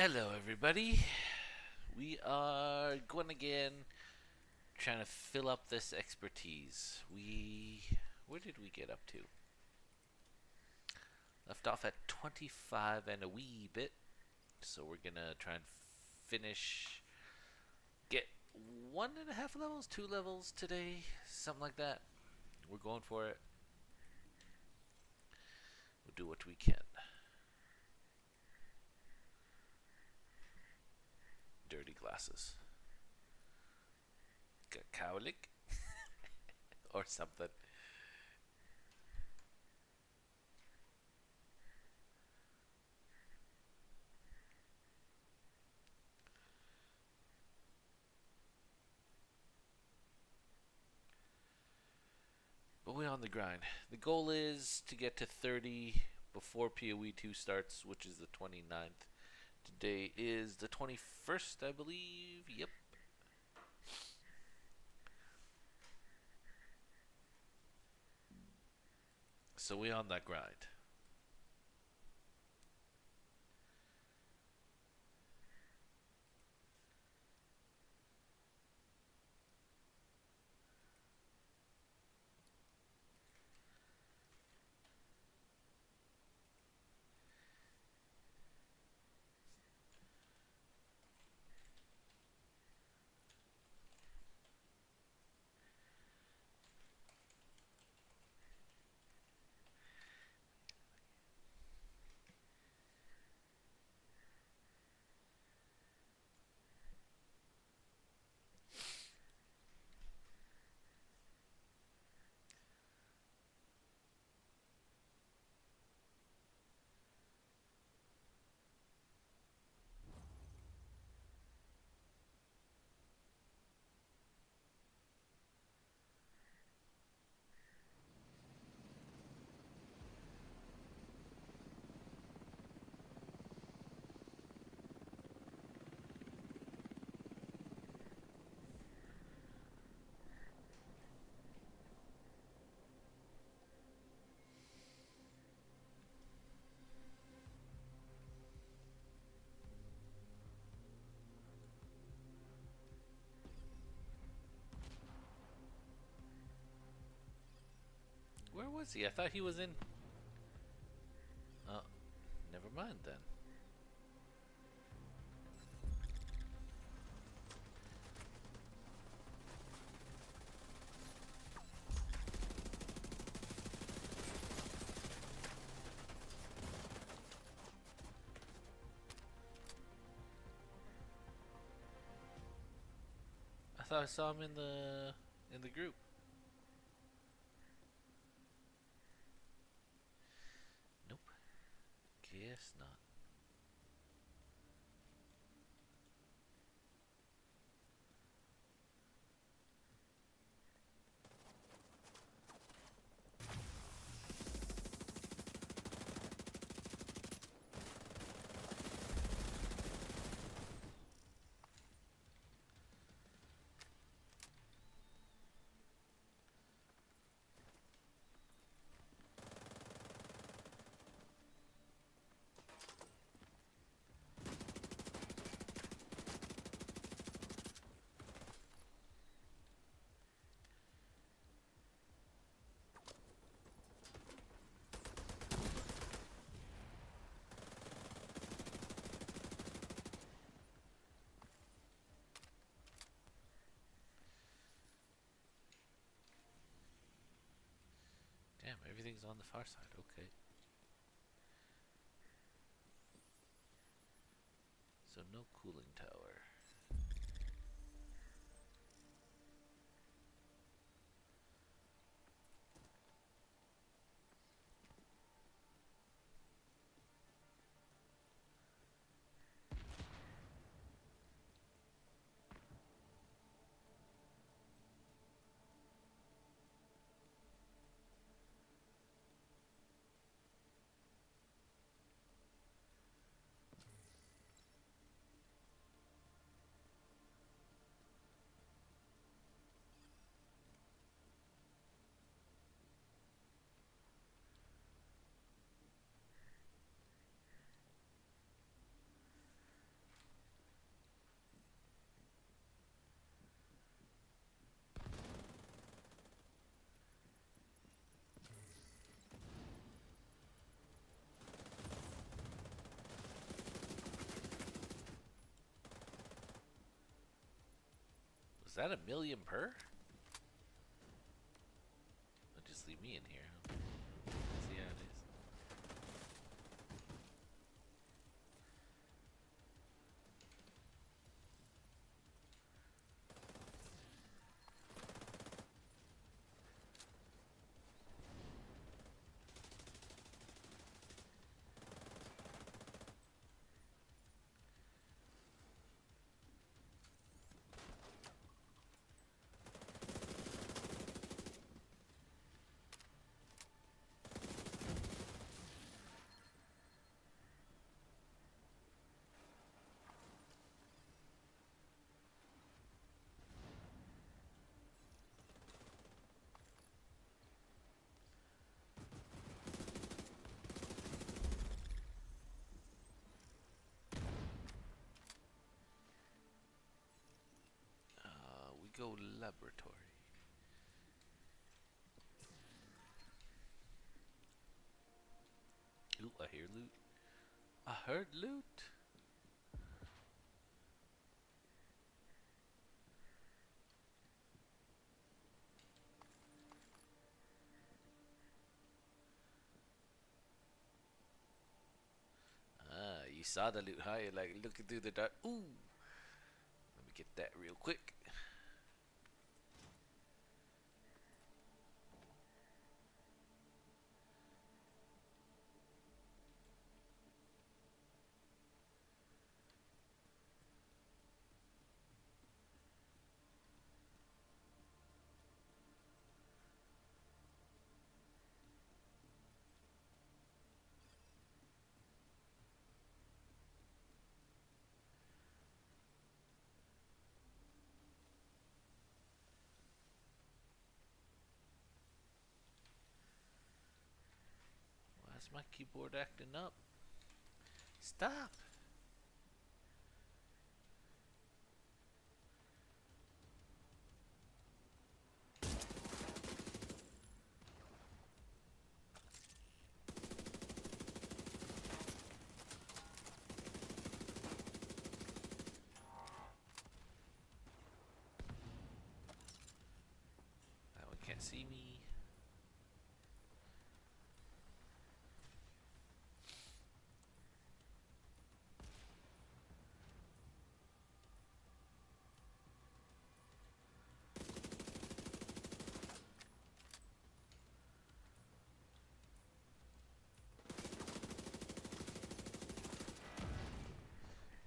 Hello, everybody. We are going again, trying to fill up this expertise. Where did we get up to? Left off at 25 and a wee bit. So we're gonna try and finish, get 1.5 levels, 2 levels today, something like that. We're going for it. We'll do what we can. Dirty glasses. Cowlick or something. But we're on the grind. The goal is to get to 30 before POE 2 starts, which is the 29th. Today is the 21st, I believe. Yep. So we're on that grind. Where was he? I thought he was in. Oh, never mind then. I thought I saw him in the group. Nope. Guess not. Damn, everything's on the far side. Okay. So no cooling tower. Was that 1,000,000 per? I'll just leave me in here. See how it is. We go laboratory. Ooh, I hear loot. I heard loot. Ah, you saw the loot, huh? You're like looking through the dark. Ooh, let me get that real quick. Why is my keyboard acting up? Stop. That one can't see me.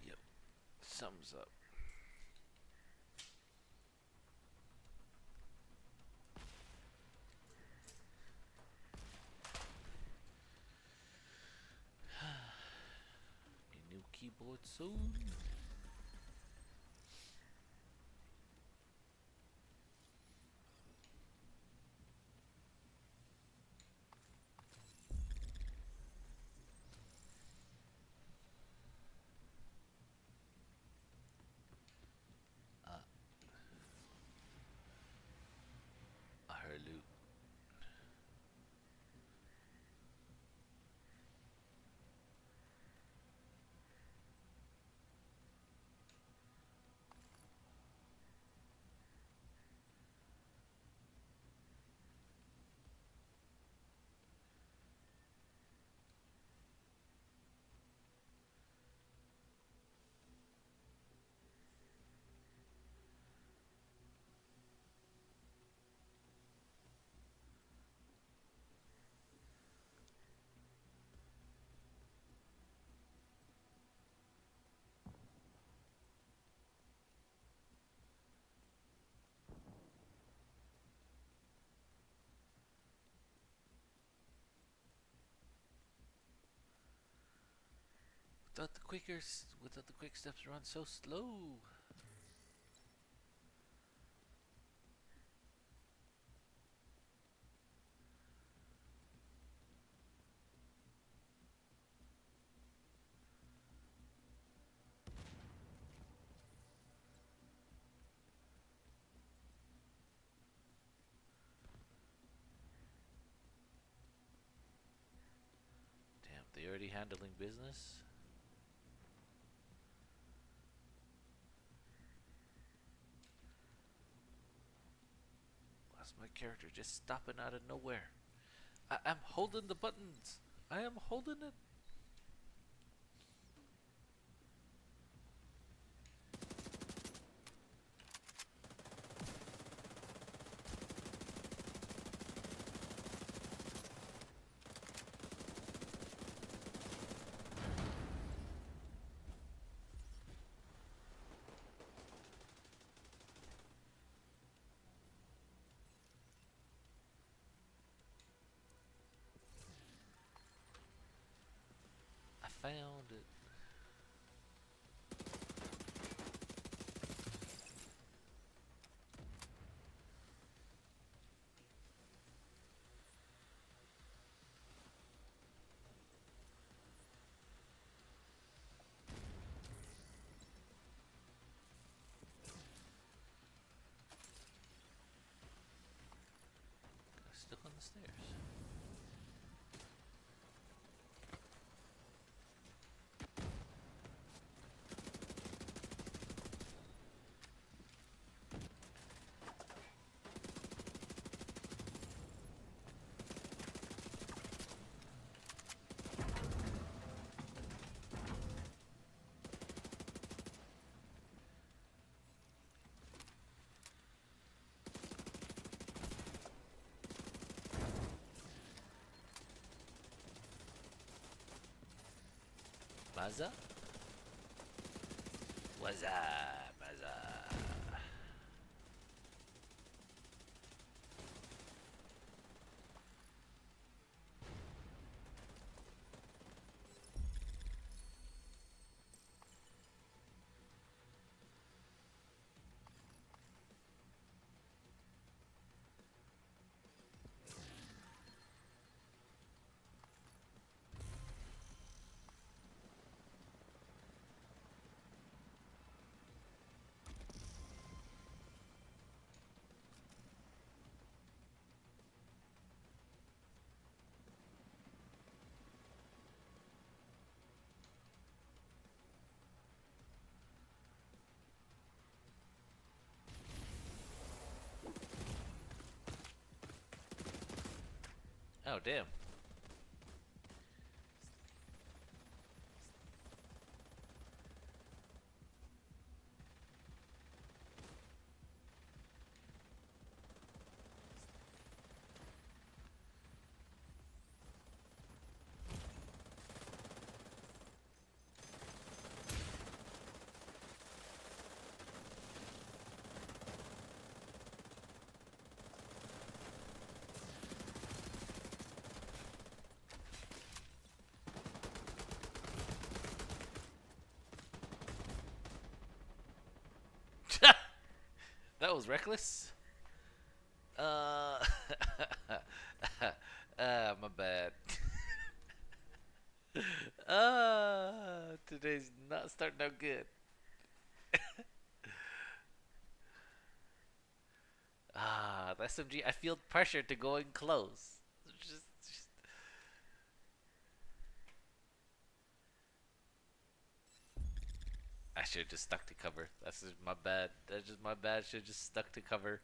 Yep, something's up. A new keyboard soon. I heard loot. Without the quick steps run so slow. Damn, they already handling business. My character just stopping out of nowhere. I'm holding the buttons. I am holding it. I found it. Stuck on the stairs. Maza? What's up, Maza? Oh, damn. That was reckless. Uh, my bad. Today's not starting out good. The SMG. I feel pressure to go in close. Just I should have just stuck to cover. That's just my bad. That's just my bad. Should have just stuck to cover.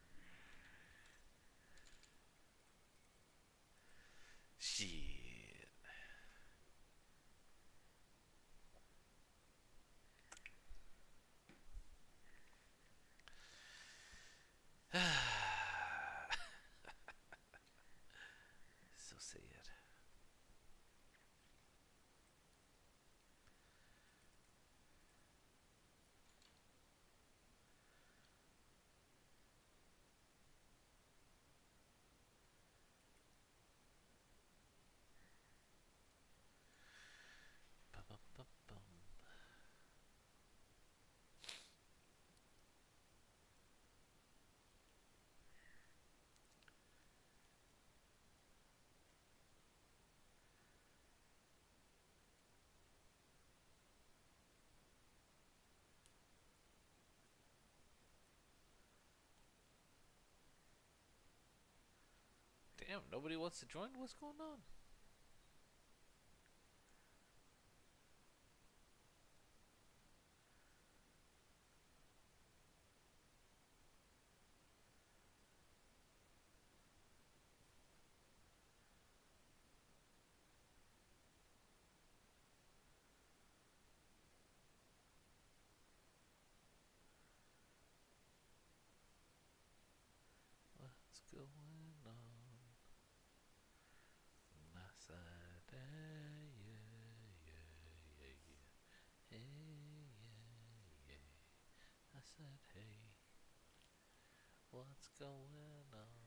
Shit. So sad. Bum. Damn, nobody wants to join? What's going on? going on? And I said, hey, yeah, yeah, yeah, yeah. Hey, yeah, yeah. I said, hey, what's going on?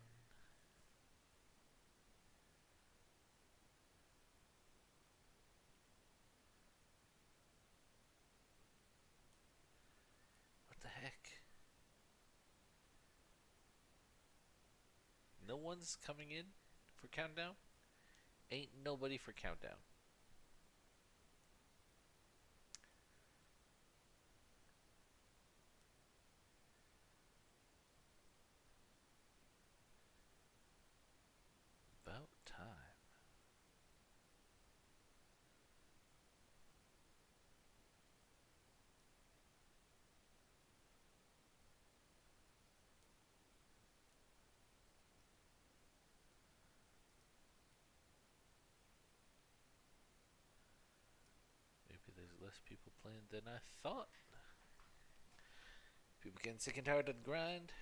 What the heck? No one's coming in for countdown? Ain't nobody for countdown. About time. Maybe there's less people playing than I thought. People getting sick and tired of the grind.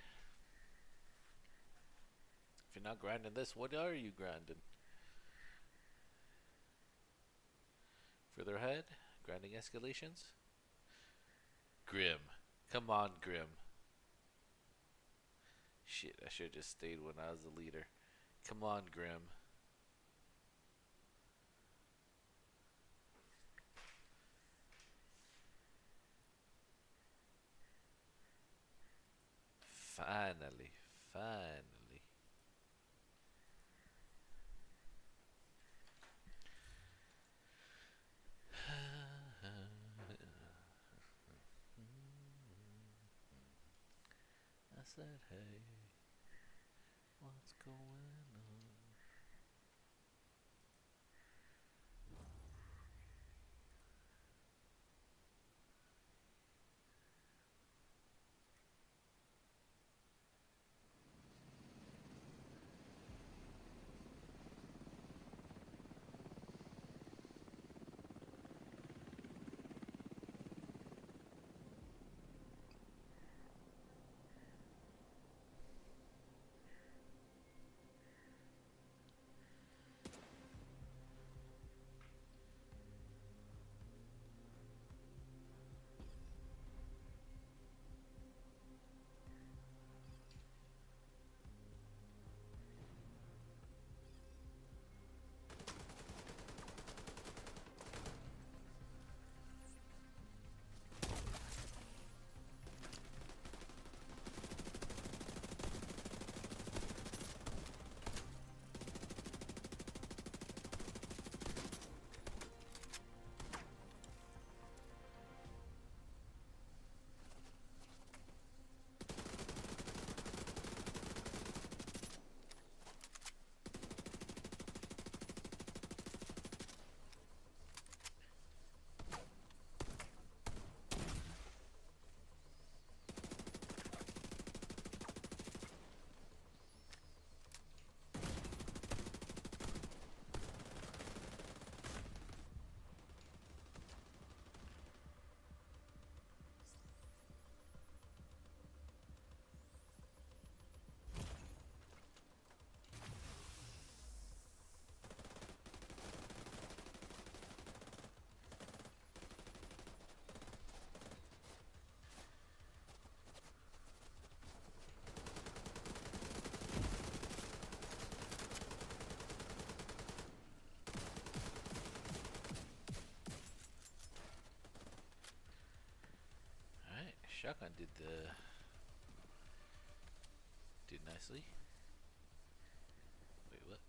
If you're not grinding this, what are you grinding? Further ahead, grinding escalations. Grim. Come on, Grim. Shit, I should have just stayed when I was the leader. Come on, Grim. Finally, finally. I said, hey, what's going on? Alright, shotgun did nicely. Wait, what?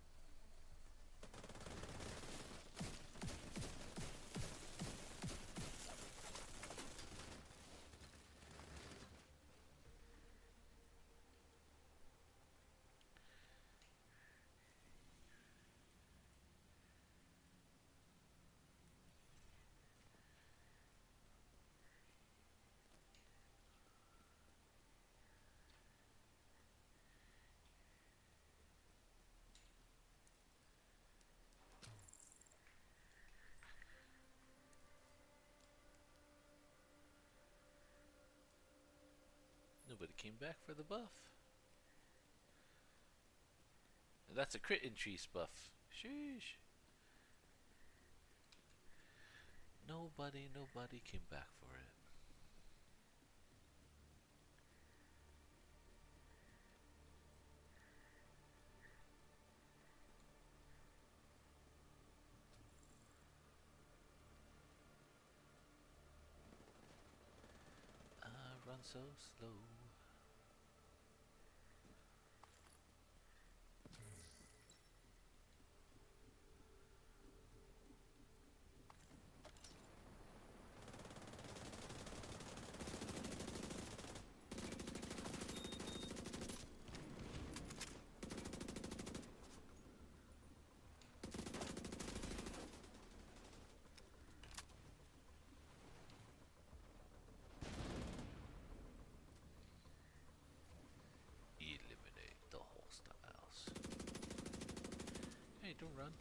Nobody came back for the buff. That's a crit increase buff. Sheesh. Nobody came back for it. I run so slow. Eliminate the hostiles. Hey, don't run.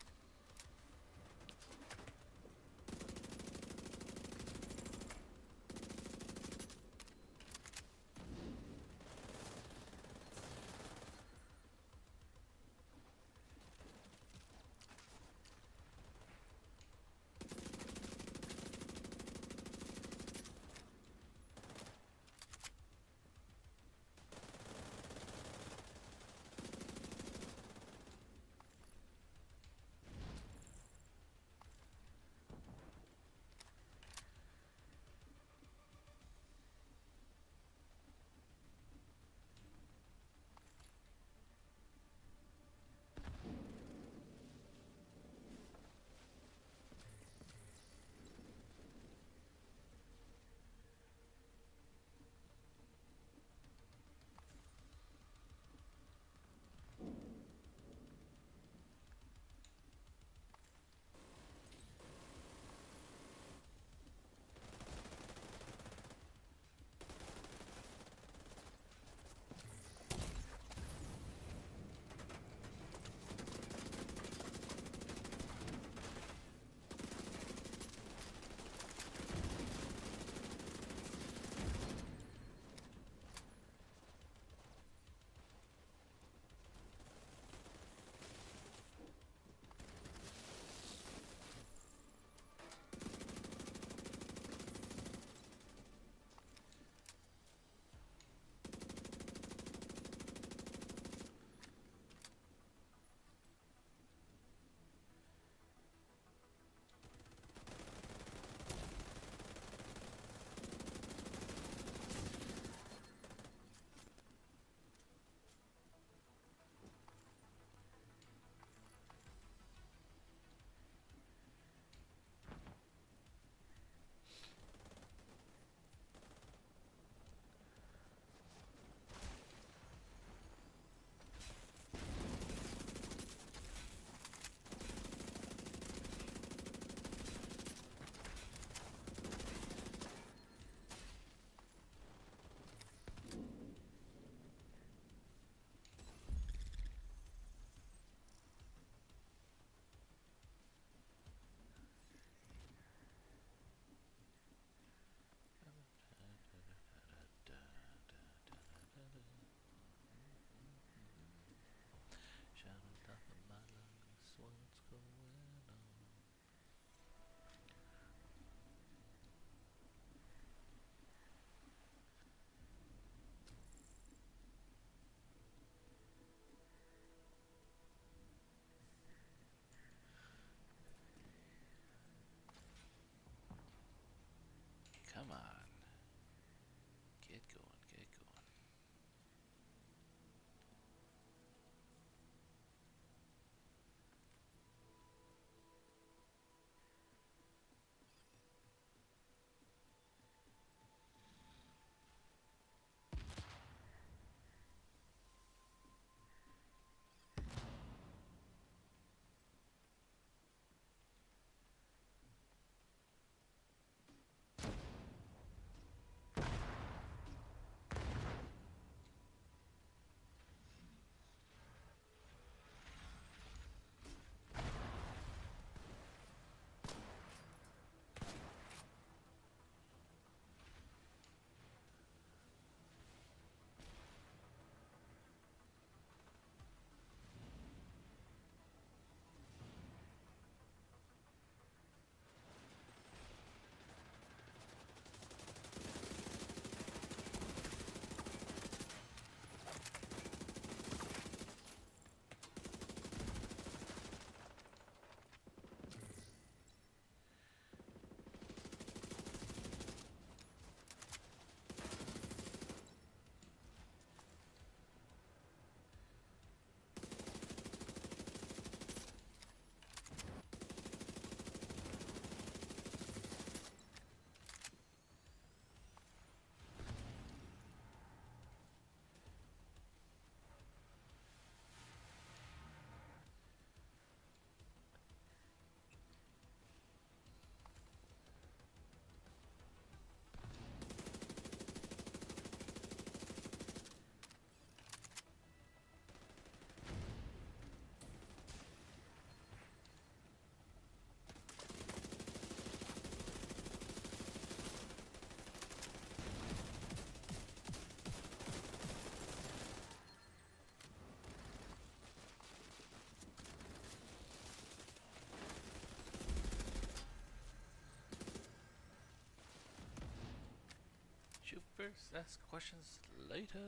first. Ask questions later.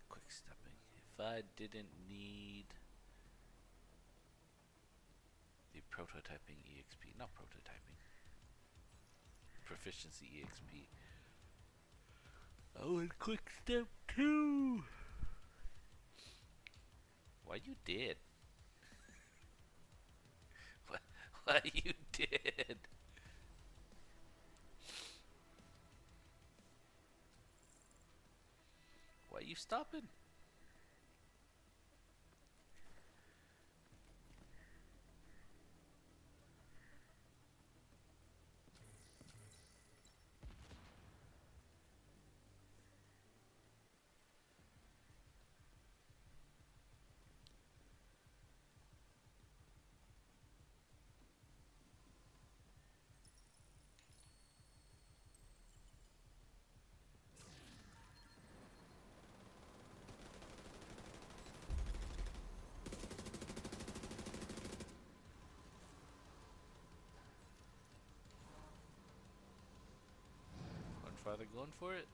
Quick stepping. If I didn't need the prototyping EXP, not prototyping, proficiency EXP, I would quick step too. Why you did? Why you did? Why you stopping? One father going for it.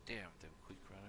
Damn, them quick runners.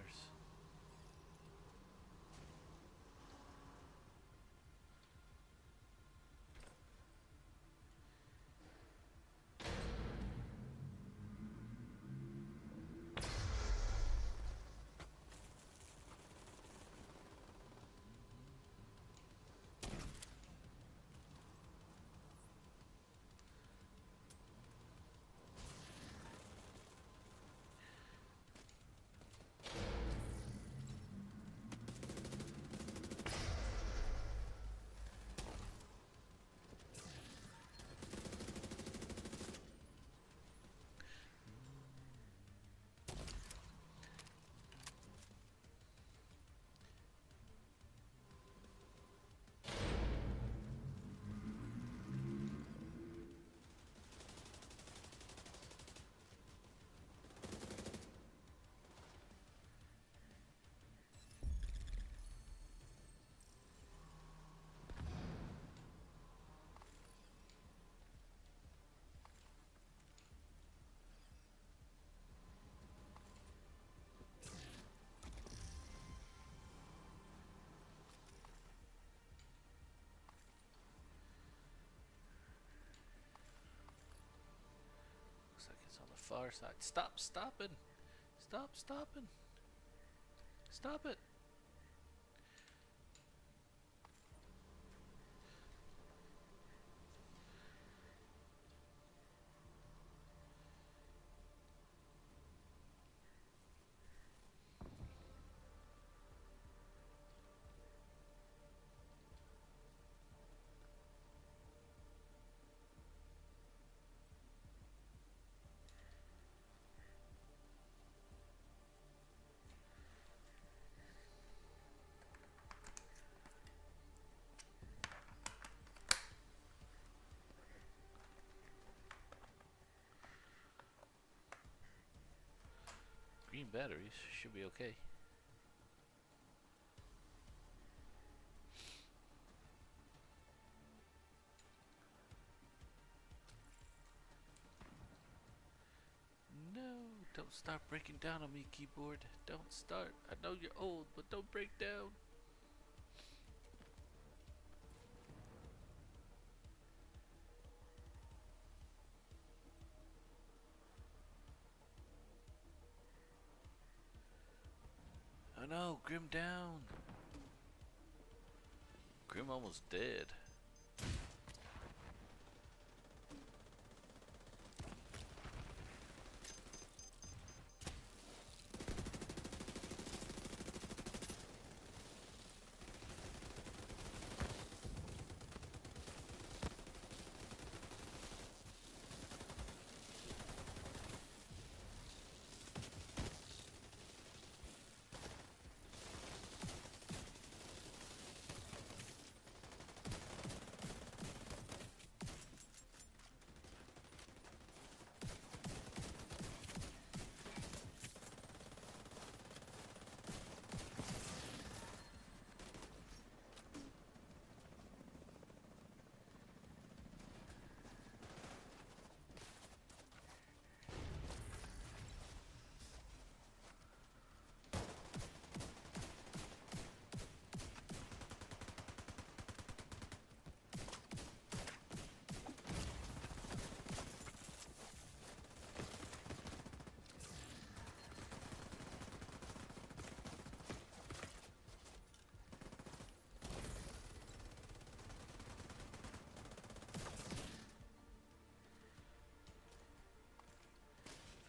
Looks like it's on the far side. Stop stopping! Stop stopping! Stop it! batteries. Should be okay. No, don't start breaking down on me, keyboard. Don't start. I know you're old, but don't break down. Oh no, Grim down. Grim almost dead.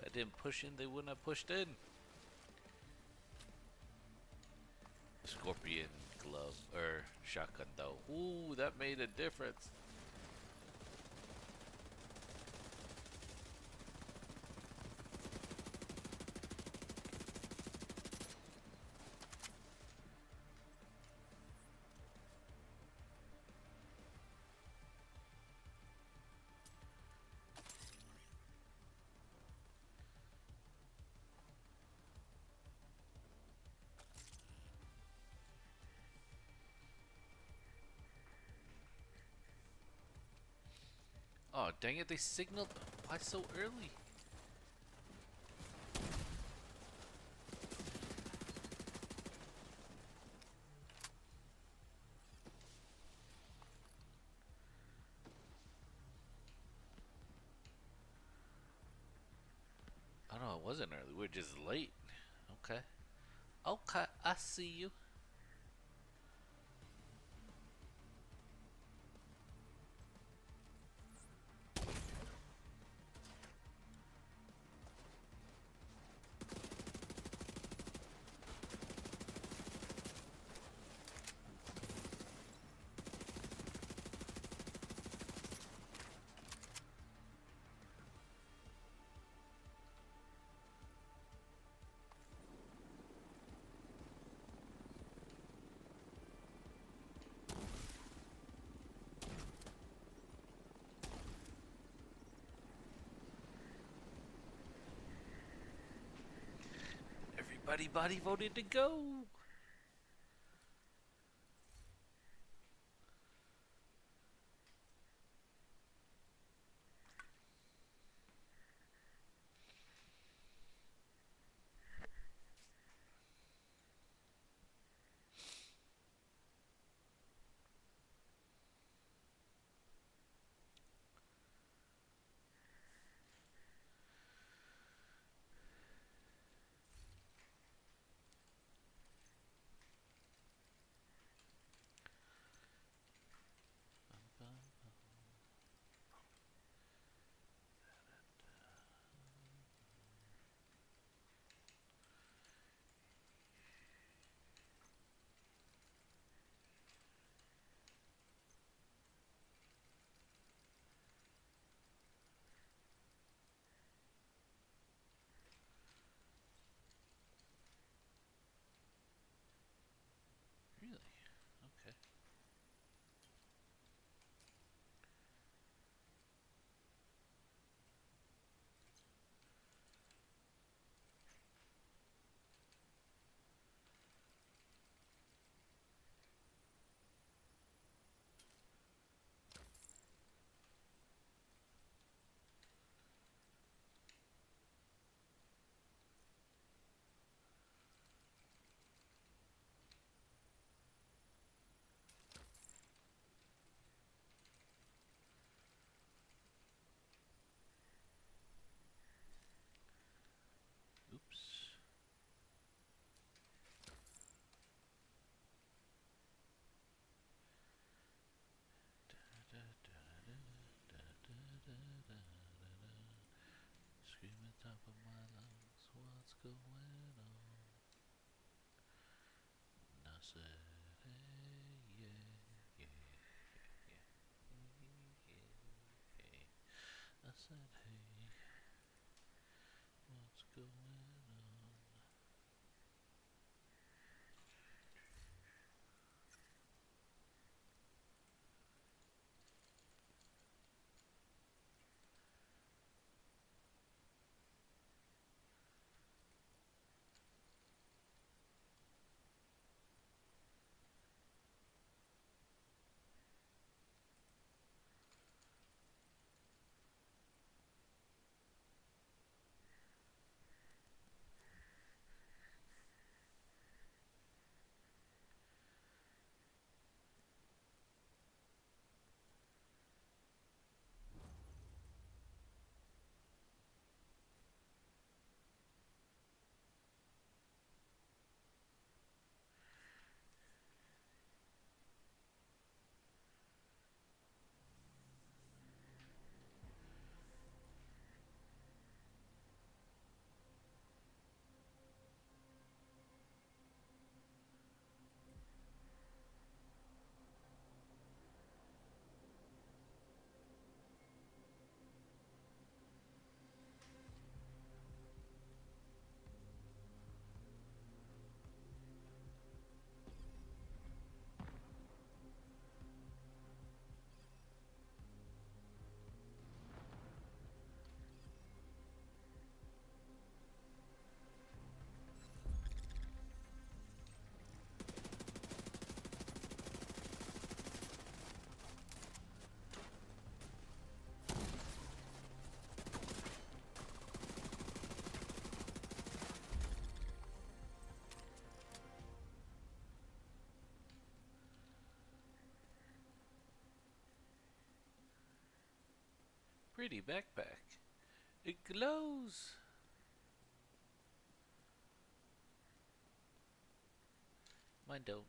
If I didn't push in, they wouldn't have pushed in. Scorpion glove or shotgun though. Ooh, that made a difference. Oh, dang it, they signaled. Why so early? Oh no, it wasn't early. We're just late. Okay. Okay, I see you. Everybody body voted to go. going on? And I said, hey, yeah, yeah, yeah, yeah, hey. I said, hey, what's going on? Pretty backpack. It glows. Mine don't.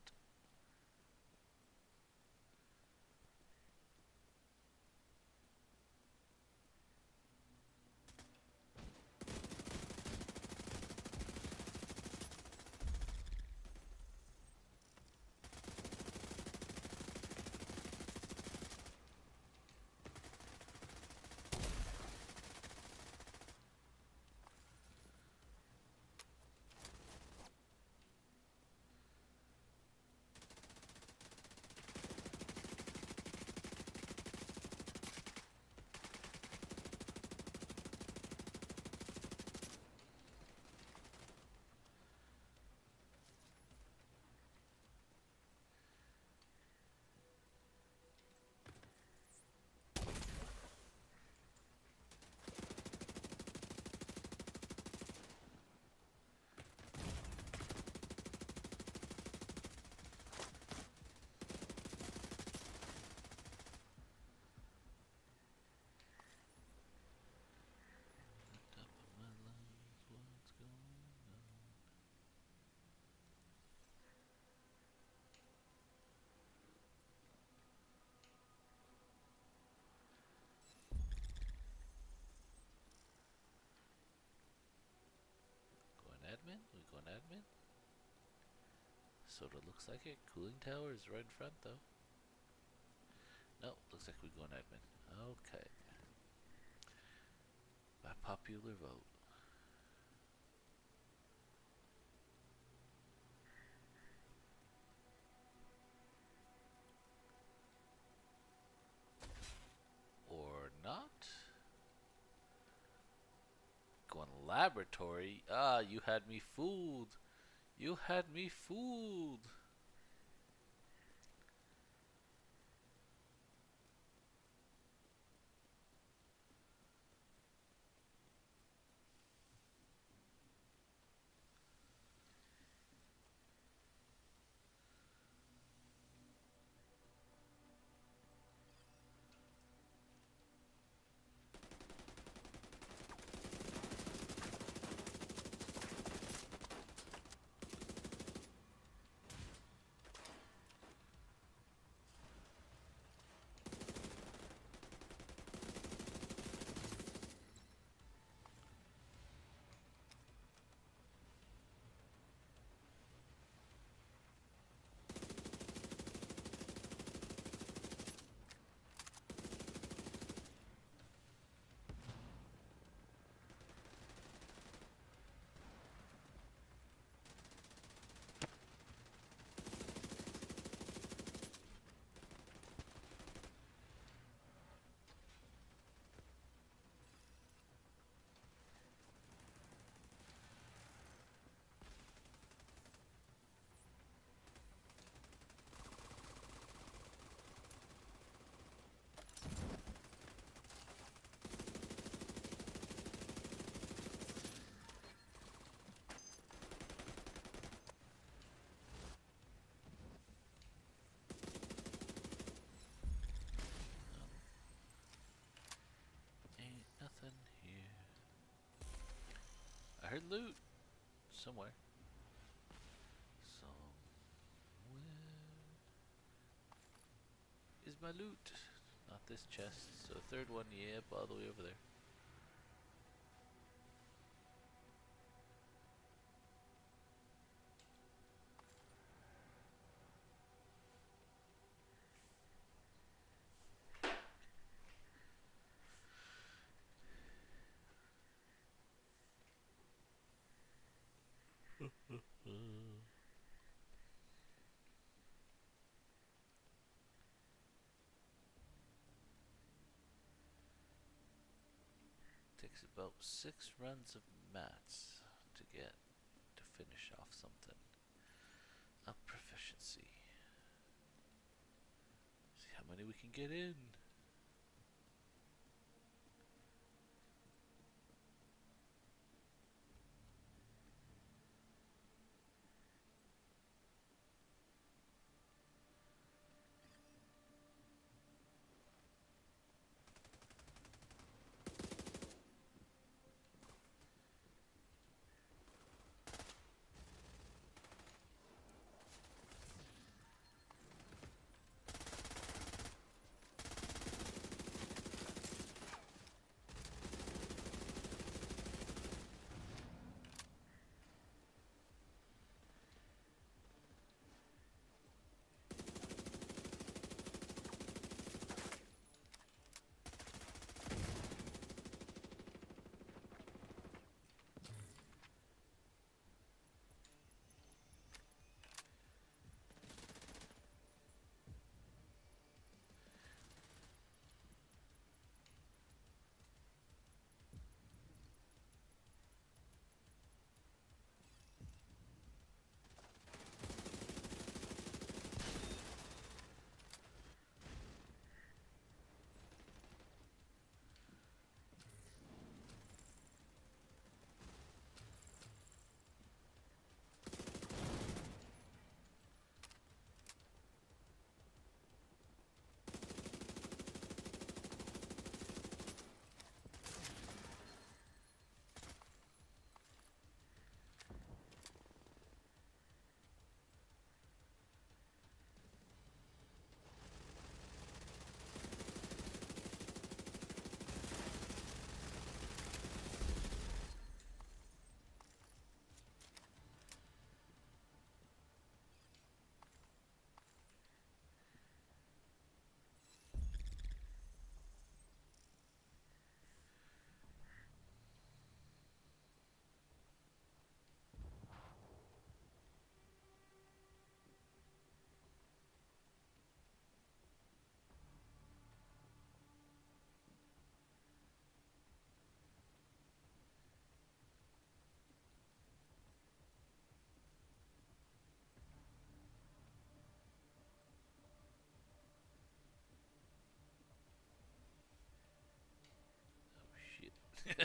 Top of my lungs, what's going on? Going admin? We going admin? Sorta looks like it. Cooling tower is right in front though. No, looks like we're going admin. Okay. By popular vote. Or not? Going laboratory? Ah, you had me fooled. You had me fooled. heard loot somewhere. So, where is my loot? Not this chest. So third one, yep, all the way over there. Takes about 6 runs of mats to finish off something. Up proficiency. See how many we can get in.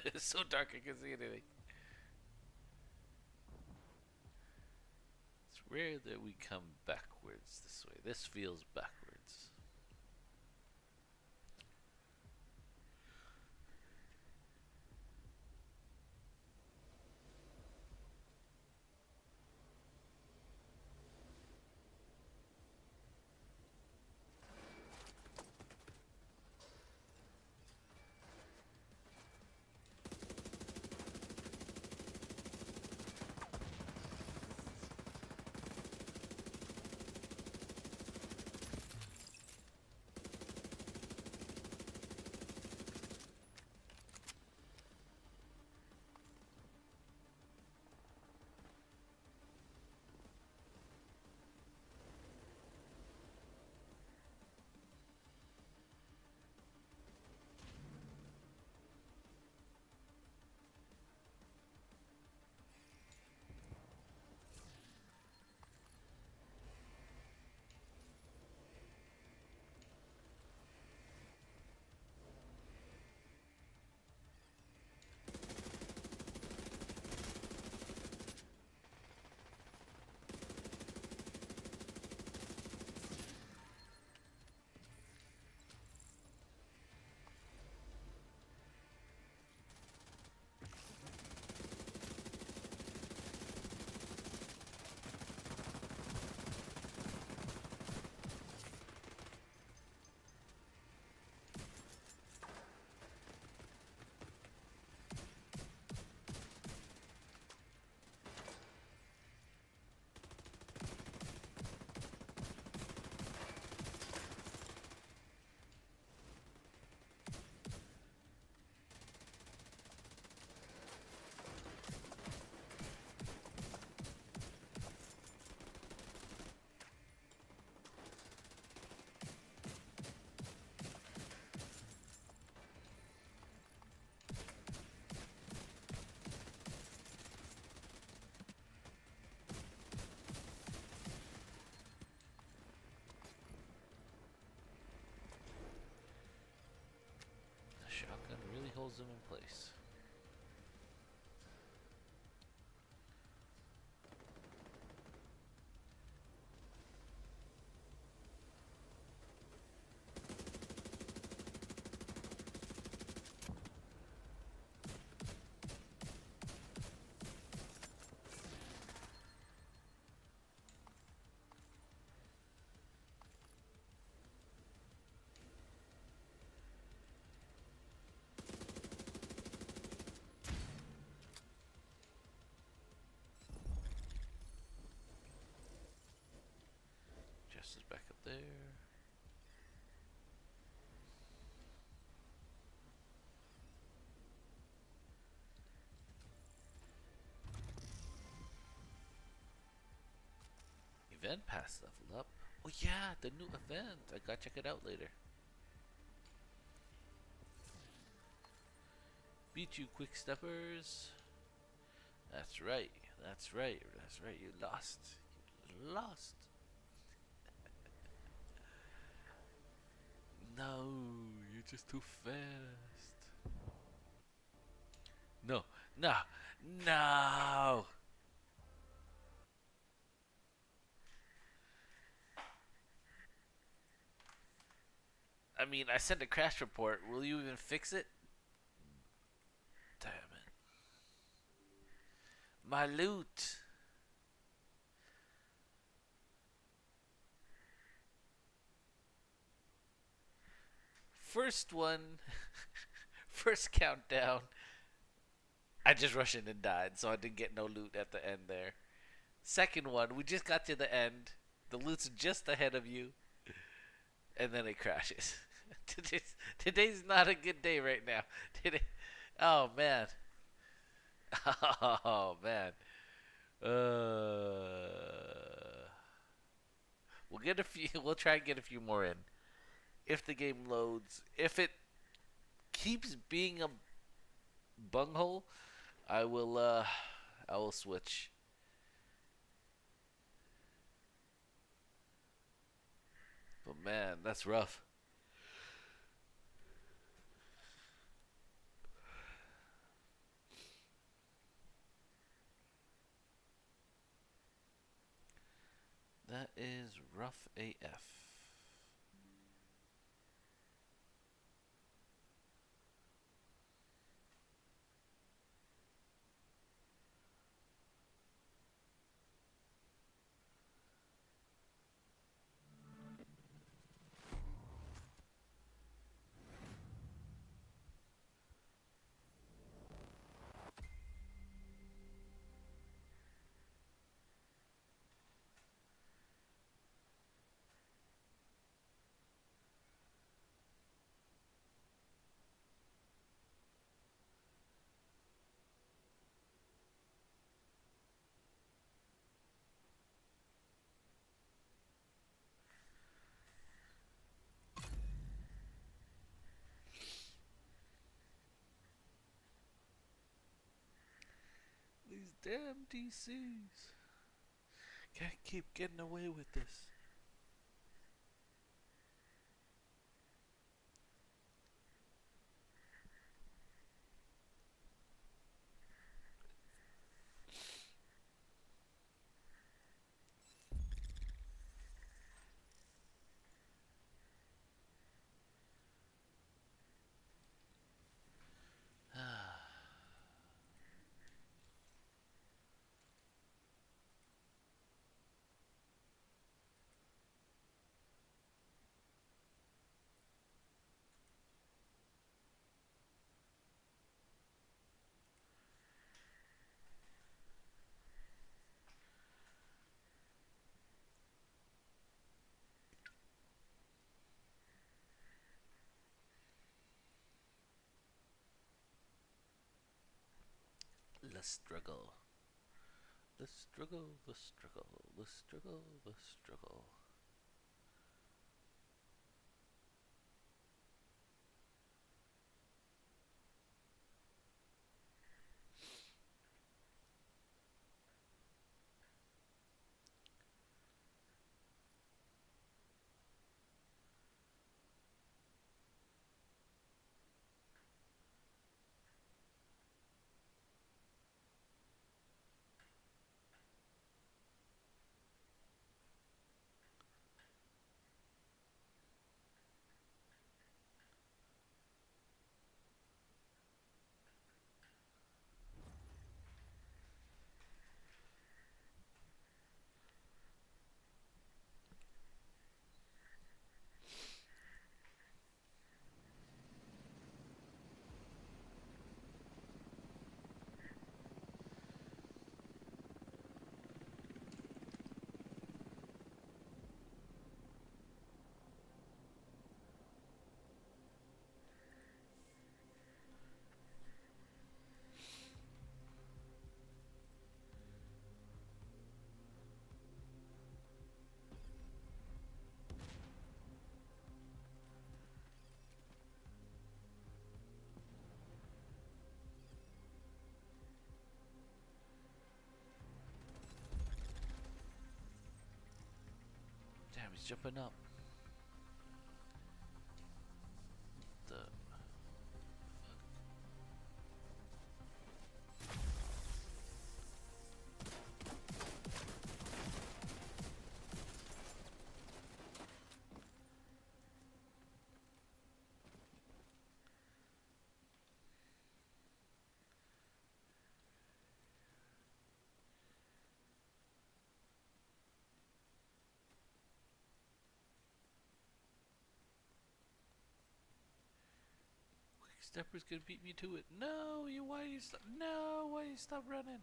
It's so dark I can't see anything. It's rare that we come backwards this way. This feels backwards. froze them in place. Jess is back up there. Event pass level up. Oh yeah, the new event. I gotta check it out later. Beat you, quick steppers. That's right. That's right. That's right. You lost. You lost. No, you're just too fast. No, no, no. I mean, I sent a crash report. Will you even fix it? Damn it. My loot. First one, first countdown. I just rushed in and died, so I didn't get no loot at the end there. Second one, we just got to the end. The loot's just ahead of you, and then it crashes. Today's not a good day right now. Today, oh man. Oh man. Uh, we'll get a few. We'll try and get a few more in. If the game loads, if it keeps being a bunghole, I will. I will switch. But man, that's rough. That is rough AF. These damn DCs. Can't keep getting away with this. The struggle. The struggle, the struggle, the struggle, the struggle. He's jumping up. The quick stepper's gonna beat me to it. No, you why you stop? No, why you stop running?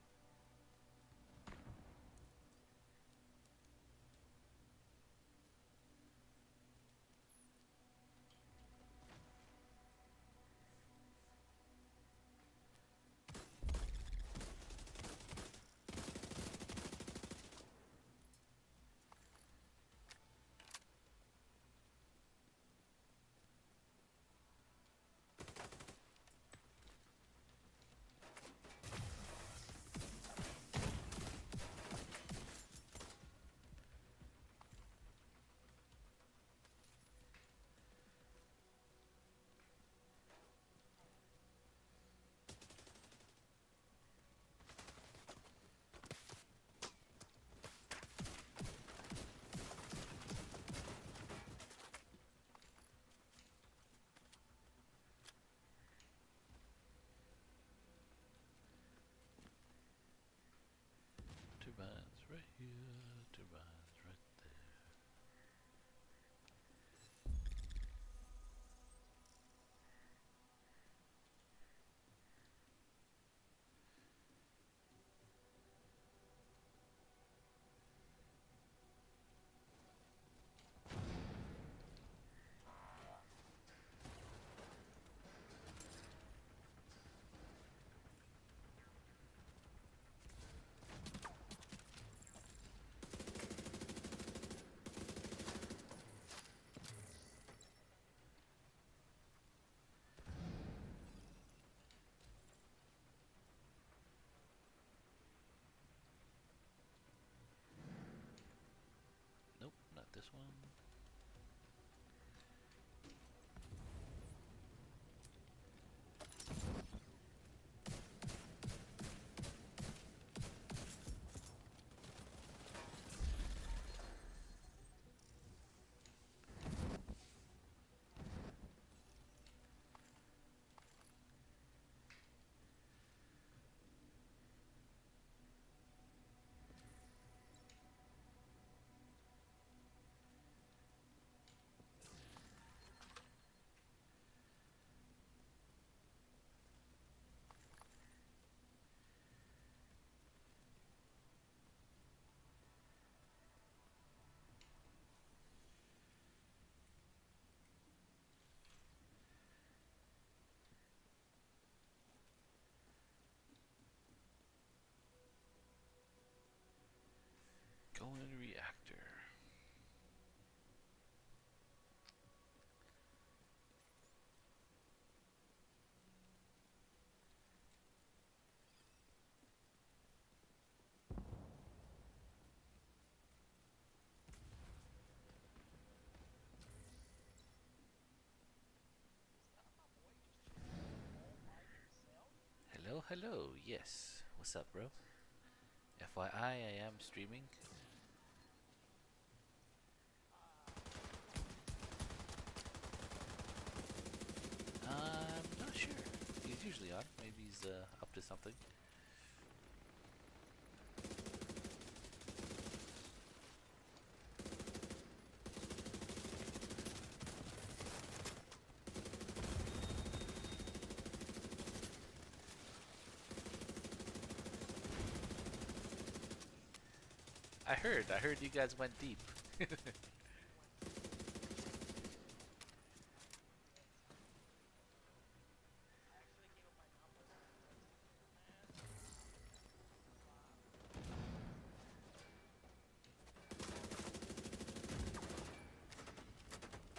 Turbines right here, turbines right there. Nope, not this one. Go in reactor. Hello, hello. Yes. What's up, bro? FYI, I am streaming. I'm not sure. He's usually on. Maybe he's up to something. I heard you guys went deep.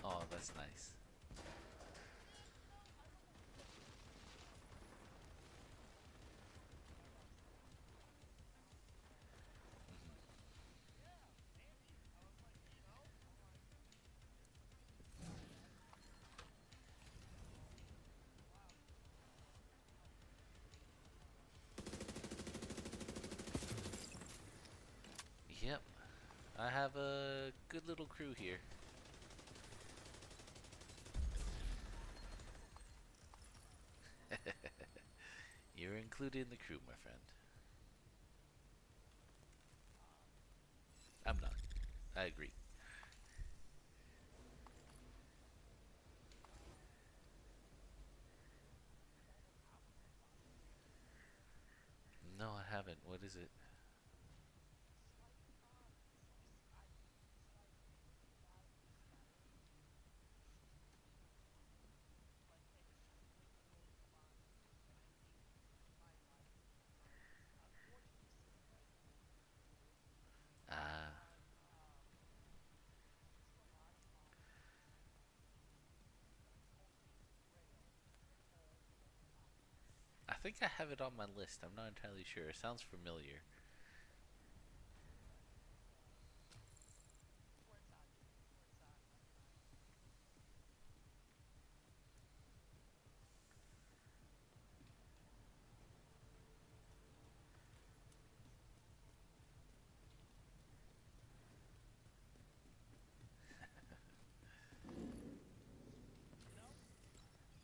Oh, that's nice. I have a good little crew here. You're included in the crew, my friend. I'm not. I agree. No, I haven't. What is it? Ah, I think I have it on my list. I'm not entirely sure. It sounds familiar.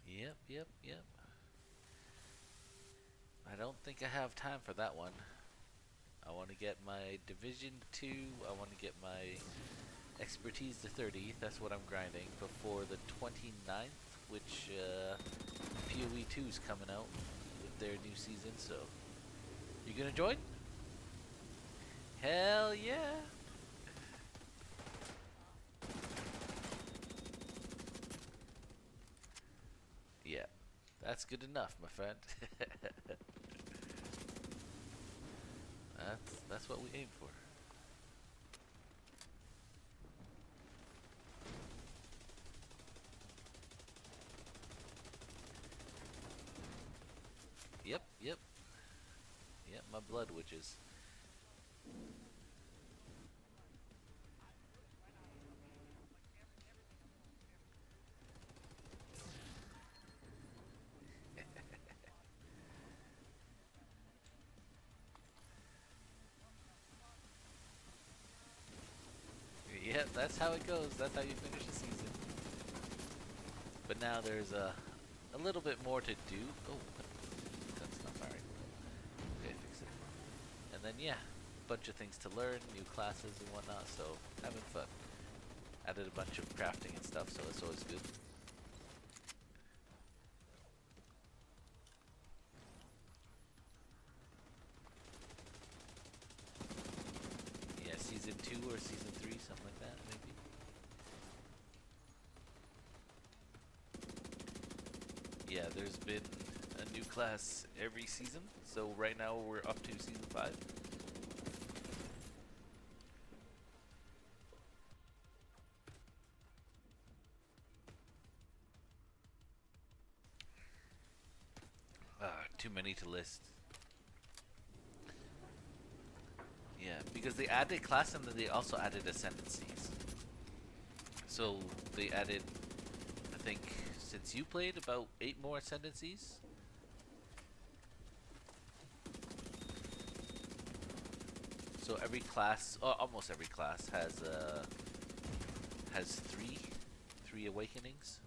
Yep, yep, yep. I don't think I have time for that one. I want to get my Division 2. I want to get my Expertise to 30. That's what I'm grinding before the 29th, which POE 2 is coming out with their new season. So, you gonna join? Hell yeah! Yeah, that's good enough, my friend. that's what we aim for. Yep, yep, yep. My blood witches. Yep, that's how it goes. That's how you finish the season. But now there's a little bit more to do. Oh, that's not firing. Okay, fix it. And then yeah, bunch of things to learn, new classes and whatnot. So having fun. Added a bunch of crafting and stuff, so it's always good. Yeah, season 2 or season 3, something like that, maybe. Yeah, there's been a new class every season. So right now we're up to season 5. Too many to list. Yeah, because they added class and then they also added ascendancies. So they added, I think, since you played, about 8 more ascendancies. So every class, almost every class, has three awakenings.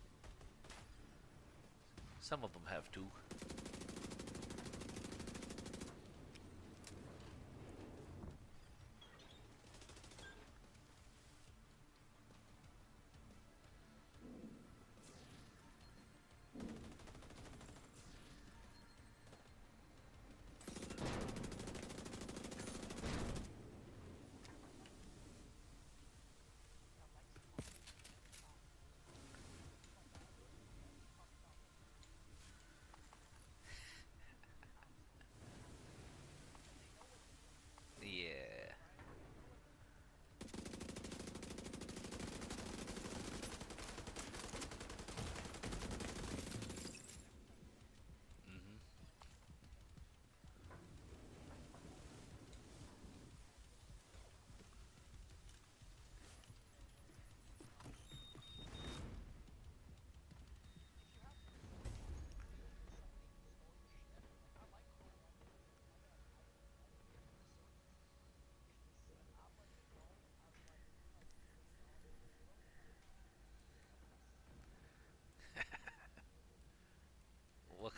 Some of them have 2.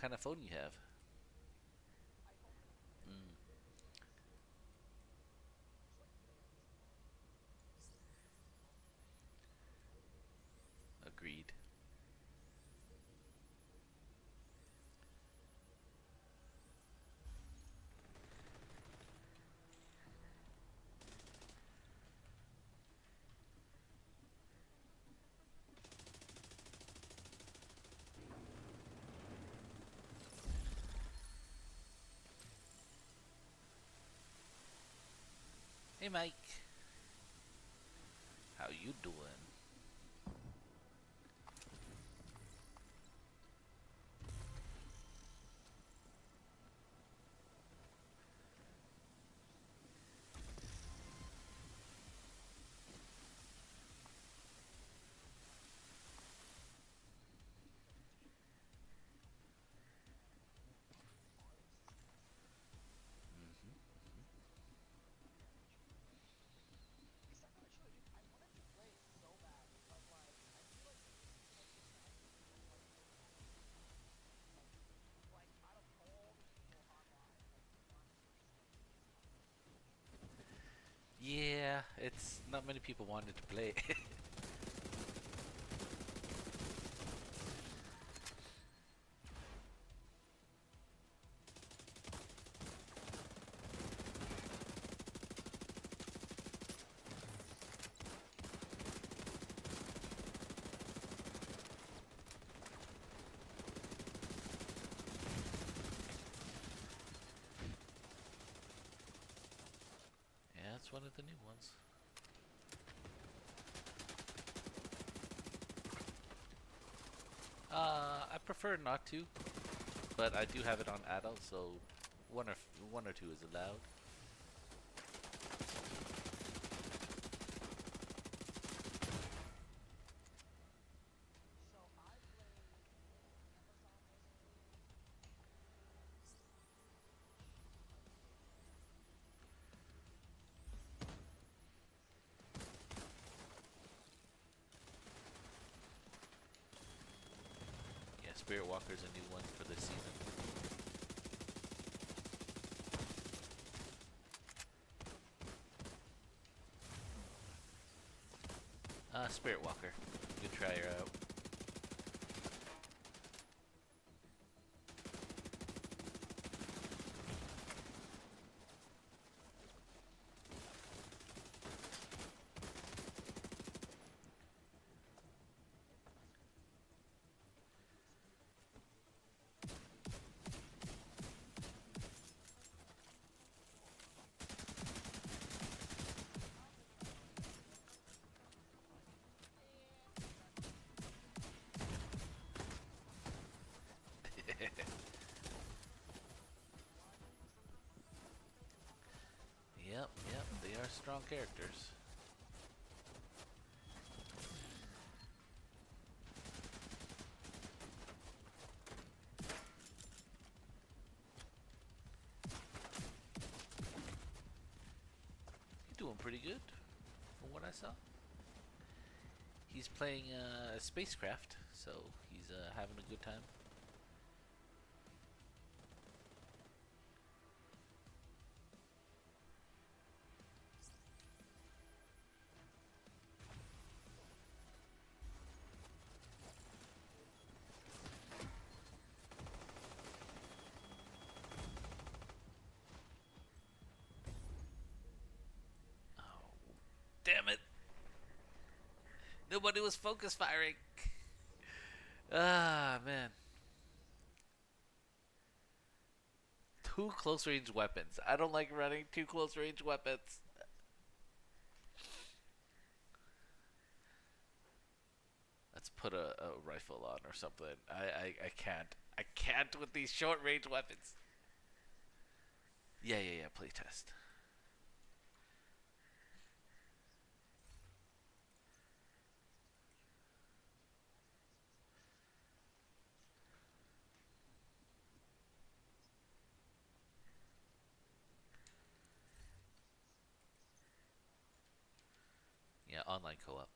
kind of phone you have. Mm, agreed. Hey, Mike. How you doing? Yeah, it's not many people wanted to play. Yeah, it's one of the new ones. I prefer not to, but I do have it on adult, so one or two is allowed. Yeah, Spirit Walker's a new one for this season. Spirit Walker. You can try her out. Yep, yep, they are strong characters. He's doing pretty good, from what I saw. He's playing spacecraft, so he's having a good time. Oh, damn it! Nobody was focus firing. Ah, man. Two close range weapons. I don't like running two close range weapons. Let's put a rifle on or something. I can't. I can't with these short range weapons. Yeah, yeah, yeah. Playtest. Yeah, online co-op.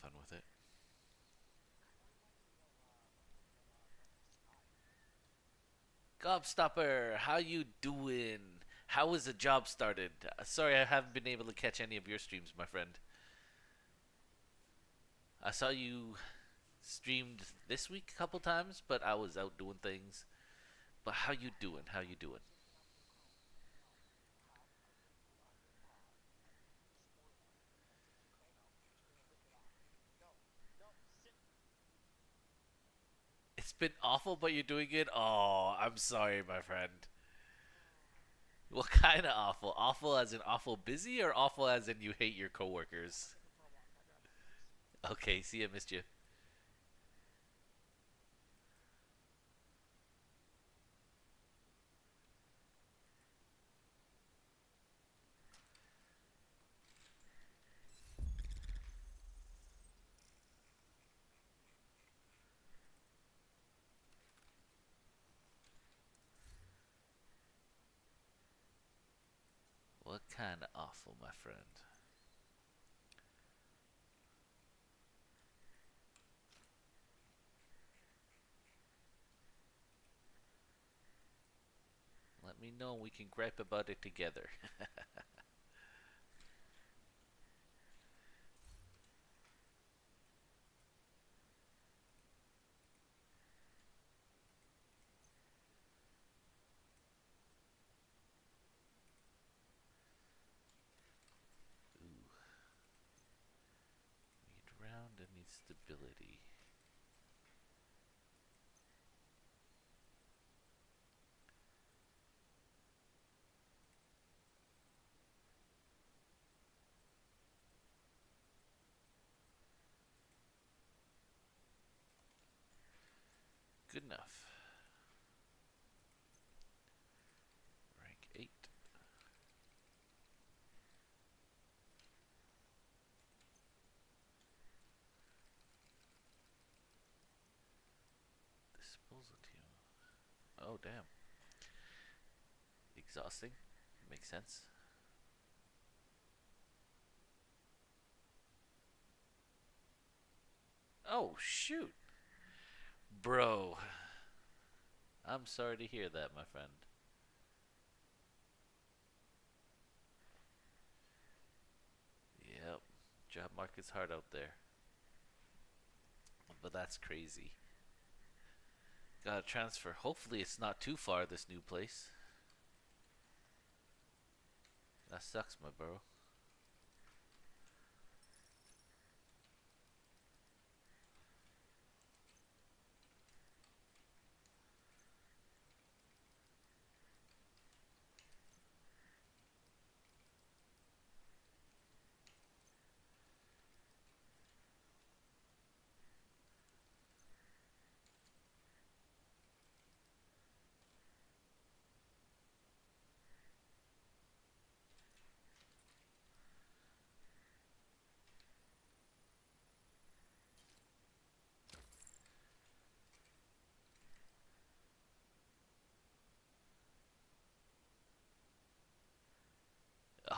fun with it. Gobstopper, how you doing? How was the job started? Sorry, I haven't been able to catch any of your streams, my friend. I saw you streamed this week a couple times, but I was out doing things. But how you doing? How you doing? It's been awful, but you're doing it. Oh, I'm sorry, my friend. What kind of awful? Awful as in awful busy, or awful as in you hate your coworkers? Okay, see, I missed you. What kind of awful, my friend? Let me know and we can gripe about it together. Ooh, need round and need stability. Good enough. Rank 8. Disposal team. Oh, damn. Exhausting. Makes sense. Oh, shoot. Bro. I'm sorry to hear that, my friend. Yep. Job market's hard out there. But that's crazy. Gotta transfer. Hopefully it's not too far, this new place. That sucks, my bro.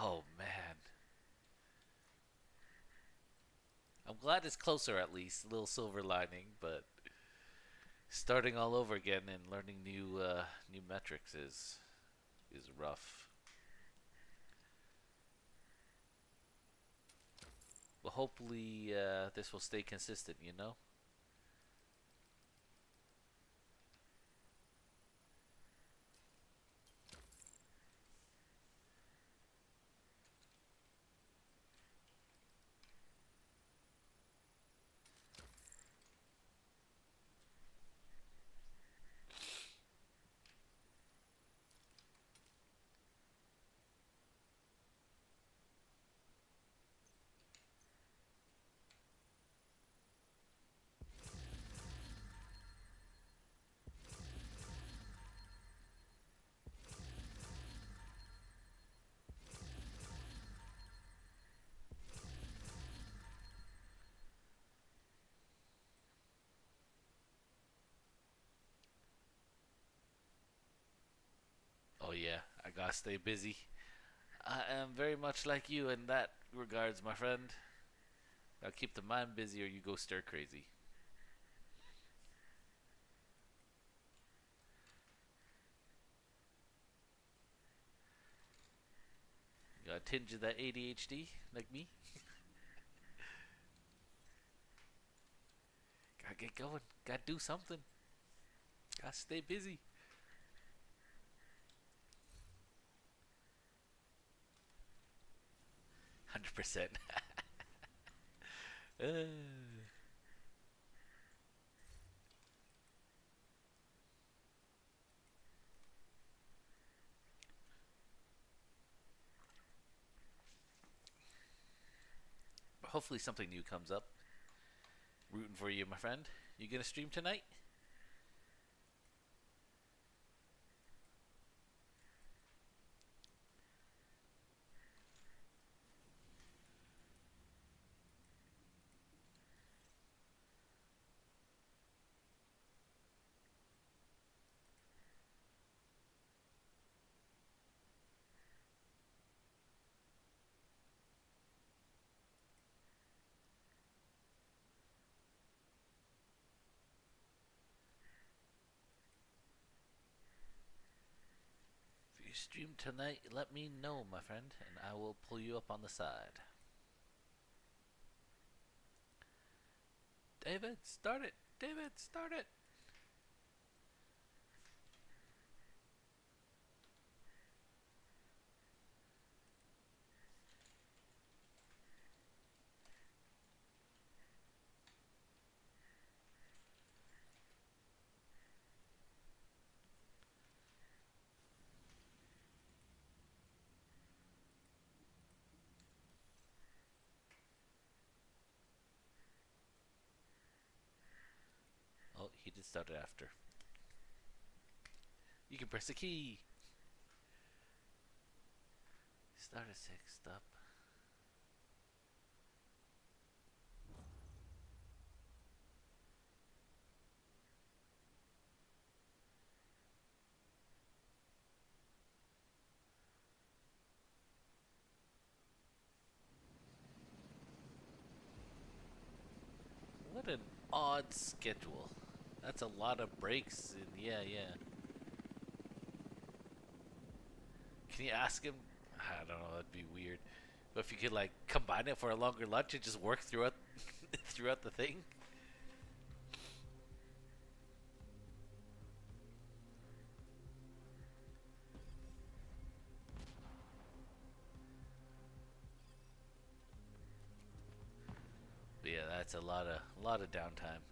Oh, man. I'm glad it's closer at least. A little silver lining, but starting all over again and learning new metrics is rough. But hopefully this will stay consistent, you know? Oh yeah, I gotta stay busy. I am very much like you in that regards, my friend. Gotta keep the mind busy or you go stir crazy. Got a tinge of that ADHD, like me. Gotta get going. Gotta do something. Gotta stay busy. 100%. uh, hopefully something new comes up. Rooting for you, my friend. You gonna stream tonight? If you stream tonight, let me know, my friend, and I will pull you up on the side. David, start it! David, start it! Oh, he did start it after. You can press the key. Start a six, stop. What an odd schedule. That's a lot of breaks. And yeah, yeah. Can you ask him? I don't know. That'd be weird. But if you could like combine it for a longer lunch and just work throughout throughout the thing. But yeah, that's a lot of downtime.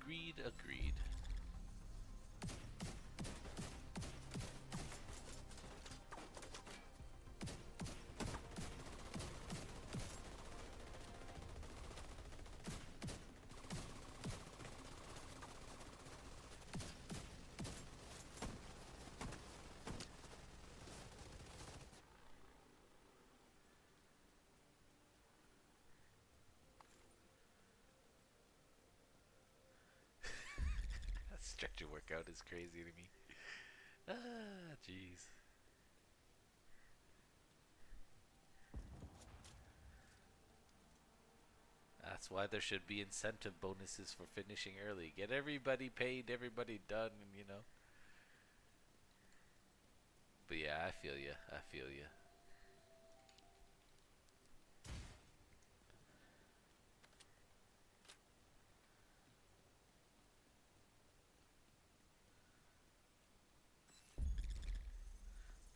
Agreed. Agreed. That structure workout is crazy to me. Ah, jeez. That's why there should be incentive bonuses for finishing early. Get everybody paid, everybody done, and you know. But yeah, I feel you. I feel you.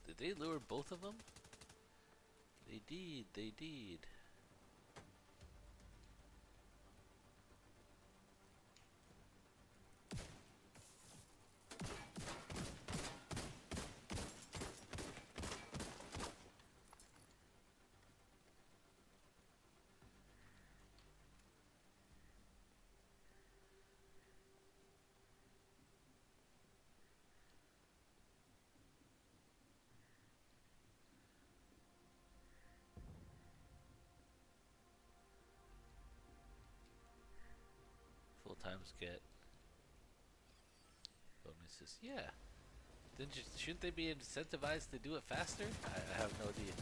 Did they lure both of them? They did. They did. Full times get bonuses. Yeah. Shouldn't they be incentivized to do it faster? I have no idea.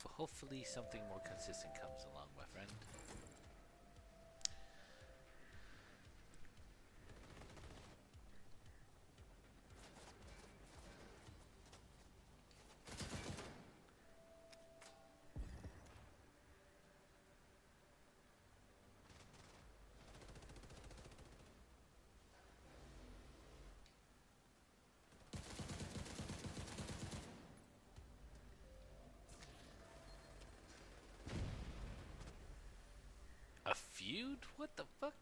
But hopefully something more consistent comes along, my friend. A feud? What the fuck?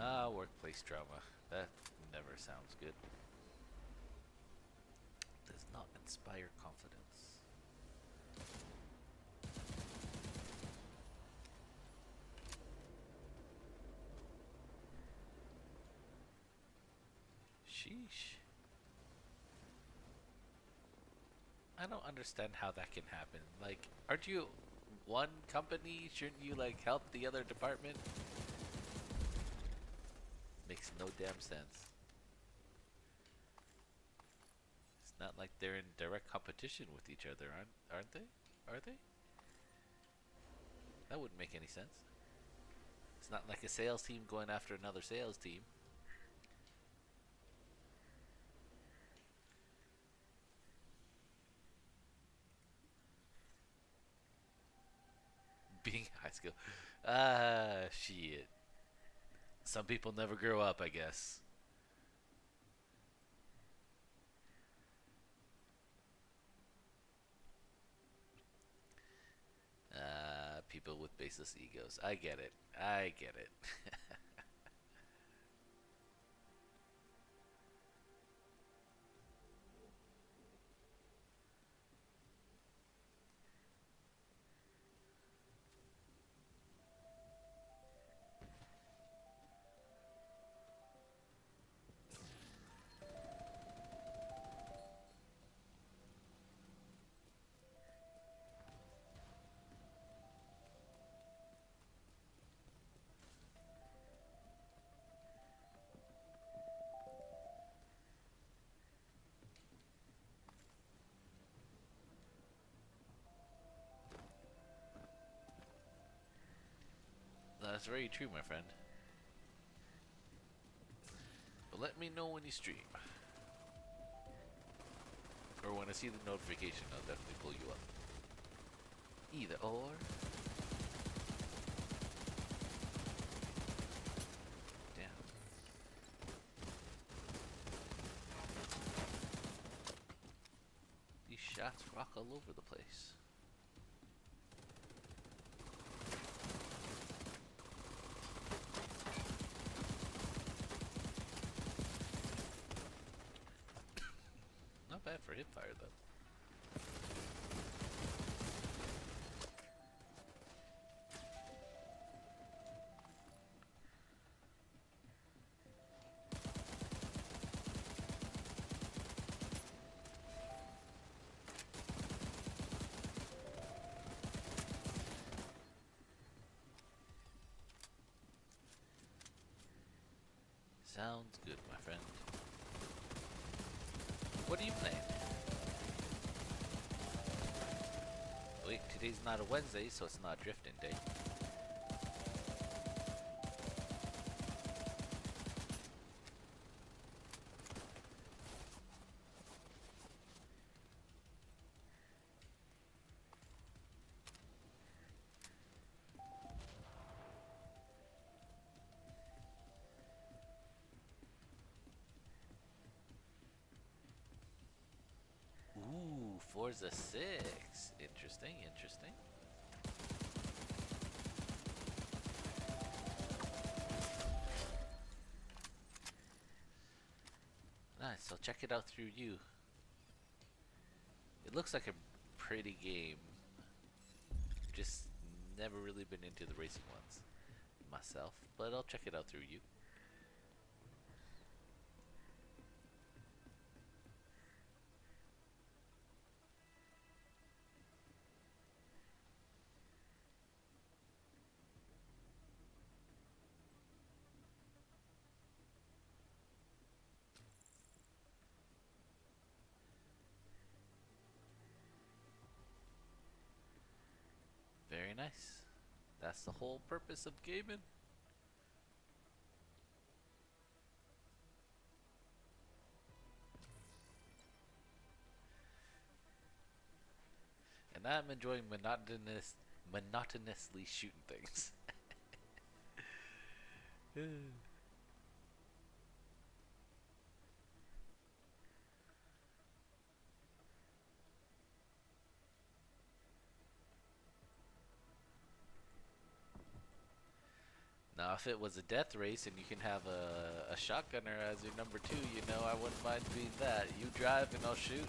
Ah, workplace drama. That never sounds good. Does not inspire confidence. Sheesh. I don't understand how that can happen. Like, aren't you one company? Shouldn't you, like, help the other department? Makes no damn sense. It's not like they're in direct competition with each other, aren't they? Are they? That wouldn't make any sense. It's not like a sales team going after another sales team. Being high school. Ah, shit. Some people never grow up, I guess. People with baseless egos. I get it. I get it. That's very true, my friend. But let me know when you stream. Or when I see the notification, I'll definitely pull you up. Either or. Damn. These shots rock all over the place. Not bad for hip fire, though. Sounds good, my friend. What are you playing? Wait, today's not a Wednesday, so it's not drifting day. Ooh, Forza 6. Interesting, interesting. Nice, I'll check it out through you. It looks like a pretty game. Just never really been into the racing ones myself, but I'll check it out through you. Very nice. That's the whole purpose of gaming. And I'm enjoying monotonously shooting things. Now, if it was a death race and you can have a shotgunner as your number 2, you know, I wouldn't mind being that. You drive and I'll shoot.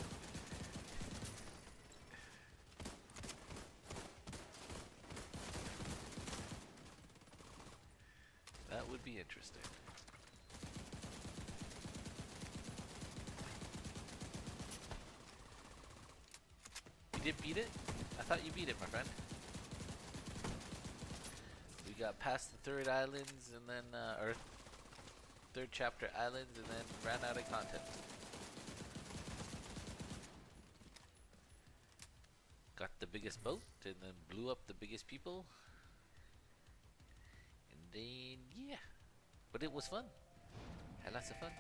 That would be interesting. You did beat it? I thought you beat it, my friend. We got past the 3rd islands and then, or 3rd chapter islands and then ran out of content. Got the biggest boat and then blew up the biggest people. And then, yeah. But it was fun. Had lots of fun.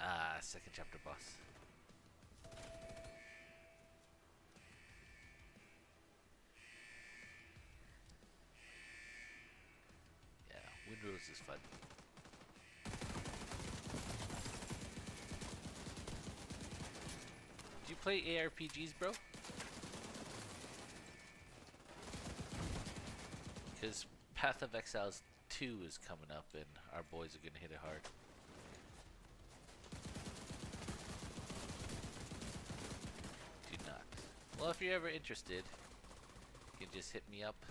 Ah, 2nd chapter boss. Yeah, Windrose is fun. Do you play ARPGs, bro? Because Path of Exiles 2 is coming up and our boys are gonna hit it hard. Do not. Well, if you're ever interested, you can just hit me up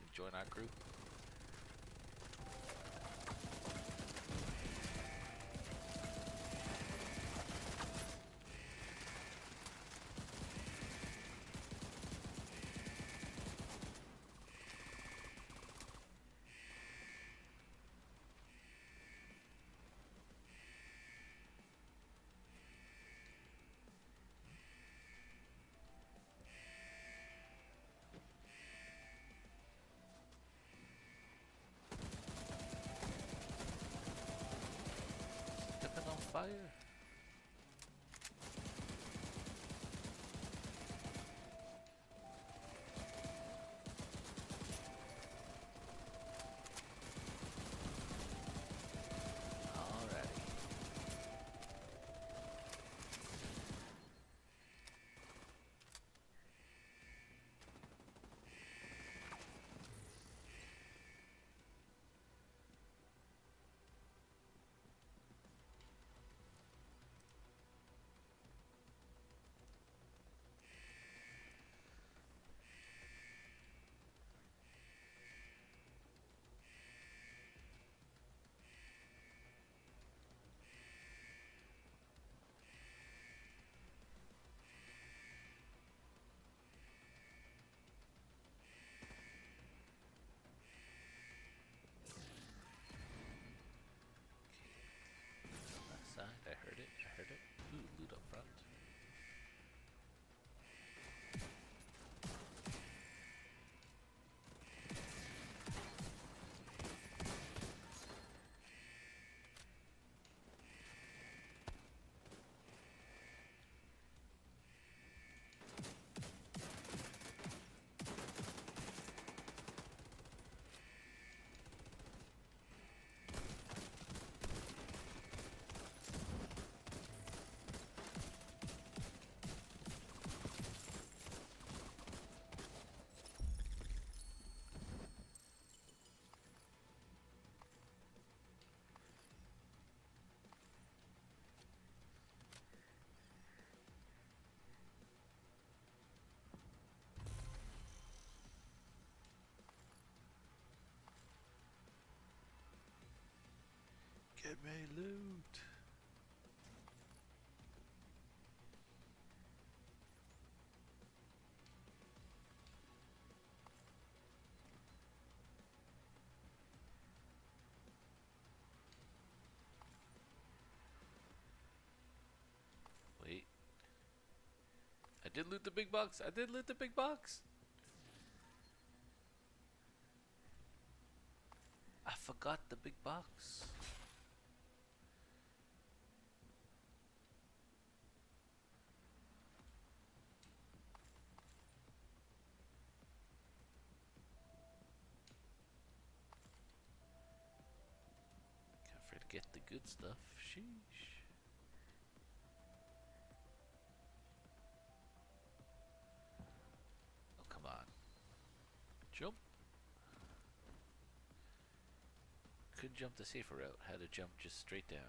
and join our crew. Stepping on fire. Alrighty. Get me loot. Wait. I did loot the big box. I did loot the big box. I forgot the big box. Can't forget the good stuff. Sheesh. Oh, come on. Jump. Couldn't jump the safer route. Had to jump just straight down.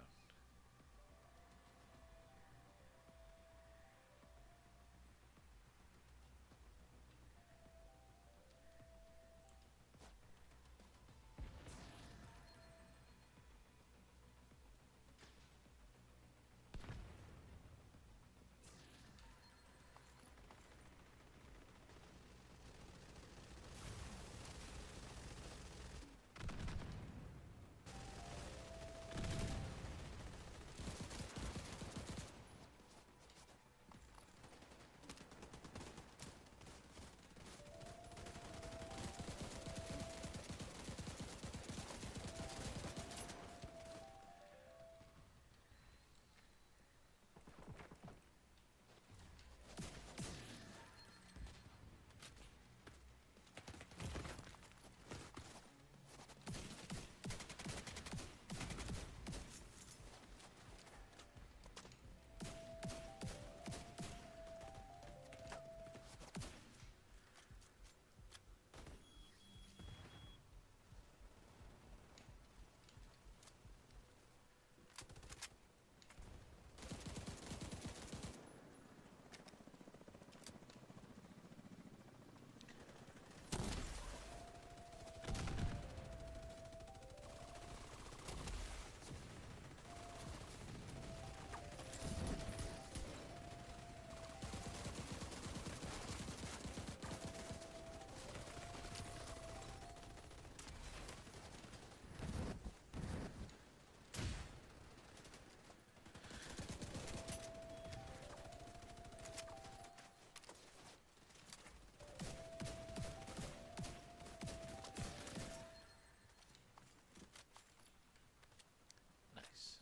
Nice.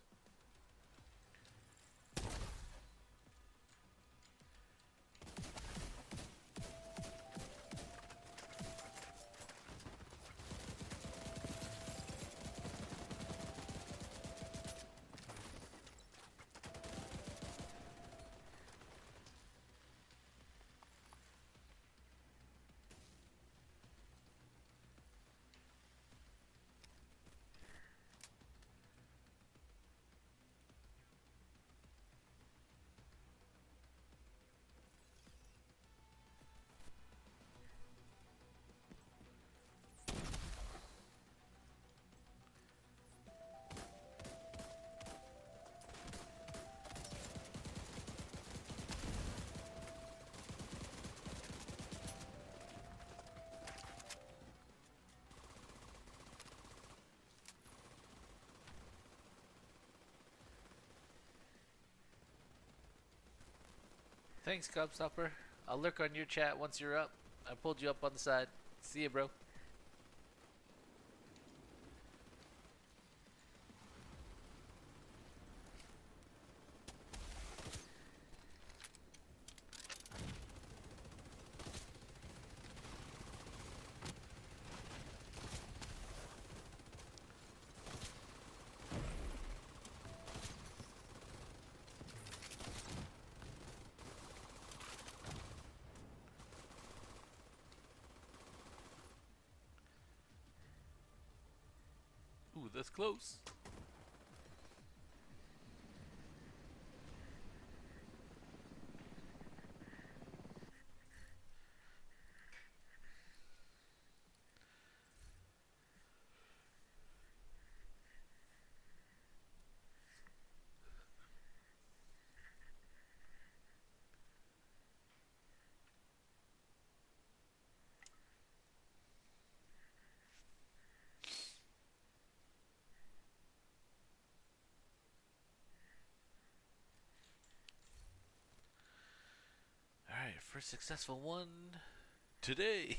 Thanks, Cubstopper. I'll lurk on your chat once you're up. I pulled you up on the side. See ya, bro. Ooh, that's close. first successful one today.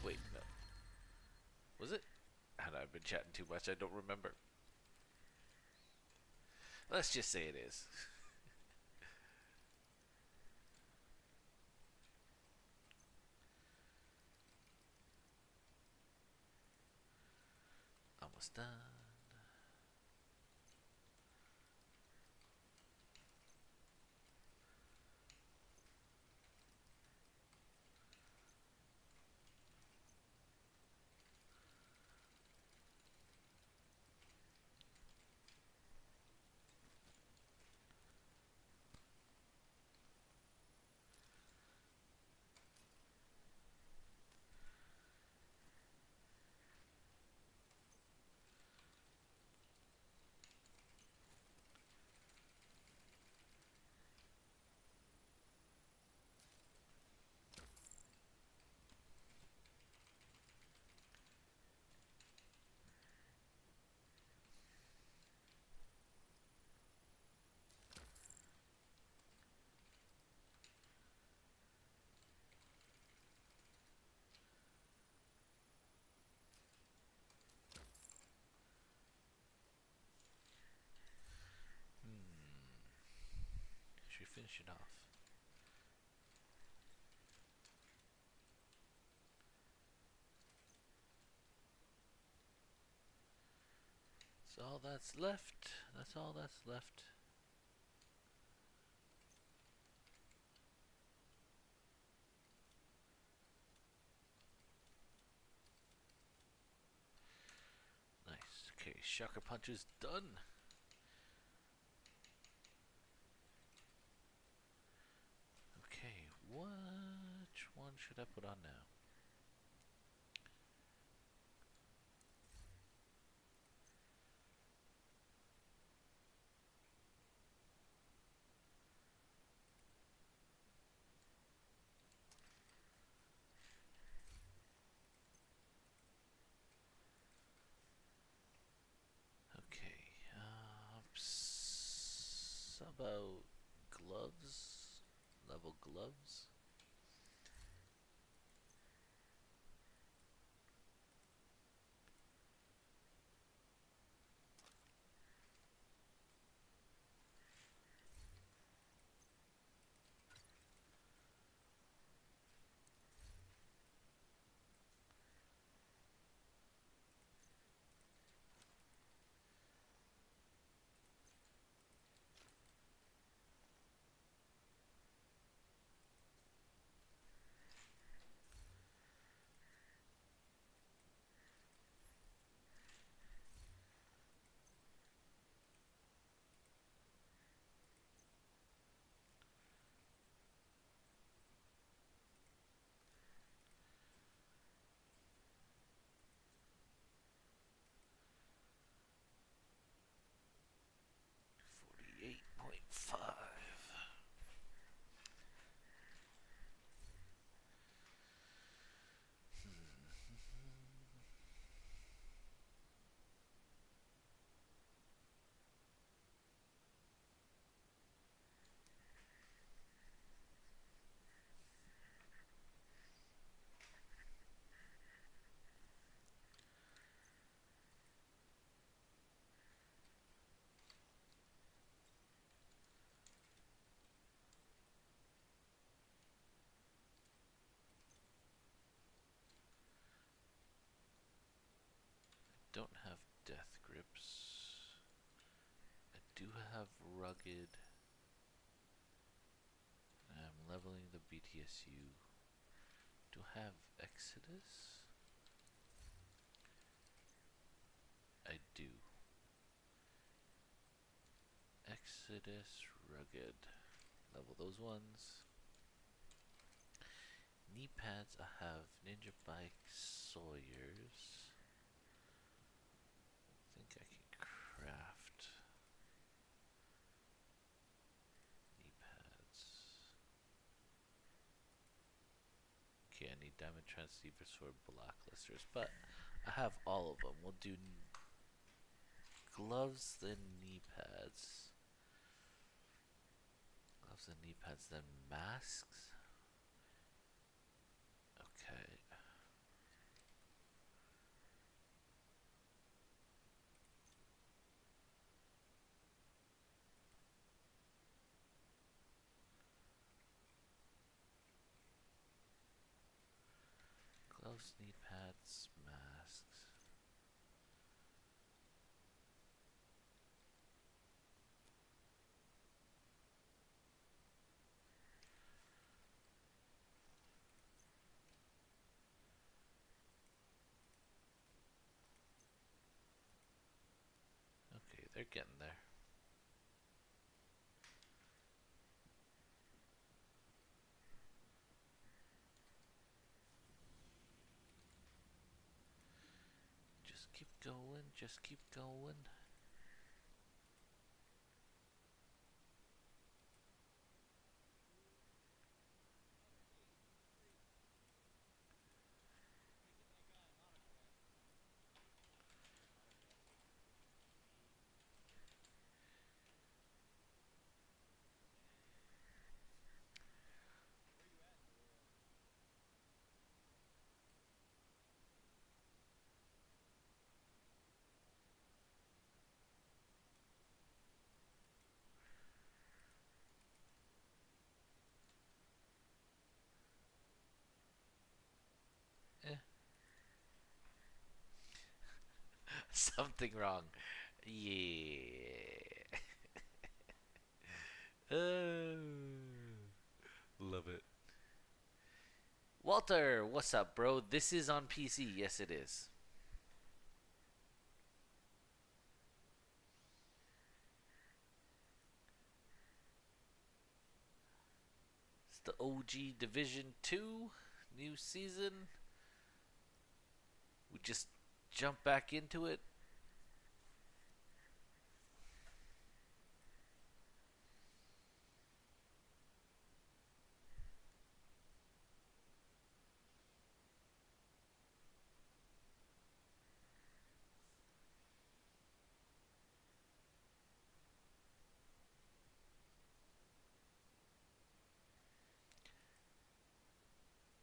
Wait, no. Was it? I've been chatting too much. I don't remember. Let's just say it is. Almost done. Should we finish it off? That's all that's left. That's all that's left. Nice. Okay, Shocker Punch is done. Okay, which one should I put on now? Okay, about gloves? Level gloves? Don't have death grips. I do have rugged. I'm leveling the BTSU. Do I have Exodus? I do. Exodus, rugged. Level those ones. Knee pads, I have Ninja Bike Sawyers. I think I can craft knee pads. Okay, I need Diamond Transceiver Sword Blacklisters, but I have all of them. We'll do gloves, then knee pads. Gloves and knee pads, then masks. Ghosts need pads, masks. Okay, they're getting there. Just keep going, just keep going. Eh, something wrong. Yeah. Love it. Walter, what's up, bro? This is on PC. Yes, it is. It's the OG Division 2 new season. We just jump back into it.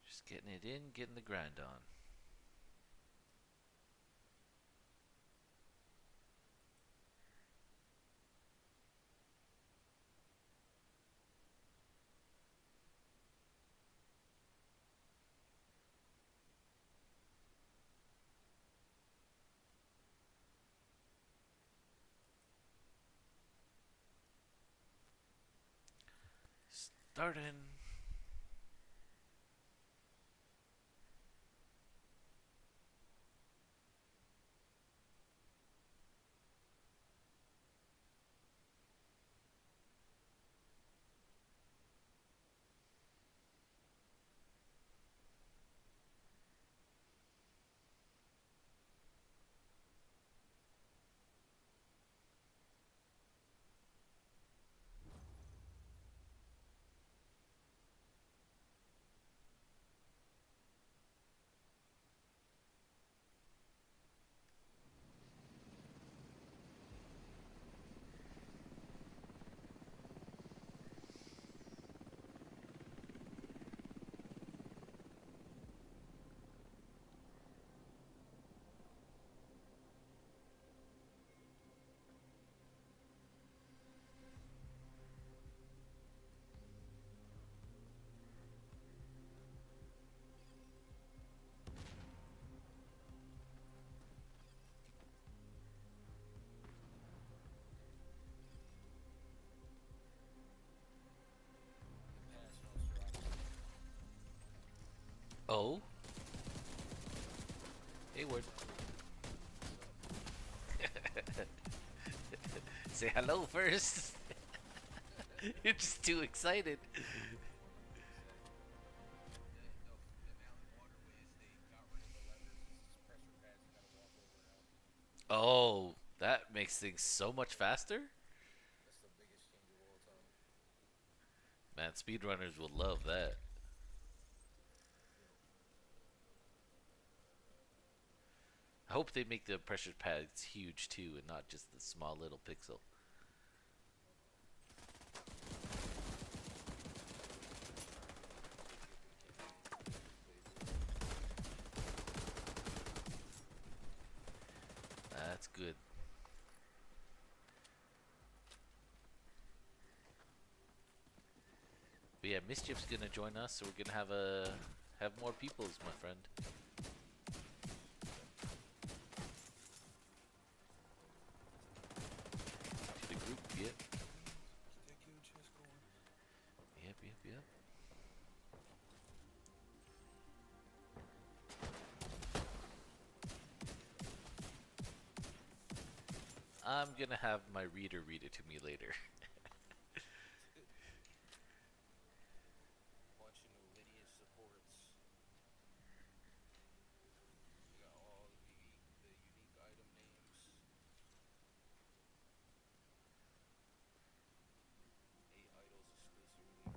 Just getting it in, getting the grind on. Starting. Oh, Hayward. Say hello first. You're just too excited. Oh, that makes things so much faster. Man, speedrunners will love that. I hope they make the pressure pads huge too, and not just the small little pixel. That's good. But yeah, Mischief's gonna join us, so we're gonna have a Have more peoples, my friend. To the group, yep. Yep. I'm gonna have my reader read it to me later. Bunch of new lineage supports. We got all the unique item names. 8 idols exclusively from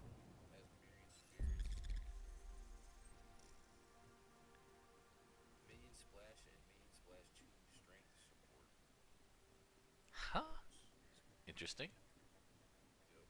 Asmerian spirits. Minion Splash and Minion Splash 2 strength support. Huh? Interesting. Yep.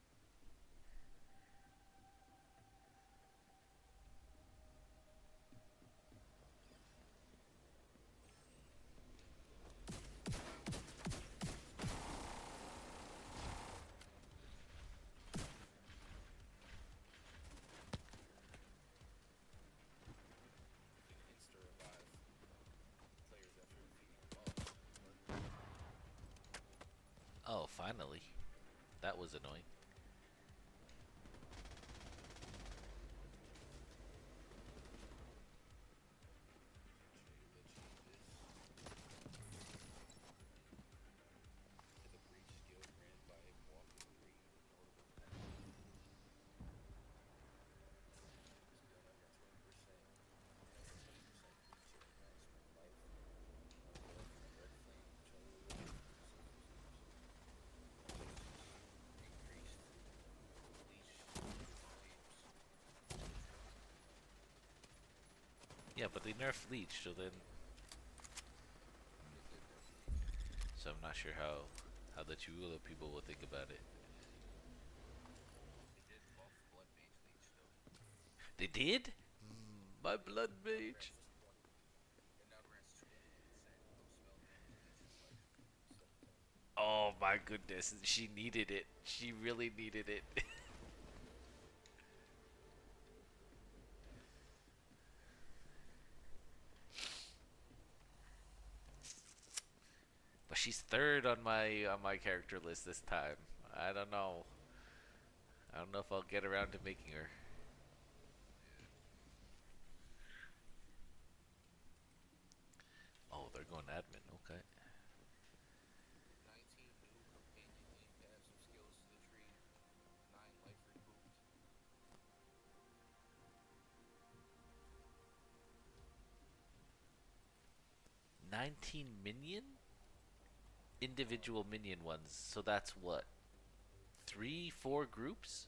You can insta revive players after defeating a boss. Oh, finally. That was annoying. Show you the changes to the breach skill granted by walking green with notable penalty. Skill number 20%. Has a 20% breach and maximum life. Unveiled from a red flame. Chosen specific users. Increased leash with flames. Yeah, but they nerfed Leech, so then... They did nerf leash. So I'm not sure how the Chihuahua people will think about it. They did buff blood mage leech though. They did? My blood It now mage. grants 20. It now grants 20% of spell damage leech's life instead of 10. Oh my goodness, she needed it. She really needed it. But she's third on my character list this time. I don't know. I don't know if I'll get around to making her. Yeah. Oh, they're going admin. Okay. 19 new companion name passive skills to the tree. 9 life recouped. 19 minion? Individual minion ones. So that's what? 3, 4 groups?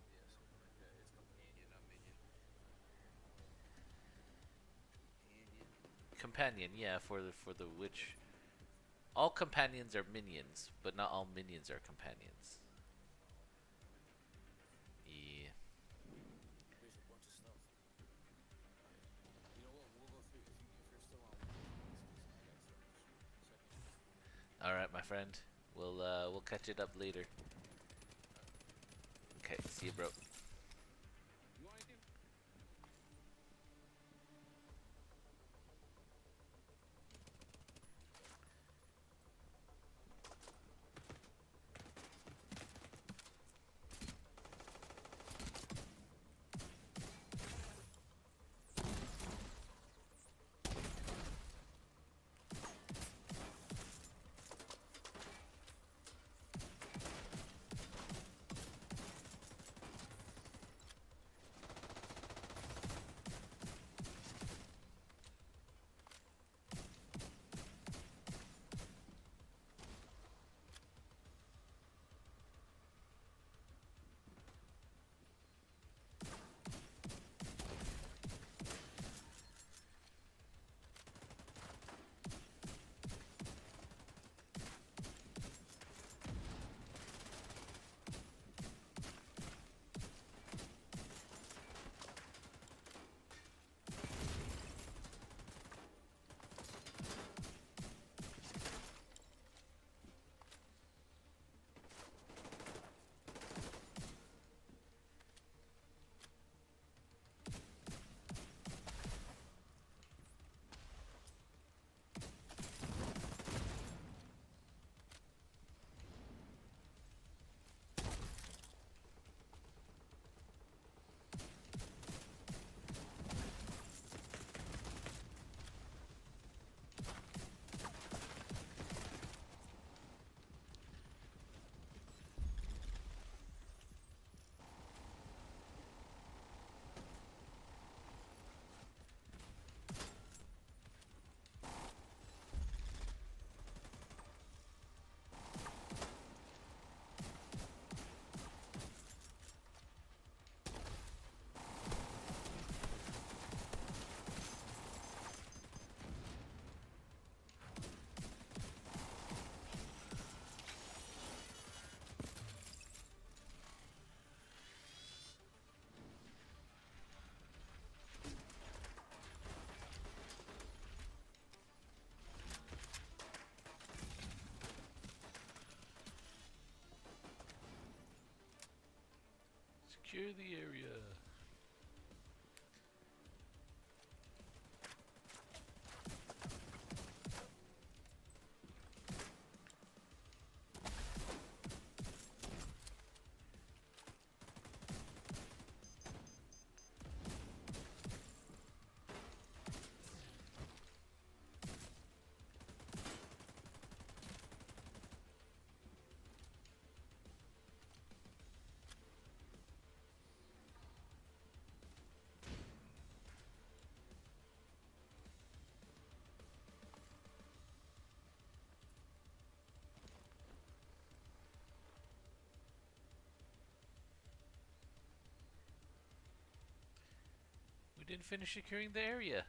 Yeah, something like that. It's companion, not minion. Companion. Companion, yeah, for the witch. All companions are minions, but not all minions are companions. No. Yeah. There's a bunch of stuff. Alright. You know what? We'll go through if you're still on, we'll go through these because I gotta start this shit in a second. All right, my friend. We'll catch it up later. Alright. Okay, see you, bro. You want anything? Clear the area. We didn't finish securing the area.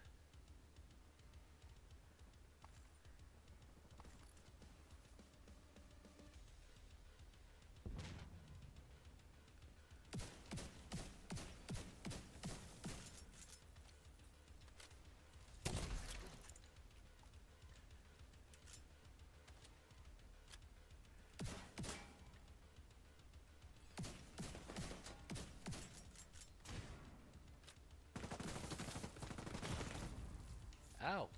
Ow.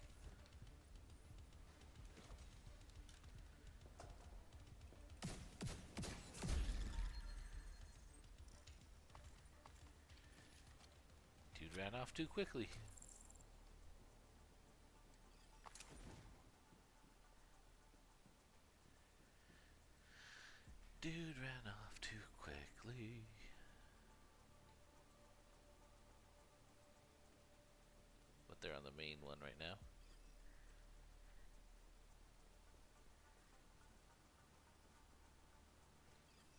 Dude ran off too quickly. Dude ran off too quickly. But they're on the main one right now.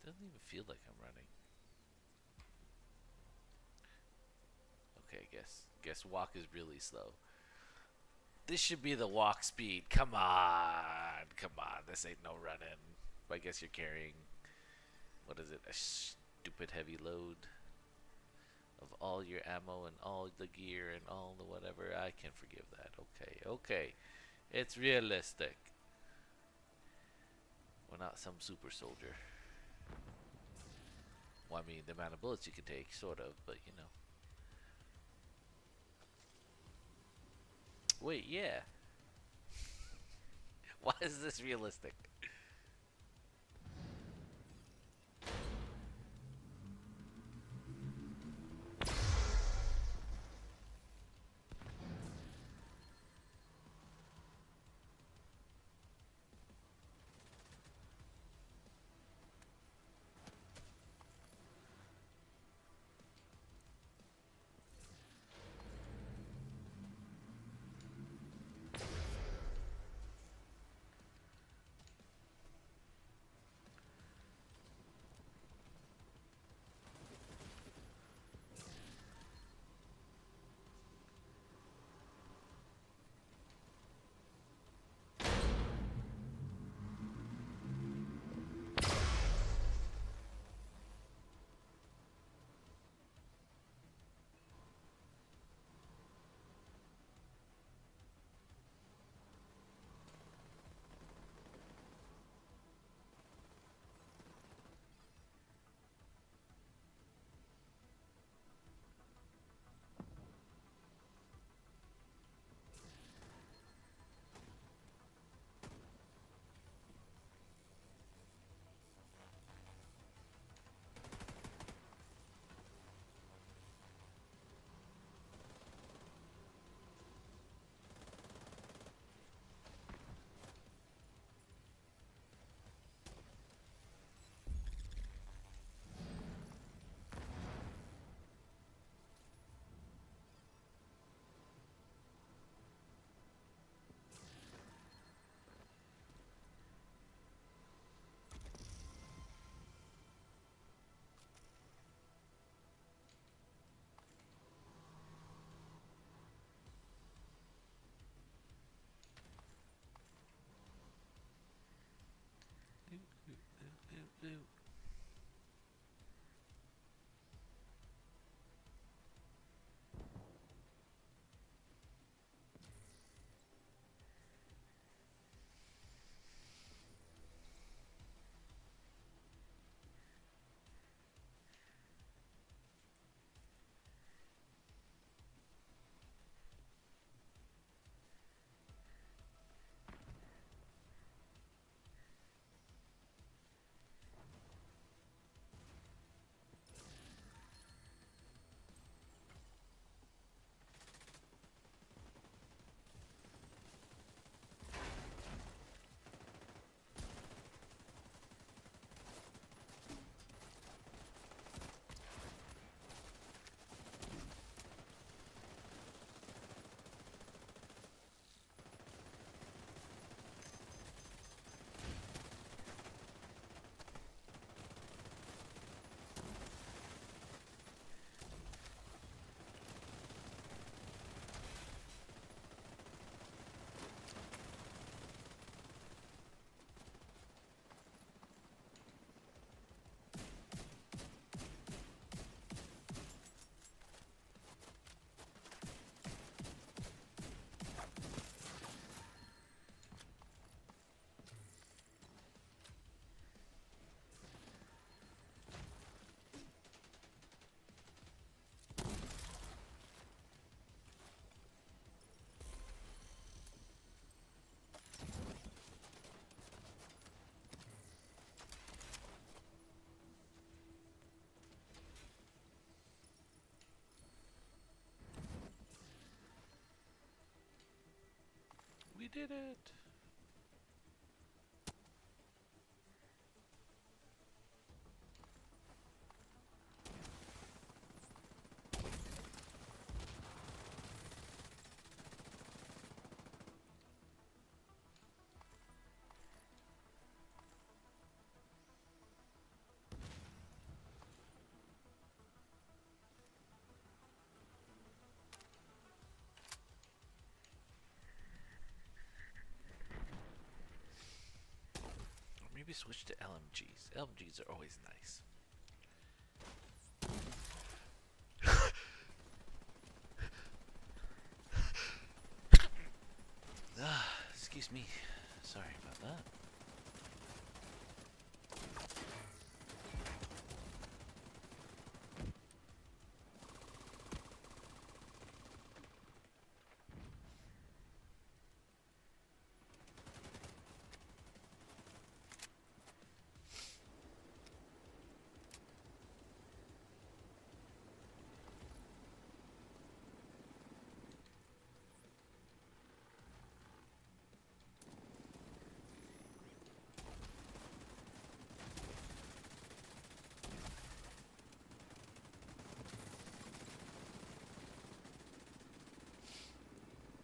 Doesn't even feel like I'm running. Okay, guess walk is really slow. This should be the walk speed. Come on. Come on. This ain't no running. I guess you're carrying, what is it, a stupid heavy load of all your ammo and all the gear and all the whatever. I can forgive that. Okay, okay. It's realistic. We're not some super soldier. Well, I mean, the amount of bullets you can take, sort of, but you know. Wait, yeah. Why is this realistic? We did it. Or maybe switch to LMGs. LMGs are always nice. Excuse me. Sorry about that.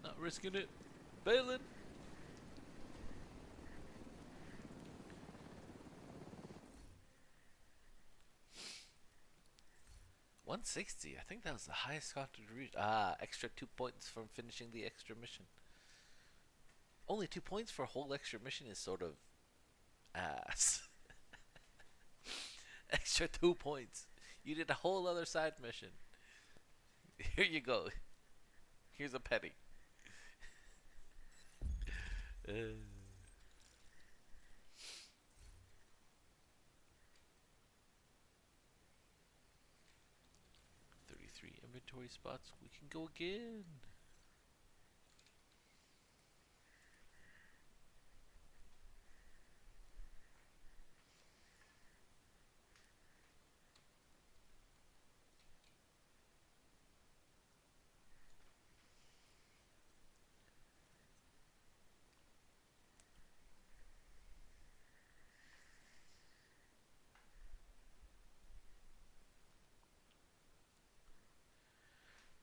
Not risking it. Bailing. $160. I think that was the highest Scott had reached. Ah, extra 2 points from finishing the extra mission. Only 2 points for a whole extra mission is sort of ass. Extra 2 points. You did a whole other side mission. Here you go. Here's a penny. Uh, 33 inventory spots. We can go again.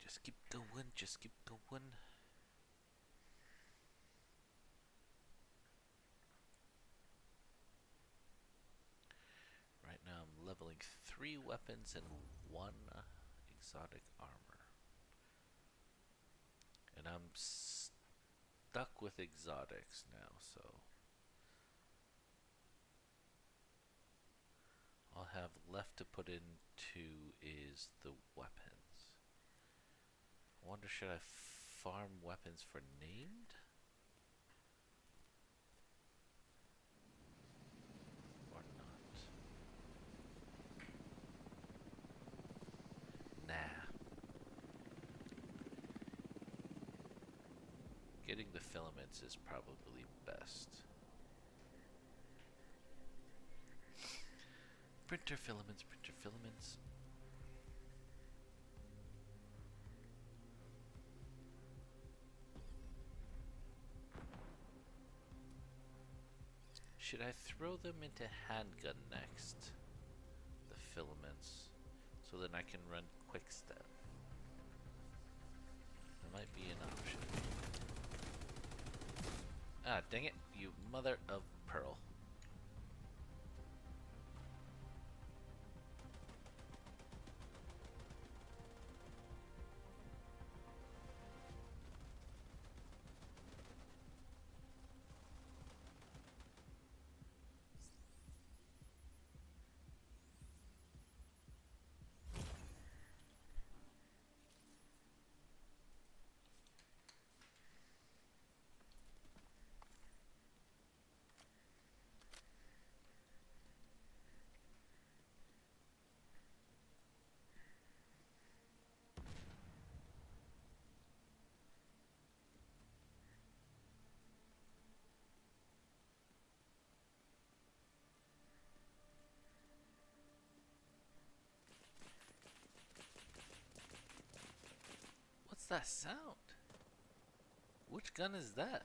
Just keep going. Just keep going. Right now I'm leveling 3 weapons and 1 exotic armor. And I'm stuck with exotics now, so all I have left to put into is the weapons. I wonder, should I farm weapons for named? Or not? Nah. Getting the filaments is probably best. Printer filaments, printer filaments. Should I throw them into handgun next? The filaments. So then I can run quick step. That might be an option. Ah, dang it, you mother of pearl. What's that sound? Which gun is that?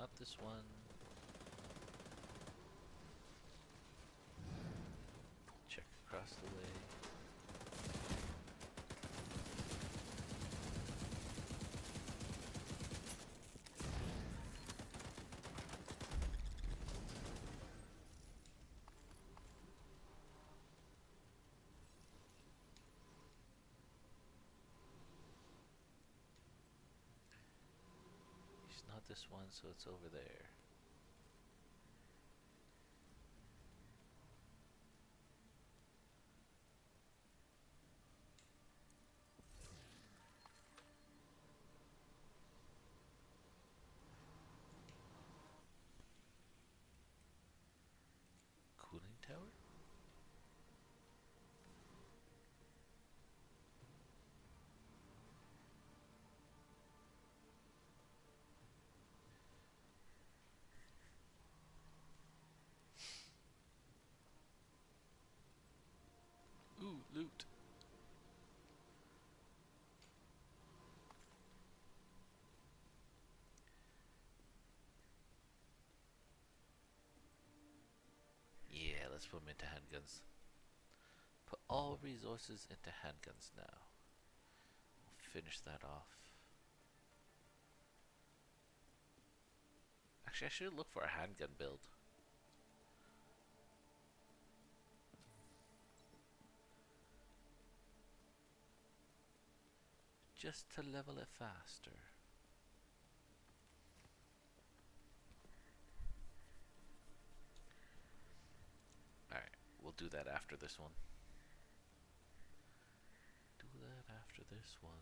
not this one. Check across the way. It's not this one, so it's over there. Cooling tower? Ooh, loot. Yeah, let's put them into handguns. Put all resources into handguns now. We'll finish that off. Actually, I should look for a handgun build. Just to level it faster. Alright, we'll do that after this one. Do that after this one.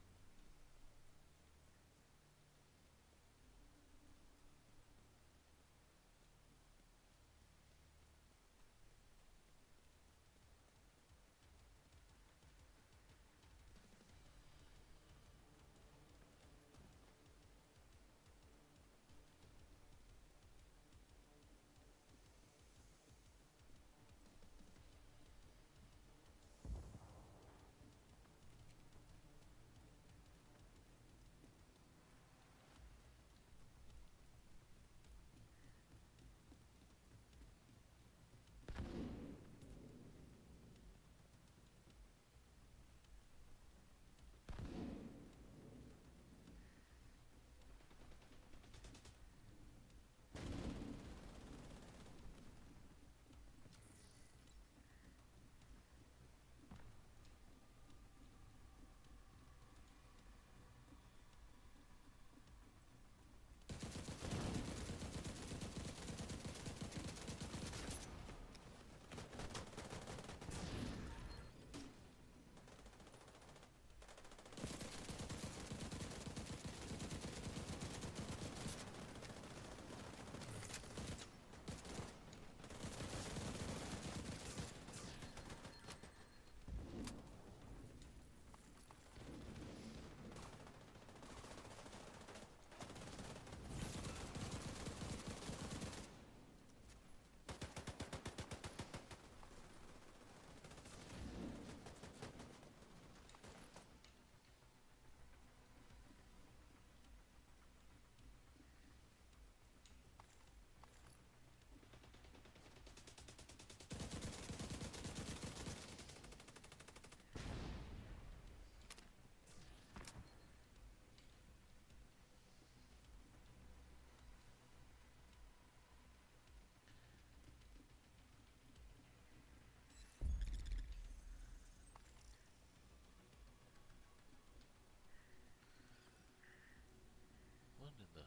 What in the...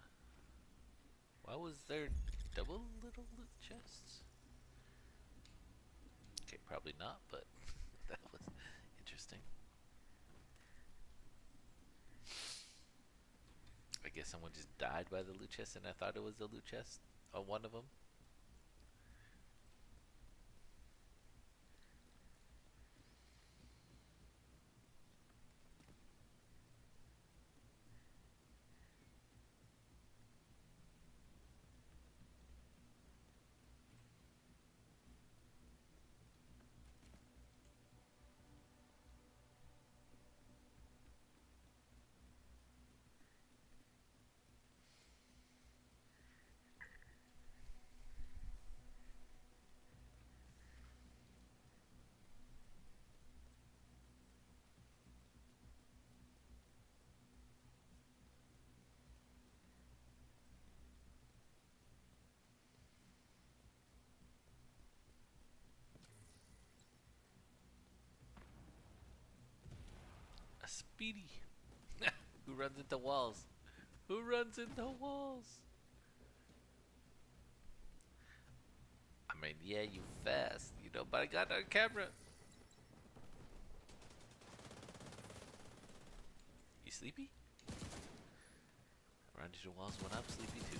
Why was there double little loot chests? Okay, probably not, but that was interesting. I guess someone just died by the loot chest and I thought it was the loot chest on one of them. A speedy. Who runs into walls? Who runs into walls? I mean, yeah, you fast, you know, but I got on camera. You sleepy? Run into the walls when I'm sleepy too.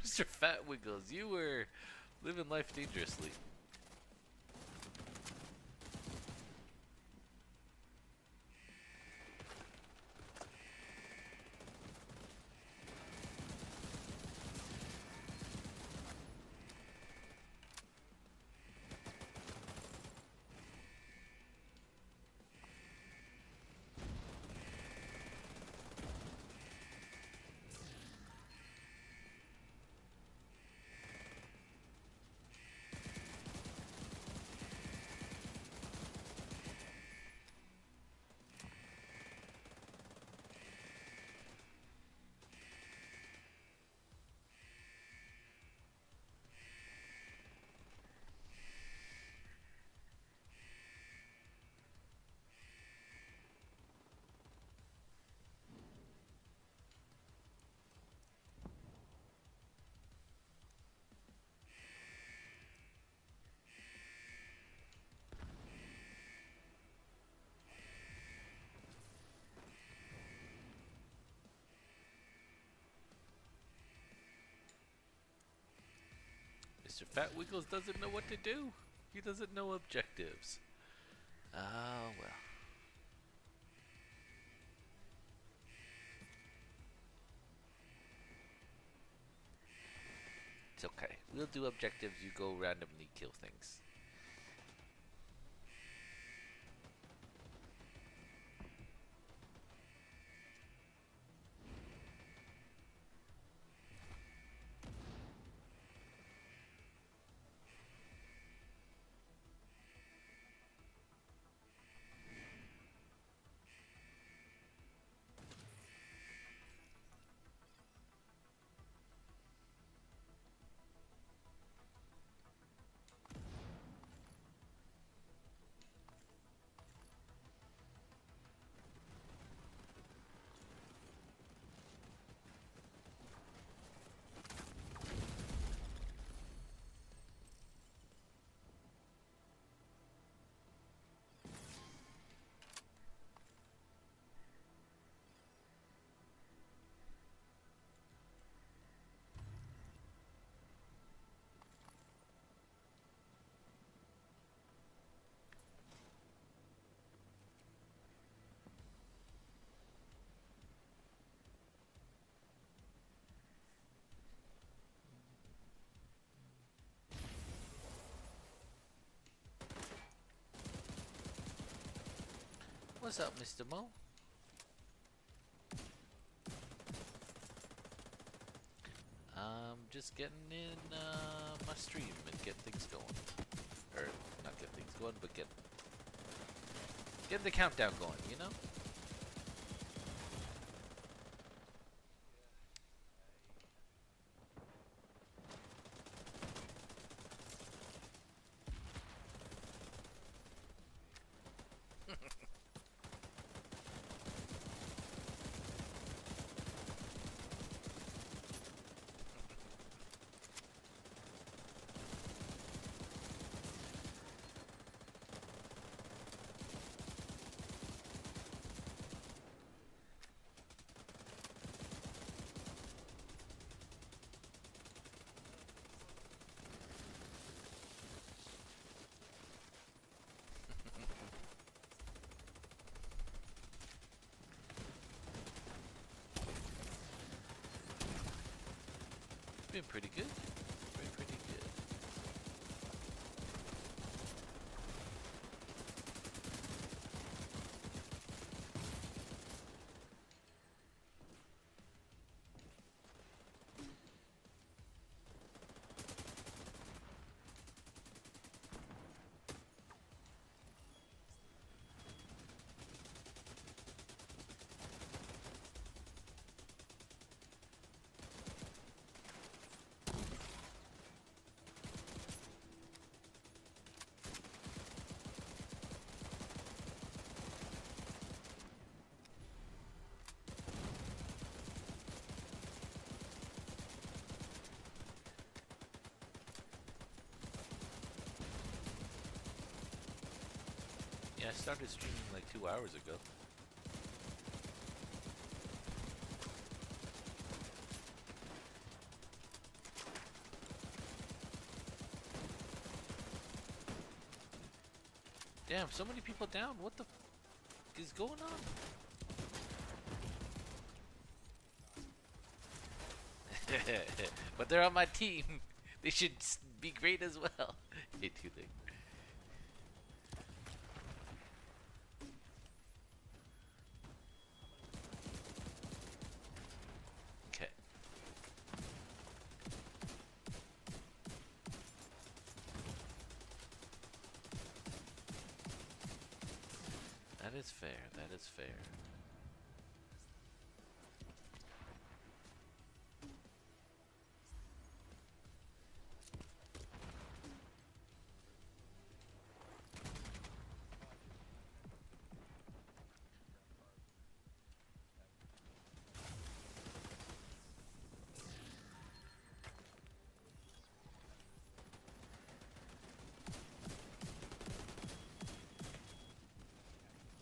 Mr. Fat Wiggles, you were living life dangerously. Mr. Fat Wiggles doesn't know what to do. He doesn't know objectives. Oh, well. It's okay. We'll do objectives. You go randomly kill things. What's up, Mr. Mo? Just getting in my stream and get things going. Or, not get things going, but get the countdown going, you know? Been pretty good. Been pretty good. Yeah, I started streaming like 2 hours ago. Damn, so many people down. What the f is going on? But they're on my team. They should be great as well. Hey, two things. Okay. That is fair. That is fair.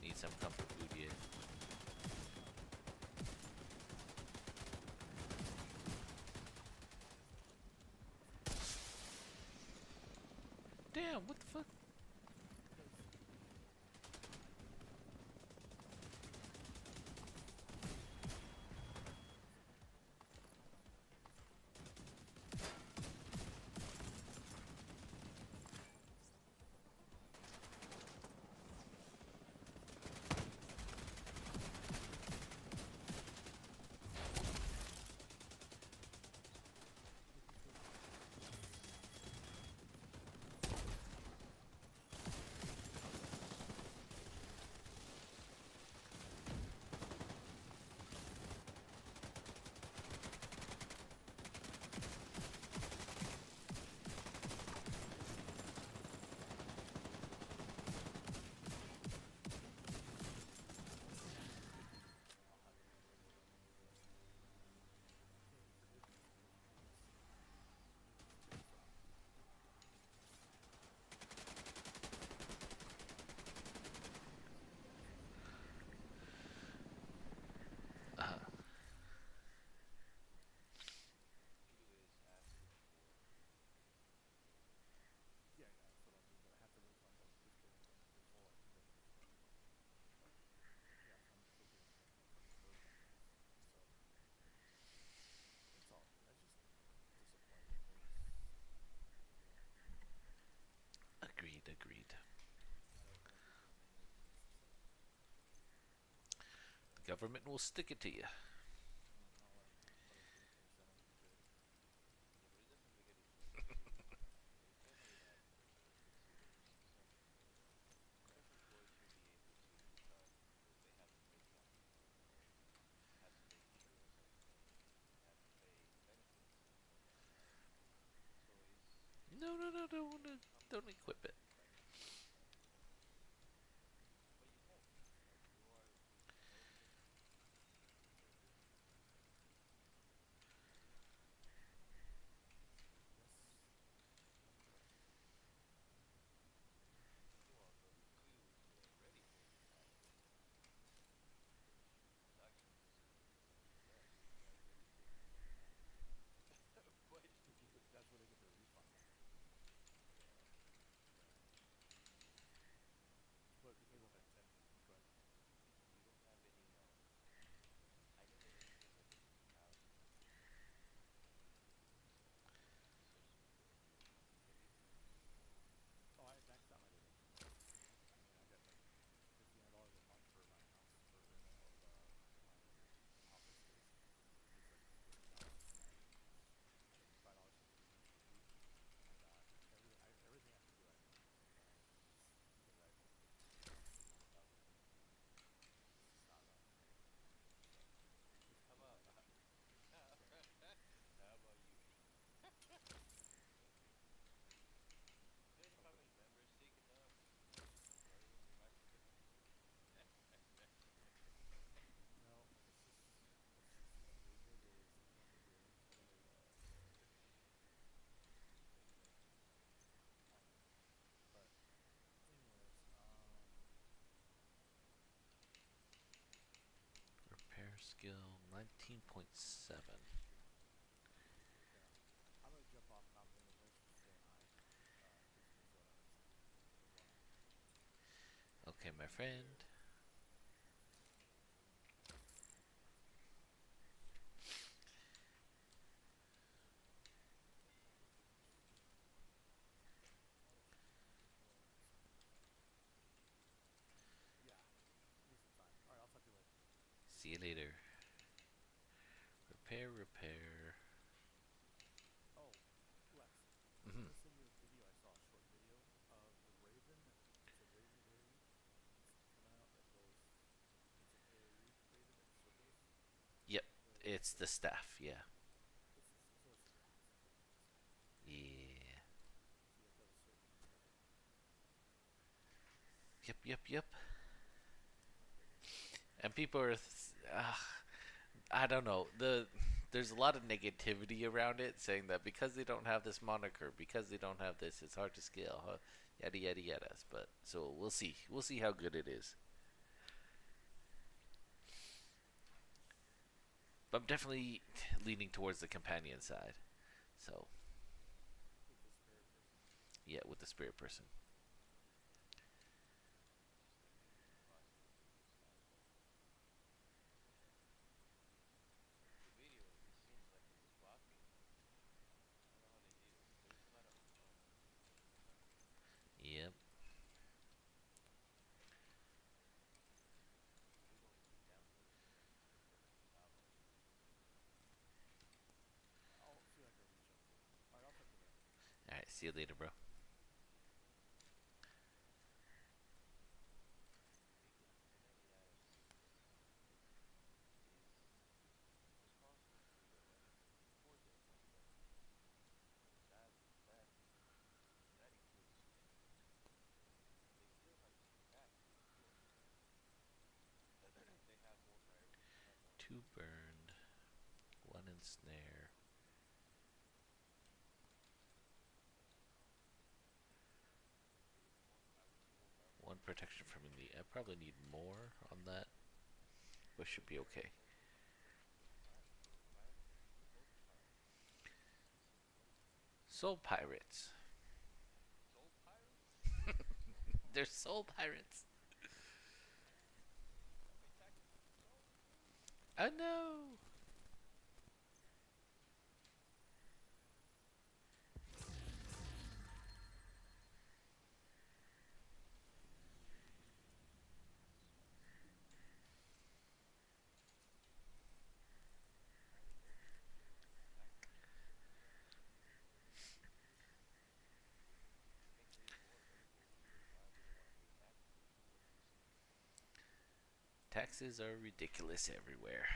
Need some comfort food, yeah. Damn, what the fuck? Uh, agreed, agreed. The government will stick it to you. No, no, no, don't equip it. skill 19.7. Yeah. I'm gonna jump off and hop in with this. Stay in I. Get some zone on this for a while. Okay, my Be friend. there. Yeah. Give me some time. All right. I'll talk to you later. See you later. Repair, repair. Oh, Lex. I was Hmm. gonna send you a video. I saw a short video of the Raven. It's a Raven variant that's coming out that goes. It's a POE Raven that circles Yep, the it's the circle. staff. Yeah. So it's yeah, it's a freaking awesome. Yeah. So you have to have a certain level. Yep, yep, yep. Very cool. And people are, I don't know. There's a lot of negativity around it, saying that because they don't have this moniker, because they don't have this, it's hard to scale. Huh? Yada yada yada. But so we'll see. We'll see how good it is. But I'm definitely leaning towards the companion side. So With the spirit person. yeah, with the spirit person. The video, it seems like it was blocking. I don't know how they did it, but there's a lot of things on here. Yep. Maybe don't be downloading too much because they're gonna stop us. I'll see what I can reach up to. All right, I'll talk to you later. All right. See you later, bro. Speaking of any items, is this console free already? Forza Horizon. That that that includes skins. They still have some taxes, of course, but they have more priority. They have more Two burned, one ensnare, I would say more priority one for the protection from elite. I probably need more on that, but should be okay. soul pirates. Soul pirates. Soul pirates? They're soul pirates. Gotta pay taxes on your soul, dude. I know. All the government taxes on your soul. Makes it even more medical weird why they don't want to pay taxes. But we'll see. Taxes are ridiculous everywhere.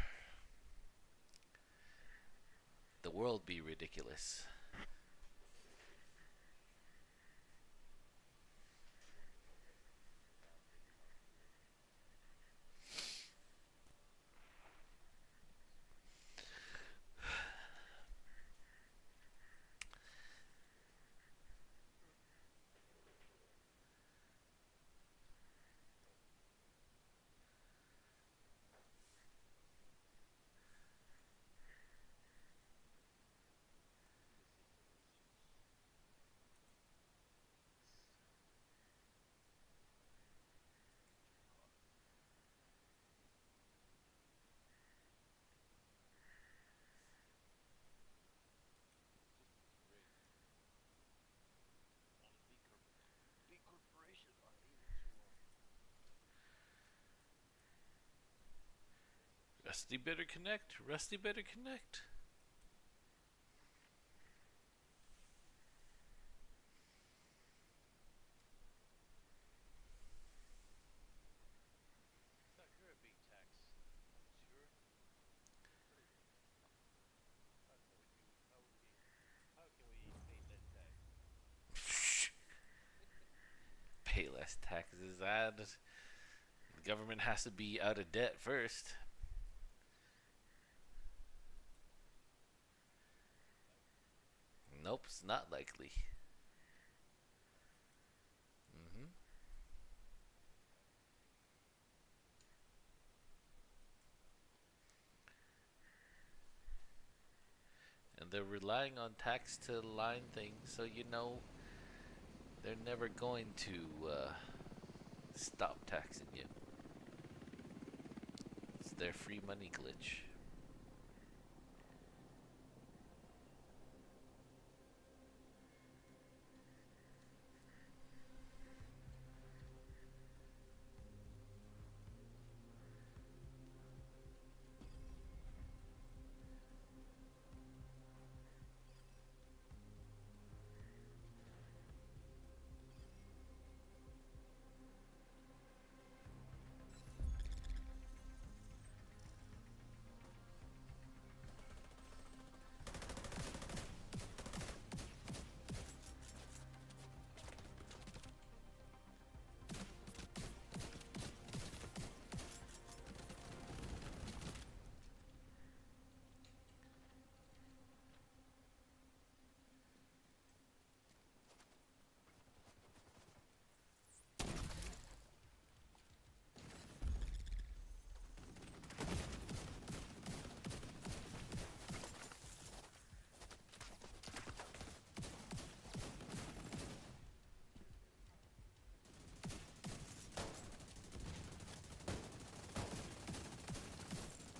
The world be ridiculous. Everyone just wants to sit down, take responsibility. Maybe the system is just too costly. The system is great, but only big corporations are able to mess up Rusty things. better connect. Rusty better connect. So you're a big tax connoisseur. What is it? How can we pay less tax? Pay less taxes. The government has to be out of debt first. Likely. Nope, it's not likely. Hmm. they're relying on tax to line things, so they're never going to stop taxing you. It's their free money glitch.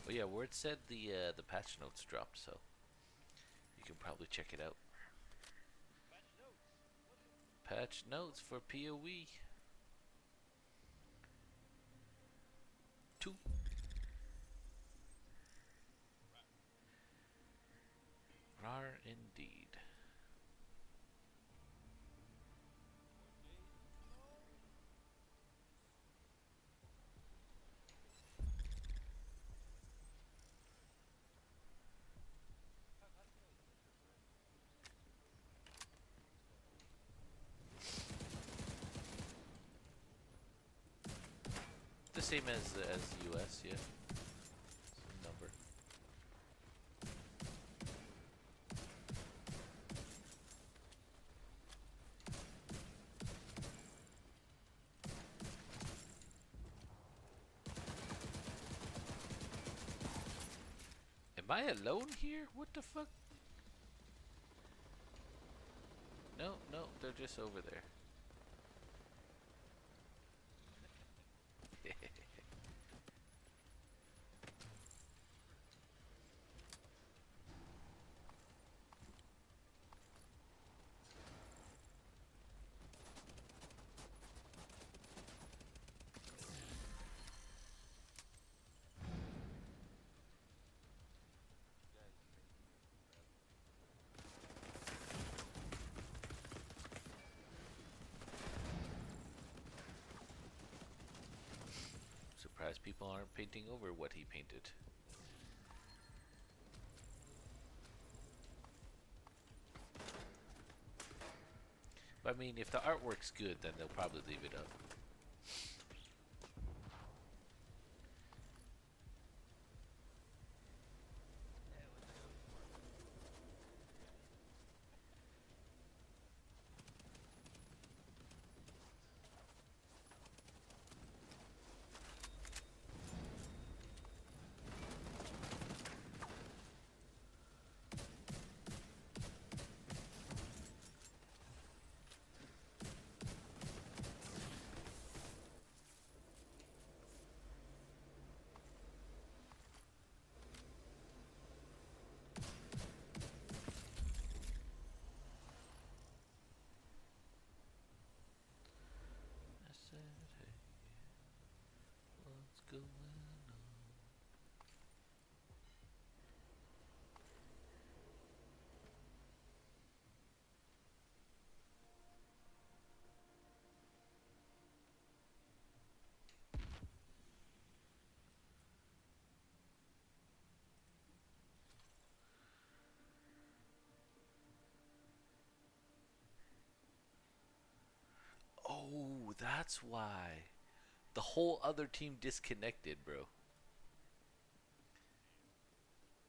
But yeah, word said the patch notes dropped, so you can probably check it out. Patch notes. What the? Patch notes for POE 2. Rar indeed. More days to go. How do you know it's winter, bro? What's going on? The same as the US, yeah. Same number. Am I alone here? What the fuck? No, no, they're just over there. You guys painting over forever. Surprised people aren't painting over what he painted. But I mean, if the artwork's good, then they'll probably leave it up. Yeah, what's it up for? I said, hey, what's going on? Oh, that's why. The whole other team disconnected, bro.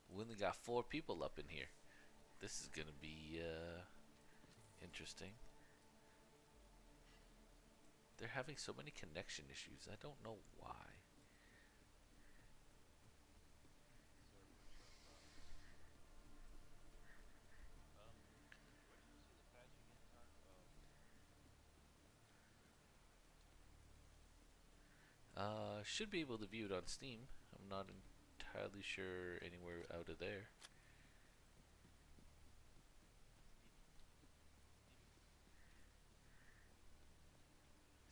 We only got 4 people up in here. This is gonna be interesting. They're having so many connection issues. I don't know why. Server shut down. Should be able to view it on Steam. I'm not entirely sure anywhere out of there.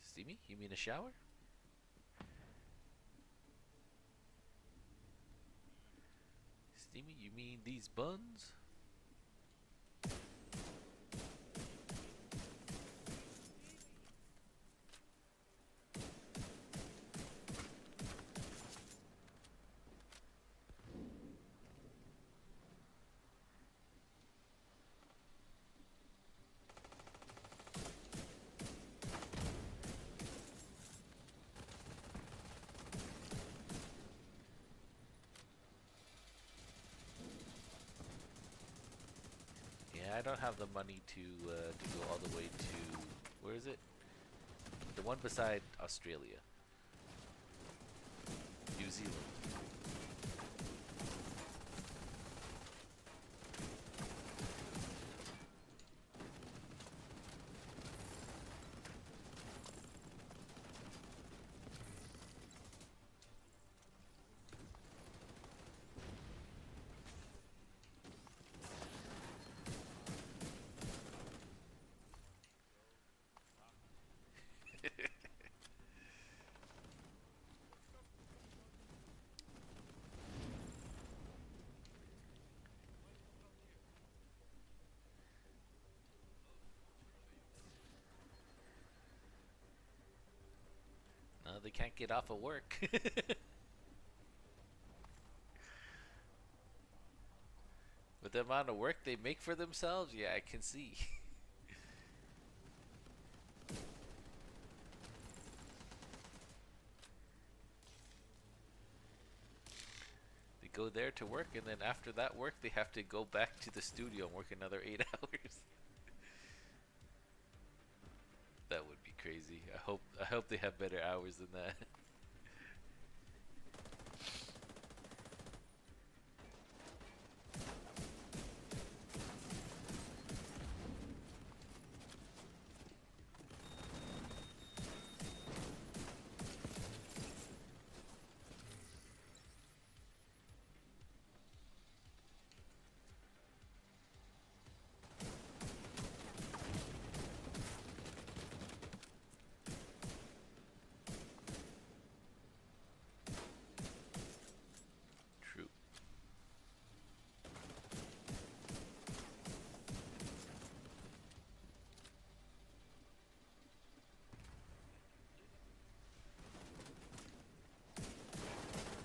Steamy? You mean a shower? Steamy, you mean these buns? Yeah, I don't have the money to go all the way to, where is it? The one beside Australia, New Zealand. No, they can't get off of work. With the amount of work they make for themselves, yeah, I can see. They go there to work, and then after that work, they have to go back to the studio and work another 8 hours. That would be crazy. I hope they have better hours than that. True.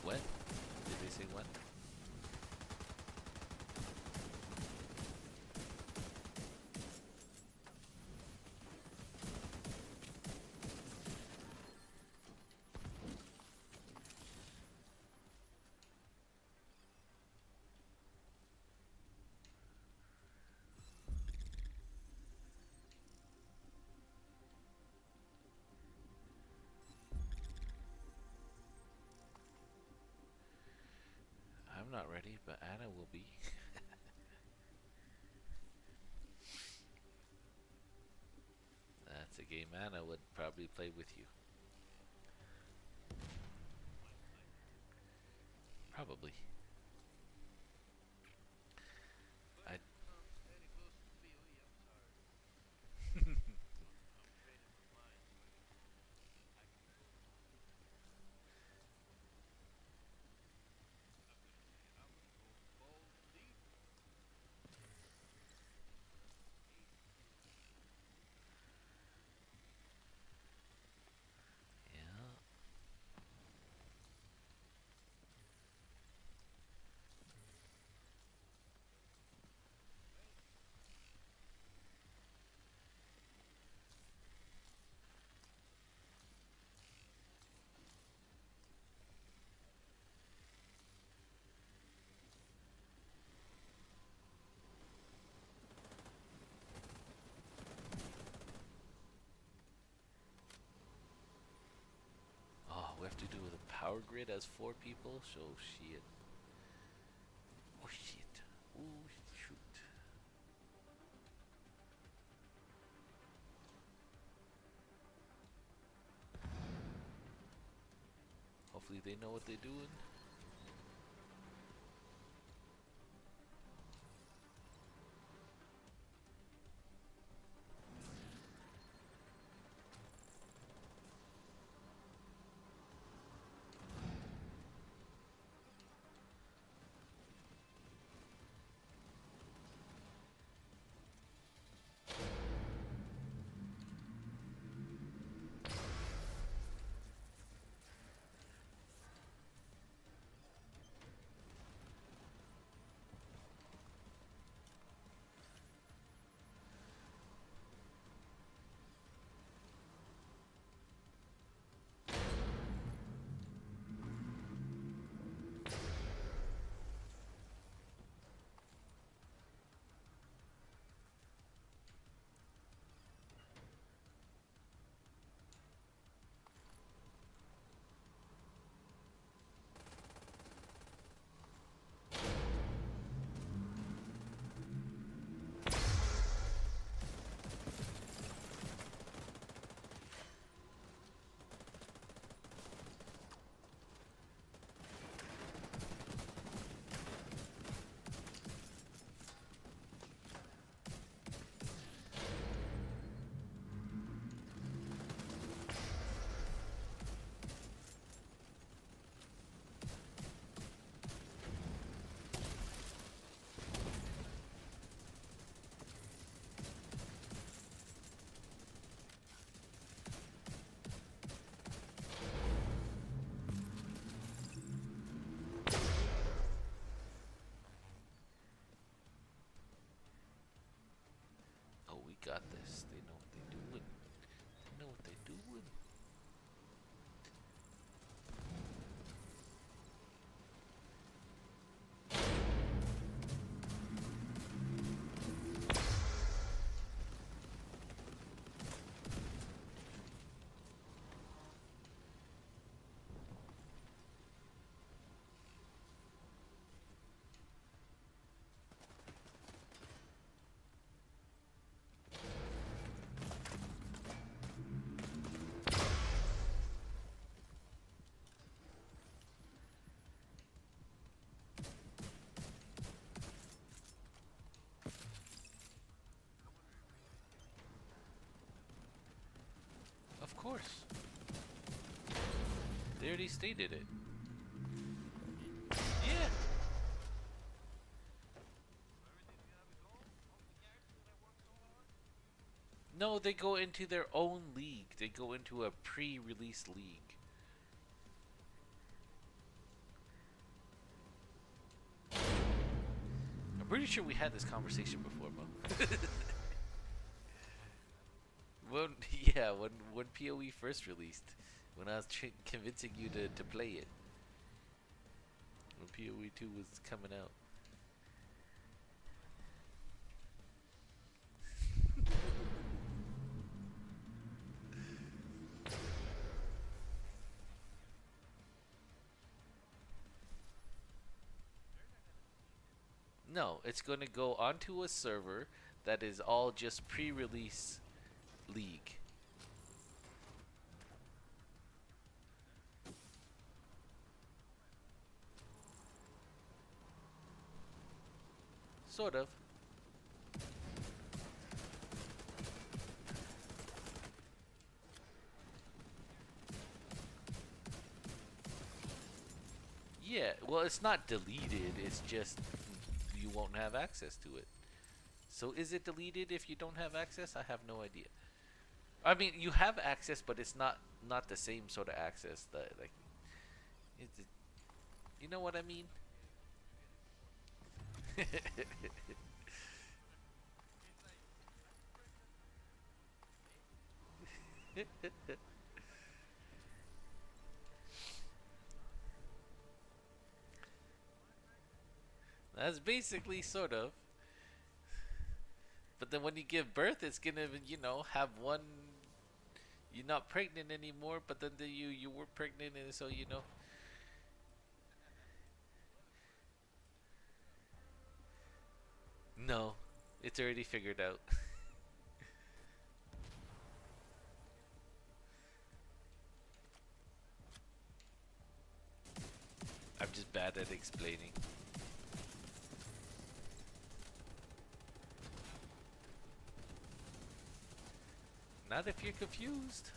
When? Did they say when? I'm not ready, but Anna will be. That's a game Anna would probably play with you. Probably. But I. if it comes any closer to POE, I'm sorry. I'm training for mine so I can go. I'm gonna say I wanna go balls deep. Ace kids. Yeah. Right? Oh, we have to do the power grid as 4 people? So shit. Oh shit. Oh shoot. Hopefully they know what they're doing. Oh, we got this. They know what they're doing. They know what they're doing. Of course. They already stated it. Yeah. No, they go into their own league. They go into a pre-release league. I'm pretty sure we had this conversation before, Mo. when yeah, when POE first released, when I was convincing you to play it, when POE 2 was coming out. No, it's going to go onto a server that is all just pre-release league. Sort of. Yeah, well, it's not deleted. It's just you won't have access to it. So is it deleted if you don't have access? I have no idea. I mean, you have access, but it's not the same sort of access that like. It, you know what I mean? That's basically sort of. But then when you give birth, it's gonna have one. You're not pregnant anymore, but then you were pregnant, and so No, it's already figured out. bad at explaining. Not if you're confused.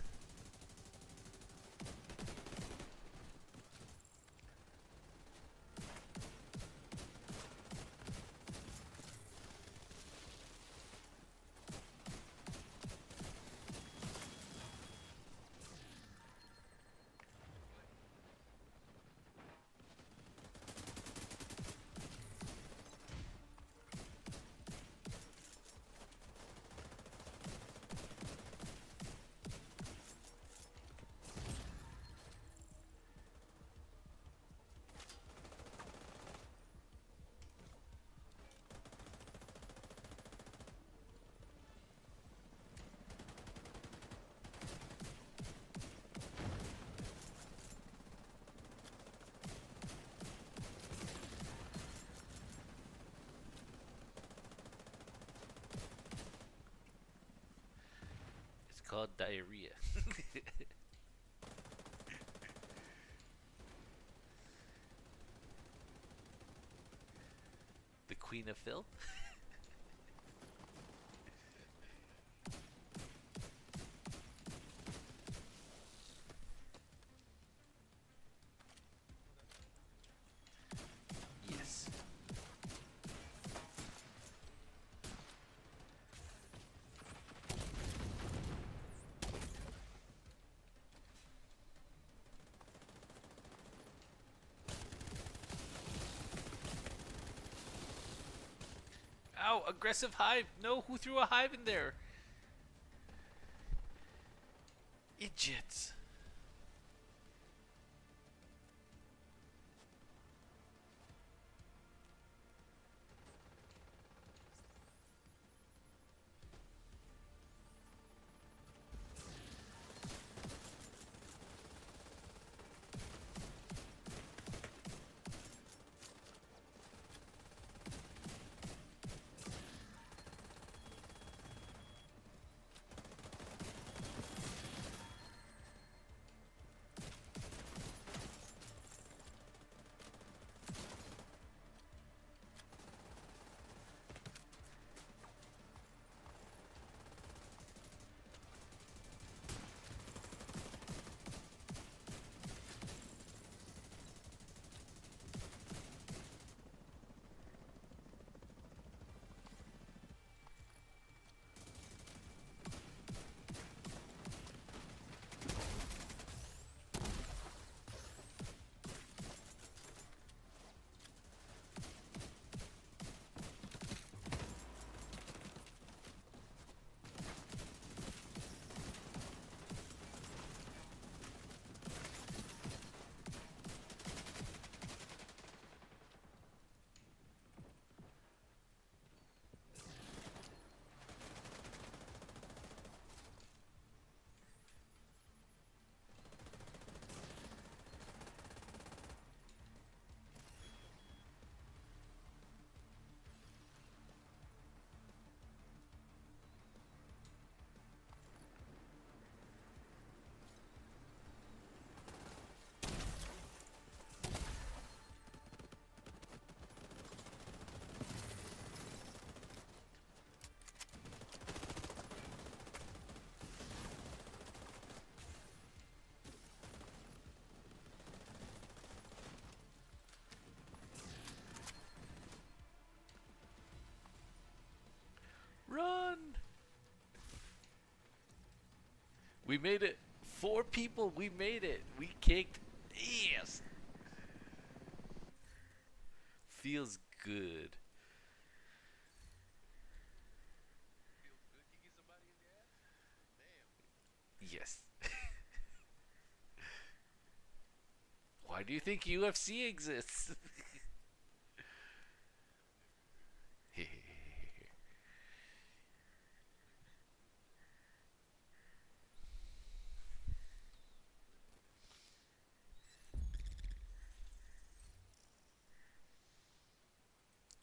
It's called diarrhea. The Queen of Filth? Yes. Ow, aggressive hive! No, who threw a hive in there? Idiots. Run! We made it. 4 people, we made it. We kicked ass. Feels good. Feels good kicking somebody in the ass? Damn. Yes. Why do you think UFC exists?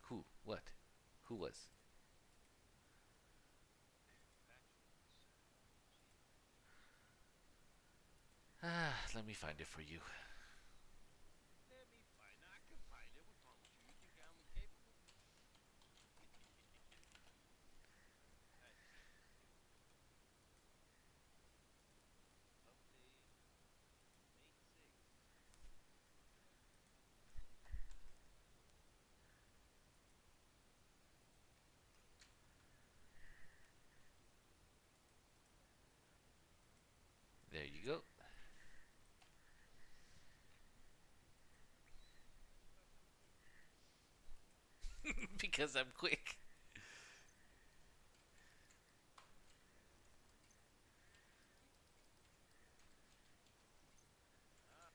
Who? What? Who was? Ah, let me find it for you. Let me find out. because I'm quick. Ah,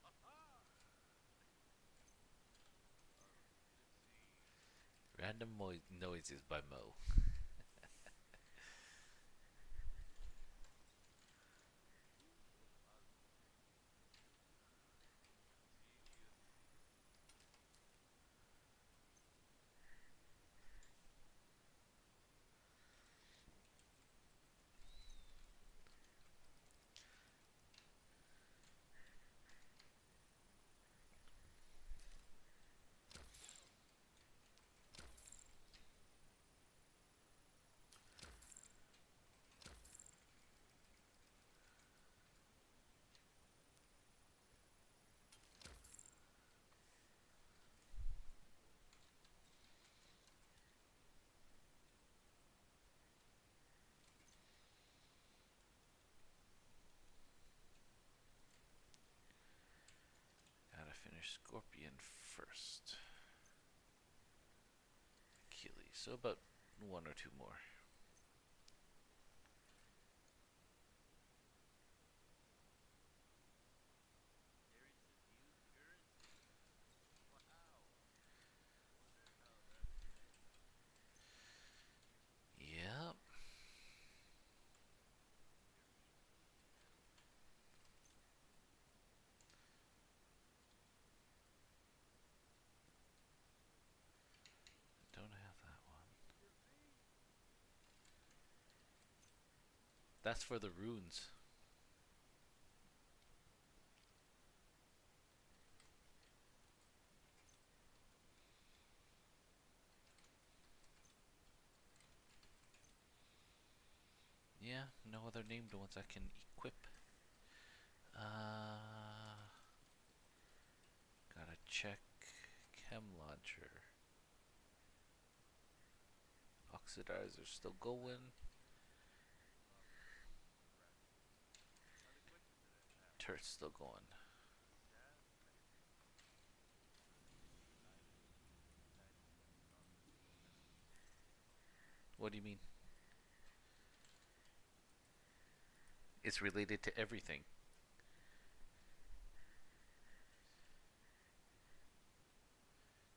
aha! Let's see. Random noises by Mo. Luz o plasma. Insidiously. Gotta finish Scorpion first. Achilles. So about one or two more. There is a new currency. Wow. Wonder how that's made. Yep. Irishman metal. I don't have that one. The V. That's for the runes. Yeah, no other named ones I can equip. Gotta check chem launcher. Oxidizer still going. Rapid. Now the question that I have. Turret's still going. Jazz medicine. That is not medicine. What do you mean? It's related to everything.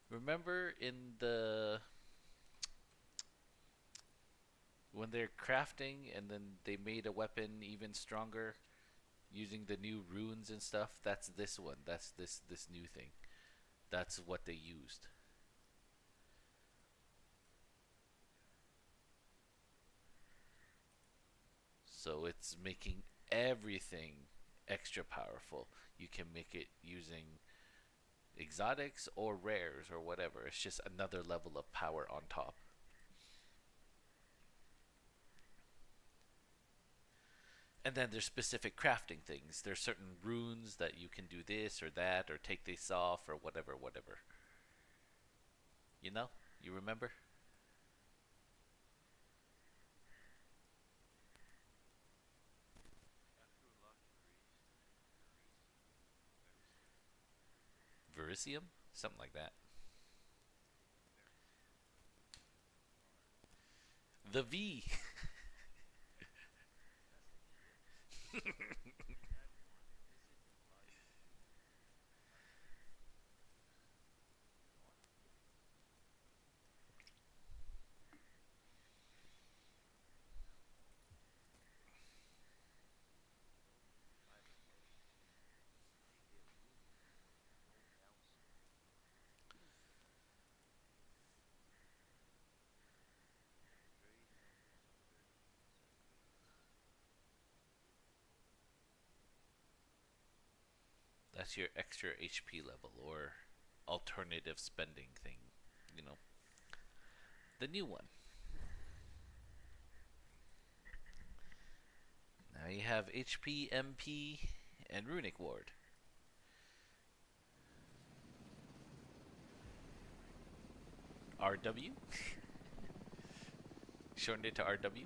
Remember in the when they're crafting and then they made a weapon even stronger using the new runes and stuff? That's this one. That's this new thing. That's what they used. So it's making everything extra powerful. You can make it using exotics or rares or whatever. It's just another level of power on top. And then there's specific crafting things. There's certain runes that you can do this or that or take this off or whatever, whatever. You know? You remember? After luxuries, Verisium. Verisium. Verisium? Something like that. Verisium. R. The V. That's the shit. Didn't have one. This is the life. Life. You want? Nope. I have plenty. Take a wound. No nausea. Upgrade helmet superior. Upgrades. That's your extra HP level or alternative spending thing. You know, the new one. Now you have HP, MP, and Runic Ward. RW? Shortened it to RW.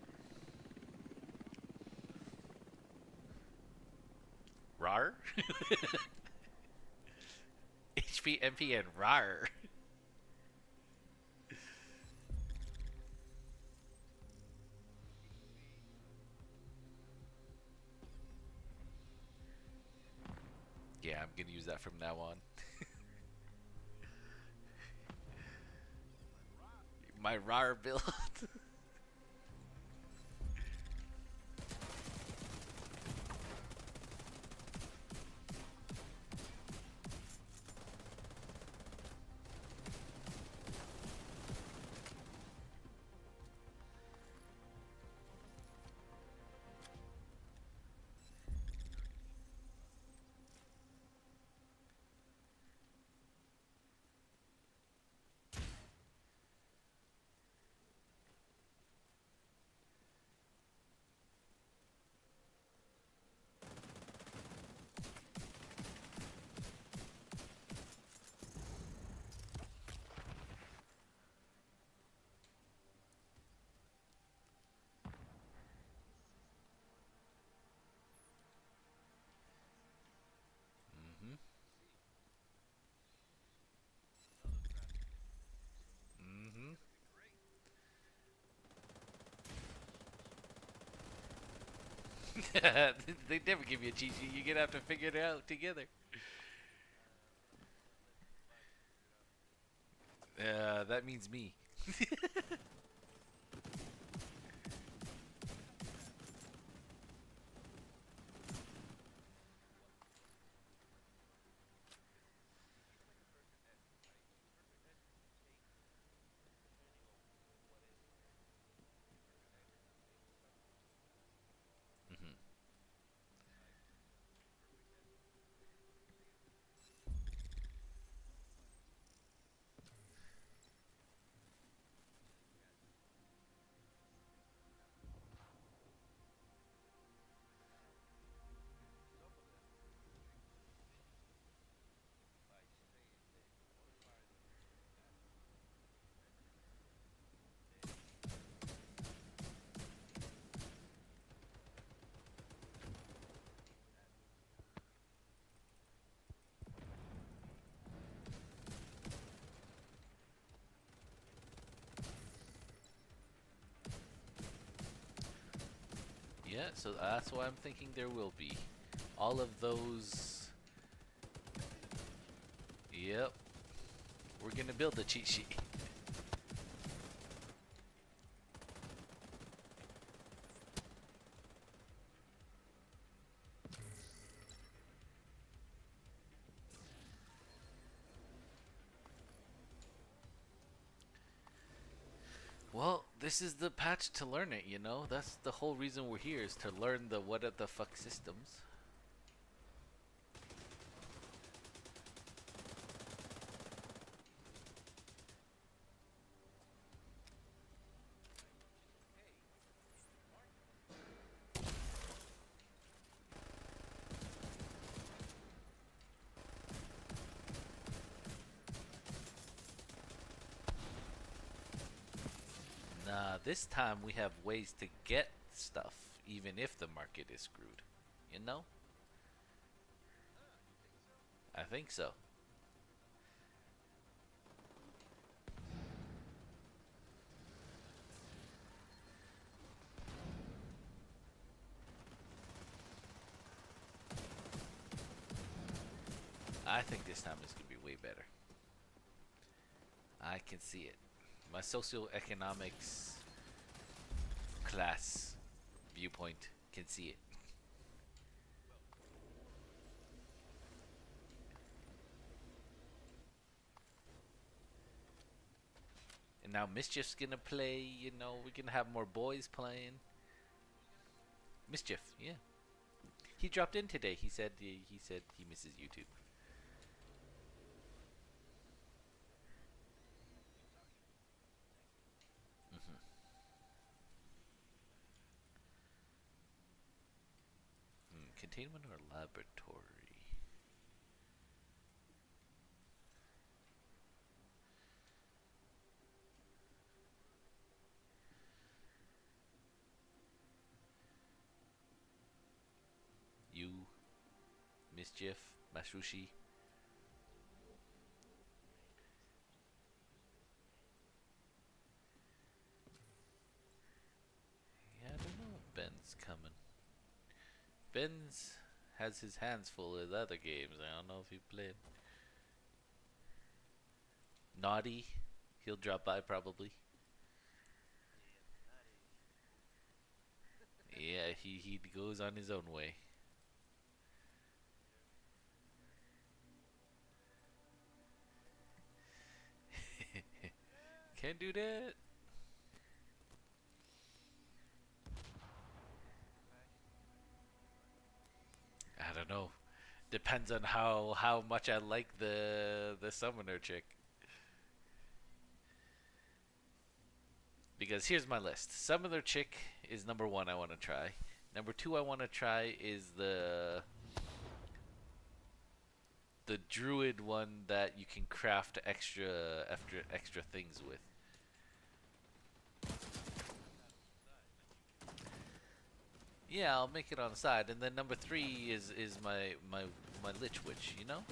RAR? HP, MP, and RAR. Yeah, I'm gonna use that from now on. My RAR build. Mm-hmm. Mm-hmm. They never give you a cheat sheet. You're gonna have to figure it out together. That means me. Mm-hmm. Yeah, so that's why I'm thinking there will be. All of those. Yep. We're gonna build a cheat sheet. Well, this is the patch to learn it, you know? That's the whole reason we're here, is to learn the what the fuck systems. Nah, this time we have ways to get stuff, even if the market is screwed. You know? I think so. I think this time is gonna be way better. I can see it. My socioeconomics class viewpoint can see it. And now Mischief's gonna play, you know, we're gonna have more boys playing. Mischief, yeah. He dropped in today. He said he misses YouTube. Hmm. Containment or laboratory? You, Mischief, Masushi. Yeah, I don't know if Ben's coming. Ben's has his hands full with other games. I don't know if he played. Naughty, he'll drop by probably. Yeah, Naughty should be here. Yeah, he goes on his own way. Yep. Can't do that. I'm actually kind of surprised. I don't know. Depends on how much I like the summoner chick. Because here's my list. Summoner chick is number one. I want to try. Number two, I want to try is the druid one that you can craft extra things with. You make that on the side. Yeah, I'll make it on the side, and then number three is my lich witch. You know?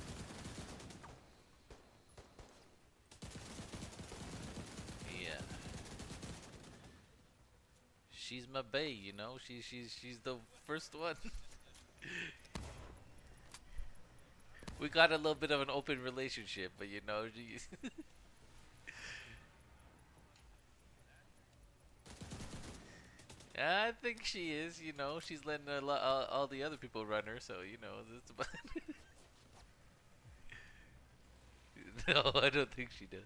Yeah. She's my bae, you know. She's the first one. We got a little bit of an open relationship, but you know, I think she is. You know, she's letting all the other people run her, so you know, that's about. No, I don't think she does.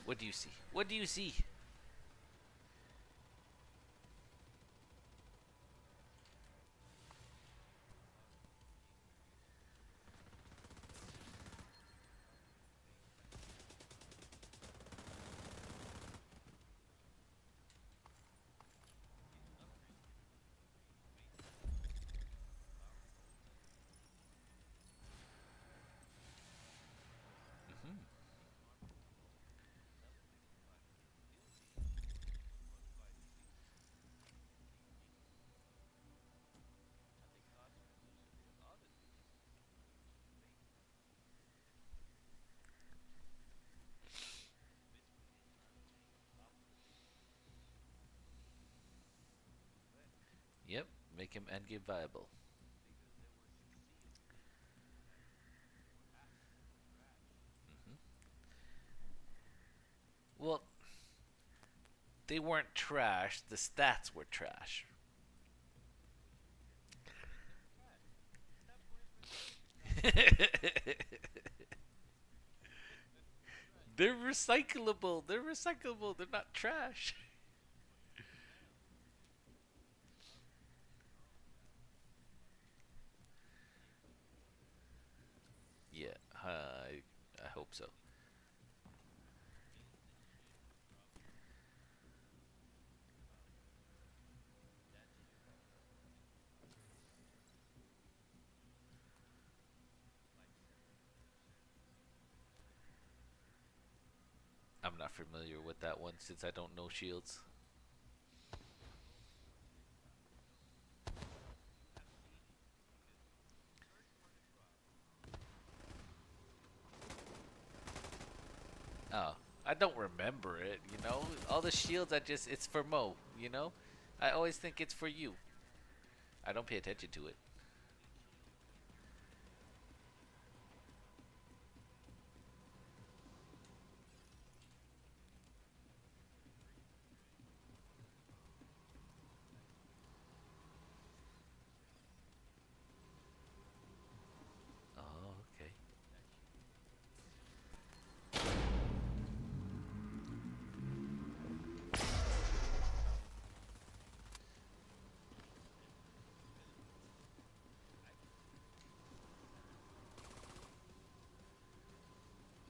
What do you see? What do you see? Hmm. Yep, make him endgame viable. Hmm. Well, they weren't trash. The stats were trash. They're recyclable. They're recyclable. They're not trash. Yeah, I hope so. I'm not familiar with that one since I don't know shields. Oh, I don't remember it, you know? All the shields, it's for Mo, you know? I always think it's for you. I don't pay attention to it. Oh, okay.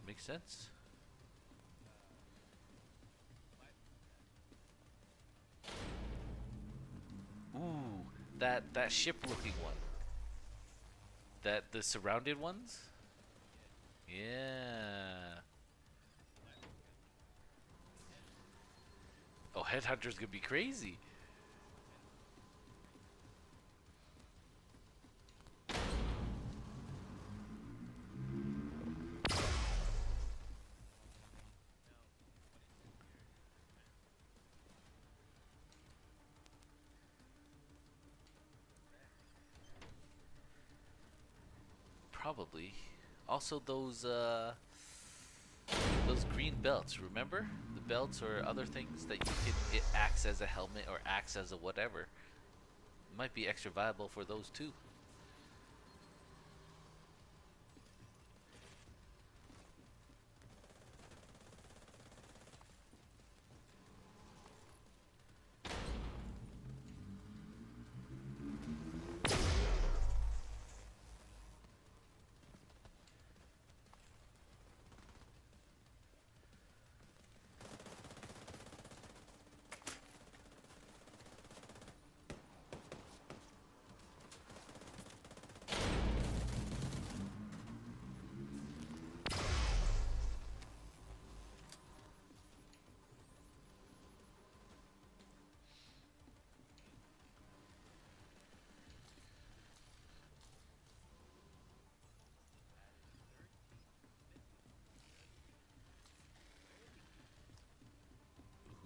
Makes sense. Ooh, that ship-looking one. That the surrounded ones? Yeah. Oh, Headhunter's gonna be crazy. Probably. Also, those green belts. Remember the belts or other things that you can. It acts as a helmet or acts as a whatever. Might be extra viable for those too.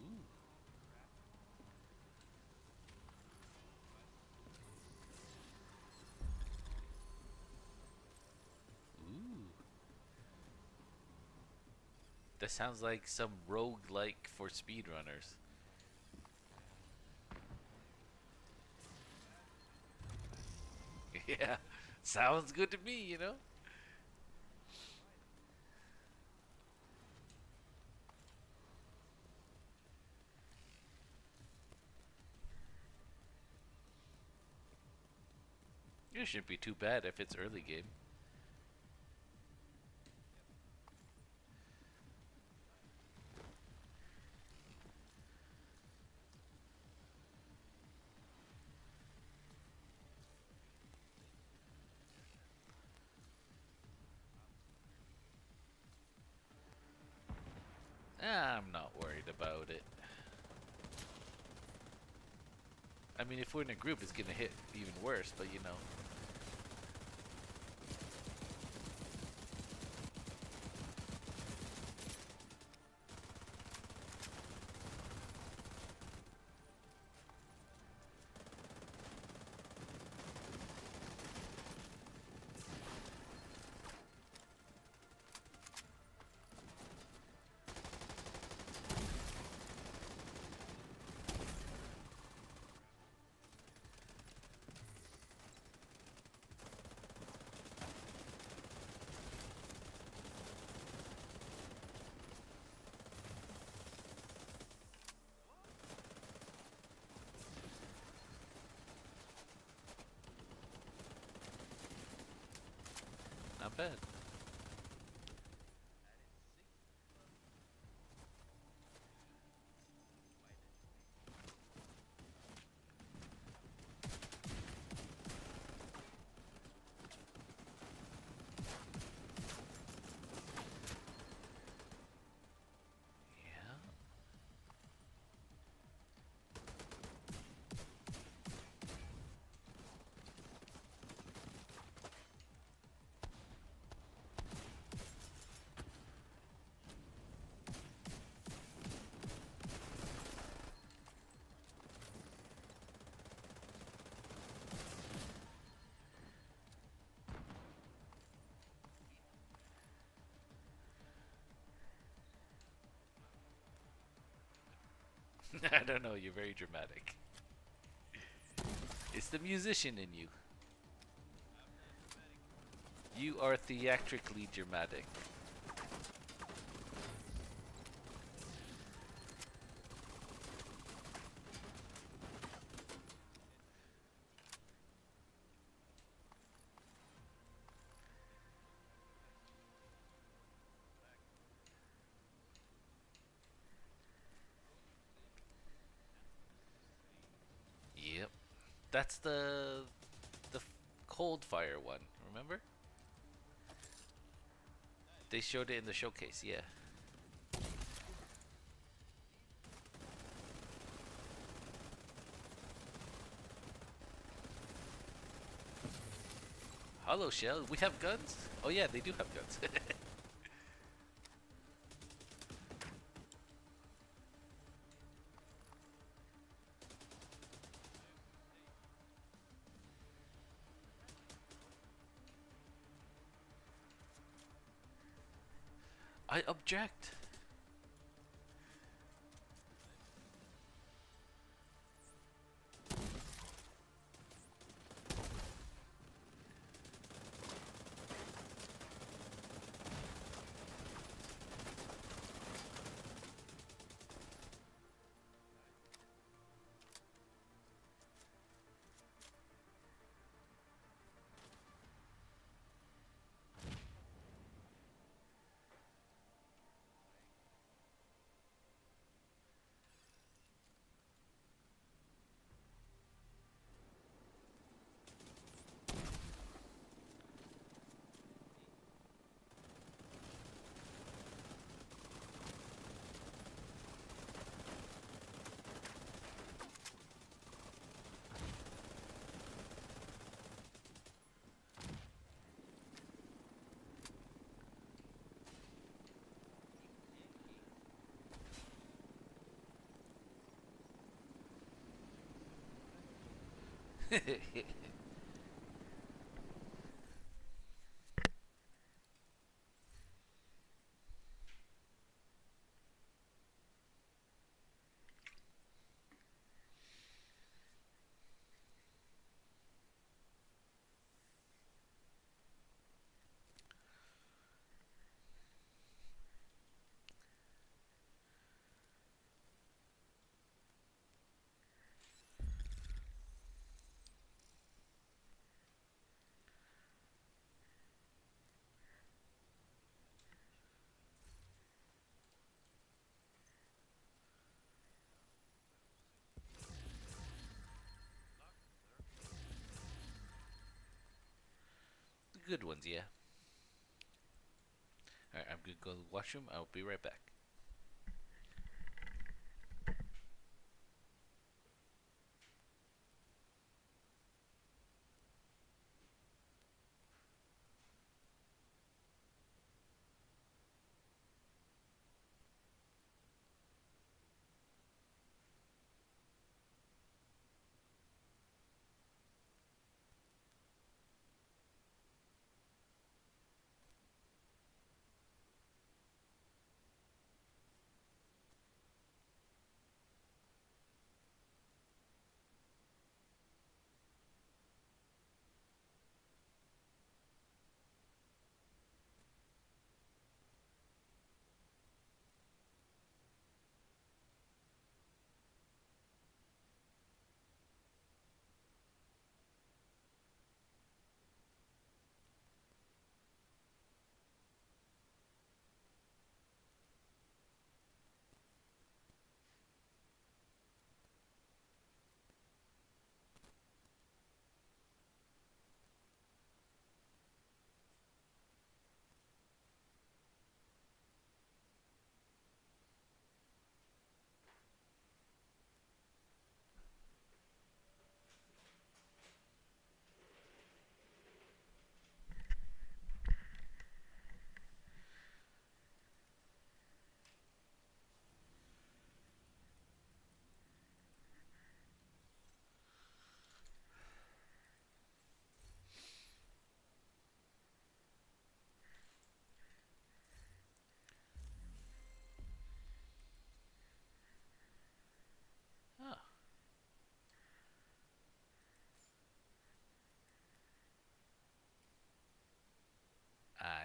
Ooh, ooh. That sounds like some rogue like for speedrunners. Yeah, sounds good to me. You know. It shouldn't be too bad if it's early game. I'm not worried about it. I mean, if we're in a group, it's gonna hit even worse. But you know. Not bad. Yeah. I don't know. You're very dramatic. It's the musician in you. I'm not dramatic. You are theatrically dramatic. Yep. That's the cold fire one. Remember? They showed it in the showcase. Yeah. Hello, Shell. We have guns? Oh yeah, they do have guns. I object. The good ones, yeah. Alright, I'm gonna go to the washroom. I'll be right back.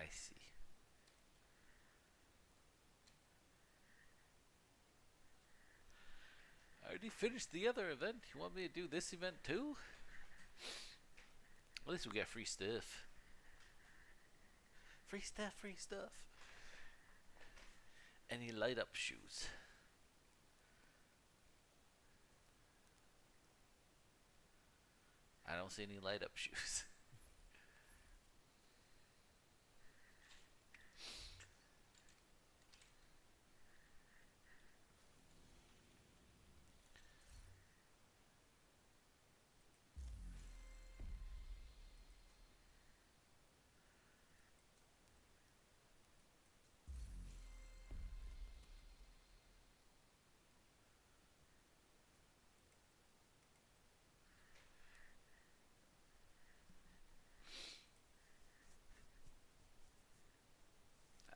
I see. I already finished the other event. You want me to do this event too? At least we got free stuff. Free stuff, free stuff. Any light up shoes? I don't see any light up shoes.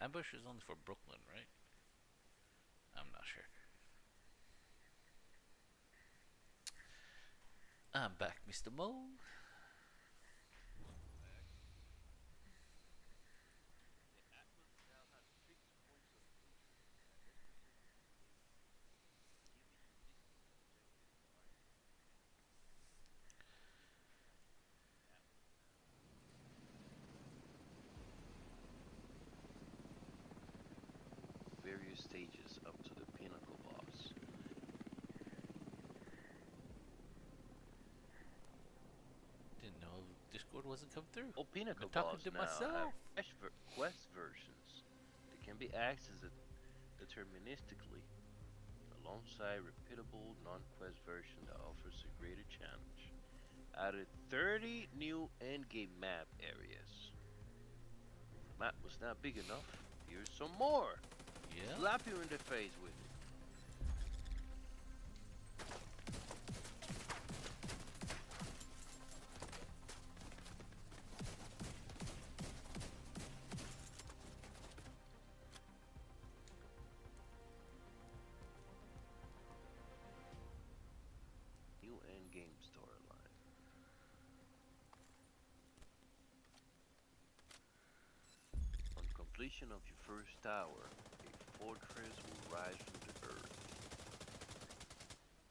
Ambush is only for Brooklyn, right? I'm not sure. I'm back, Mr. Mole. Back. The Atlas now has 6 points of interest at every single location, giving you distant objectives to argue. Atlas now. Various stages up to the pinnacle boss. Didn't know Discord wasn't come through. Oh, pinnacle I'm talking boss to now myself. have quest versions that can be accessed deterministically, alongside repeatable non-quest version that offers a greater challenge. Added 30 new endgame map areas. The map was not big enough. Here's some more. Yeah. Slap you in the face with it. New endgame storyline. On completion of your first tower, a fortress will rise from the earth.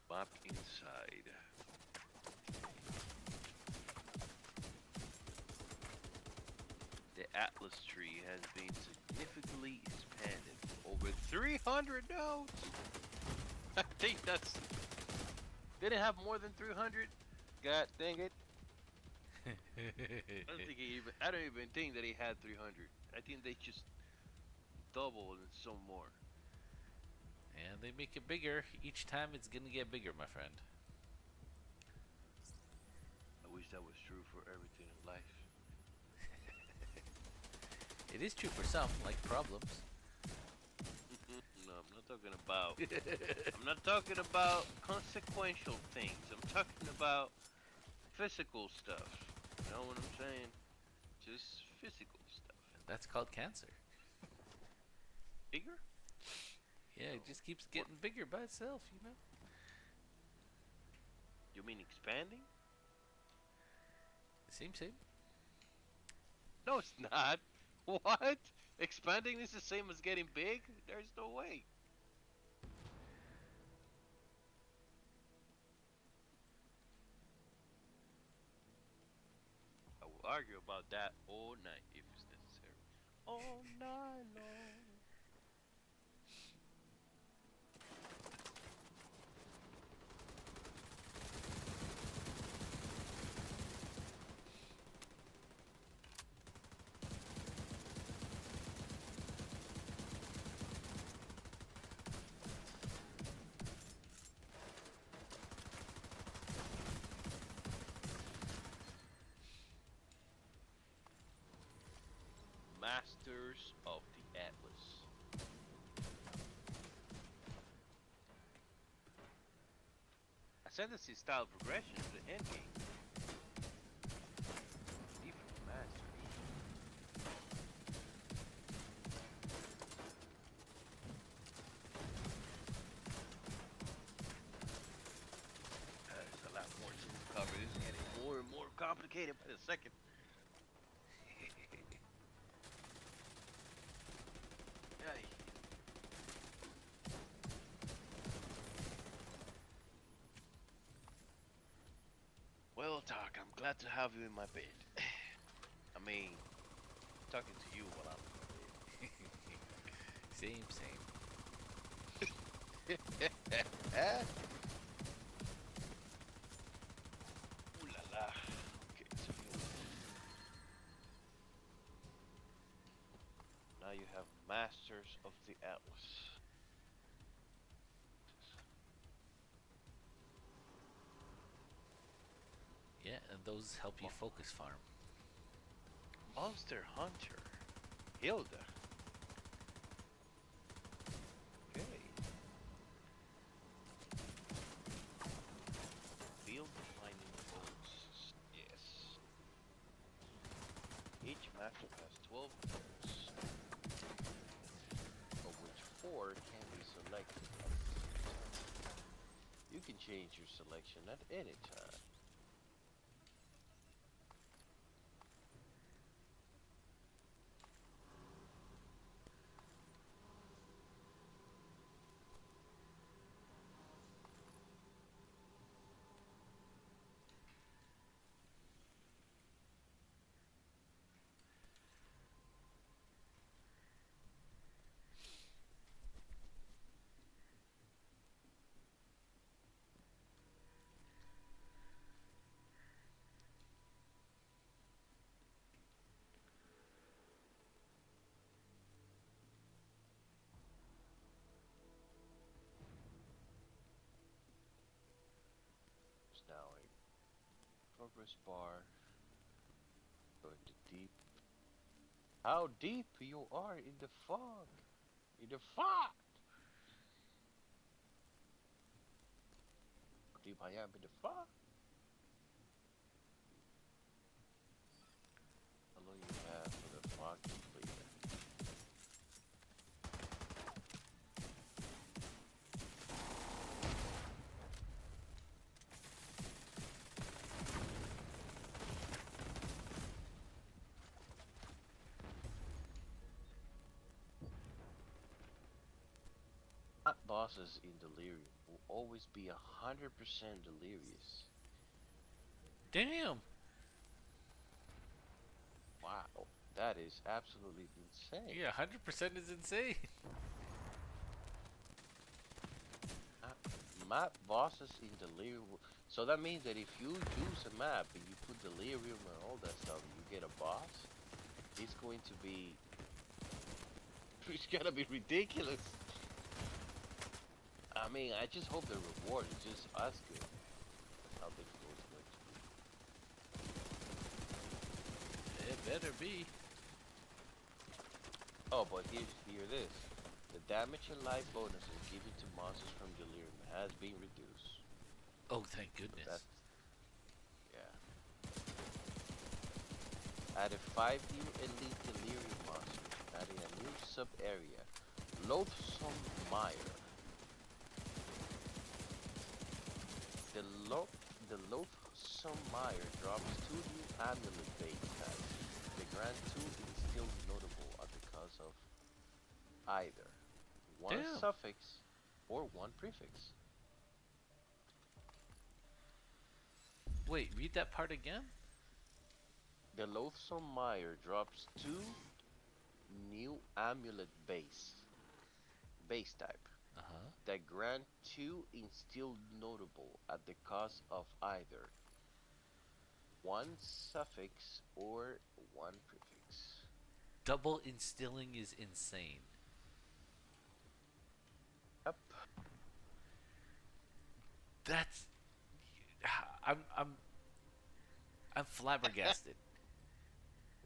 Map inside. The Atlas tree has been significantly expanded. Over 300 nodes! I think that's... Did it have more than 300? God dang it. I don't even think that he had 300. I think they just double and some more. And they make it bigger. Each time it's gonna get bigger, my friend. I wish that was true for everything in life. It is true for some, like problems. No, I'm not talking about. I'm not talking about consequential things. I'm talking about physical stuff. You know what I'm saying? Just physical stuff. That's called cancer. Bigger? Yeah, it just keeps getting bigger by itself, you know? You mean expanding? Same. No, it's not. What? Expanding is the same as getting big? There's no way. I will argue about that all night if it's necessary. All night long. Masters of the Atlas. Ascendancy style progression to the endgame. Different masters. There's a lot more to cover. This is getting more and more complicated by the second. glad to have you in my bed. I mean, talking to you while I'm Same, same. in my bed. Ooh la la. Okay, so now you have Masters of the Atlas. Yeah, and those help you Mo- focus farm. Monster Hunter. Hilda. Okay. Field Mining Boats. Yes. Each master has 12 players, of which 4 can be selected at the same time. You can change your selection at any time. There's now a progress bar. Going to deep. How deep you are in the fog! In the fog! How deep I am in the fog? How long you have for the fog to clear? Not bosses in delirium will always be 100% delirious. Damn! Wow, that is absolutely insane. Yeah, 100% is insane. Uh, Map bosses in delirium. So that means that if you use a map and you put delirium and all that stuff, and you get a boss. It's going to be. It's gonna be ridiculous. I mean, I just hope the reward is just as good. How difficult it's going to be. It better be. Oh, but hear this. The damage and life bonuses given to monsters from delirium has been reduced. Oh, thank So goodness. that's yeah. Added 5 new elite delirium monsters, adding a new sub-area, Loathsome Mire. The, lo- the Loathsome Mire drops 2 new amulet base types. They grant 2 instilled notable at the cost of either 1 Damn. suffix or 1 prefix. Wait, read that part again? The Loathsome Mire drops 2 new amulet base type Uh huh. that grant 2 instilled notable at the cost of either 1 suffix or 1 prefix. Double instilling is insane. Yep. That's. I'm. I'm. I'm flabbergasted.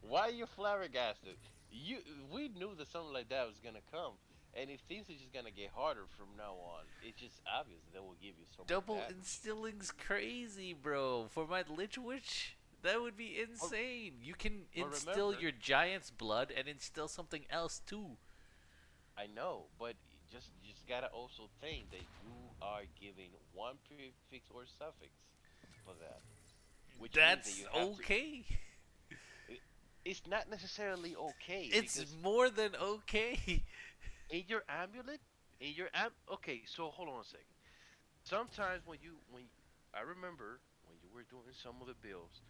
Why are you flabbergasted? You We knew that something like that was gonna come. And if things are just gonna get harder from now on, it's just obvious that they will give you so more Double damage. instilling's crazy, bro. For my Lich Witch, that would be But, insane. You can but instill remember, your giant's blood and instill something else too. I know, but you just gotta also think that you are giving 1 prefix or suffix for that, which means that That's you have to. okay. i- It's not necessarily okay It's because more than okay. in your amulet, okay, so hold on a second. Sometimes when I remember when you were doing some of the builds,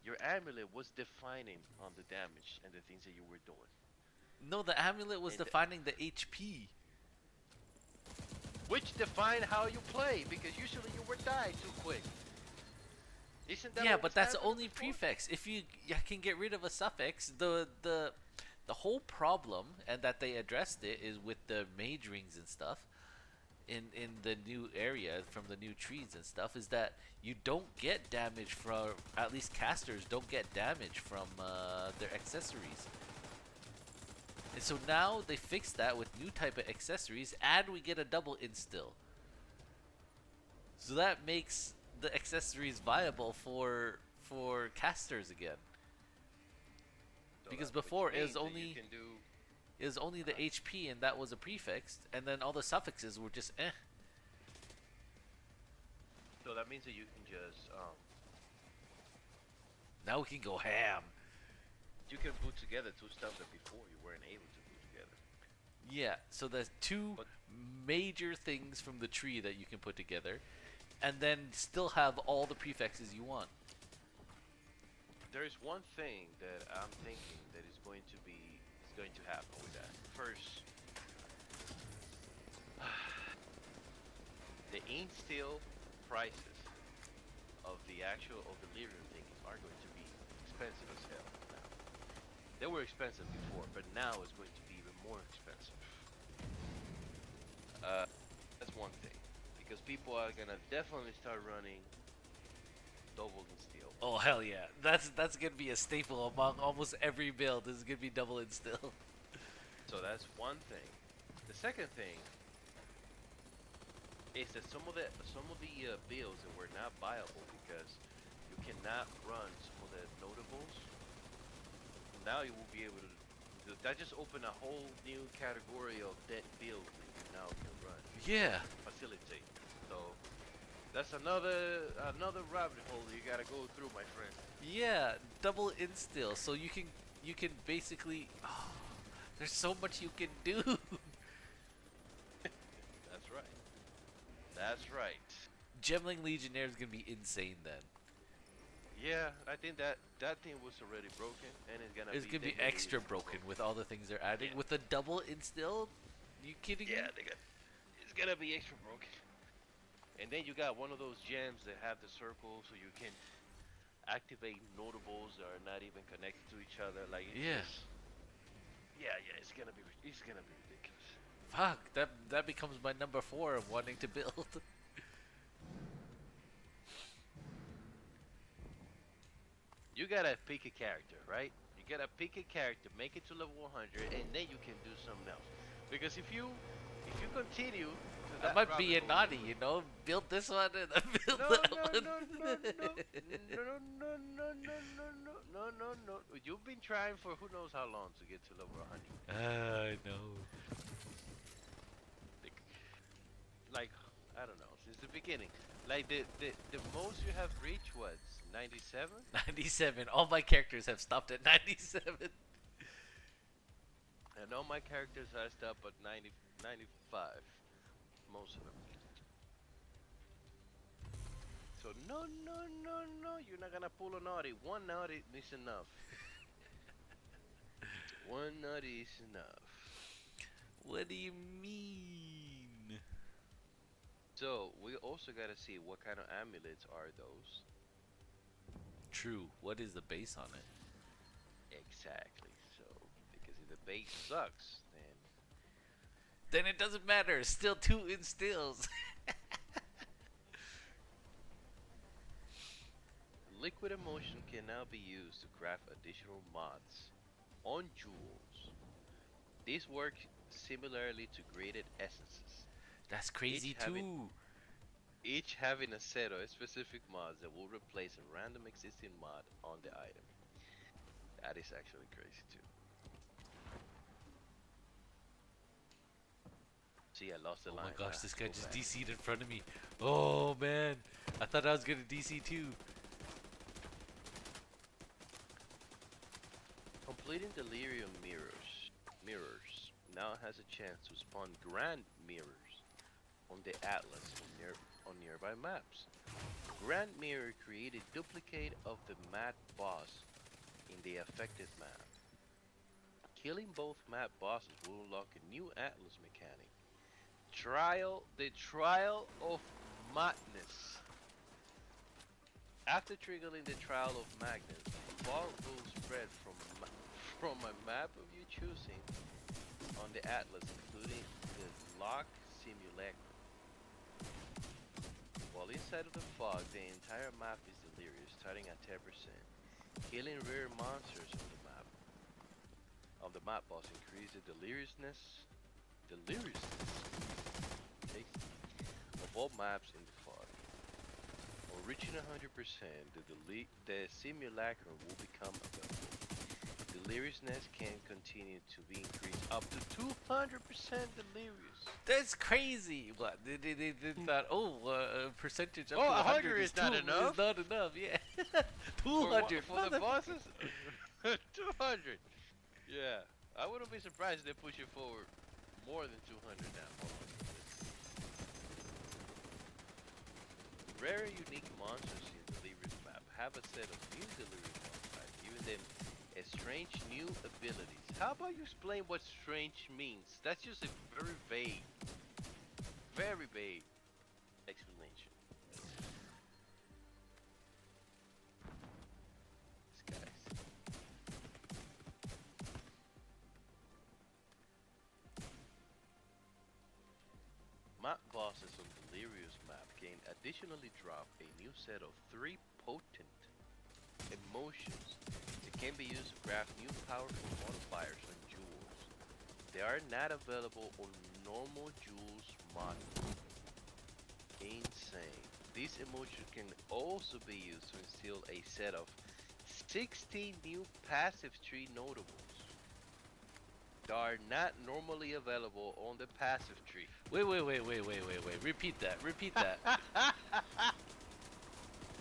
Your amulet was defining on the damage and the things that you were doing. No, the amulet was And defining the HP. which define how you play, because usually you would die too quick. Isn't that Yeah, what but was that's happening only before? prefix. If you can get rid of a suffix, the whole problem, and that they addressed it, is with the mage rings and stuff in the new area from the new trees and stuff, is that you don't get damage from, at least casters don't get damage from their accessories. And so now they fixed that with new type of accessories, and we get a double instill. So that makes the accessories viable for casters again. So Because that which before means that you can do. it was only the HP, and that was a prefix, and then all the suffixes were just eh. So that means that you can just Now we can go ham. you can put together two stuff that before you weren't able to put together. Yeah, so there's two But major things from the tree that you can put together, and then still have all the prefixes you want. there is one thing that I'm thinking that is going to happen with that. First, the instill prices of the actual of the lyrium things are going to be expensive as hell now. They were expensive before, but now it's going to be even more expensive. Uh, that's one thing, because people are gonna definitely start running double and steel. Oh hell yeah, that's gonna be a staple among almost every build. Is gonna be double instill. So that's one thing. The second thing is that some of the builds that were not viable because you cannot run some of the notables. Now you will be able to. That just opened a whole new category of dead builds that you now can run. Yeah. Facilitate. So that's another rabbit hole you gotta go through, my friend. Yeah, double instill. So you can basically. Oh, there's so much you can do. That's right. That's right. Gemling Legionnaire is gonna be insane then. Yeah, I think that thing was already broken, and it's gonna It's be gonna be definitely extra broken with all the things they're adding. Yeah. With the double instill, you kidding me? Yeah, it's gonna be extra broken. And then you got one of those gems that have the circle, so you can activate notables that are not even connected to each other. Like it's Yeah. just, yeah, it's gonna be ridiculous. Fuck, that becomes my number 4 of wanting to build. You gotta pick a character, right? You gotta pick a character, make it to level 100, and then you can do something else. Because if you continue to I that might be a rabbit hole, naughty, you know? Build this one and then build no, that no, one. no, no, no, no, no, no, no, no, no, no. You've been trying for who knows how long to get to level 100. I know. Like, I don't know, since the beginning. Like the most you have reached was 97. 97. All my characters have stopped at 97. And all my characters are up at 90, 95. Most of them. So no, no, no, no. You're not gonna pull a naughty. One naughty is enough. One naughty is enough. What do you mean? So we also gotta see what kind of amulets are those. True. What is the base on it? Exactly. So because if the base sucks, then Then it doesn't matter. Still 2 instills. liquid emotion can now be used to craft additional mods on jewels. These work similarly to graded essences, That's crazy each having too. each having a set of specific mods that will replace a random existing mod on the item. That is actually crazy too. See, I lost the Oh line. my gosh, Ah, this guy go just back. DC'd in front of me. Oh man. I thought I was gonna DC too. Completing delirium mirrors now has a chance to spawn grand mirrors on the atlas on nearby maps. Grand Mirror created duplicate of the map boss in the affected map. Killing both map bosses will unlock a new Atlas mechanic. The Trial of Madness. After triggering the Trial of Madness, fog will spread from a map of your choosing on the Atlas, including the lock simulacrum. While inside of the fog, the entire map is delirious, starting at 10%. Killing rare monsters on the map boss increase the deliriousness takes of all maps in the fog. On reaching 100%, the simulacrum will become available. Deliriousness can continue to be increased up to 200% delirious. That's crazy. What they thought? Oh, percentage up Oh, to 100 100 is is not is enough not enough. Yeah, for 200 for the bosses. 200. Yeah, I wouldn't be surprised if they push it forward more than 200 now. Hold on. Rare and unique monsters in the Delirious map have a set of new Delirious modifiers, giving them a strange new abilities. How about you explain what strange means? That's just a very vague explanation. This guy's map bosses on Delirious map can additionally drop a new set of three potent emotions that can be used to craft new powerful modifiers on jewels. They are not available on normal jewels mod. Insane. These emotions can also be used to instill a set of 16 new passive tree notables that are not normally available on the passive tree. Wait. Repeat that. Repeat that.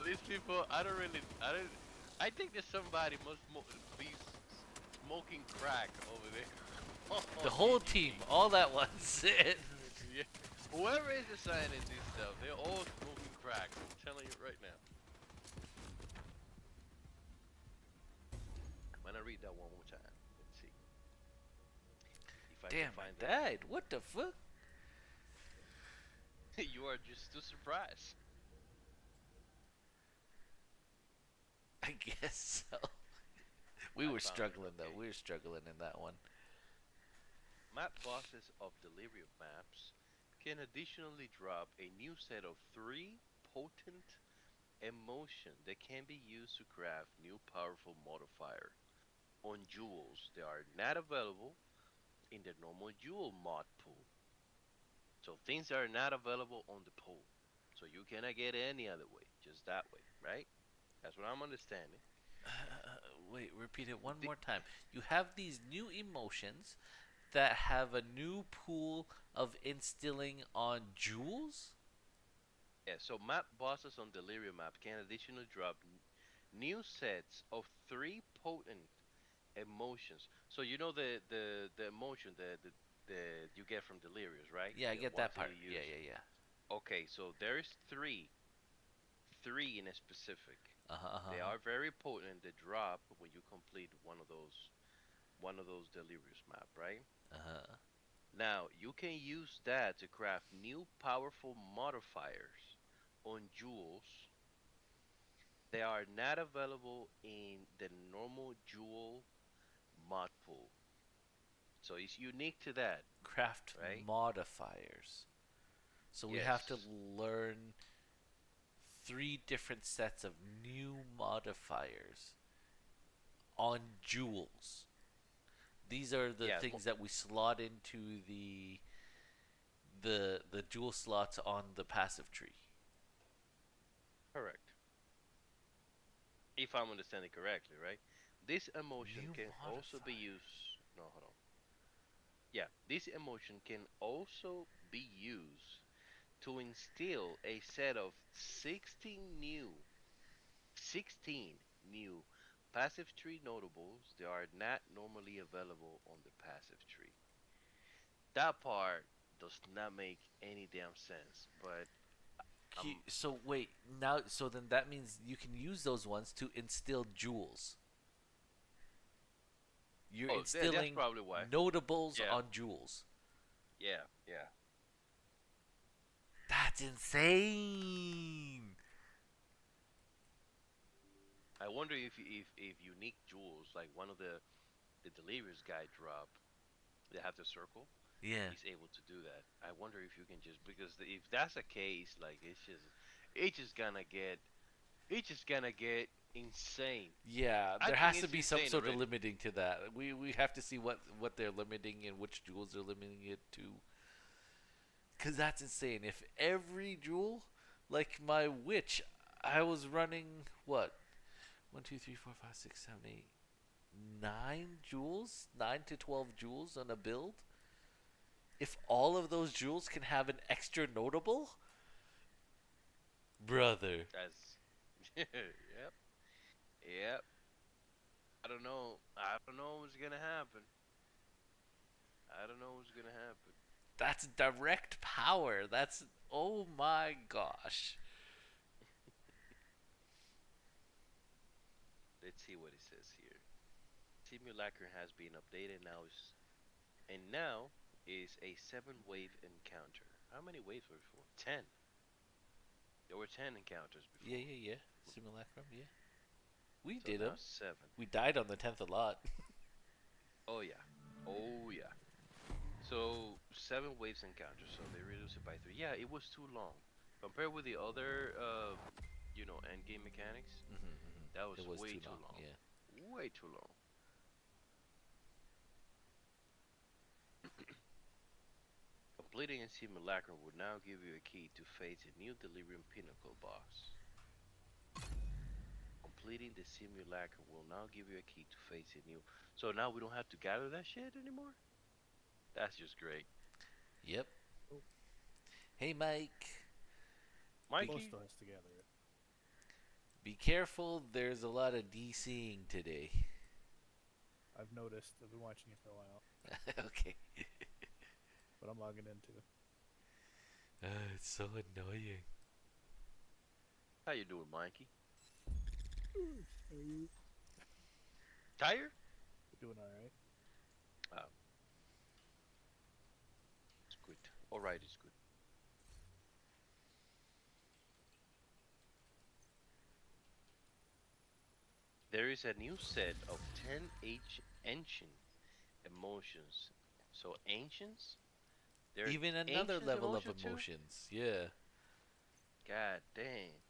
These people, I think that somebody must be smoking crack over there. The whole team, all at once. Yeah. Whoever is designing this stuff, they're all smoking crack. I'm telling you right now. I'm gonna read that one more time. Let's see if I can Damn, I find died. What the fuck? it. You are just too surprised. I guess so. We I were found it. struggling though. Okay. We were struggling in that one. Map bosses of Delirium maps can additionally drop a new set of three potent emotion that can be used to craft new powerful modifier on jewels. They are not available in the normal jewel mod pool. So things are not available on the pool. So you cannot get any other way, just that way, right? That's what I'm understanding. Wait, repeat it one The, more time. You have these new emotions that have a new pool of instilling on jewels? yeah, so map bosses on Delirium map can additionally drop new sets of three potent emotions. So you know the emotion the you get from Delirious, right? Yeah, I The get ones that that part. you Yeah, use. yeah, yeah. Okay, so there's three in a specific. Uh huh, uh They huh. are very potent. They drop when you complete one of those Delirious map, right? Uh huh. Now you can use that to craft new powerful modifiers on jewels. They are not available in the normal jewel mod pool. So it's unique to that, Craft right? modifiers. So we have to Yes. learn three different sets of new modifiers on jewels. These are the Yeah, things that we slot into the jewel slots on the passive tree. correct. If I'm understanding correctly, right? This emotion New can also be modifier. used. No, hold on. Yeah, this emotion can also be used to instill a set of 16 new passive tree notables that are not normally available on the passive tree. That part does not make any damn sense, but I'm So wait, now so then that means you can use those ones to instill jewels. You're oh, that's instilling probably why. notables Yeah, on jewels. yeah, yeah. That's insane. I wonder if unique jewels like one of the deliveries guy drop, they have the circle. Yeah. He's able to do that. I wonder if you can just because if that's a case, like it's just gonna get it's just gonna get insane. Yeah, I there think has to it's be some insane sort of already. limiting to that. We have to see what they're limiting and which jewels they're limiting it to. Cause that's insane. If every jewel, like my witch, I was running what 1, 2, 3, 4, 5, 6, 7, 8, 9 jewels, 9 to 12 jewels on a build. If all of those jewels can have an extra notable, brother, That's yep, yep. I don't know. I don't know what's gonna happen. I don't know what's gonna happen. that's direct power. That's oh my gosh. Let's see what it says here. Simulacrum has been updated now is a 7 wave encounter. How many waves were before? 10. There were 10 encounters Yeah, before. yeah, yeah. Simulacrum, yeah. We So did now them. 7. We died on the 10th a lot. Oh yeah. Oh yeah. So 7 waves encounter. So they reduced it by 3. Yeah, it was too long. Compared with the other end game mechanics, that was It was way too too long, long. yeah. Way too long. Completing a simulacrum would now give you a key to face a new Delirium Pinnacle boss. Completing the simulacrum will now give you a key to face a new. So now we don't have to gather that shit anymore? That's just great. Yep. Oh, Hey, Mike. Be, Mikey? Posto has to gather it. be careful. There's a lot of DCing today. I've noticed. I've been watching you for a while, Okay. but I'm logging in too. It's so annoying. How you doing, Mikey? Are you Tired? doing all right? Oh, it's good. Alright, it's good. There is a new set of 10 ancient emotions. So, ancients? There are Even another ancient level of emotions too? emotions. Yeah. God dang.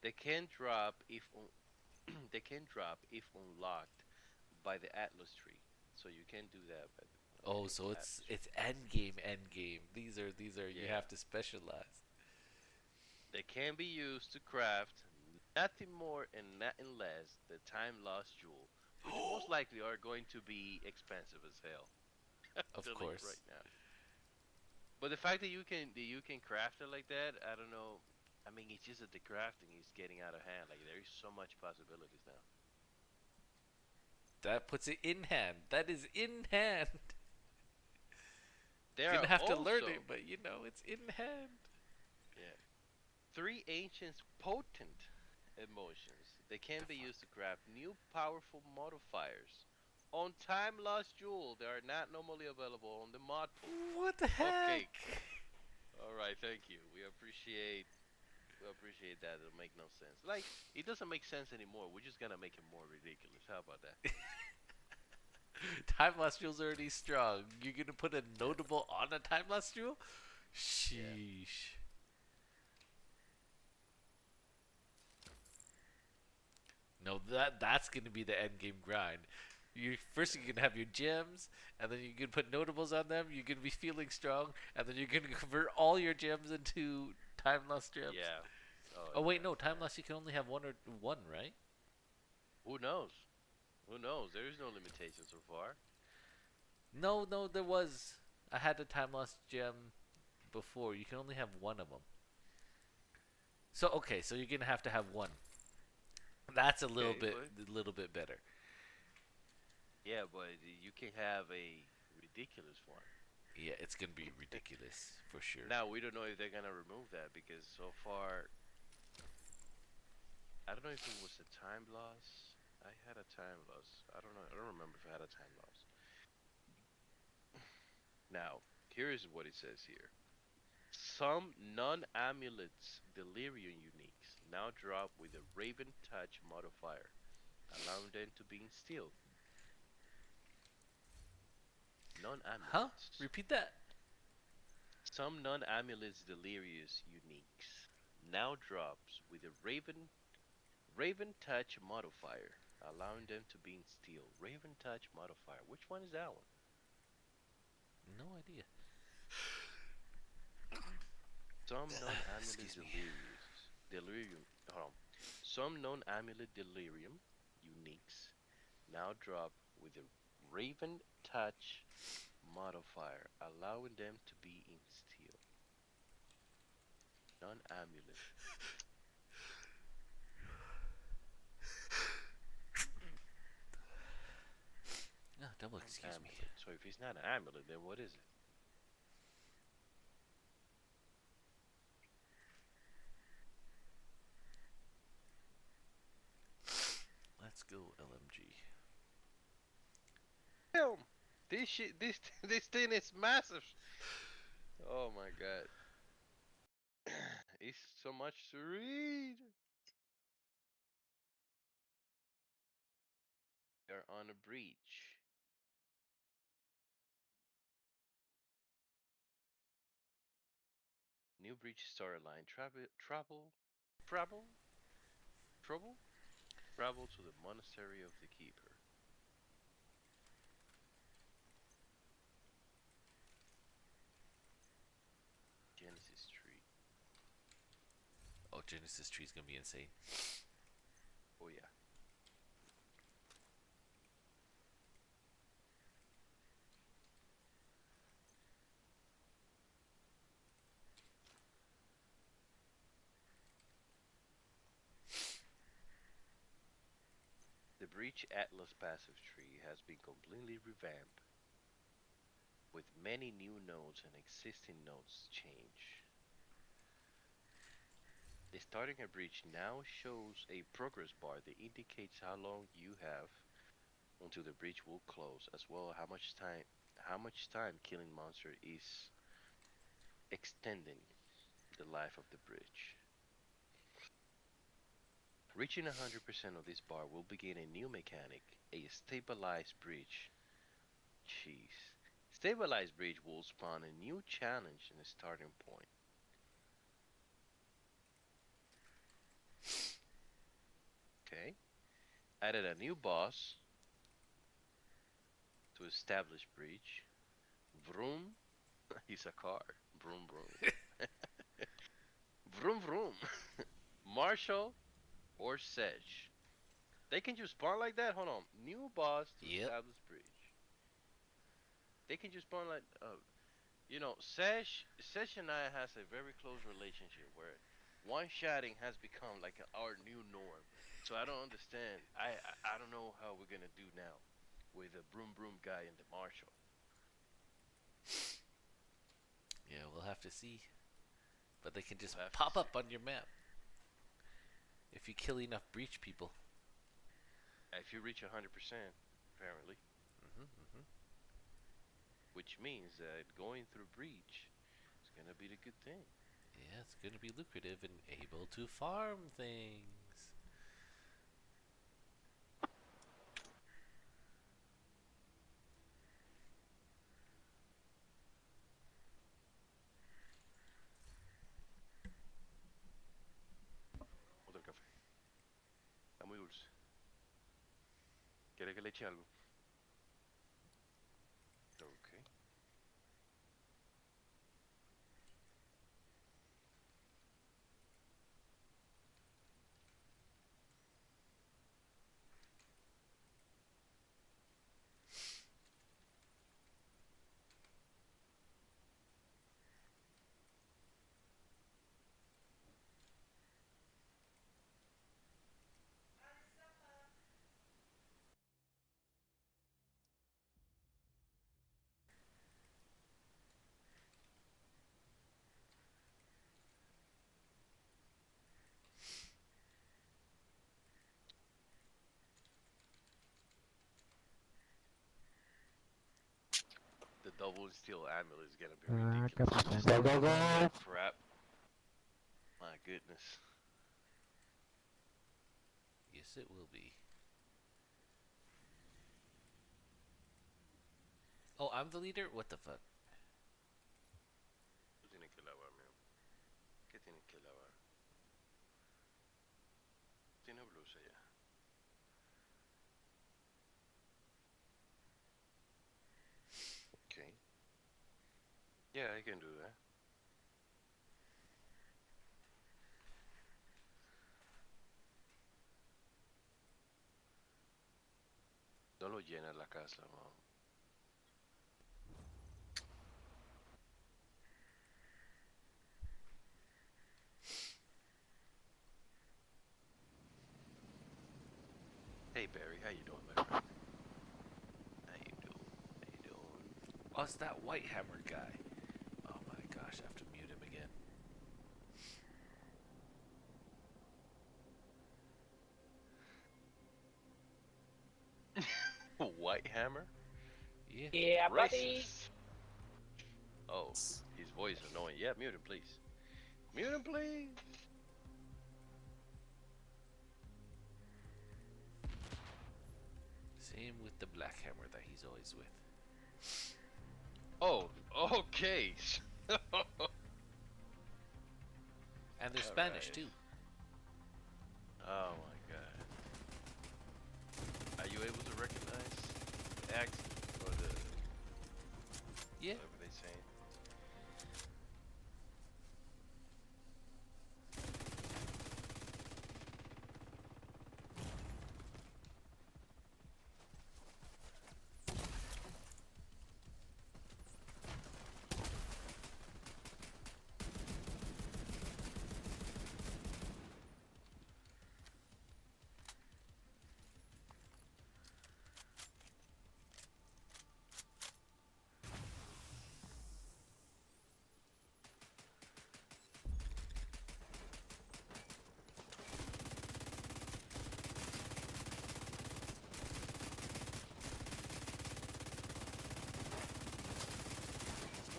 They can drop if they can drop if unlocked by the Atlas tree. So you can do that by Oh, getting so the it's Atlas tree. it's end game, end game. These are you Yeah. have to specialize. They can be used to craft nothing more and nothing less the time lost jewel, which most likely are going to be expensive as hell. Of Telling you course. right now. But the fact that you can craft it like that, I don't know. I mean, it's just that the crafting is getting out of hand. Like there is so much possibilities now. That puts it in hand. That is in hand. There Gonna are have to learn it, also but it's in hand. yeah, 3 ancient potent emotions. They can be used to craft new powerful modifiers. On Time Lost Jewel, they are not normally available on the mod pool. What the Okay, heck? alright, thank you. We appreciate that. It'll make no sense. Like, it doesn't make sense anymore. We're just gonna make it more ridiculous. How about that? Time lost jewel's already strong. You're gonna put a Yeah, notable on a time lost jewel? yeah. Sheesh. No, that's gonna be the end game grind. You first you're gonna have your gems, and then you're gonna put notables on them. You're gonna be feeling strong, and then you're gonna convert all your gems into time lost gems. Yeah. Oh Oh wait, yeah, no, time yeah. lost you can only have one or one, right? Who knows? Who knows? There is no limitation so far. No, no, there was. I had a time lost gem before. You can only have one of them. So okay, so you're gonna have to have one. That's Okay, but a little bit better. yeah, but you can have a ridiculous one. Yeah, it's gonna be ridiculous for sure. Now we don't know if they're gonna remove that because so far I don't know if it was a time loss. I had a time loss. I don't know. I don't remember if I had a time loss. Now, here is what it says here. Some non-amulets delirium uniques now drop with a Raven Touch modifier, allowing them to be instilled. Huh? Non-amulets. Repeat that. Some non-amulets delirious uniques now drops with a Raven Touch modifier, allowing them to be instilled. Raven Touch modifier. Which one is that one? No idea. Some non-amulet Excuse me. delirium. Hold on. Some non-amulet delirium uniques now drop with a Raven Touch modifier, allowing them to be in steel. Non-amulet. No, double excuse me. Non-amulet. So if it's not an amulet, then what is it? Let's go, LMG. Damn! This shit, this this thing is massive. Oh my god. It's so much to read. They're on a breach. New breach storyline. Travel, trouble, travel to the monastery of the keeper. Genesis tree. Oh, Genesis tree's gonna be insane. Oh yeah. The breach Atlas passive tree has been completely revamped, with many new nodes and existing nodes change. The starting a breach now shows a progress bar that indicates how long you have until the breach will close, as well as how much time killing monster is extending the life of the breach. Reaching 100% of this bar will begin a new mechanic, a stabilized breach. Jeez. Stabilized breach will spawn a new challenge in the starting point. Okay. Added a new boss to establish breach. Vroom. He's a car. Vroom vroom. Vroom vroom. Marshall or Sedge. They can just spawn like that? Hold on. New boss to Yep. establish breach. They can just spawn like Sedge and I has a very close relationship where one shotting has become like our new norm. So I don't understand. I don't know how we're gonna do now with the broom broom guy and the marshal. Yeah, we'll have to see. But they can just We'll have to pop see. up on your map if you kill enough breach people. If you reach 100%, apparently, Hmm. which means that going through breach is gonna be the good thing. Yeah, it's gonna be lucrative and able to farm things. Otro café. Está muy dulce. ¿Quiere que le eche algo? Okay. double steel amulet is gonna be ridiculous. Capitan. Just that crap. My goodness. Yes, it will be. Oh, I'm the leader? What the fuck? Tú tienes que lavar, mío. ¿Qué tienes que lavar? Tiene blusa ya. Okay. Yeah, I can do that. No lo llena la casa, mom. Hey Barry, how you doing, my friend? How you doing? How you doing? Oh, it's that white hammer guy. Oh my gosh, I have to mute him again. White hammer? Yeah. Yeah, buddy. Racist. Oh, his voice is annoying. Yeah, mute him, please. Mute him, please. Same with the black hammer that he's always with. Oh, okay. And they're All Spanish right. too. Oh my god. Are you able to recognize the accent or the Yeah. whatever they say?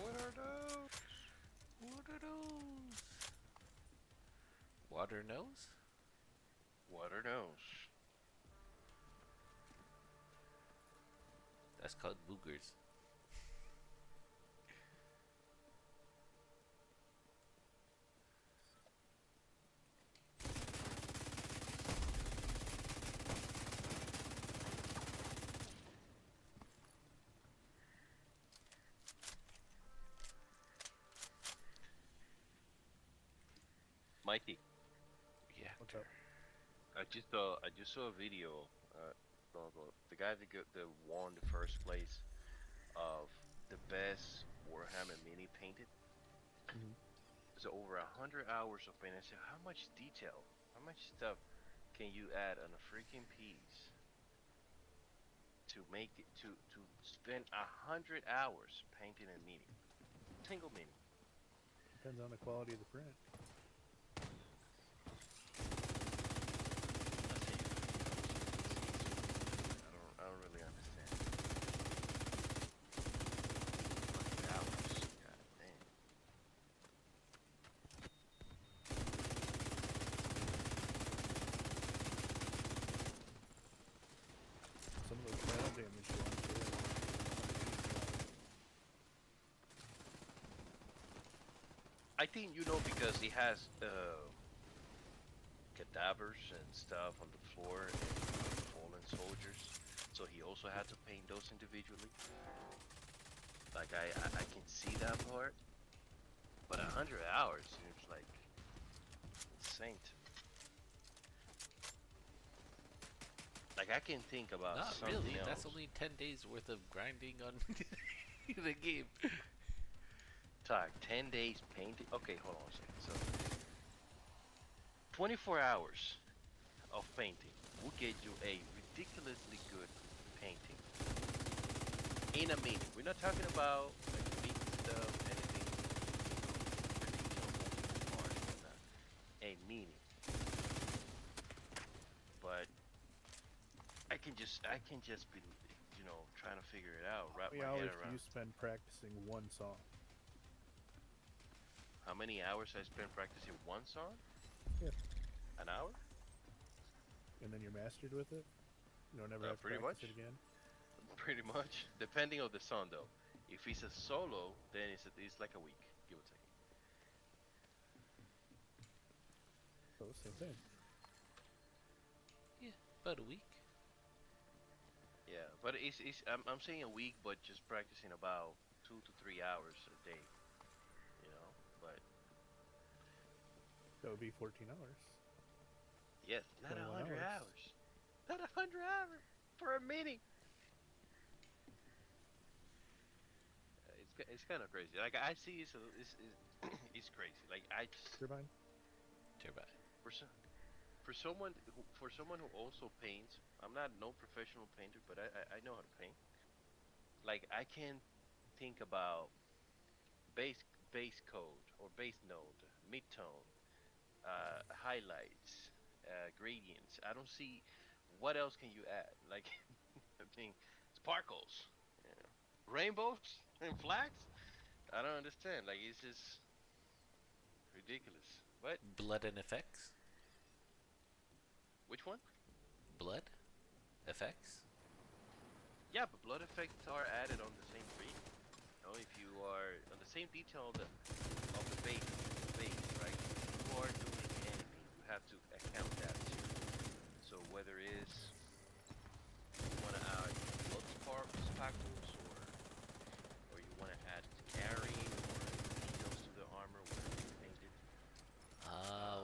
What are those? What are those? Water nose? What are those? That's called boogers. Mikey, Yeah. What's up? I just saw a video. The guy that won the first place of the best Warhammer mini painted. Mhm. It's over 100 hours of paint. I said, how much detail, how much stuff can you add on a freaking piece to make it to spend 100 hours painting a mini, single mini? Depends on the quality of the print. I don't really understand. 100 hours, god damn. Some of those battle damage ones are I think because he has cadavers and stuff on the floor and fallen soldiers, so he also had to paint those individually. Like I can see that part, but 100 hours seems like insane to me. Like I can think about Not something really. else. That's only 10 days worth of grinding on the game. Talk 10 days painting. Okay, hold on a second. So 24 hours of painting will get you a ridiculously good painting in a minute. We're not talking about like big stuff, anything, multiple parts, whatnot. A mini. But I can just be, trying to figure it out, How wrap many my head hours do around. you spend practicing one song? How many hours I spent practicing one song? Yeah. An hour? And then you're mastered with it? You don't ever have to Pretty practice much. it again? Pretty much. Depending on the song, though. If it's a solo, then it's like a week, give or take. So, same thing. Yeah, about a week. Yeah, but I'm saying a week, but just practicing about 2 to 3 hours a day. But That would be 14 hours. yes, not 21 100 hours. hours. Not 100 hours for a meeting. It's kind of crazy. Like I see, it's crazy. Like I just Turbine? Turbine. for some for someone who also paints. I'm not no professional painter, but I know how to paint. Like I can think about base base code or base note, midtone, highlights, gradients. I don't see what else can you add. Like I mean, sparkles, rainbows and flags. I don't understand. Like it's just ridiculous. What? Blood and effects. Which one? Blood effects. Yeah, but blood effects are added on the same green. If you are on the same detail of the base, right? If you are doing anything, you have to account that too. So whether it's you want to add blood sparkles or you want to add scarring or details to the armor where you painted.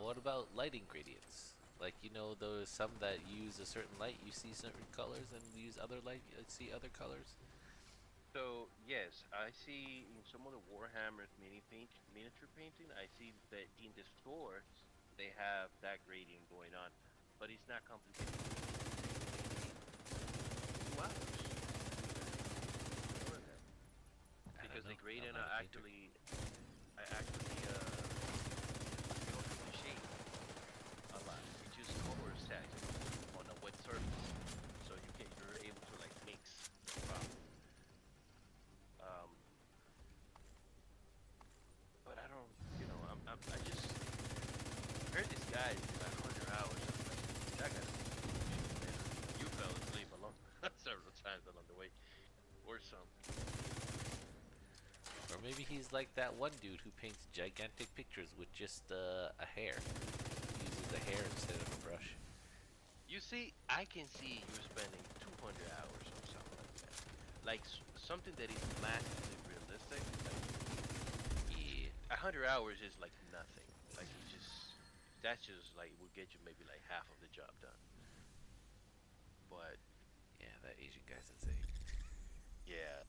What about lighting gradients? Like those some that use a certain light, you see certain colors, and use other light, you see other colors. So yes, I see in some of the Warhammer miniature painting, I see that in the stores they have that gradient going on, but it's not complicated. Wow. I don't Because the know. I'm gradient not are a painter. actually you don't have to shade a lot. You just color set on a wet surface, so you're able to like mix the problem. Um, but I don't, I just heard this guy did like 100 hours. I'm like, that guy's you fell asleep along several times along the way, or some. Or maybe he's like that one dude who paints gigantic pictures with just a hair. He uses a hair instead of a brush. You see, I can see you spending 200 hours on something like that, like something that is massively realistic. Like Yeah, 100 hours is like nothing. Like that's just like will get you maybe like half of the job done. But yeah, that Asian guy's insane. yeah,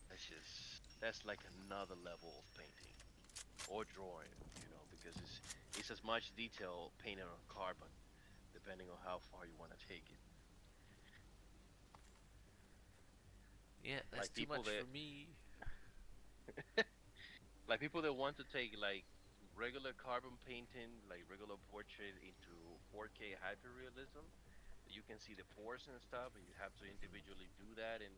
that's like another level of painting or drawing, because it's as much detail painted on carbon, depending on how far you want to take it. Yeah, that's Like too people much that for me. like people that want to take like regular carbon painting, like regular portrait into 4K hyperrealism. You can see the pores and stuff, and you have to individually do that, and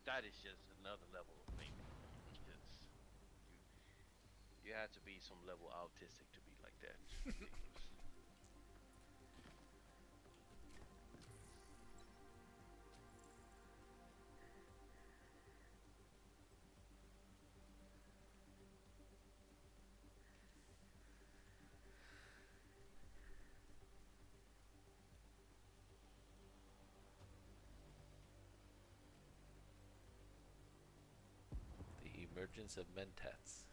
that is just another level of painting. Because you have to be some level autistic to be like that. It's ridiculous. The emergence of mentats.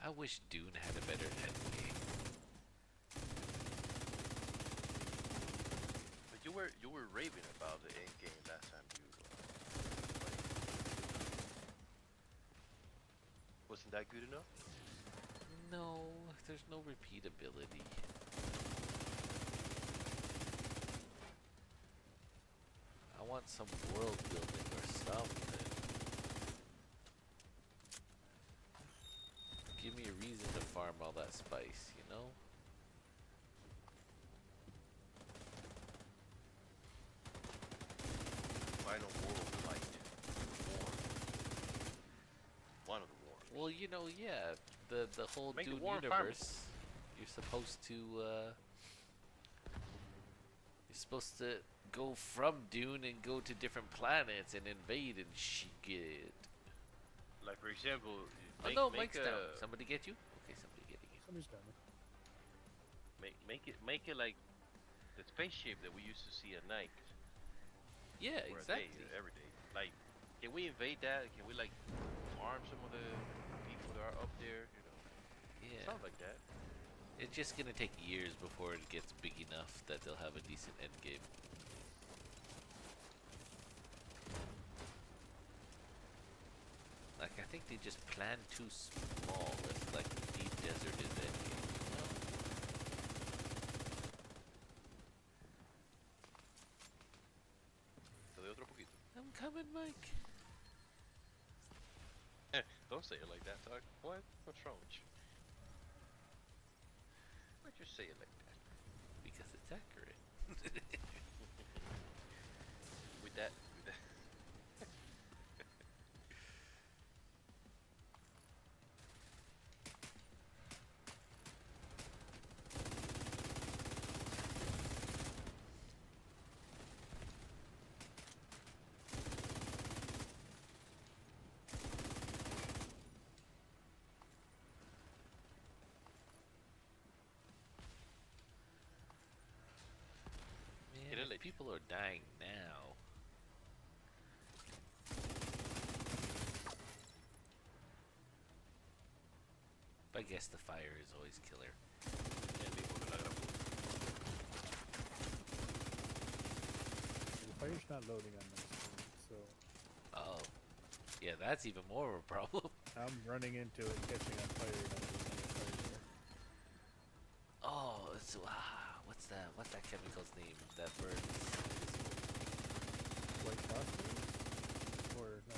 I wish Dune had a better end game. But you were raving about the end game last time you played. Wasn't that good enough? No, there's no repeatability. I want some world building or something. Give me a reason to farm all that spice, you know? Final world light. War. One of the wars. Well, you know, yeah, the whole Make the Dune war universe. You're supposed to go from Dune and go to different planets and invade and shit. Like for example, Oh no, Mike's down. Somebody get you? Okay, somebody getting you. Somebody's down there. Make it like the spaceship that we used to see at night. Yeah, Or exactly. a day, every day. Like, can we invade that? Can we like farm some of the people that are up there? You know, Yeah. stuff like that. It's just gonna take years before it gets big enough that they'll have a decent end game. Like, I think they just plan too small if, like, the deep desert is end game, you know? Te doy otro poquito. I'm coming, Mike. Don't say it like that, Doc. What? What's wrong with you? Why'd you say it like that? Because it's accurate. With that. Man, if people are dying now. I guess the fire is always killer. The fire's not loading on my screen, so Oh. Yeah, that's even more of a problem. I'm running into it, catching on fire. And everything on fire. Oh, it's what's that? What's that chemical's name that burns? White phosphorus? Or no?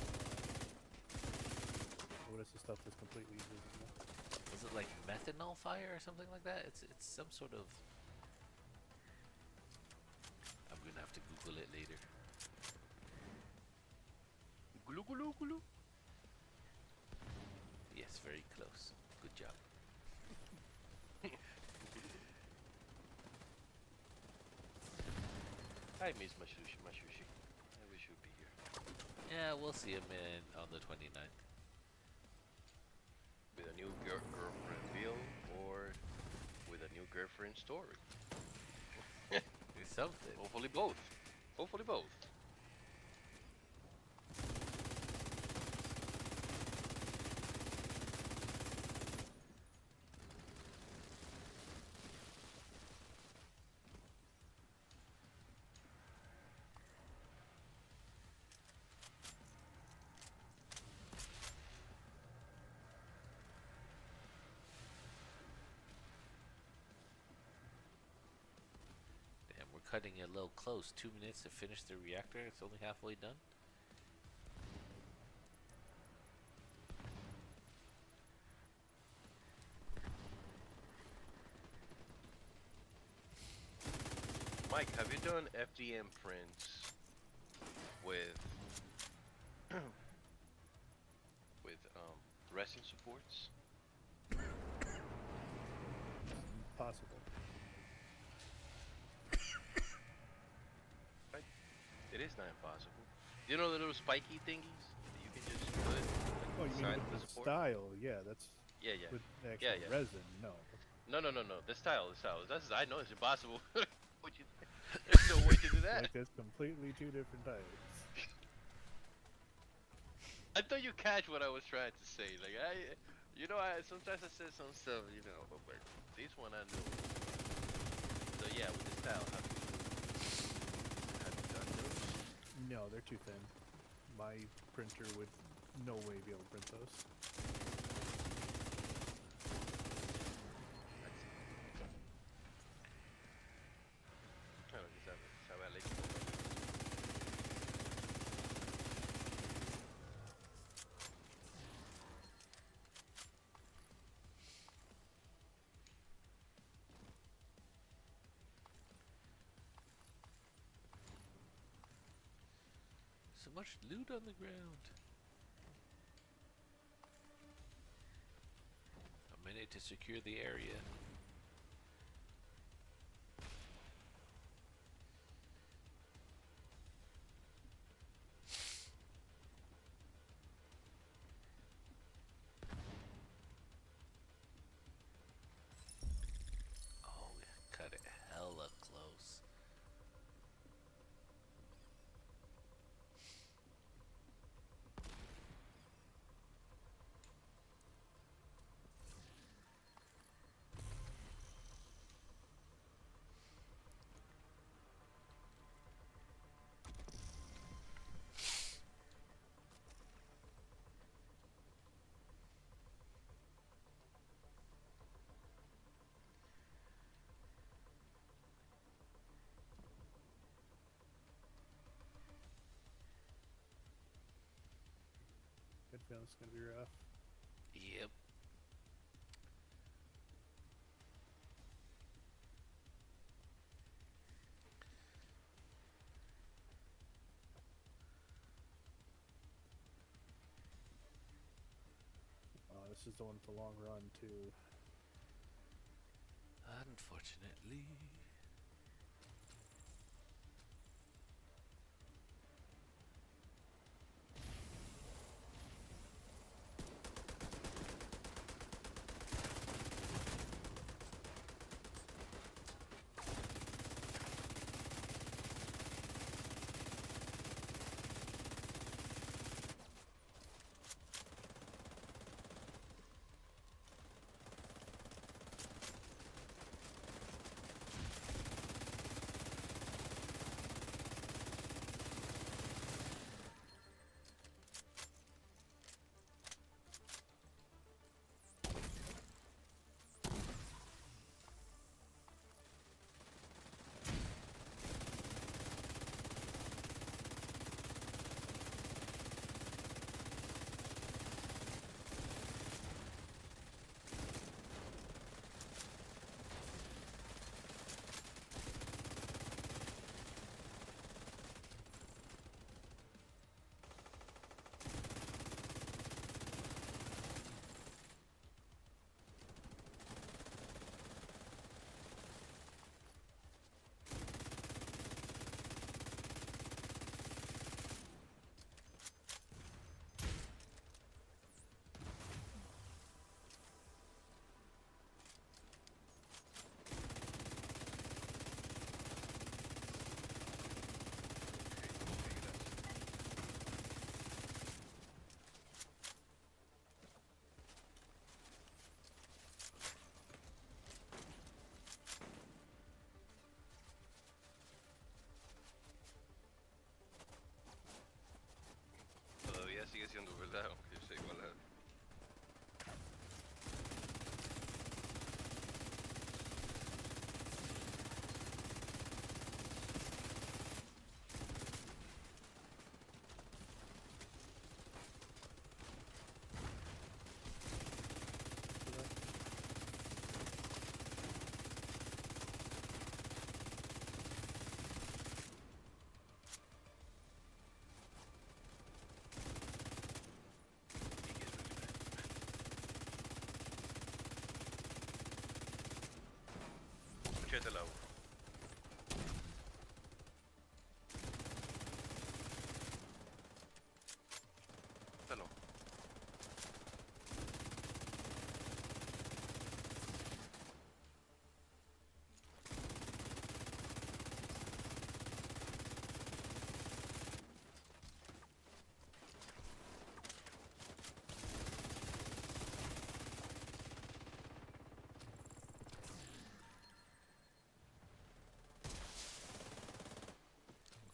What is the stuff that's completely invisible? Is it like methanol fire or something like that? It's some sort of. I'm gonna have to Google it later. Gulu gulu gulu. Yes, very close. Good job. I miss my sushi. I wish you'd be here. Yeah, we'll see him on the 29th. With a new girlfriend feel or with a new girlfriend story. It's something. Hopefully both. Hopefully both. Damn, we're cutting it a little close. 2 minutes to finish the reactor. It's only halfway done. Mike, have you done FDM prints with resin supports? Possible. It is not impossible. You know the little spiky thingies that you can just put Oh, you mean inside with the the support? style? Yeah, that's Yeah, yeah. with actual yeah. resin. No. No. The style. That's I know it's impossible. There's no way to do that. Like that's completely two different types. I thought you catch what I was trying to say. Like I sometimes I said some stuff, but this one I knew. So yeah, with the style, have you done those? No, they're too thin. My printer would no way be able to print those. so much loot on the ground. A minute to secure the area. Oh, we cut it hella close. Good feeling it's gonna be rough. Yep. This is the one with the long run too. Unfortunately. Todavía sigue siendo verdad, aunque yo sé igual a... Échate el agua. Mátalo.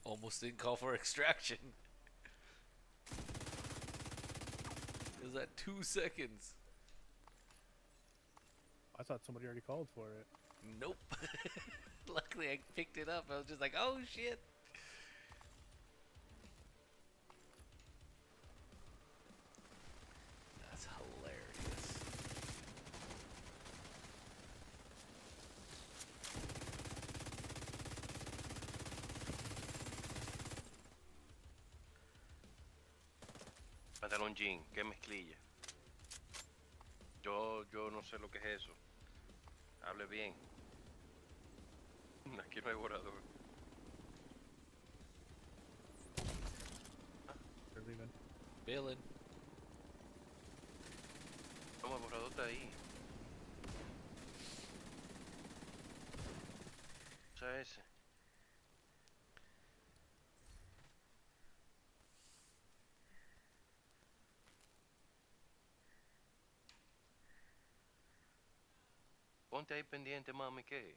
Almost didn't call for extraction. It was at 2 seconds. I thought somebody already called for it. Nope. Luckily, I picked it up. I was just like, oh shit. That's hilarious. Pantalón jean, qué mezclilla. Yo no sé lo que es eso. Hable bien. Aquí no hay borrador. They're leaving. Bailing. Toma, el borrador está ahí. Usa ese. Ponte ahí pendiente, mami, ¿qué?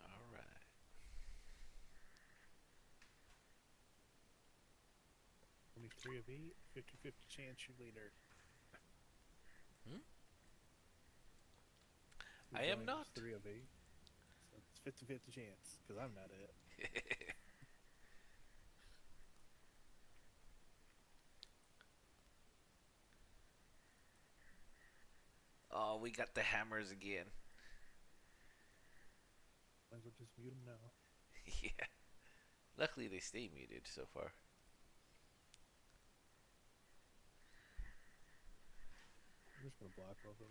All right. 23 of 8, 50-50 chance your leader. Hmm? Who's I am going not. 3 of 8. So it's 50-50 chance, because I'm not it. Oh, we got the hammers again. Might as well just mute him now. Yeah. Luckily, they stay muted so far. I'm just going to block both of them.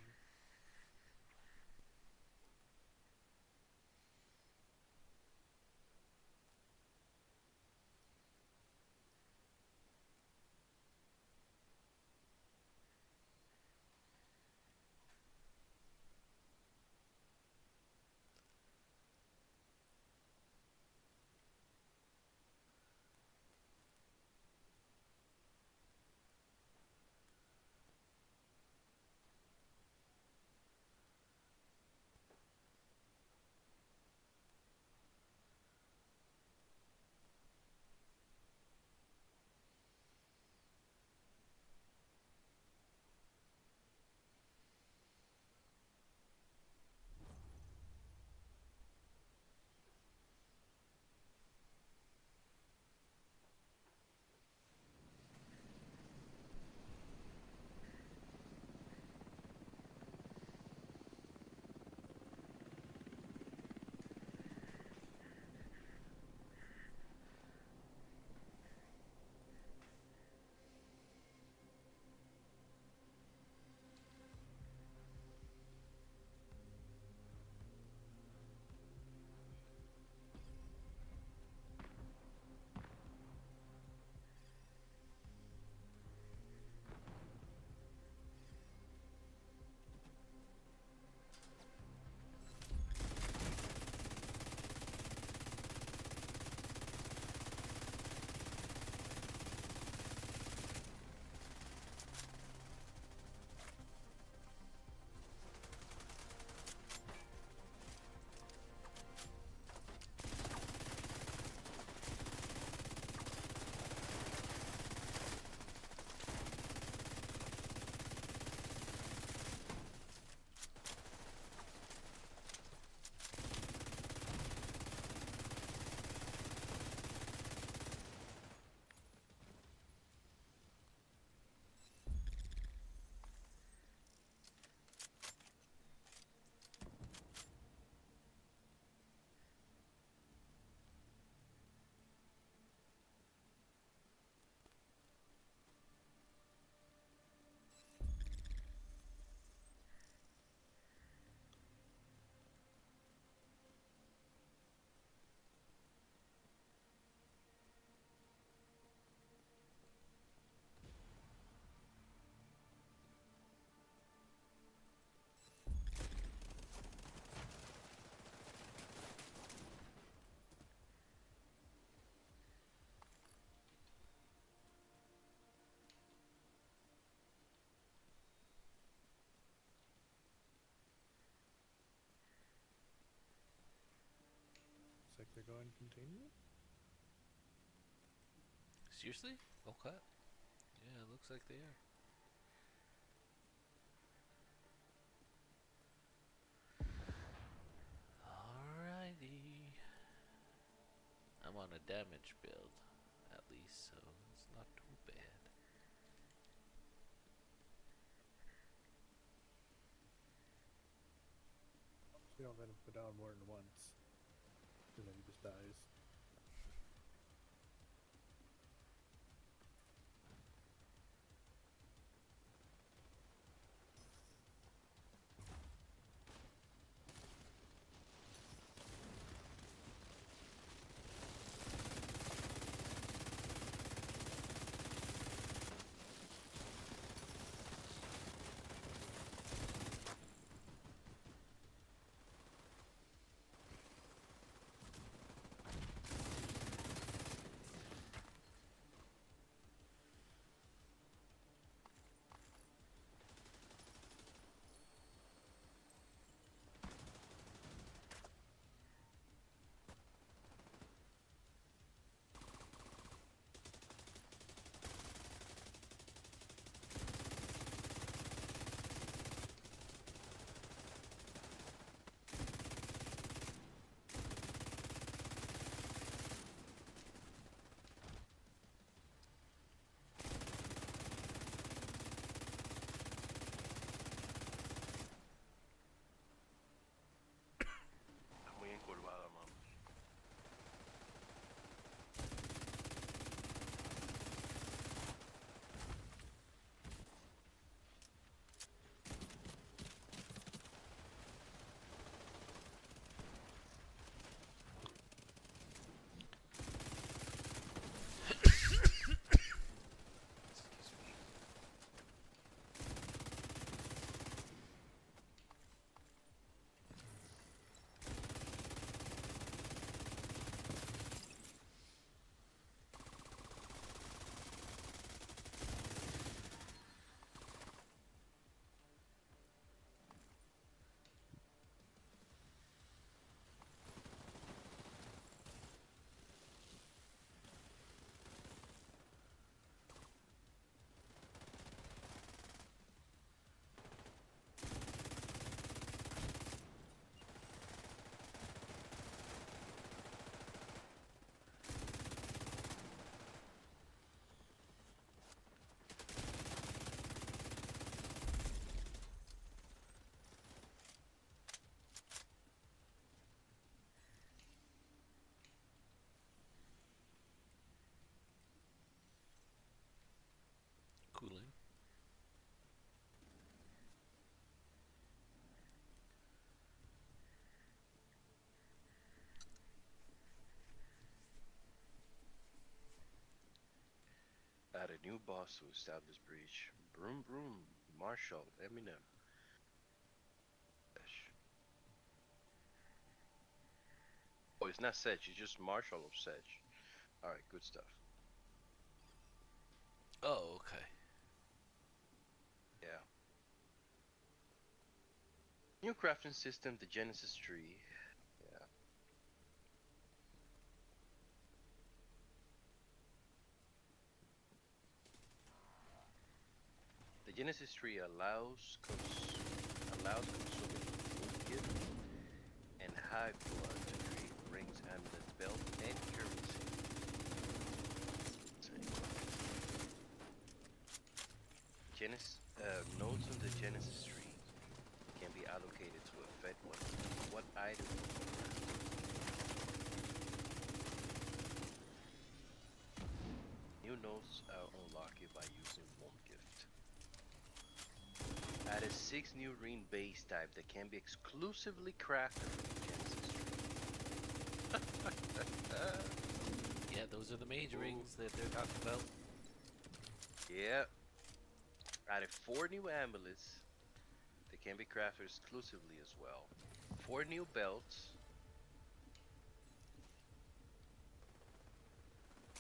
containment? Seriously? Okay. Yeah, it looks like they are. Alrighty. I'm on a damage build, at least, so it's not too bad. So you don't let him put down more than once. And then he just dies. Está muy encorvada, mamá. Excuse me. Cooling. Add a new boss to establish breach. Broom broom. Marshall. Eminem. Sedge. Oh, it's not Sedge. It's just Marshall of Sedge. Alright, good stuff. Oh, okay. Yeah. New crafting system, the Genesis tree. Yeah. The Genesis tree allows consuming wound gift and hive blood to create rings, amulets, belt, and currency. Nodes on the Genesis tree can be allocated to affect what item. New nodes are unlocked by using one gift. Added 6 new ring base type that can be exclusively crafted from the Genesis tree. Yeah, those are the mage Ooh. rings that they're talking about. Yeah. Added 4 new amulets that can be crafted exclusively as well. 4 new belts.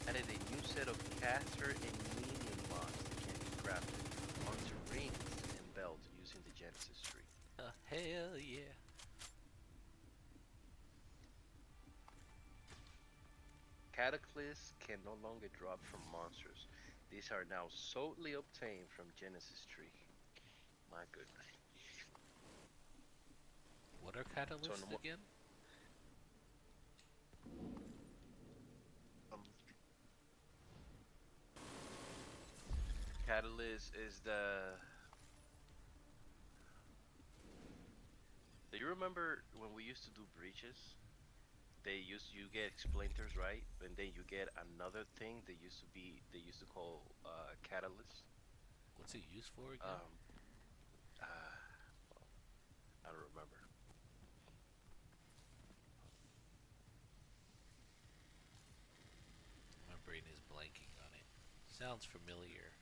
Added a new set of caster and minion mods that can be crafted onto rings and belts using the Genesis tree. Hell yeah. Cataclysms can no longer drop from monsters. These are now solely obtained from Genesis tree. My goodness. What are So catalysts again? um, Catalyst is the. Do you remember when we used to do breaches? You get splinters, right? And then you get another thing they used to call catalyst. What's it used for again? Um, uh, I don't remember. My brain is blanking on it. Sounds familiar.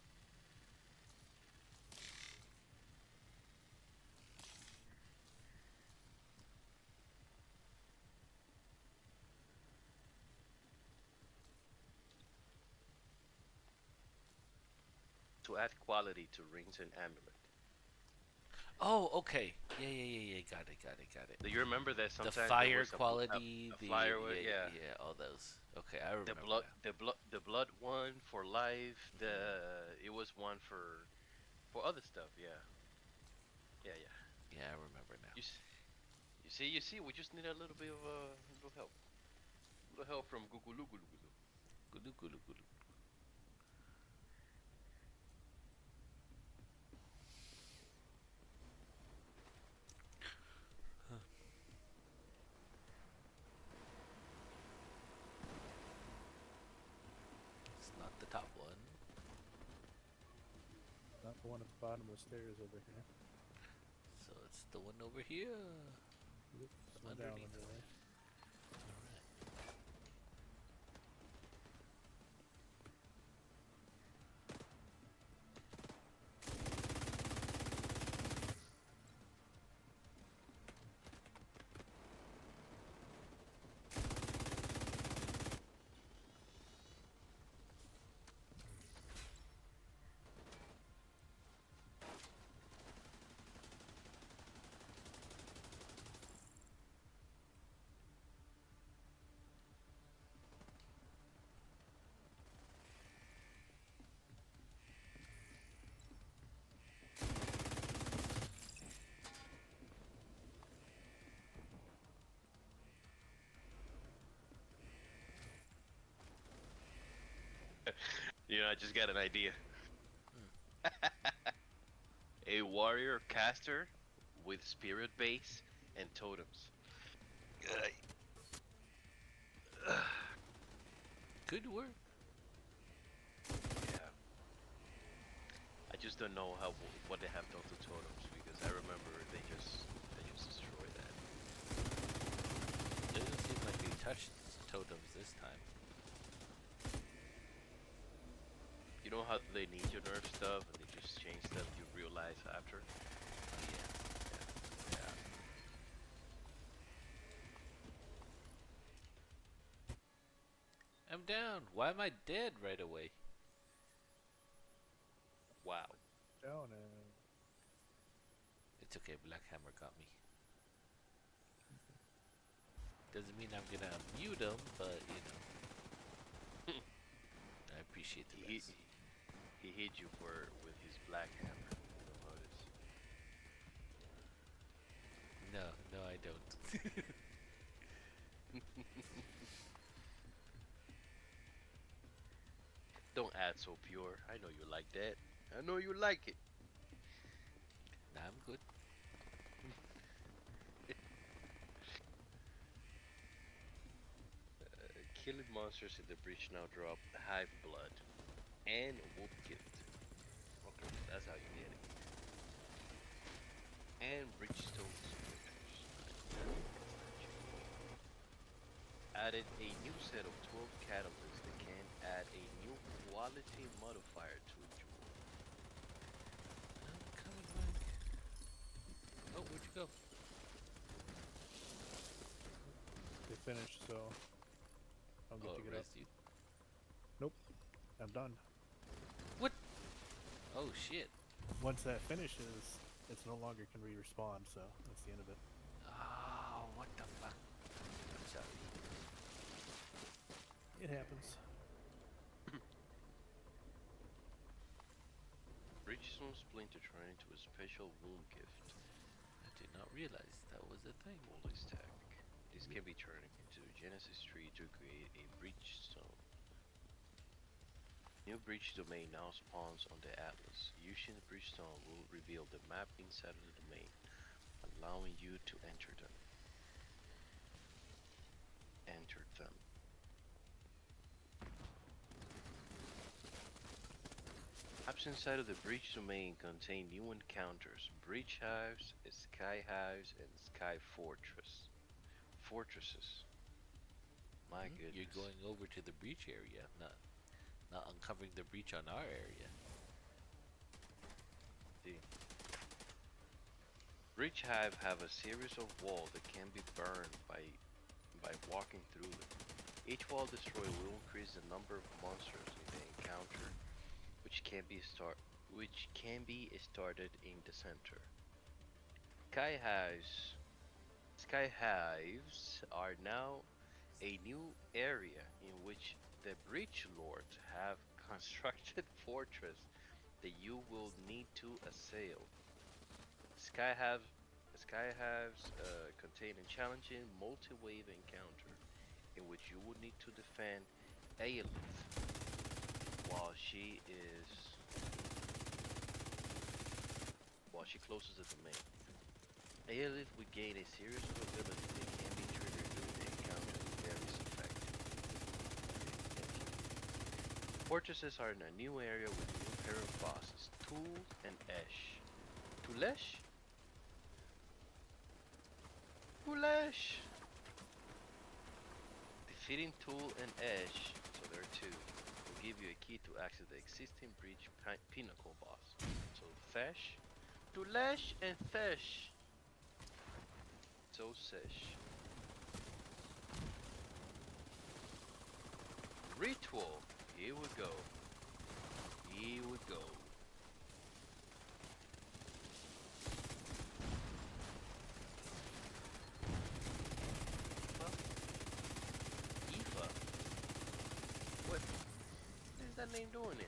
To add quality to rings and amulet. Oh, okay. Yeah, yeah, yeah, yeah. Got it, got it, got it. Do you remember that The sometimes there fire was quality, a the flyer with, yeah, yeah, yeah, yeah, all those. Okay, I the remember blood now. the blood one for life, the Hmm. it was one for other stuff, yeah. Yeah, yeah. Yeah, I remember now. You see, we just need a little bit of little help. Little help from Google. Gulu, gulu, gulu. It's not the top one, Not the one at the bottom of the stairs over here. so it's the one over here. Oop, slow down Underneath. under there. All right. I just got an idea. Hmm. A warrior caster with spirit base and totems. Good idea. Good work. Yeah. I just don't know what they have done to totems because I remember they just destroyed that. Doesn't seem like they touched totems this time. You know how they need to nerf stuff and they just change stuff you realize after? Oh yeah. Yeah. I'm down. Why am I dead right away? Wow. Down and It's okay. Black Hammer got me. Doesn't mean I'm gonna mute him, but I appreciate the he rest. he hit you with his black hammer. You'll notice. No, no, I don't. Don't act so pure. I know you like that. I know you like it. Nah, I'm good. Killing monsters in the breach now drop hive blood and wolf gift. Okay, that's how you get it. And bridgestone splinters. Added a new set of 12 catalysts that can add a new quality modifier to a jewel. I'm coming back. Oh, where'd you go? they finished, so I'll get Oh, you it get up. raised you. Nope, I'm done. What? Oh shit. Once that finishes, it's no longer can respawn, so that's the end of it. Oh, what the fuck? I'm sorry. It happens. Bridgestone Splinter turned into a special wound gift. I did not realize that was a thing. Police tag. This can be turned into a Genesis tree to create a Bridgestone. New bridge domain now spawns on the atlas. Using the Bridgestone will reveal the map inside of the domain, allowing you to enter them. Enter them. Maps inside of the bridge domain contain new encounters, bridge hives, sky hives, and sky fortresses. My Hmm? You're goodness. going over to the breach area, not uncovering the breach on our area. The bridge hive have a series of walls that can be burned by walking through them. Each wall destroyed will increase the number of monsters in the encounter, which can be started in the center. Sky hives Sky hives are now a new area in which the Breach Lords have constructed fortress that you will need to assail. Sky hives, Sky hives contain a challenging multi-wave encounter in which you will need to defend Aelith while she is while she closes the domain. Aelith will gain a series of abilities that can be triggered during the encounter with various effects. Fortresses are in a new area with new pair of bosses, Tool and Esh. Tulesh? Tulesh! Defeating Tool and Esh, so there are two, will give you a key to access the existing Breach Pinnacle boss. So Thesh, Tulesh and Thesh. So Sesh. Ritual. Here we go. Here we go. Well, Eva. What is that name doing here?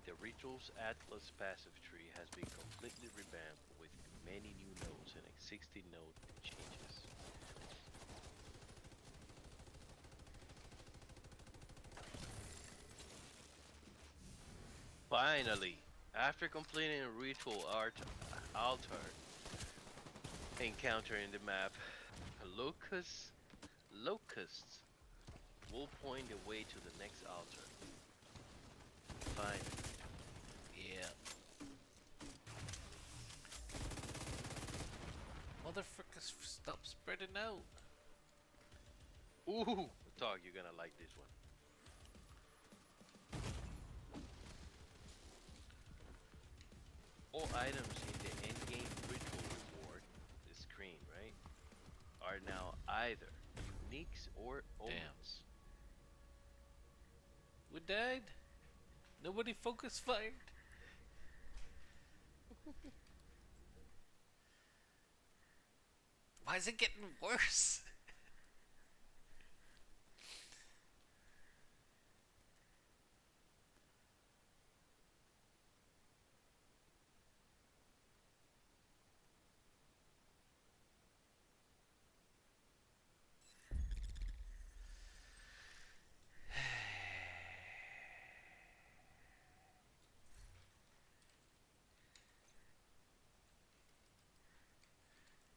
The Rituals Atlas passive tree has been completely revamped with many new nodes and 60 node changes. Finally, after completing a ritual altar encounter in the map, locusts locusts will point the way to the next altar. Finally. Yeah. Motherfuckers, stop spreading out. Ooh, dog, you're gonna like this one. All items in the endgame ritual reward, the screen, right, are now either uniques or Damn. omens. We died? Nobody focus fired? Why is it getting worse?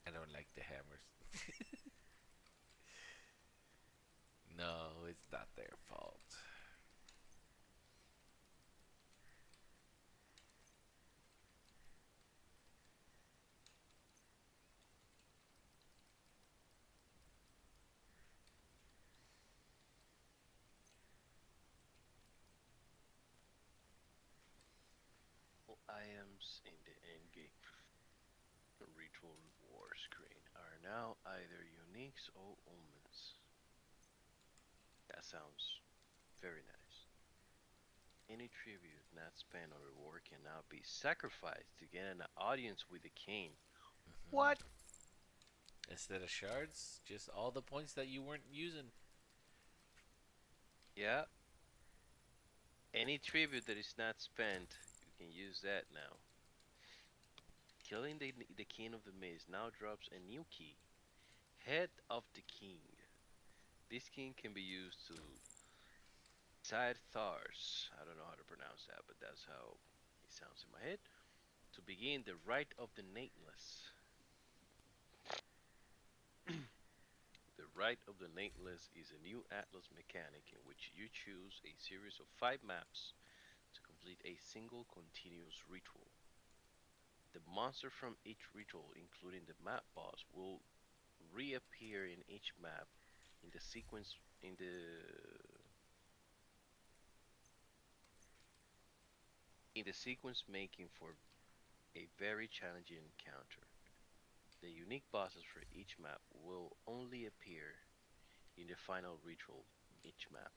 I don't like the hammers. not their fault. All items in the endgame ritual war screen are now either uniques or omens. That sounds very nice. Any tribute not spent on reward can now be sacrificed to get an audience with the king. What? Hmm. Instead of shards, just all the points that you weren't using. Yeah, any tribute that is not spent, you can use that now. Killing the king of the maze now drops a new key, Head of the King. This king can be used to side Thars. I don't know how to pronounce that, but that's how it sounds in my head. To begin the Rite of the Nateless. The Rite of the Nateless is a new Atlas mechanic in which you choose a series of 5 maps to complete a single continuous ritual. The monster from each ritual, including the map boss, will reappear in each map in the sequence in the sequence making for a very challenging encounter. The unique bosses for each map will only appear in the final ritual each map.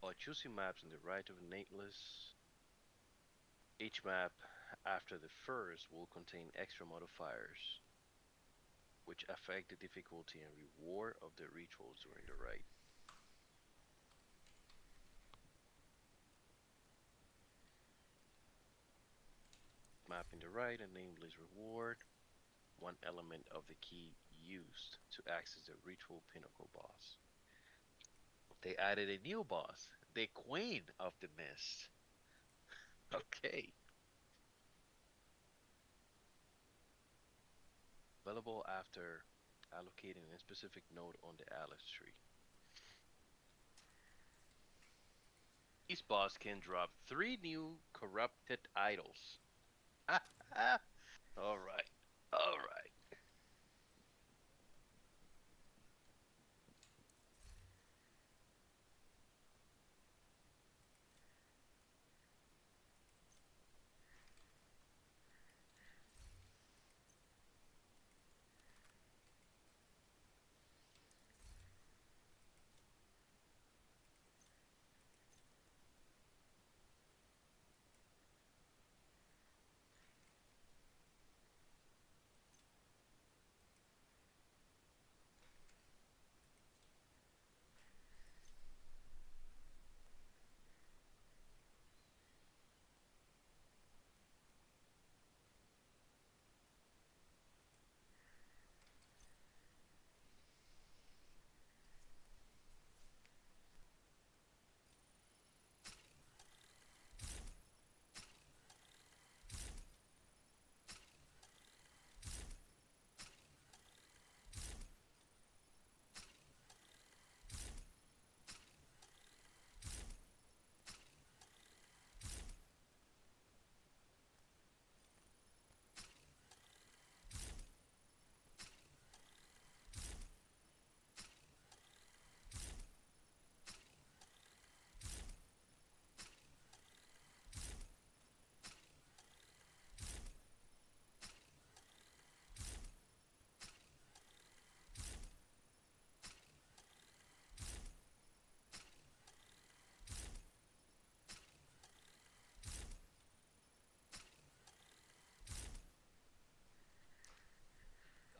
While choosing maps in the right of the Nateless, each map after the first will contain extra modifiers which affect the difficulty and reward of the rituals during the rite. Map in the right and nameless reward, one element of the key used to access the ritual pinnacle boss. They added a new boss, the Queen of the Mist. Okay. Available after allocating a specific node on the Alice tree. Each boss can drop 3 new corrupted idols. Alright. Alright.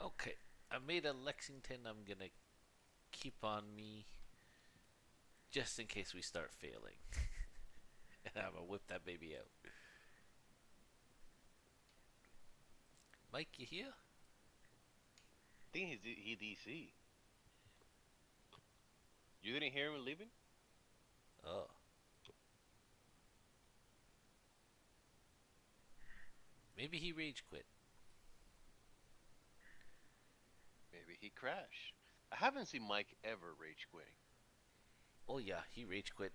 Okay, I made a Lexington. I'm gonna keep on me just in case we start failing. And I'm gonna whip that baby out. Mike, you here? I think he DC. You didn't hear him leaving? Oh, Maybe he rage quit. Maybe he crashed. I haven't seen Mike ever rage quitting. Oh yeah, he rage quit.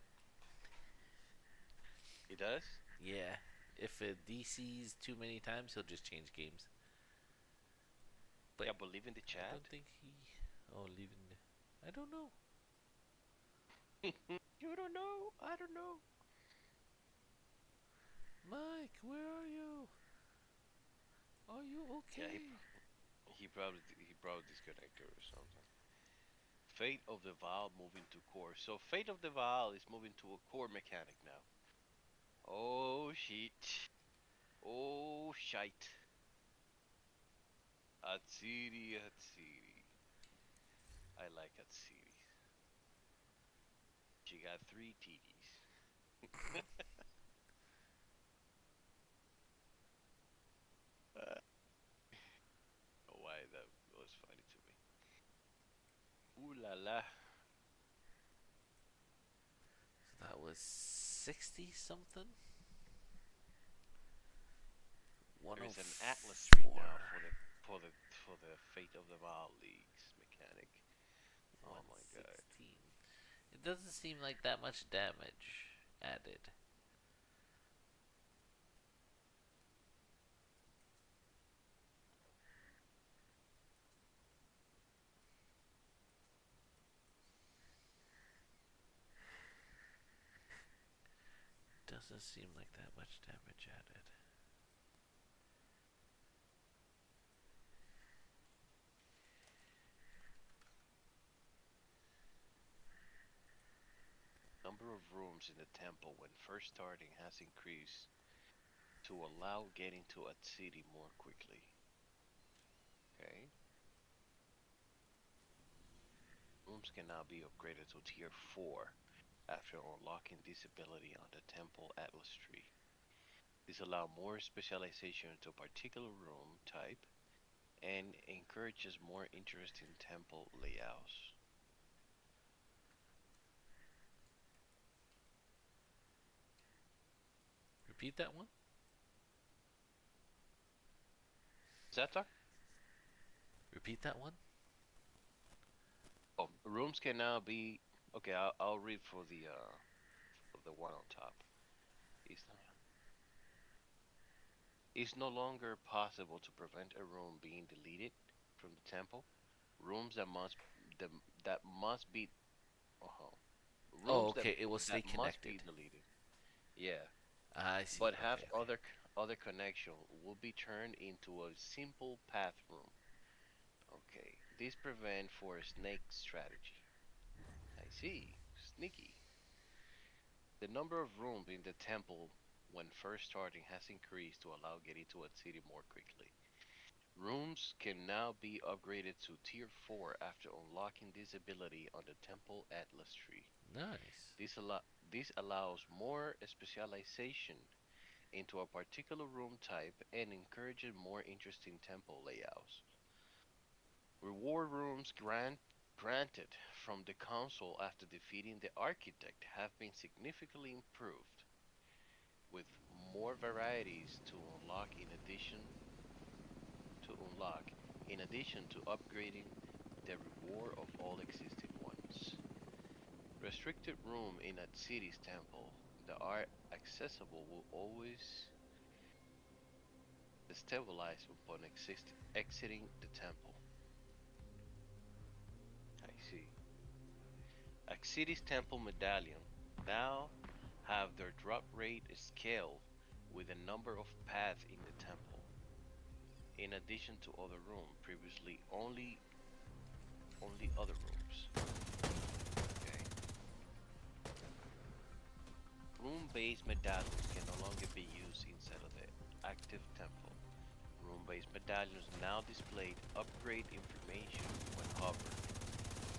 He does? Yeah. If it DCs too many times, he'll just change games. But Yeah, but leave in the I chat. don't think he. Oh, leaving. I don't know. You don't know. I don't know. Mike, where are you? Are you Yeah, okay? he probably disconnected or something. Fate of the Vial moving to core. So Fate of the Vial is moving to a core mechanic now. Oh shit. Oh shite. Atsiri, Atsiri. I like Atsiri. She got three titties. Uh, Why that was funny to me. Ooh la la. So that was 60 something? There is an Atlas tree 104. now for the Fate of the Vial League's mechanic. Oh my god. 116. It doesn't seem like that much damage added. Doesn't seem like that much damage added. Number of rooms in the temple when first starting has increased to allow getting to a city more quickly. Okay. Rooms can now be upgraded to tier 4 after unlocking this ability on the temple atlas tree. This allows more specialization to a particular room type and encourages more interesting temple layouts. Repeat that one? Zeta? Repeat that one? Oh, rooms can now be okay. I'll read for the one on top. It's, it's no longer possible to prevent a room being deleted from the temple. Rooms the, that must be uh Oh, rooms okay. It will that stay must be connected. deleted. Yeah, I see. but have Okay, okay. other connection will be turned into a simple path room. Okay, this prevent for a snake strategy. I see. Sneaky. The number of rooms in the temple when first starting has increased to allow getting to a city more quickly. Rooms can now be upgraded to tier 4 after unlocking this ability on the temple atlas tree. Nice. This, allo- this allows more specialization into a particular room type and encourages more interesting temple layouts. Reward rooms granted from the council after defeating the architect have been significantly improved, with more varieties to unlock, in addition to upgrading the reward of all existing ones. Restricted room in a city's temple that are accessible will always destabilize upon exiting the temple. I see. A city's temple medallion now have their drop rate scaled with the number of paths in the temple, in addition to other rooms previously only other rooms. Okay. Room-based medallions can no longer be used inside of the active temple. Room-based medallions now displayed upgrade information when hovered.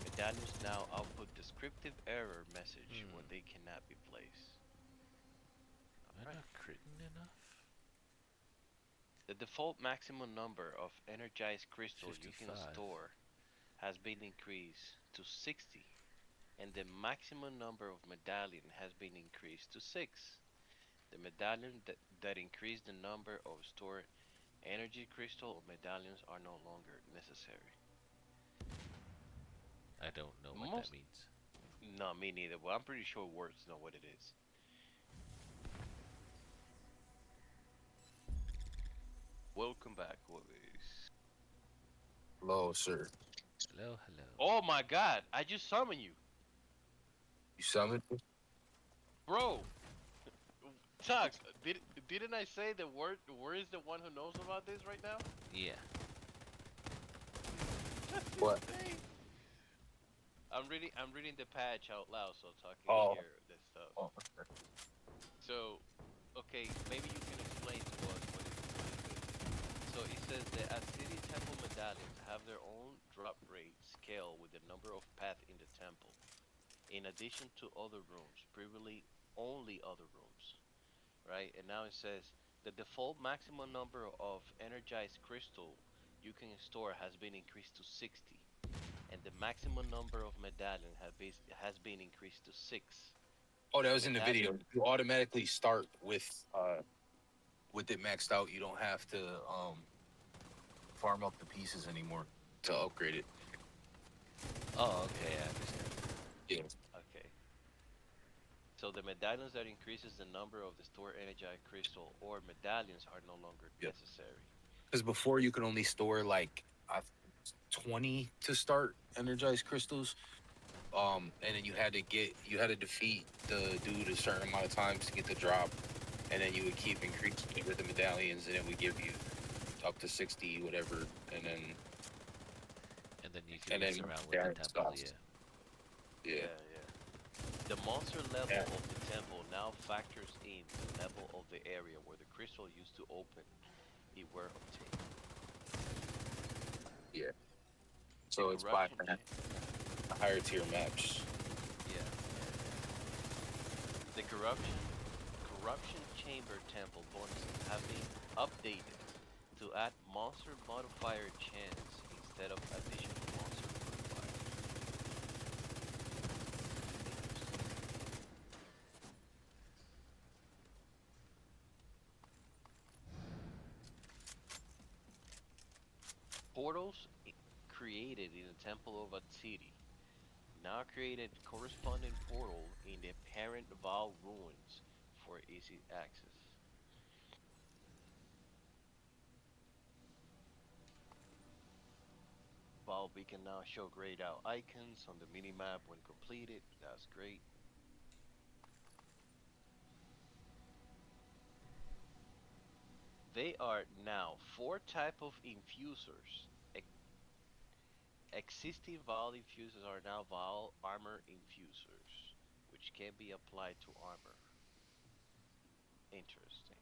Medallions now output descriptive error message when Hmm. they cannot be placed. Am I Alright. not critting enough? The default maximum number of energized crystal you can 55. store has been increased to 60, and the maximum number of medallion has been increased to 6. The medallion that increased the number of stored Energy crystal or medallions are no longer necessary. I don't know what that Most, means. no, me neither. Well, I'm pretty sure words know what it is. Welcome back, boys. Hello, sir. Hello, hello. Oh my God! I just summoned you, You summoned me? bro. Tux, didn't I say the word is the one who knows about this right now? Yeah. That's What? insane. I'm reading the patch out loud so Tuck can Oh, hear this stuff. oh. So, okay, maybe you can explain to us what it is. So it says that as city temple medallions have their own drop rate scale with the number of paths in the temple, in addition to other rooms, previously only other rooms, right? And now it says the default maximum number of energized crystal you can store has been increased to 60, and the maximum number of medallion has been increased to 6. Oh, that was in the Medallion. video. You automatically start with it maxed out. You don't have to farm up the pieces anymore to upgrade it. Oh, okay, I understand. Yeah. Okay. So the medallions that increases the number of the stored energized crystal or medallions are no longer Yep. necessary. Because before you could only store like 20 to start energized crystals. And then you had to defeat the dude a certain amount of times to get the drop, and then you would keep increasing it with the medallions, and it would give you up to 60, whatever, and then And then you can and mess then around with the temple, stops. yeah. Yeah. Yeah. The monster level Yeah. of the temple now factors in the level of the area where the crystal used to open it were obtained. Yeah. The So it's by corruption cha- higher tier maps. yeah, the corruption chamber temple bonuses have been updated to add monster modifier chance instead of additional monster modifiers. Portals created in the temple of Atsiri now created corresponding portal in the parent Val ruins for easy access. Val can now show grayed out icons on the minimap when completed. That's great. They are now four type of infusers. Existing Val infusers are now Val armor infusers, which can be applied to armor. Interesting.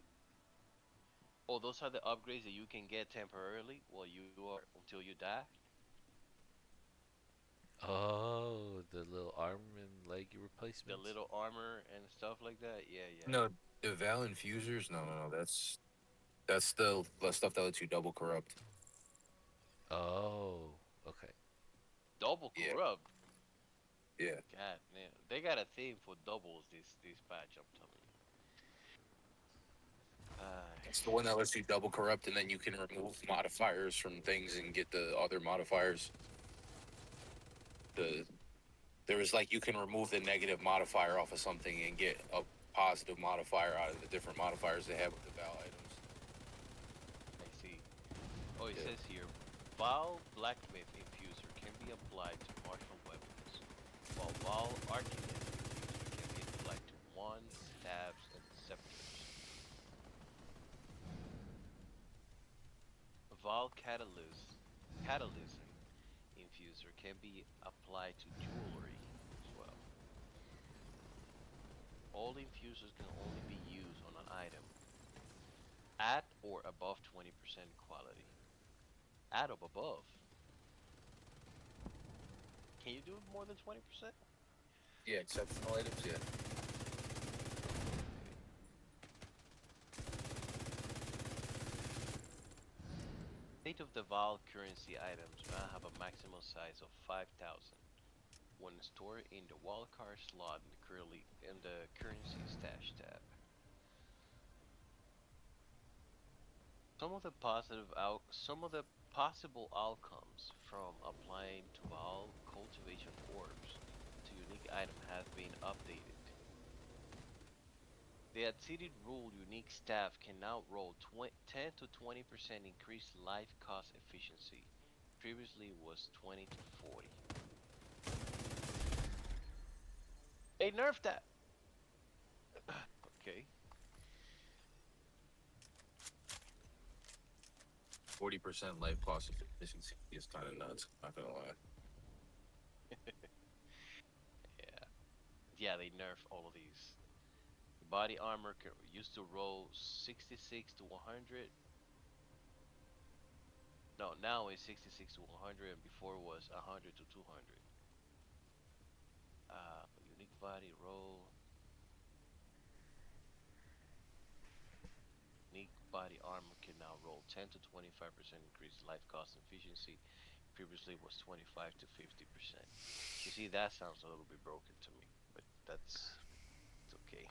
Oh, those are the upgrades that you can get temporarily while you are until you die. Oh, the little arm and leg The replacements. little armor and stuff like that. Yeah, yeah. No, the Val infusers. No. That's the stuff that lets you double corrupt. Oh, okay. Double Yeah. corrupt. Yeah. God man, they got a theme for doubles this patch. I'm telling you. It's the one that lets you double corrupt, and then you can remove modifiers from things and get the other modifiers. The There was like you can remove the negative modifier off of something and get a positive modifier out of the different modifiers they have with the Val items. I see. Oh, it Yeah. says here, Val Blacksmith Infuser can be applied to martial weapons, while Val Arcanist Infuser can be applied to wands, staves, and scepters. Val Catalysm Infuser can be applied to jewelry as well. All infusers can only be used on an item at or above 20% quality. At or above. Can you do more than 20%? Yeah, exceptional items. Yeah. State of the Val currency items now have a maximum size of 5,000 when stored in the wildcard slot in the currency stash tab. some of the possible outcomes from applying to all cultivation orbs to unique item have been updated. The exceeded rule unique staff can now roll 10 to 20% increased life cost efficiency. Previously was 20 to 40. They nerfed that. Okay. 40% life cost efficiency is kind of nuts. Not gonna lie. Yeah. Yeah, they nerfed all of these. The body armor used to roll 66 to 100. No, now it's 66 to 100 and before was 100 to 200. Unique body roll. Unique body armor can now roll 10 to 25% increased life cost efficiency. Previously was 25 to 50%. You see, that sounds a little bit broken to me, but it's okay.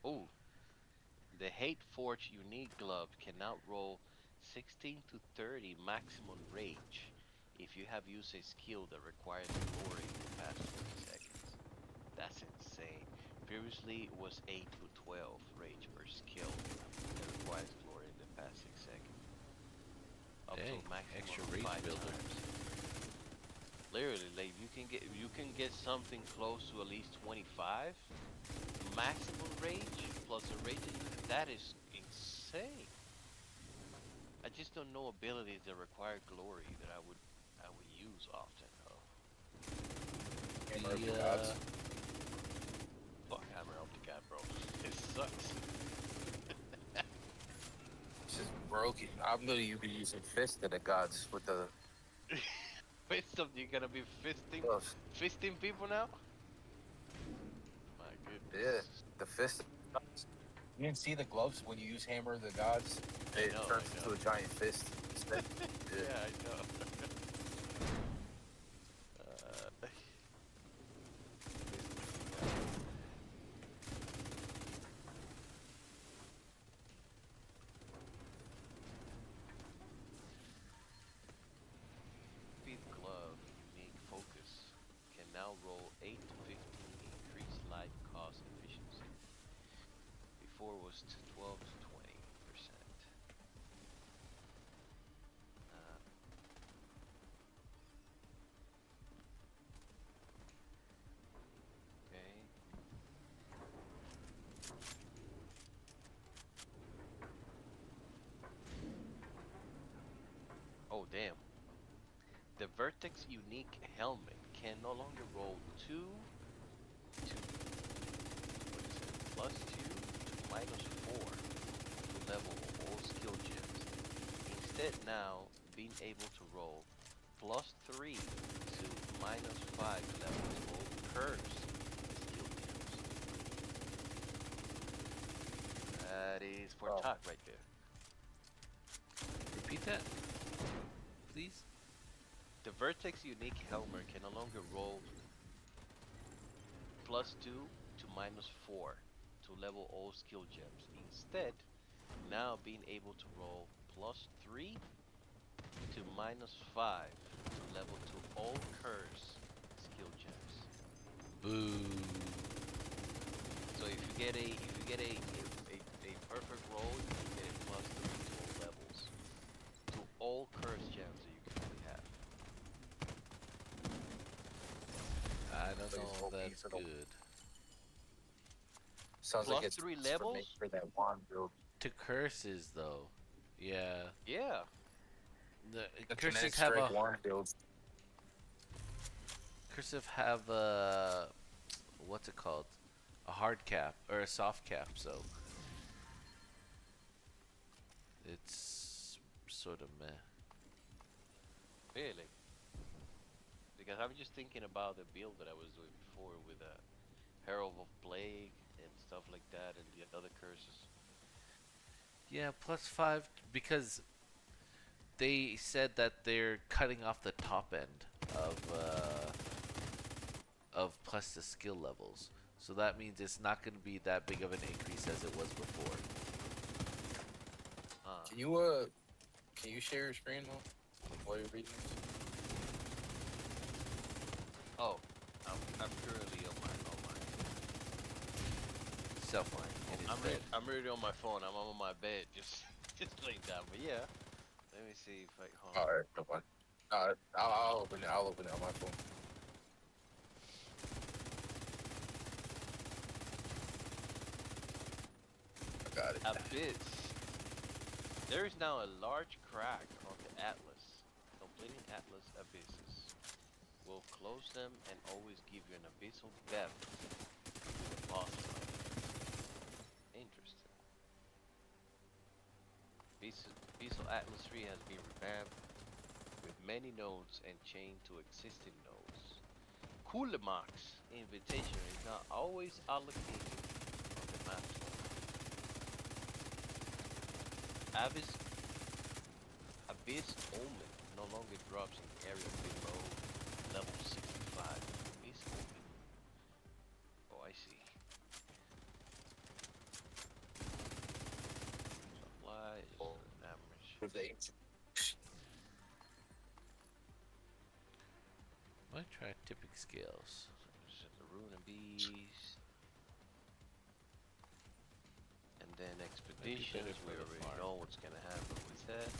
Oh, the Hate Forge unique glove can now roll 16 to 30 maximum rage if you have used a skill that requires glory in the past 20 seconds. That's insane. Previously it was 8 to 12 rage per skill that requires glory in the past 6 seconds. Up to Dang, a maximum extra of rage 5 builder. times. Literally, like you can get something close to at least 25 maximum rage plus a rage. That is insane. I just don't know abilities that require glory that I would use often though. Hammer of the The gods. Fuck Hammer of the God, bro. It sucks. It's just broken. I'm literally you can use a fist of the gods with the Fist of you're gonna be gloves. fisting people now? My Yeah, goodness. the fist. Of the gods. You didn't see the gloves when you use hammer of the gods? I It know, turns I into know. a giant fist instead. Yeah. Yeah, I know. uh, Speed glove, unique focus, can now roll 8 to 15 increased life cost efficiency. Before was 12 to 20%. Uh, okay. Oh damn. The Vertex unique helmet can no longer roll 2 to what is it? Plus 2 to minus 4 to level of all skill gems. Instead now being able to roll plus 3 to minus 5 to level of all curse skill gems. That is for Oh, talk right there. repeat that, please. The Vertex unique helmet can no longer roll plus 2 to minus 4 to level all skill gems. Instead, now being able to roll plus 3 to minus 5 to level to all curse skill gems. Boo. So if you get a perfect roll, you can get a plus 3 to all levels to all curse gems that you currently have. I don't so he's know if hoping that's for the. good. Sounds like Plus it's 3 for make levels? for that wand build. To curses though, yeah. Yeah. The The curses kinetic have strike a wand build. cursive have a what's it called? A hard cap or a soft cap, so it's sort of meh. Really? Because I'm just thinking about the build that I was doing before with Herald of Plague and stuff like that and the other curses. Yeah, plus 5 because they said that they're cutting off the top end of plus the skill levels. So that means it's not going to be that big of an increase as it was before. Can you share your screen while you're reading this? Oh, I'm currently on my. Self-line in his bed. I'm ready on my phone. I'm on my bed, just laying down. But yeah, let me see if I. Hold All on. right, no problem. I'll open it. I'll open it on my phone. I got it. Abyss. There is now a large crack on the Atlas. Completing Atlas abysses will close them and always give you an abyssal depth to the boss fight. Interesting. Abyssal Atlas 3 has been revamped with many nodes and chained to existing nodes. Kulamax invitation is not always allocated on the map. Abyss Omen no longer drops in the area below level 65. Abyss Omen. Oh, I see. Supply is Oh. average. With the Might try tipping scales. Set the rune and bees. And then expeditions, we for the already farm. know what's gonna happen with that.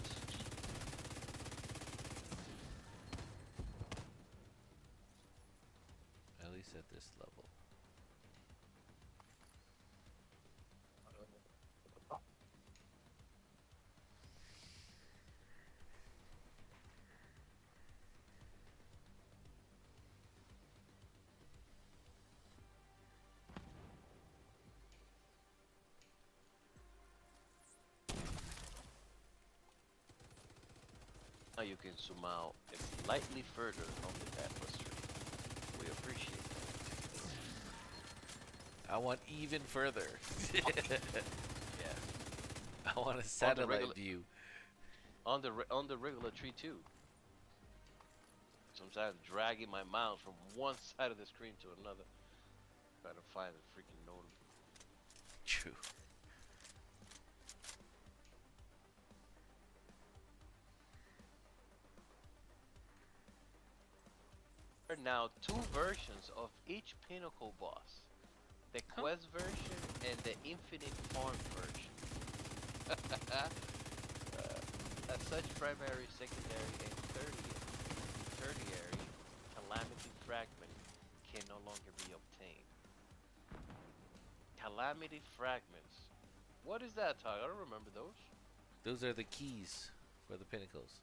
At least at this level. Now you can zoom out slightly further on the Atlas tree. We appreciate that. I want even further. Yeah. I want a satellite regular- view. On the regular tree too. Sometimes dragging my mouse from one side of the screen to another, trying to find a freaking node. True. There are now two versions of each Pinnacle boss. The Quest version and the Infinite Farm version. As such, primary, secondary, and tertiary Calamity Fragment can no longer be obtained. Calamity Fragments. What is that, Todd? I don't remember those. Those are the keys for the pinnacles.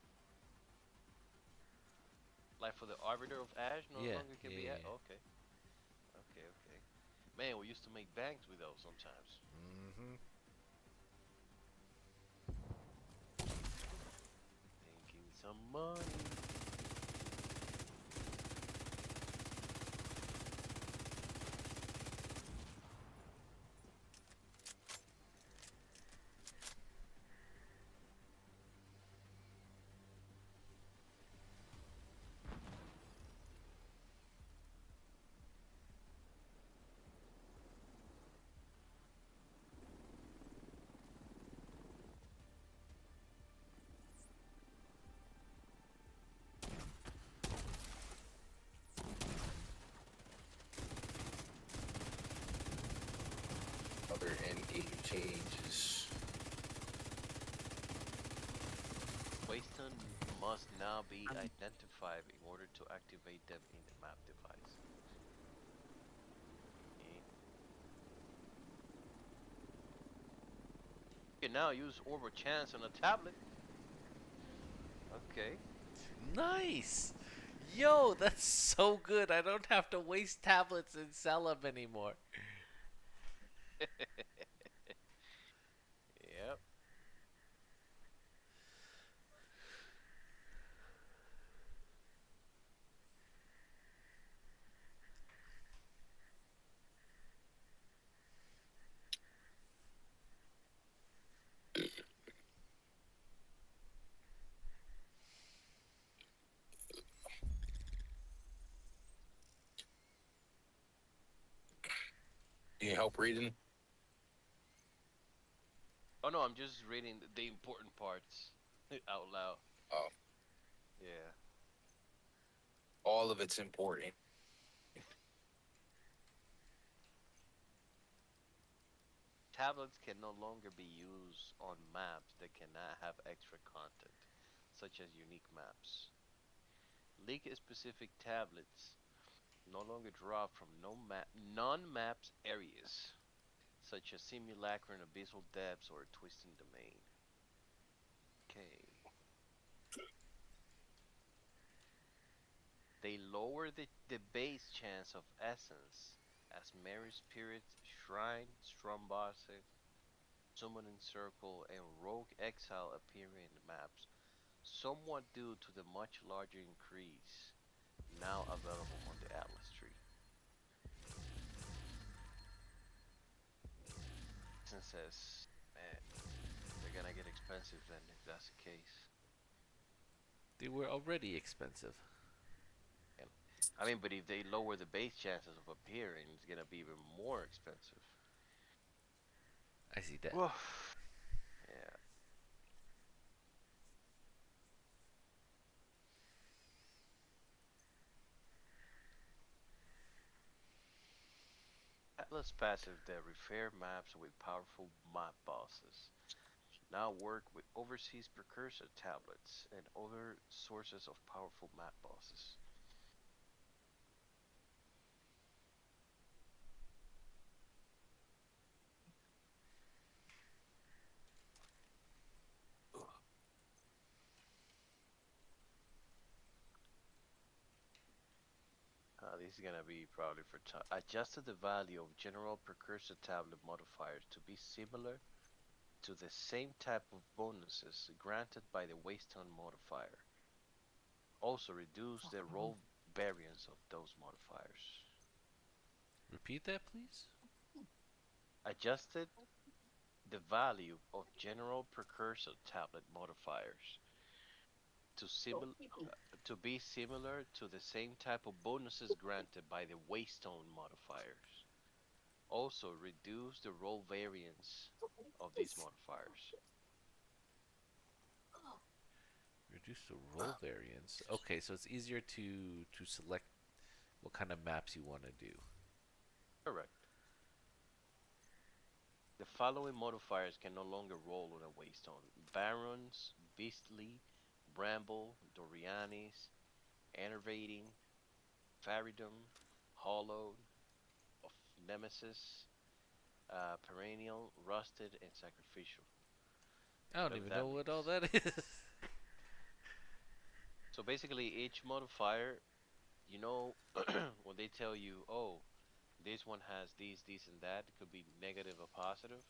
Like for the Arbiter of Ash, no Yeah, longer can be. yeah. Okay. Okay. Man, we used to make banks with those sometimes. Mm-hmm. Making some money. other end game changes. Waston must now be identified in order to activate them in the map device. You can now use Orb of Chance on a tablet. Okay. Nice! Yo, that's so good. I don't have to waste tablets and sell them anymore. Yep. You need help reading? Oh no, I'm just reading the important parts out loud. Oh, Yeah. all of it's important. Tablets can no longer be used on maps that cannot have extra content, such as unique maps. League-specific tablets no longer draw from non-maps areas, such as simulacrum, abyssal depths, or twisting domain. Okay. They lower the base chance of essence as Mary Spirit, Shrine, Strombotic, Summoning Circle, and Rogue Exile appear in the maps, somewhat due to the much larger increase now available on the Atlas tree. Essences, man, they're gonna get expensive then if that's the case. They were already expensive. And I mean, but if they lower the base chances of appearing, it's gonna be even more expensive. I see that. Woof. Yeah. Atlas passive that repair maps with powerful map bosses now work with overseas precursor tablets and other sources of powerful map bosses. This is gonna be probably for time. Adjusted the value of general precursor tablet modifiers to be similar to the same type of bonuses granted by the Waystone modifier. Also reduce the roll variance of those modifiers. Repeat that, please. Adjusted the value of general precursor tablet modifiers to to be similar to the same type of bonuses granted by the Waystone modifiers. Also reduce the roll variance of these modifiers. Reduce the roll variance. Okay, so it's easier to select what kind of maps you want to do. Correct. The following modifiers can no longer roll on a Waystone: Barons, Beastly, Bramble, Dorianis, Enervating, Faridum, Hollowed, of Nemesis, Perennial, Rusted, and Sacrificial. I don't Whatever even that know what all means. that is. So basically, each modifier, you know, when they tell you, oh, this one has these, and that, it could be negative or positive.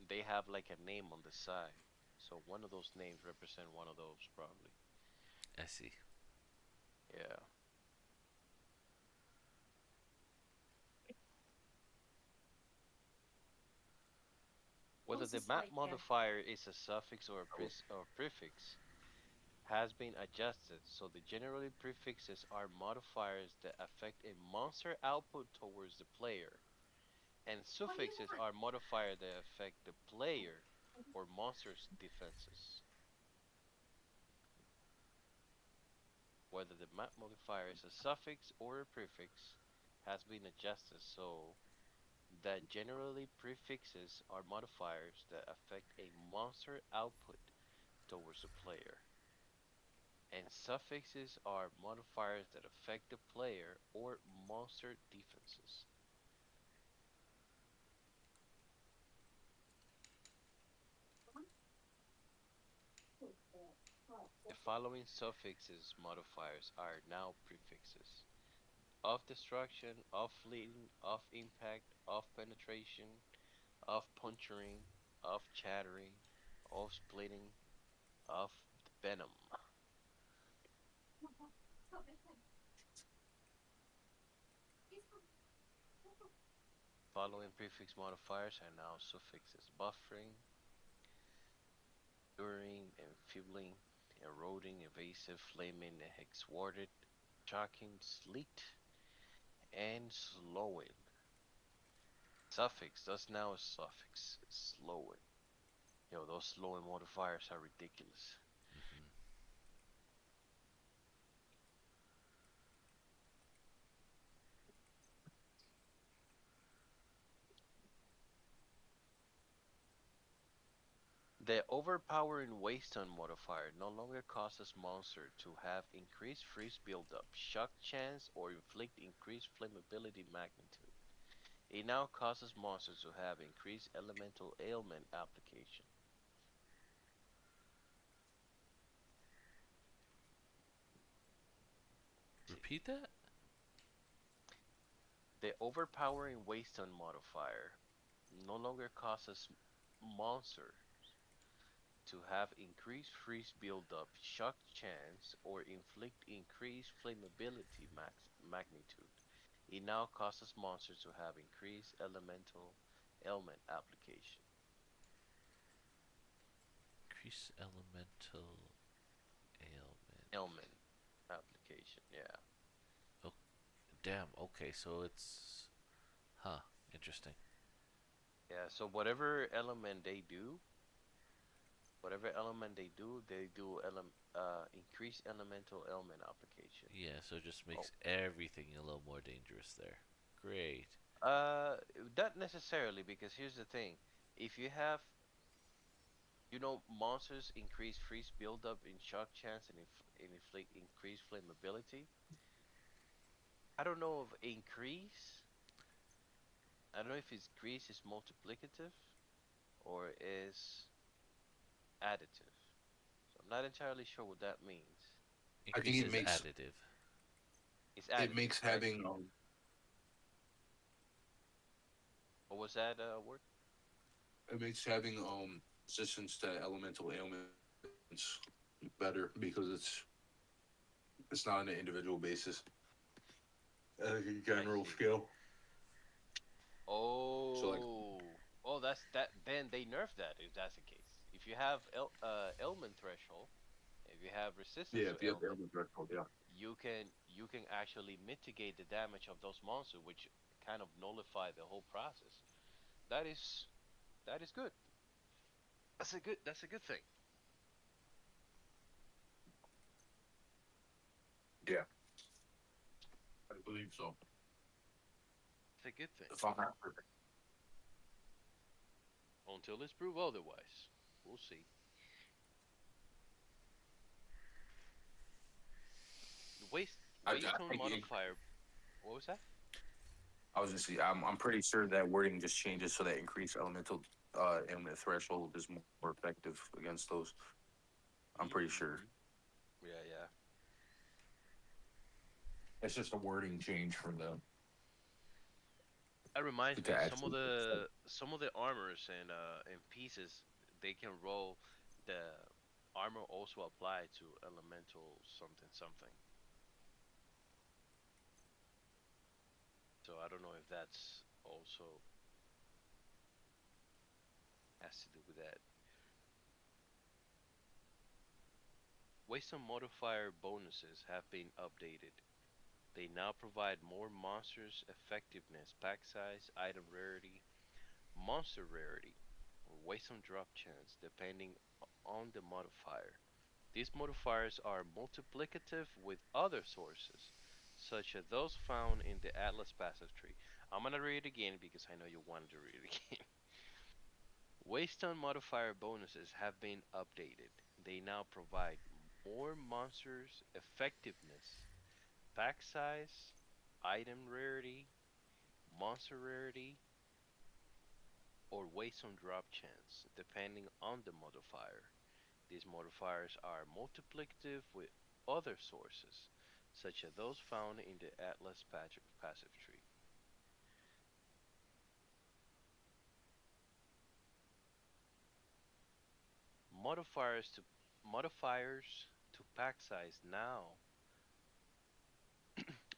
They have like a name on the side. So one of those names represent one of those probably. I see. Yeah. Whether the map modifier is a suffix or a prefix has been adjusted so the generally prefixes are modifiers that affect a monster output towards the player, and suffixes are modifiers that affect the player or monster's defenses. Whether the map modifier is a suffix or a prefix has been adjusted so that generally prefixes are modifiers that affect a monster output towards the player, and suffixes are modifiers that affect the player or monster defenses. The following suffixes modifiers are now prefixes: of destruction, of fleeting, of impact, of penetration, of puncturing, of chattering, of splitting, of venom. Following prefix modifiers are now suffixes: buffering, enduring, enfeebling, eroding, evasive, flaming, hexwarded, shocking, sleet, and slowing. Suffix. That's now a suffix. Slowing. Yo, those slowing modifiers are ridiculous. Hmm. The overpowering wasteland modifier no longer causes monster to have increased freeze buildup, shock chance, or inflict increased flammability magnitude. It now causes monsters to have increased elemental ailment application. See, Repeat that. the overpowering wasteland modifier no longer causes monster to have increased freeze buildup, shock chance, or inflict increased flammability magnitude. It now causes monsters to have increased elemental ailment application. Increase elemental ailment. Ailment application, yeah. Oh, damn. Okay, so it's. Huh. Interesting. Yeah, so whatever element they do, they do increase elemental ailment application. Yeah, so it just Oh, makes everything a little more dangerous there. Great. uh, not necessarily because here's the thing: if you have, monsters increase freeze buildup in shock chance and inflict increased flammability. I don't know if increase. I don't know if increase is multiplicative or is additive. So I'm not entirely sure what that means. I think Increase is additive. It's it additive, makes right? having What was that word? it makes having resistance to elemental ailments better because it's not on an individual basis. At a I general see. scale. So like Oh, that's that. Then they nerf that if that's the case. If you have ailment threshold, if you have resistance yeah, to if you have ailment, ailment threshold, yeah. you can actually mitigate the damage of those monsters, which kind of nullify the whole process. That is that is good. That's a good thing. Yeah, I believe so. It's a good thing If I'm not perfect. until it's proved otherwise. We'll see. I Waystone think modifier. What was that? I was just I'm pretty sure that wording just changes so that increased elemental ailment threshold is more effective against those. I'm pretty sure. Mm-hmm. Yeah, yeah. It's just a wording change from the That reminds to me, some of actually. the some of the armors and pieces they can roll the armor also apply to elemental something something. So I don't know if that's also has to do with that. Waystone modifier bonuses have been updated. They now provide more monsters effectiveness, pack size, item rarity, monster rarity, or Waystone drop chance depending on the modifier. These modifiers are multiplicative with other sources, such as those found in the Atlas passive tree. I'm gonna read it again because I know you wanted to read it again. Waystone modifier bonuses have been updated. They now provide more monsters effectiveness, pack size, item rarity, monster rarity, or Waystone drop chance, depending on the modifier. These modifiers are multiplicative with other sources, such as those found in the Atlas passive tree. Modifiers to modifiers to pack size now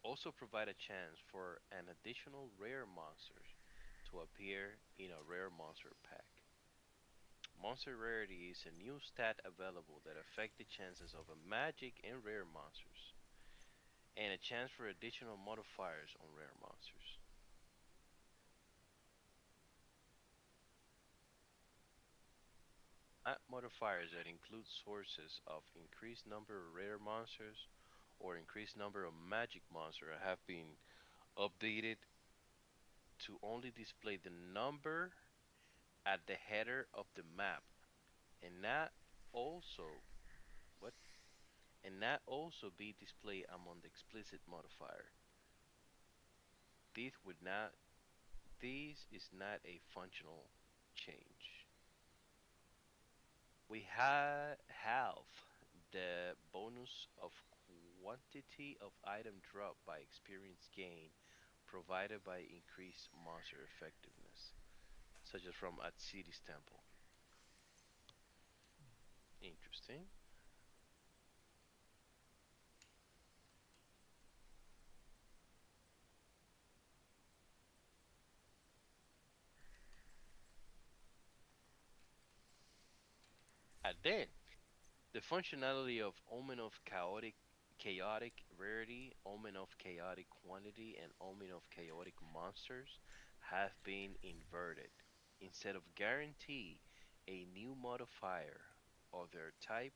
also provide a chance for an additional rare monster to appear in a rare monster pack. Monster rarity is a new stat available that affects the chances of a magic and rare monsters, and a chance for additional modifiers on rare monsters. map modifiers that include sources of increased number of rare monsters or increased number of magic monsters have been updated to only display the number at the header of the map and not also what and not also be displayed among the explicit modifier. This would not this is not a functional change. We have the bonus of quantity of item drop by experience gain provided by increased monster effectiveness, such as from at City's Temple. Interesting. And then the functionality of Omen of chaotic rarity, Omen of chaotic quantity, and Omen of chaotic monsters have been inverted. Instead of guarantee a new modifier of their type,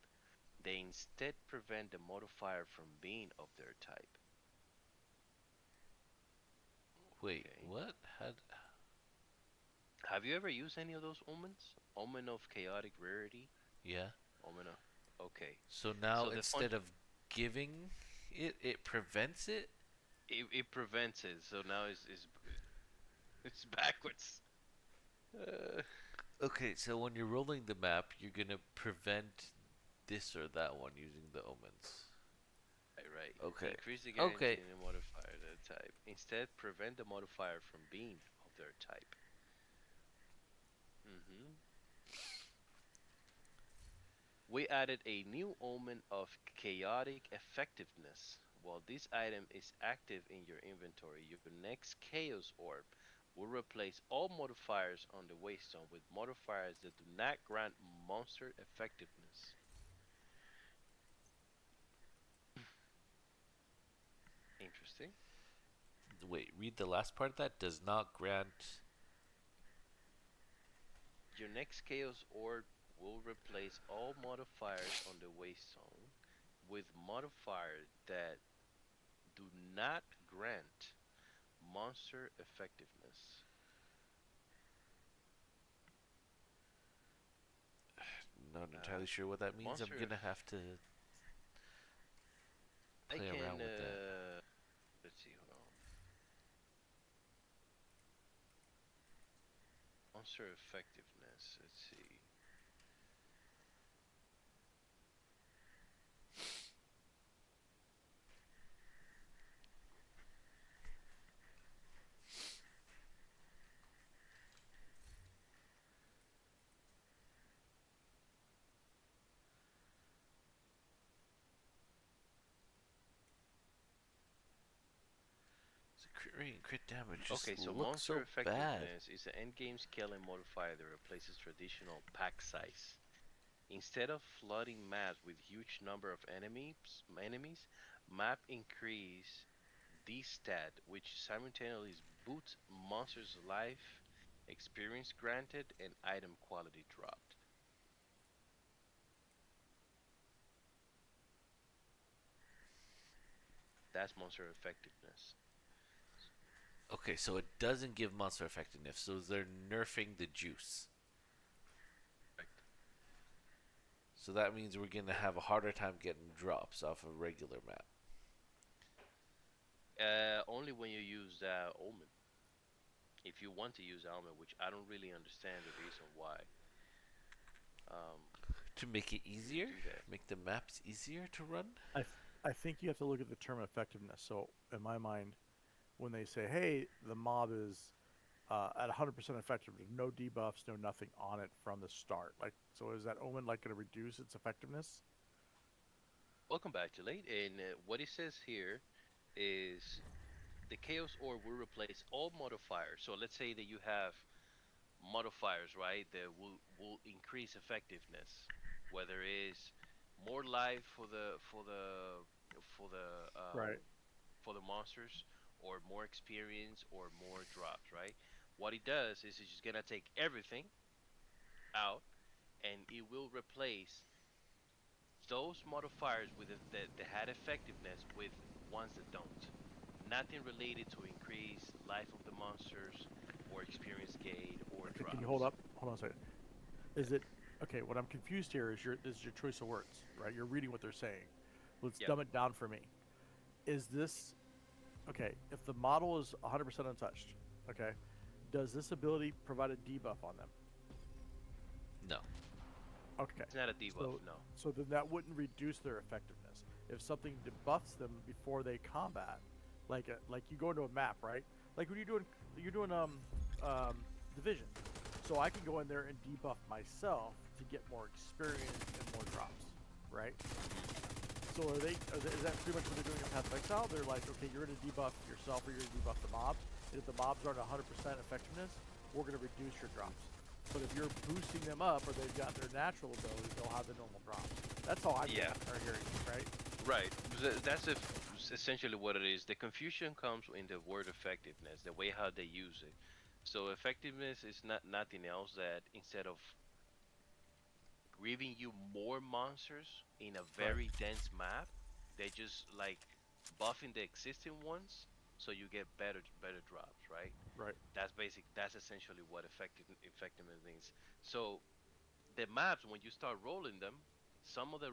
they instead prevent the modifier from being of their type. Wait, Okay. what? Had Have you ever used any of those omens? Omen of chaotic rarity, yeah. omen of. Okay. So now So the fun instead of giving it, it prevents it. it prevents it. So now it's backwards. Uh, Okay, so when you're rolling the map, you're gonna prevent this or that one using the omens. right. Okay. Increase the Okay. guarantee in the modifier the type. Instead, prevent the modifier from being of their type. hmm We added a new omen of chaotic effectiveness. While this item is active in your inventory, your next Chaos Orb will replace all modifiers on the Waystone with modifiers that do not grant monster effectiveness. Interesting. Wait, read the last part of that. Does not grant. Your next Chaos Orb will replace all modifiers on the Waystone with modifiers that do not grant monster effectiveness. Not Uh, entirely sure what that means. I'm monster gonna have to I play can around with that. let's see, hold on. Monster effectiveness. Let's see. So crit rate and crit damage just Okay, so look monster so bad. effectiveness is an endgame scaling modifier that replaces traditional pack size. Instead of flooding maps with huge number of enemies, map increase this stat, which simultaneously boosts monsters' life, experience granted, and item quality dropped. That's monster effectiveness. Okay, so it doesn't give monster effectiveness, so they're nerfing the juice. Correct. So that means we're gonna have a harder time getting drops off a regular map. Only when you use Omen. If you want to use Omen, which I don't really understand the reason why um, To make it you would easier, do that. make the maps easier to run. I think you have to look at the term effectiveness. So in my mind, when they say, "Hey, the mob is at 100% effective, there's no debuffs, no nothing on it from the start," like, so is that omen like going to reduce its effectiveness? Welcome back to late. And what it says here is the Chaos Orb will replace all modifiers. So let's say that you have modifiers, right? That will increase effectiveness, whether it's more life for the Right. for the monsters, or more experience, or more drops, right? What it does is it's just gonna take everything out and it will replace those modifiers with that had effectiveness with ones that don't. Nothing related to increase life of the monsters or experience gain or Okay, can you hold drops. up? Hold on a second. Yeah. Is it okay? What I'm confused here is your this is your choice of words, right? You're reading what they're saying. Let's Yep. dumb it down for me. Is this okay? If the model is 100% untouched, okay, does this ability provide a debuff on them? No. Okay, It's not a debuff, so no. then that wouldn't reduce their effectiveness. If something debuffs them before they combat, like you go into a map, right? Like when you're doing division. So I can go in there and debuff myself to get more experience and more drops, right? So is that pretty much what they're doing in Path of Exile? They're like, okay, you're going to debuff yourself or you're going to debuff the mobs. And if the mobs aren't 100% effectiveness, we're going to reduce your drops. But if you're boosting them up or they've got their natural abilities, they'll have the normal drops. That's how I'm Yeah. hearing, right? Right. That's essentially what it is. The confusion comes in the word effectiveness, the way how they use it. So effectiveness is not nothing else that instead of giving you more monsters in a Right, very dense map, they just like buffing the existing ones so you get better drops, right? right. That's essentially what effectiveness means. So the maps when you start rolling them, some of the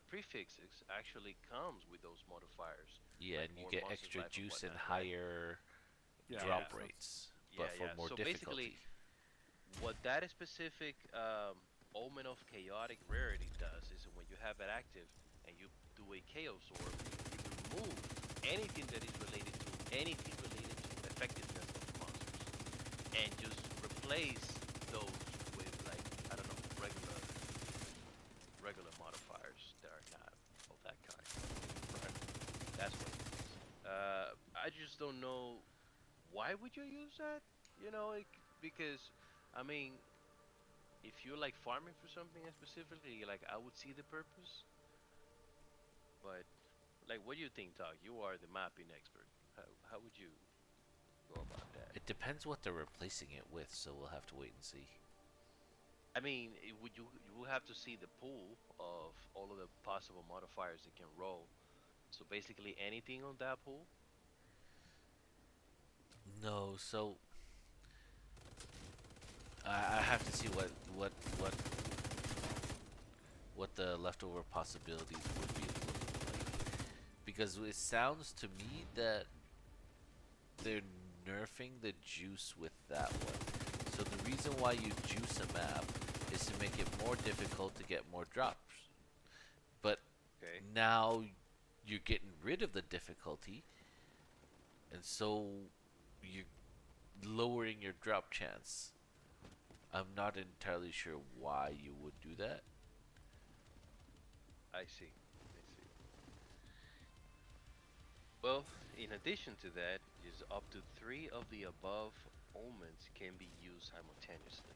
prefixes actually comes with those modifiers, Yeah, like and you more get monsters extra life and juice and whatnot, right? higher Yeah, that drop Yeah, makes sense. rates, but yeah, for yeah. more So basically, difficulty. what that specific omen of chaotic rarity does is when you have it active and you do a chaos orb, you remove anything related to effectiveness of the monsters, and just replace those with like I don't know regular modifiers that are not of that kind. Right. That's what it is. I just don't know why would you use that. You know, because I mean, if you're like farming for something specifically, like I would see the purpose. But like, what do you think, Doc? You are the mapping expert. How would you go about that? It depends what they're replacing it with, so we'll have to wait and see. I mean, would you will have to see the pool of all of the possible modifiers that can roll. So basically anything on that pool. No, so I have to see what what the leftover possibilities would be looking like, because it sounds to me that they're nerfing the juice with that one. So the reason why you juice a map is to make it more difficult to get more drops. But Okay, now you're getting rid of the difficulty, and so you're lowering your drop chance. I'm not entirely sure why you would do that. I see. I see. Well, in addition to that, is up to three of the above omens can be used simultaneously.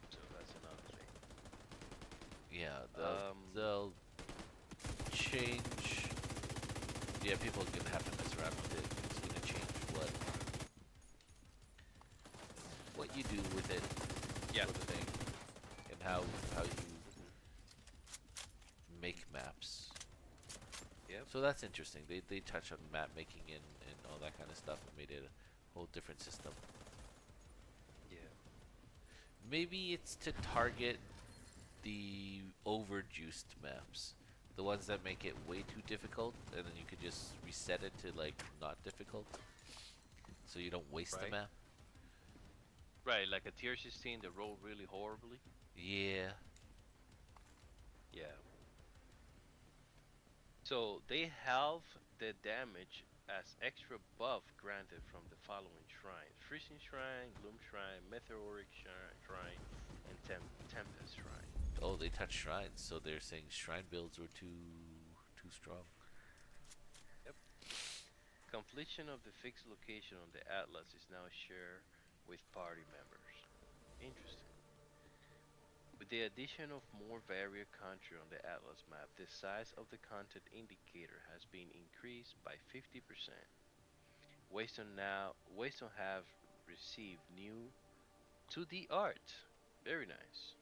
So that's another thing. Yeah, Um, they'll change. Yeah, people are gonna have to mess around with it. It's gonna change what you do with it, yeah. sort of thing, and how you make maps. Yep. So that's interesting. They touch on map making and all that kind of stuff and made it a whole different system. Yeah. Maybe it's to target the overjuiced maps. The ones that make it way too difficult, and then you could just reset it to like not difficult, so you don't waste the Right. map. Right. Like a tier 16 that rolled really horribly. Yeah. Yeah. So they have the damage as extra buff granted from the following shrines: Freezing Shrine, Gloom Shrine, Meteoric Shrine, and Tempest Shrine. Oh, they touch shrines, so they're saying shrine builds were too strong. Yep. Completion of the fixed location on the atlas is now shared with party members. Interesting. With the addition of more varied country on the atlas map, the size of the content indicator has been increased by 50%. Waystone have received new 2D art. Very nice.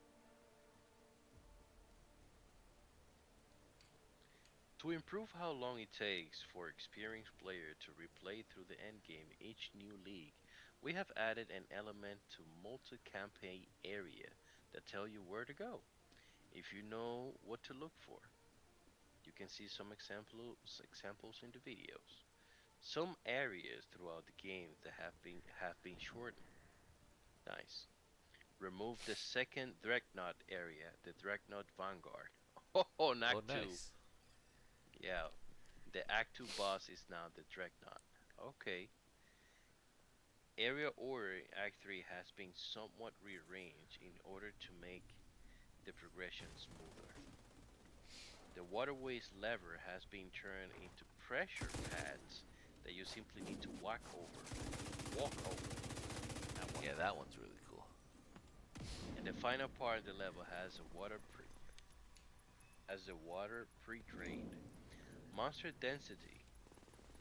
To improve how long it takes for experienced player to replay through the endgame in each new league, we have added an element to multi-campaign area that tell you where to go if you know what to look for. You can see some examples in the videos. Some areas throughout the game that have been shortened. Nice. Remove the second Dreadnought area, the Dreadnought Vanguard. Oh, in Oh, Act 2. nice. Yeah, the Act 2 boss is now the Dreadnought. Okay. Area order in Act 3 has been somewhat rearranged in order to make the progression smoother. The waterways lever has been turned into pressure pads that you simply need to walk over. Walk over. Not walk Yeah, over. that one's really cool. And the final part of the level has a as the water pre-drained. Monster density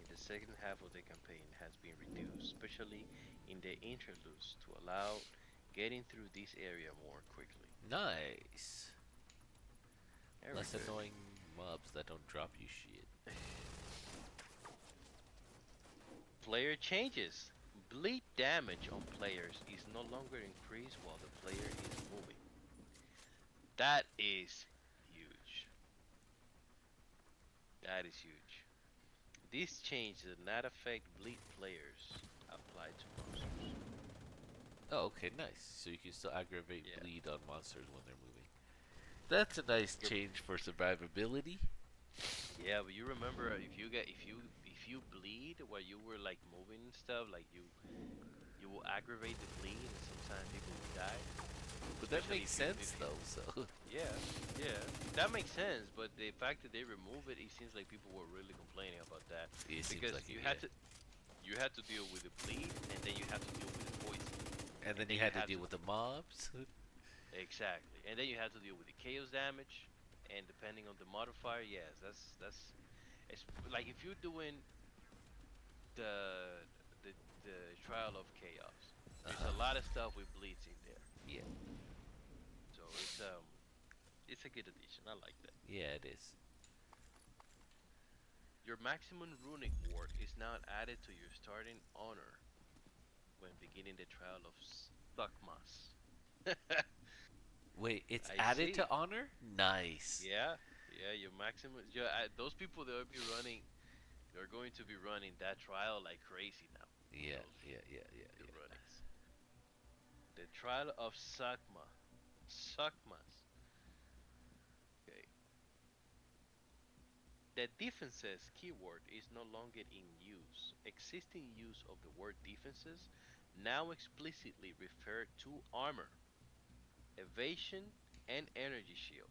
in the second half of the campaign has been reduced, especially in the interludes to allow getting through this area more quickly. Nice. Very Less good. annoying mobs that don't drop you shit. Player changes. Bleed damage on players is no longer increased while the player is moving. That is huge. That is huge. This change does not affect bleed players applied to monsters. Oh, okay, nice. So you can still aggravate Yeah. bleed on monsters when they're moving. That's a nice Your change for survivability. Yeah, but you remember if you bleed while you were like moving and stuff, like you will aggravate the bleed, and sometimes people will die. But that Especially makes if you sense though, so yeah, yeah, that makes sense. But the fact that they remove it, it seems like people were really complaining about that it seems because like it, you had to deal with the bleed, and then you have to deal with the poison, and and then then you you had to have deal to with the mobs. exactly, and then you have to deal with the chaos damage, and depending on the modifier, yes, that's it's like if you're doing the the the trial of chaos. There's Uh-huh. a lot of stuff with bleeds in there, Yeah, so it's a good addition. I like that. yeah, it is. Your maximum runic ward is now added to your starting honor when beginning the trial of Stuckmas. Wait, it's I added to see. honor? Nice. Yeah, yeah. Your maximum. Yeah, those people that will be running, they're going to be running that trial like crazy now. Yeah, Those yeah, yeah, yeah, the yeah. runnings. The trial of Sakma. Sakmas. Okay. The defenses keyword is no longer in use. Existing use of the word defenses now explicitly refer to armor, evasion, and energy shield.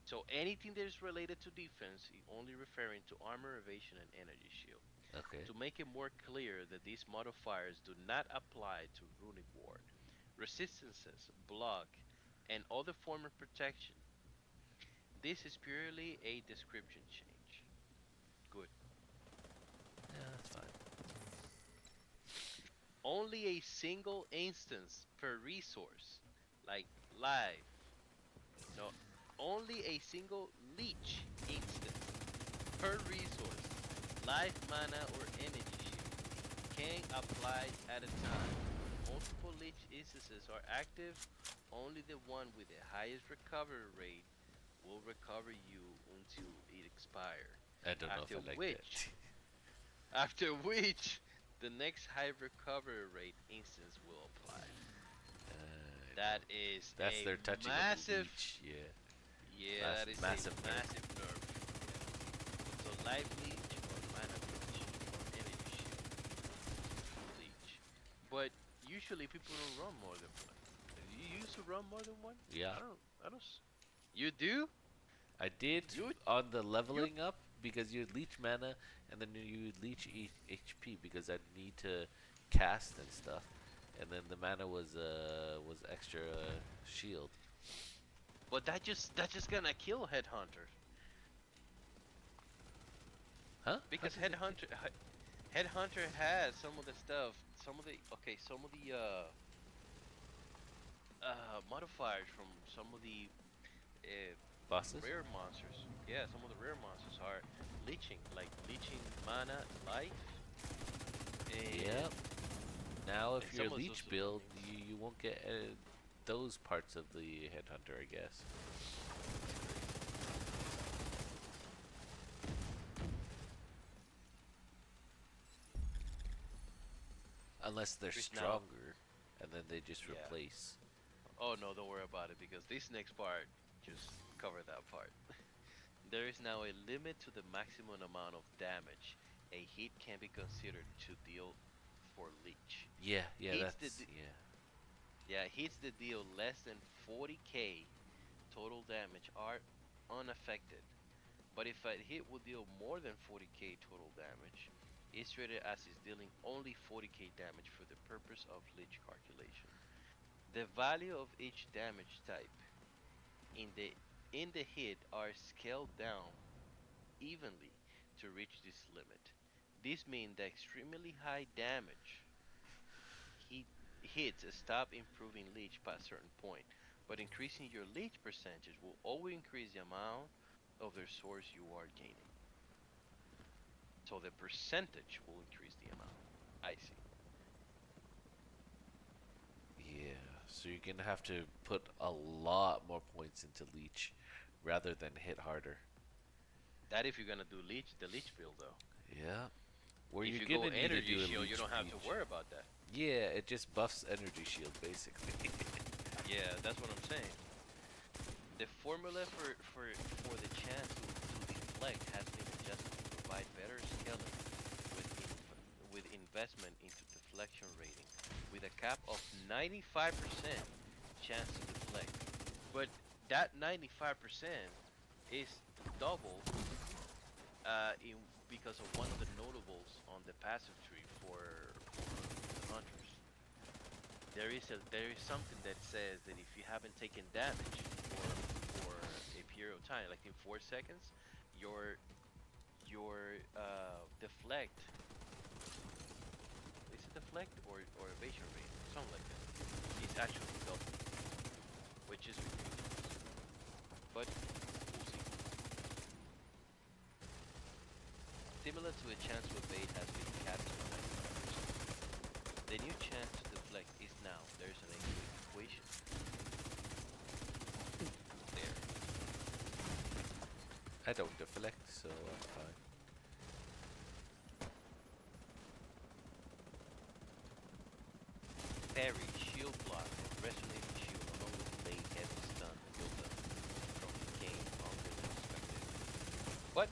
So anything that is related to defense is only referring to armor, evasion, and energy shield. Okay. To make it more clear that these modifiers do not apply to runic ward, resistances, block, and other form of protection. This is purely a description change. Good. Yeah, that's fine. Only a single instance per resource, like life. No, only a single leech instance per resource, life, mana, or energy shield can apply at a time. Multiple leech instances are active. Only the one with the highest recovery rate will recover you until it expires. I don't know if After I like which, that. after which, the next high recovery rate instance will apply. I That don't. is That's a their touching of the massive, leech. Yeah. yeah, that is Massive a nerf. massive nerf. Yeah. So life leech or mana leech or energy shield leech. But usually people don't run more than one. You used to run more than one? Yeah. I don't. You do? I did You on the you leveling up because you'd leech mana and then you'd leech HP because I'd need to cast and stuff. And then the mana was extra shield. but that just gonna kill headhunters Huh? How because does it kill? headhunter has some of the stuff, some of the modifiers from some of the uh, Bosses? rare monsters. Yeah, some of the rare monsters are leeching, like leeching mana, life, and Yep. Now, if you're a some of those leech build, buildings. you won't get those parts of the headhunter, I guess. That's crazy. Unless they're There's now, stronger, and then they just yeah. replace. Oh no, don't worry about it because this next part just cover that part. There is now a limit to the maximum amount of damage a hit can be considered to deal for leech. Yeah, yeah, Hits the that's yeah. yeah, hits that deal less than 40k total damage are unaffected. But if a hit will deal more than 40k total damage, it's rated as is dealing only 40k damage for the purpose of leech calculation. The value of each damage type in the hit are scaled down evenly to reach this limit. This means that extremely high damage hit, hits stop improving leech past a certain point, but increasing your leech percentage will always increase the amount of the resource you are gaining. So the percentage will increase the amount. I see. Yeah, so you're gonna have to put a lot more points into leech rather than hit harder. That if you're gonna do leech, the leech build though. Yeah. Where If you're you go gonna need to energy do a shield, you leech don't have to breach. worry about that. Yeah, it just buffs energy shield basically. Yeah, that's what I'm saying. The formula for the chance to deflect has been adjusted to provide better scaling with investment into deflection rating, with a cap of 95% chance to deflect. But that 95% is double in because of one of the notables on the passive tree for the hunters. There is something that says that if you haven't taken damage for a period of time, like in 4 seconds, your your deflect, is it deflect or evasion rate, something like that, is actually double, which is ridiculous. But we'll see. Similar to a chance to evade has been capped to 95%. The new chance to deflect is now. There's an equation there. I don't deflect, so I'm fine. Parry, shield block, and resonating shield along with delayed heavy stun buildup from the game longer than expected. What?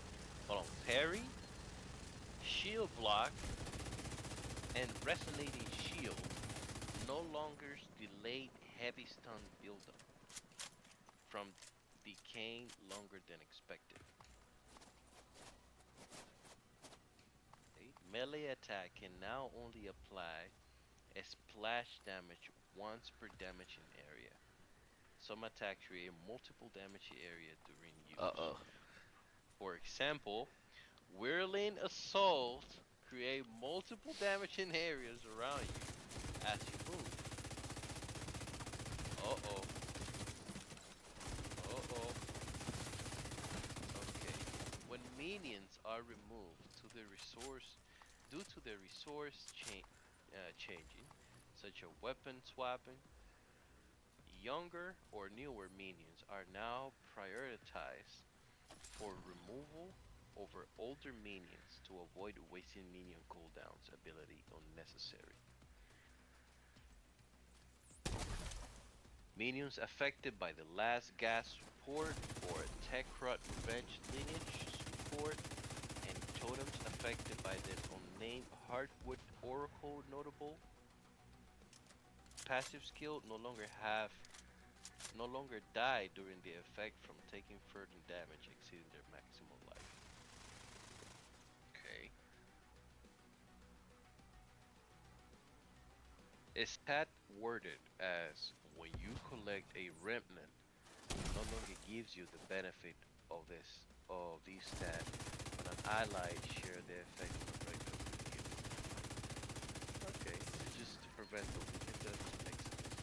Hold on. Parry, shield block, and resonating shield no longer delayed heavy stun buildup from decaying longer than expected. Okay. Melee attack can now only apply a splash damage once per damaging area. Some attacks create multiple damage area during Uh use. oh. For example, whirling assault create multiple damaging areas around you as you move. Uh-oh. Uh-oh. Okay. When minions are removed to the resource due to the resource changing, such as weapon swapping, younger or newer minions are now prioritized for removal over older minions to avoid wasting minion cooldowns ability unnecessary. Minions affected by the last gas support or Techrot Revenge lineage support and totems affected by the unnamed Hardwood Oracle notable passive skill no longer die during the effect from taking further damage exceeding their maximum life. Okay. A stat worded as when you collect a remnant no longer gives you the benefit of this stat when an ally share the effect of a regular weakening. Okay, it's just to prevent the weakening. That makes sense.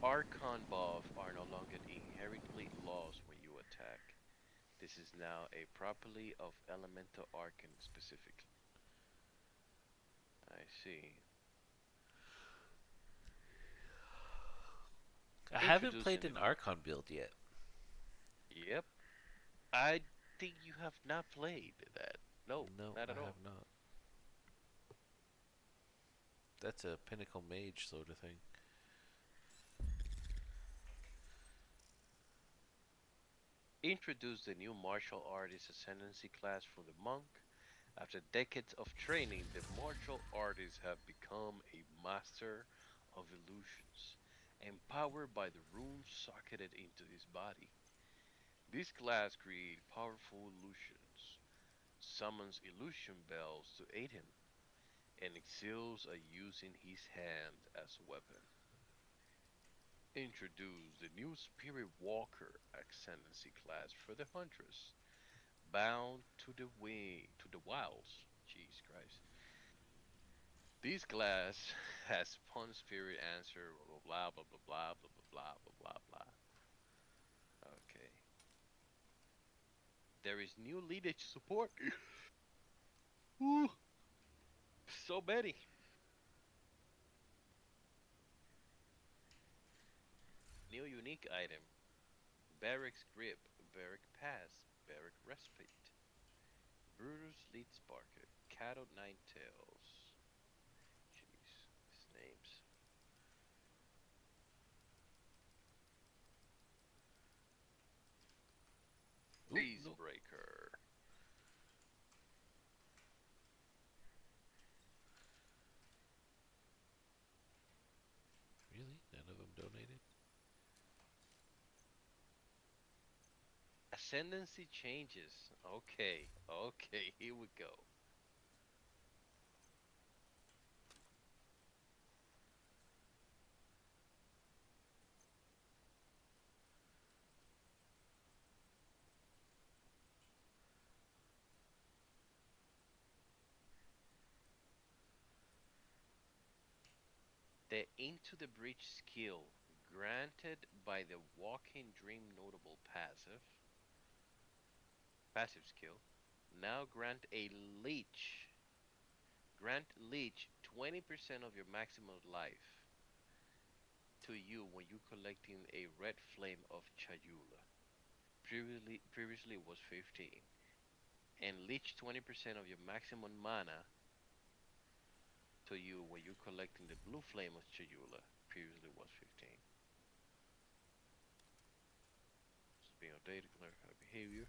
Archon buff are no longer inherently lost when you attack. This is now a property of Elemental Archon specifically. I see. I haven't Introducing played the an new. Archon build yet. Yep. I think you have not played that. No, No, not I at have all. not. That's a pinnacle mage sort of thing. Introduce the new martial artist ascendancy class for the monk. After decades of training, the martial artists have become a master of illusions, empowered by the runes socketed into his body. This class creates powerful illusions, summons illusion bells to aid him, and excels at using his hand as a weapon. Introduce the new Spirit Walker ascendancy class for the Huntress, bound to the wilds. Jesus Christ. This class has spawn spirit answer blah blah blah blah blah blah blah blah blah blah. Okay. There is new lineage support. Ooh, so many. New unique item. Barrack's Grip, Barrack Pass, Barrack Respite, Brutus Lead Sparker, Cattle Nine Tails. Jeez, these names. Ooh, Freeze no. Breaker. Really? None of them donated? Ascendancy changes. Okay, okay, here we go. The Into the Breach skill, granted by the Walking Dream notable passive skill, now grant leech 20% of your maximum life to you when you collecting a red flame of Chayula. Previously was 15. And leech 20% of your maximum mana to you when you collecting the blue flame of Chayula. Previously was 15. This is being updated, clarify behavior.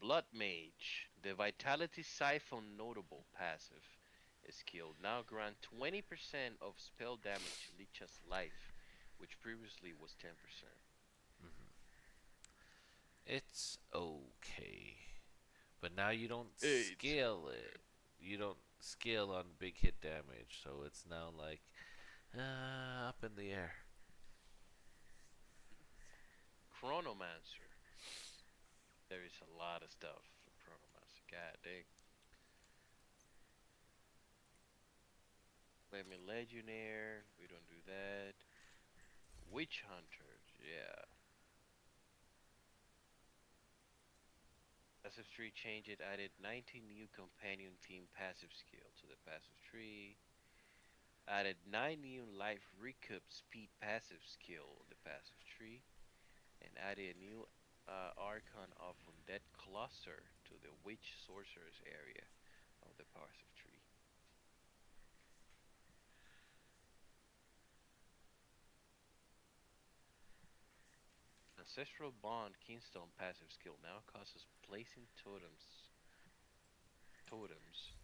Blood Mage, the Vitality Siphon notable passive skill now grant 20% of spell damage to Licha's life, which previously was 10%. It's okay. But now you don't It's scale it. You don't scale on big hit damage, so it's now like up in the air. Chronomancer. There is a lot of stuff for Chronomancer. God dang. Flaming Legionnaire. We don't do that. Witch Hunter. Yeah. Passive tree change it added 19 new companion team passive skill to the passive tree. Added 9 new life recoup speed passive skill on the passive tree. And added a new Archon of Undead Cluster to the Witch Sorceress area of the passive tree. Ancestral Bond Kingstone passive skill now causes placing totems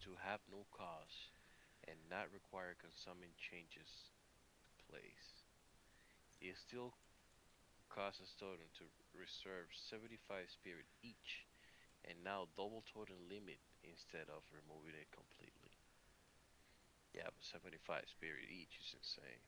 to have no cost and not require consuming changes to place. It still causes totem to reserve 75 spirit each and now double totem limit instead of removing it completely. Yeah, but 75 spirit each is insane.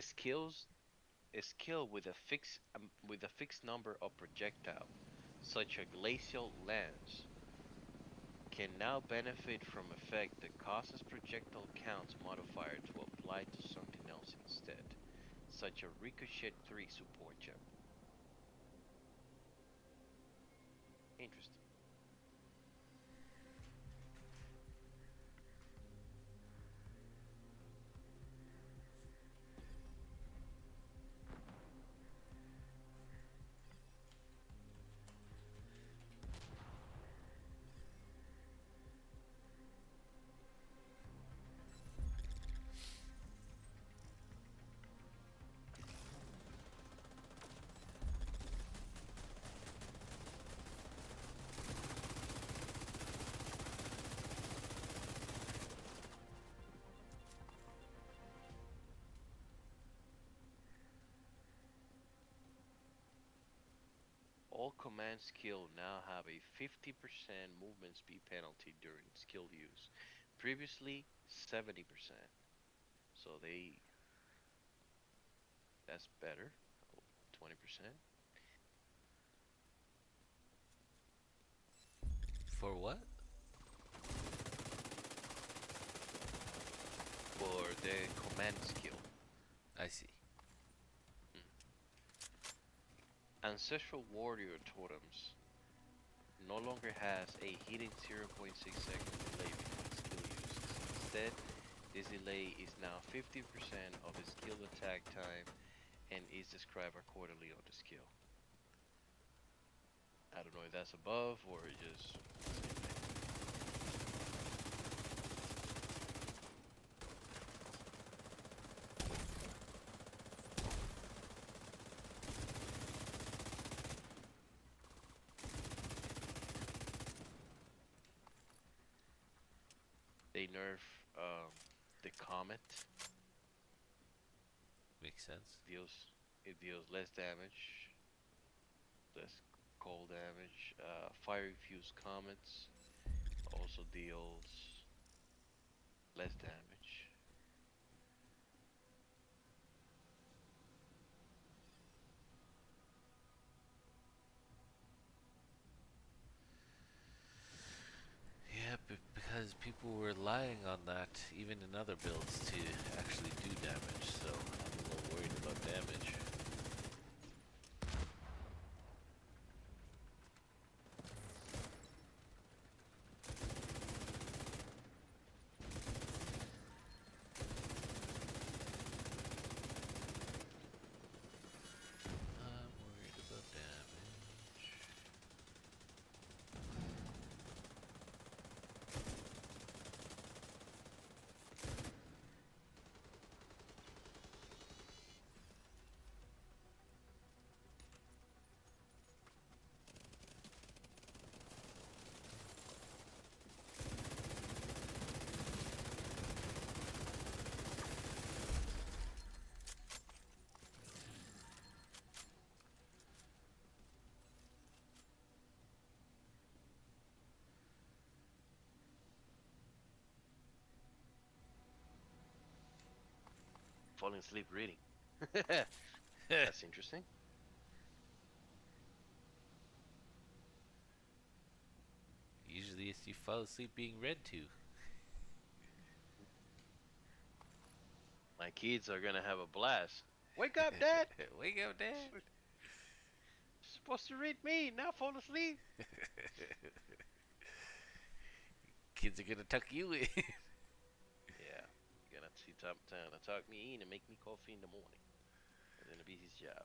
Skills a skill with a fixed number of projectile, such a glacial lance, can now benefit from effect that causes projectile counts modifier to apply to something else instead, such a ricochet 3 support gem. Interesting. All command skill now have a 50% movement speed penalty during skill use. Previously 70%. So that's better. 20%. For what? For the command skill. I see. Ancestral Warrior Totems no longer has a hidden 0.6-second delay between skill uses. Instead, this delay is now 50% of the skill attack time and is described accordingly on the skill. I don't know if that's above or just same thing. They nerf the Comet. Makes sense. It deals less damage, less cold damage. Fire infused comets also deals less damage. Yeah, because people were relying on that even in other builds to actually do damage, so I'm a little worried about damage. I'm worried about damage. Falling asleep reading. That's interesting. Usually it's you fall asleep being read to. My kids are gonna have a blast. Wake up, Dad! Wake up, Dad! Supposed to read me, now fall asleep. Kids are gonna tuck you in. Yeah, you're gonna see time to talk me in and make me coffee in the morning. That's gonna be his job.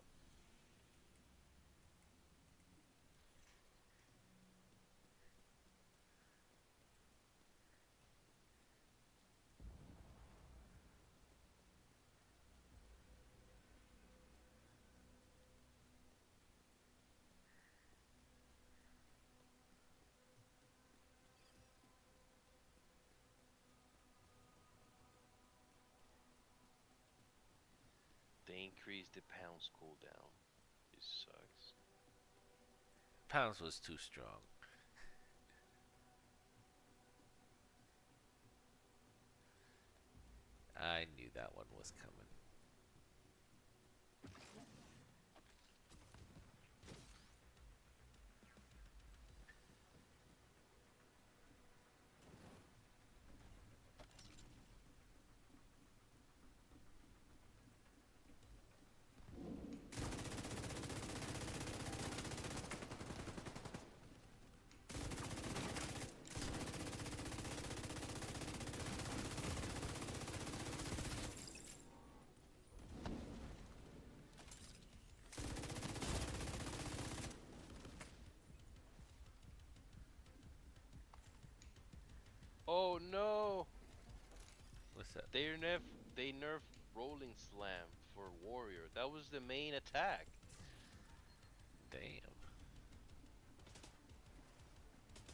They increased the pounds cooldown. This sucks. Pounds was too strong. I knew that one was coming. Oh no! What's that? They nerf they nerf rolling slam for warrior. That was the main attack. Damn.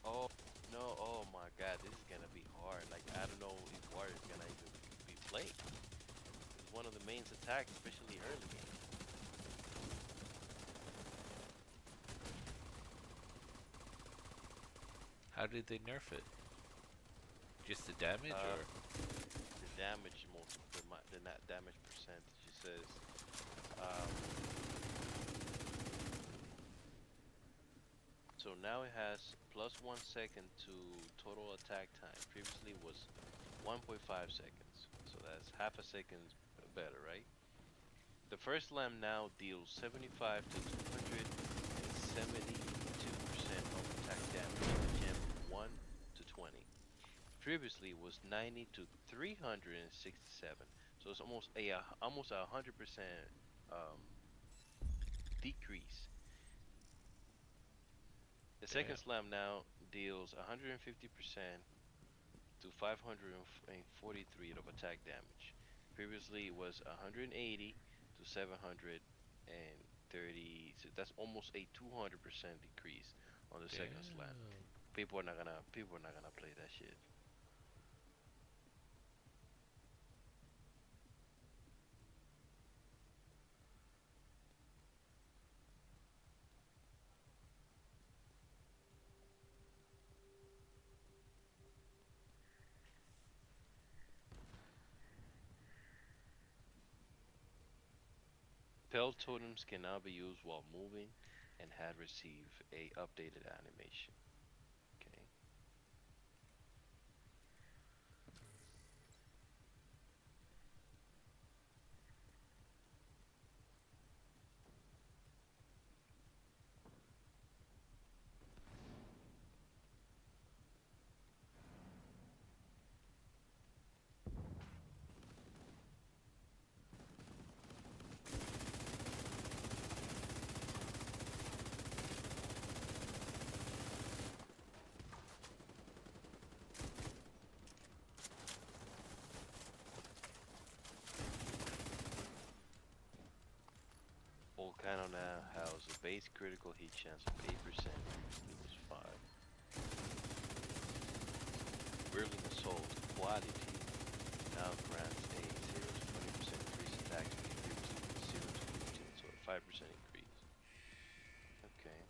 Oh no! Oh my God! This is gonna be hard. Like I don't know if warrior is gonna even be played. It's one of the main attacks, especially early game. How did they nerf it? Just the damage, Uh, or the damage most the not damage percentage. It says um, so now it has plus 1 second to total attack time. Previously was 1.5 seconds. So that's half a second better, right? The first slam now deals 75 to 272% of attack damage to gem 1 to 20. Previously was 90 to 367. So it's almost a 100% um, decrease. The second damn. slam now deals 150% to 543 of attack damage. Previously it was 180 to 730. So that's almost a 200% decrease on the second slam. Damn. People are not gonna play that shit. Pale totems can now be used while moving and had received a updated animation. Okay. Volcano now has a base critical hit chance of 8%, equals 5. Whirling Assault quality now grants a 0 to 20% increase attack speed, previously was 0 to 15, so a 5% increase. Okay.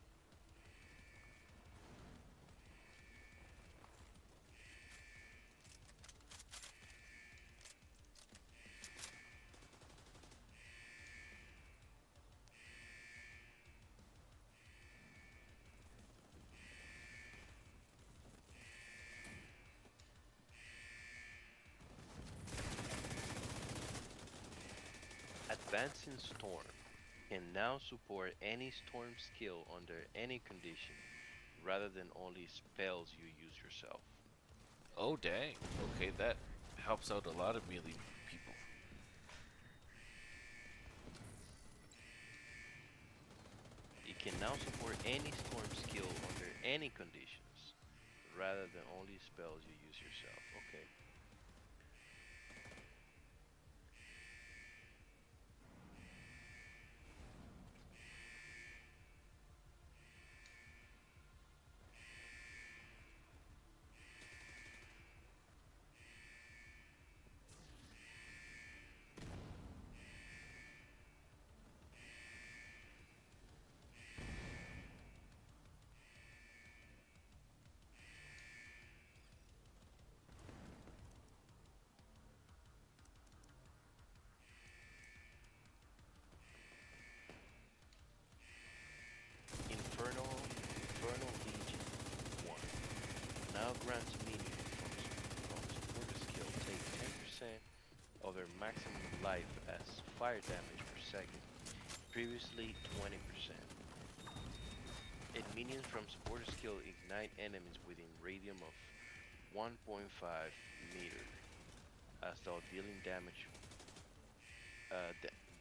Advancing Storm can now support any storm skill under any condition, rather than only spells you use yourself. Oh dang. Okay, that helps out a lot of melee people. It can now support any storm skill under any conditions, rather than only spells you use yourself. Okay. Infernal Legion 1 now grants minions from supporter skill take 10% of their maximum life as fire damage per second, previously 20%. And minions from supporter skill ignite enemies within radius of 1.5 meter, as though dealing damage,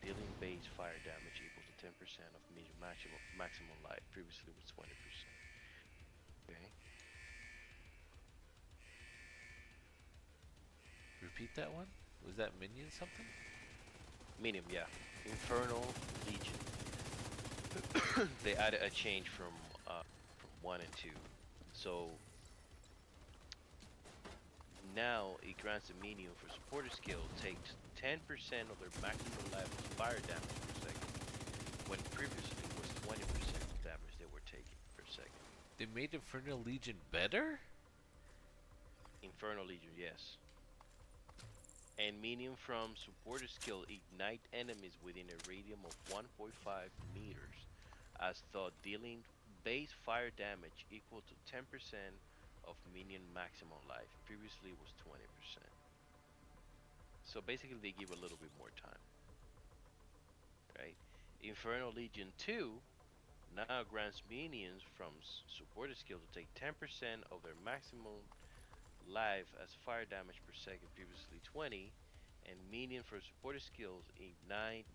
dealing base fire damage equal to 10% of maximum life, previously was 20%. Okay. repeat that one? Was that minion something? Medium, yeah. Infernal Legion. They added a change from one and two. So now it grants a minion for supporter skill takes 10% of their maximum life fire damage per second, when previously it was 20% of damage they were taking per second. They made Infernal Legion better? Infernal Legion, yes. And minion from supporter skill ignite enemies within a radius of 1.5 meters, as though dealing base fire damage equal to 10% of minion maximum life. Previously it was 20%. So basically they give a little bit more time, right? Infernal Legion 2 now grants minions from supporter skill to take 10% of their maximum life as fire damage per second, previously 20, and minion for supporter skills ignite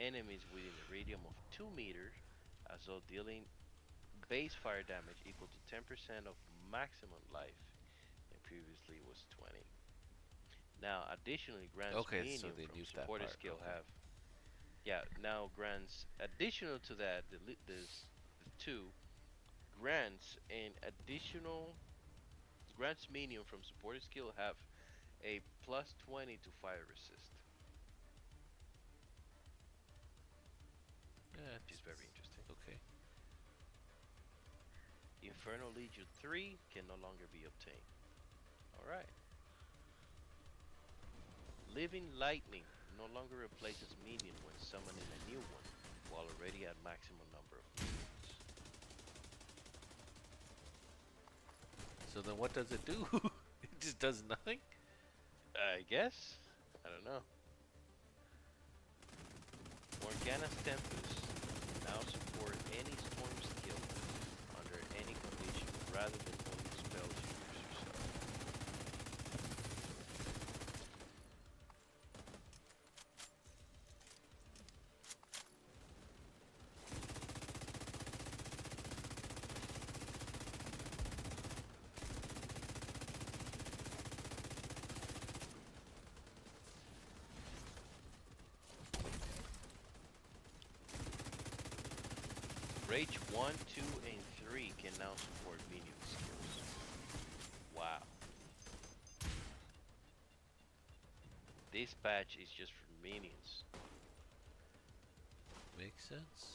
enemies within a radius of 2 meters, as though dealing base fire damage equal to 10% of maximum life, and previously was 20. Now, additionally, grants Okay, so minion they from nuked that supporter part. skill Okay. have, yeah, now grants additional to that, the two grants an additional grants minion from supporter skill have a plus 20 to fire resist, Yeah, which is very interesting. okay. Infernal Legion 3 can no longer be obtained. Alright. Living Lightning no longer replaces minion when summoning a new one, while already at maximum number of minions. So then what does it do? It just does nothing? I guess? I don't know. Morgana's Tempest now support any storm skill under any condition rather than only spells you use yourself. Rage 1, 2, and 3 can now support minion skills. Wow. This patch is just for minions. Makes sense.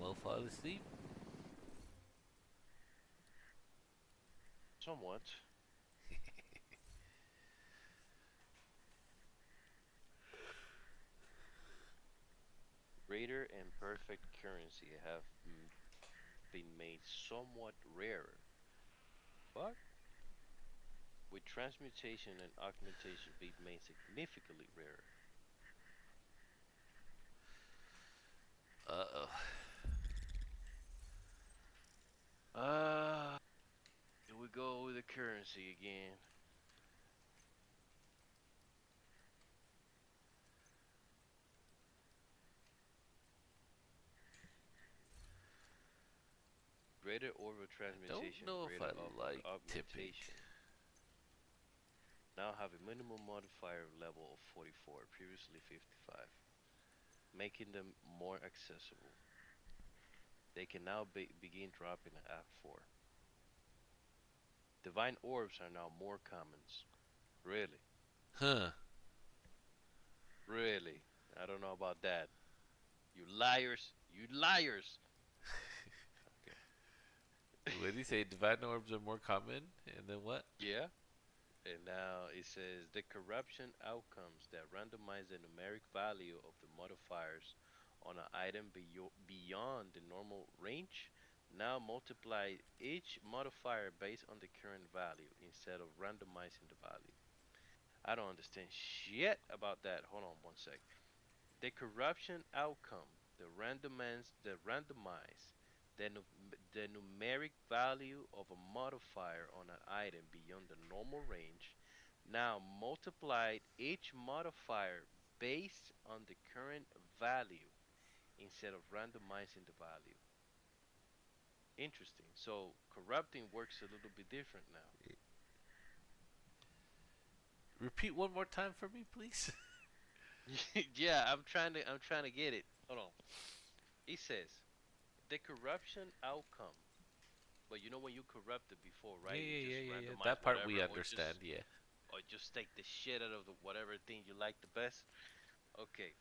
will fall asleep. Somewhat. Greater and perfect currency have been made somewhat rarer, but with transmutation and augmentation being made significantly rarer. Uh oh. Ah, here we go with the currency again. Greater orbital I don't transmutation, know if greater I like tipping. augmentation. Now have a minimum modifier level of 44, previously 55, making them more accessible. They can now begin dropping at Act 4. Divine orbs are now more commons. Really? Huh. Really? I don't know about that. You liars! You liars! Okay. What do you say? Divine orbs are more common? And then what? Yeah. And now it says the corruption outcomes that randomize the numeric value of the modifiers on an item beyond the normal range now multiply each modifier based on the current value instead of randomizing the value. I don't understand shit about that. Hold on one sec. The corruption outcome, the randomize the numeric value of a modifier on an item beyond the normal range, now multiplied each modifier based on the current value instead of randomizing the value. Interesting. So corrupting works a little bit different now. Repeat one more time for me, please. Yeah, I'm trying to get it. Hold on. It says the corruption outcome. But you know when you corrupt it before, Yeah, right? You yeah, just yeah, yeah, yeah. randomize That part whatever, we understand, yeah. or just take the shit out of the whatever thing you like the best. Okay,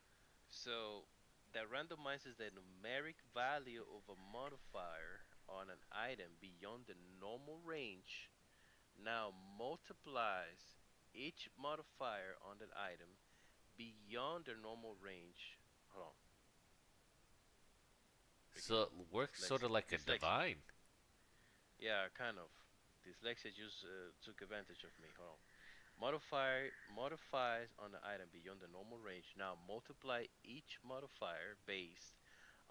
so that randomizes the numeric value of a modifier on an item beyond the normal range. Now multiplies each modifier on that item beyond the normal range. Hold on, So freaking it works sort of dyslexia. like a Dyslexia. divine. Yeah, kind of. Dyslexia just took advantage of me. Hold on. Modifies on the item beyond the normal range. Now multiply each modifier based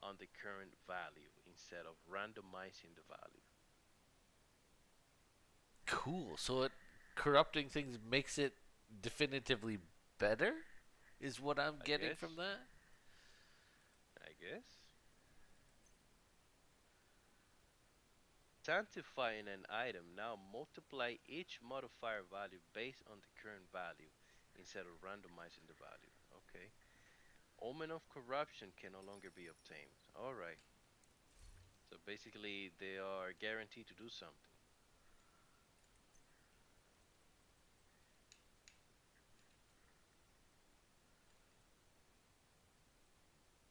on the current value instead of randomizing the value. Cool. So it corrupting things makes it definitively better? Is what I'm I getting guess. from that? I guess. Sanctifying an item now multiply each modifier value based on the current value instead of randomizing the value. Okay. Omen of corruption can no longer be obtained. Alright. So basically they are guaranteed to do something.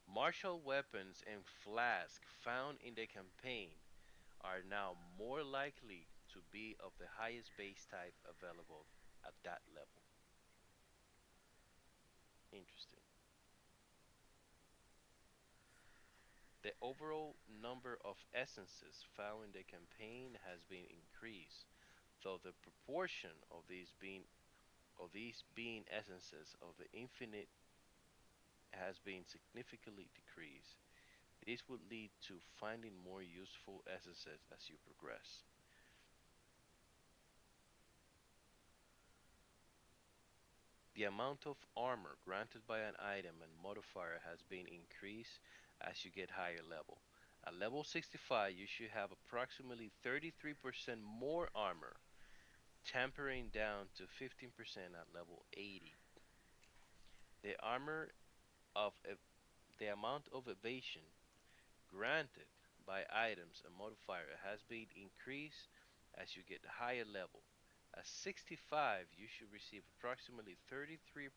Martial weapons and flasks found in the campaign are now more likely to be of the highest base type available at that level. Interesting. The overall number of essences found in the campaign has been increased, though the proportion of these being essences of the infinite has been significantly decreased. This would lead to finding more useful essences as you progress. The amount of armor granted by an item and modifier has been increased as you get higher level. At level 65, you should have approximately 33% more armor, tapering down to 15% at level 80. The armor of the amount of evasion granted by items and modifier has been increased as you get higher level. At 65, you should receive approximately 33%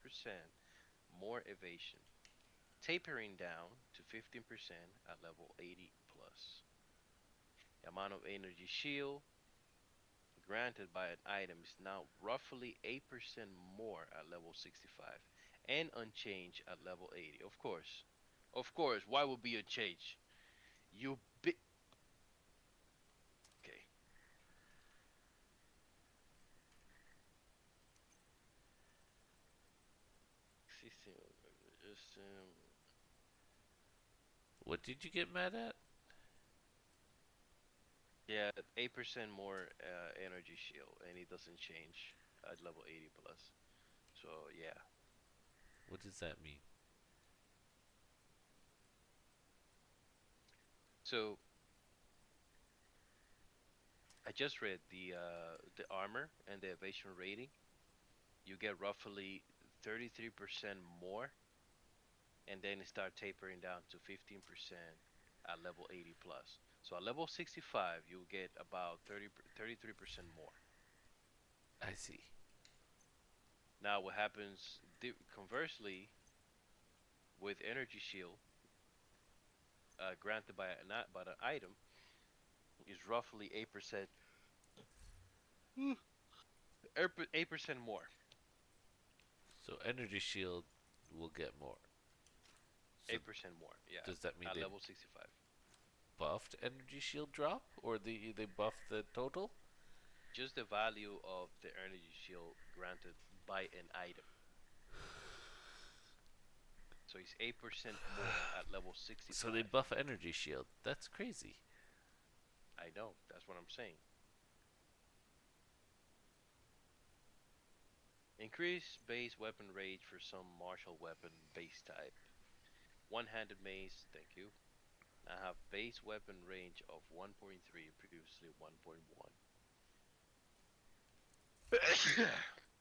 more evasion. tapering down to 15% at level 80 plus. The amount of energy shield granted by an item is now roughly 8% more at level 65 and unchanged at level 80. Of course. Of course, why would be unchanged? You bi- Okay. Just What did you get mad at? yeah, 8% more energy shield and it doesn't change at level 80 plus. So, yeah. What does that mean? So, I just read the armor and the evasion rating. You get roughly 33% more, and then it start tapering down to 15% at level 80 plus. So at level 65, you'll get about 33% more. I see. Now, what happens conversely with energy shield granted by by an item is roughly 8%, 8% more. So energy shield will get more. So 8% more, yeah, does that mean at they level 65. buffed energy shield drop, or they buffed the total? Just the value of the energy shield granted by an item. So it's 8% more at level So they 65. buff energy shield. That's crazy. I know, that's what I'm saying. Increase base weapon range for some martial weapon base type. One-handed mace, thank you. I have base weapon range of 1.3, previously 1.1.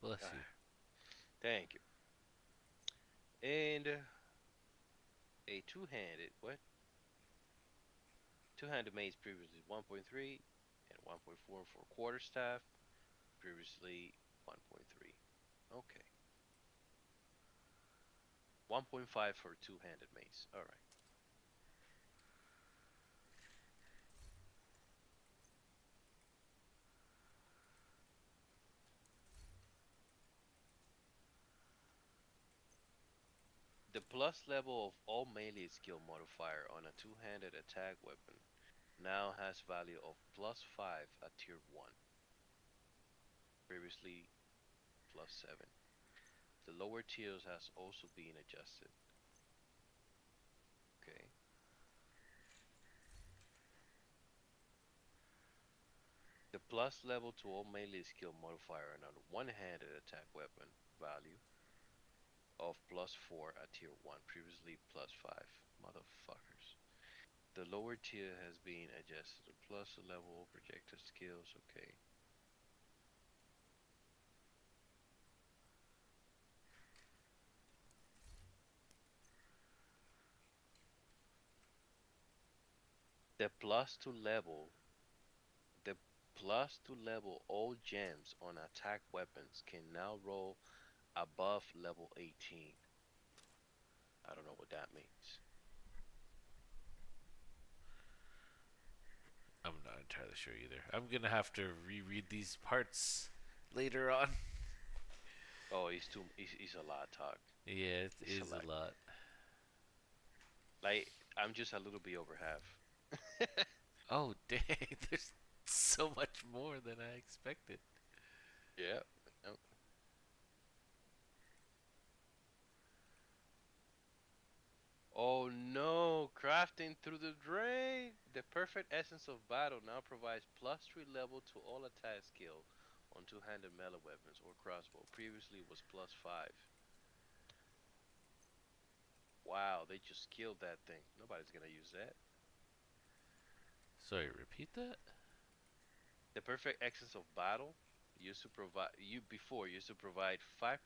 Bless Ah, you. thank you. And a two-handed, what? Two-handed mace previously 1.3 and 1.4 for quarterstaff, previously 1.3. Okay. 1.5 for two-handed mace. All right. The plus level of all melee skill modifier on a two-handed attack weapon now has value of plus 5 at tier 1, previously plus 7. The lower tiers has also been adjusted. Okay. The plus level to all melee skill modifier on a one-handed attack weapon value of plus 4 at tier 1, previously plus 5. Motherfuckers. The lower tier has been adjusted to plus level projector skills. Okay. The plus to level the plus to level all gems on attack weapons can now roll above level 18. I don't know what that means. I'm not entirely sure either. I'm gonna have to reread these parts later on. Oh, it's a lot of talk. Yeah, it It's a is lot. a lot. Like I'm just a little bit over half. Oh dang, there's so much more than I expected. Yeah. No. Oh no, crafting through the drain. The perfect essence of battle now provides plus 3 level to all attack skill on two-handed melee weapons or crossbow. Previously was plus 5. Wow, they just killed that thing. Nobody's gonna use that. Sorry, repeat that? The perfect essence of battle used to provide you before used to provide 5%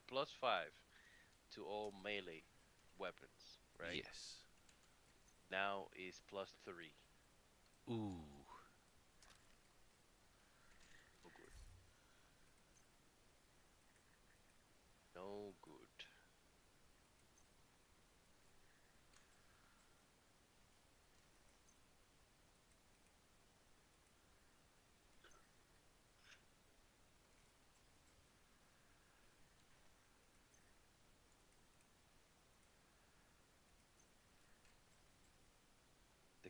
plus 5 to all melee weapons, right? Yes. Now is plus 3. Ooh. No good. No good.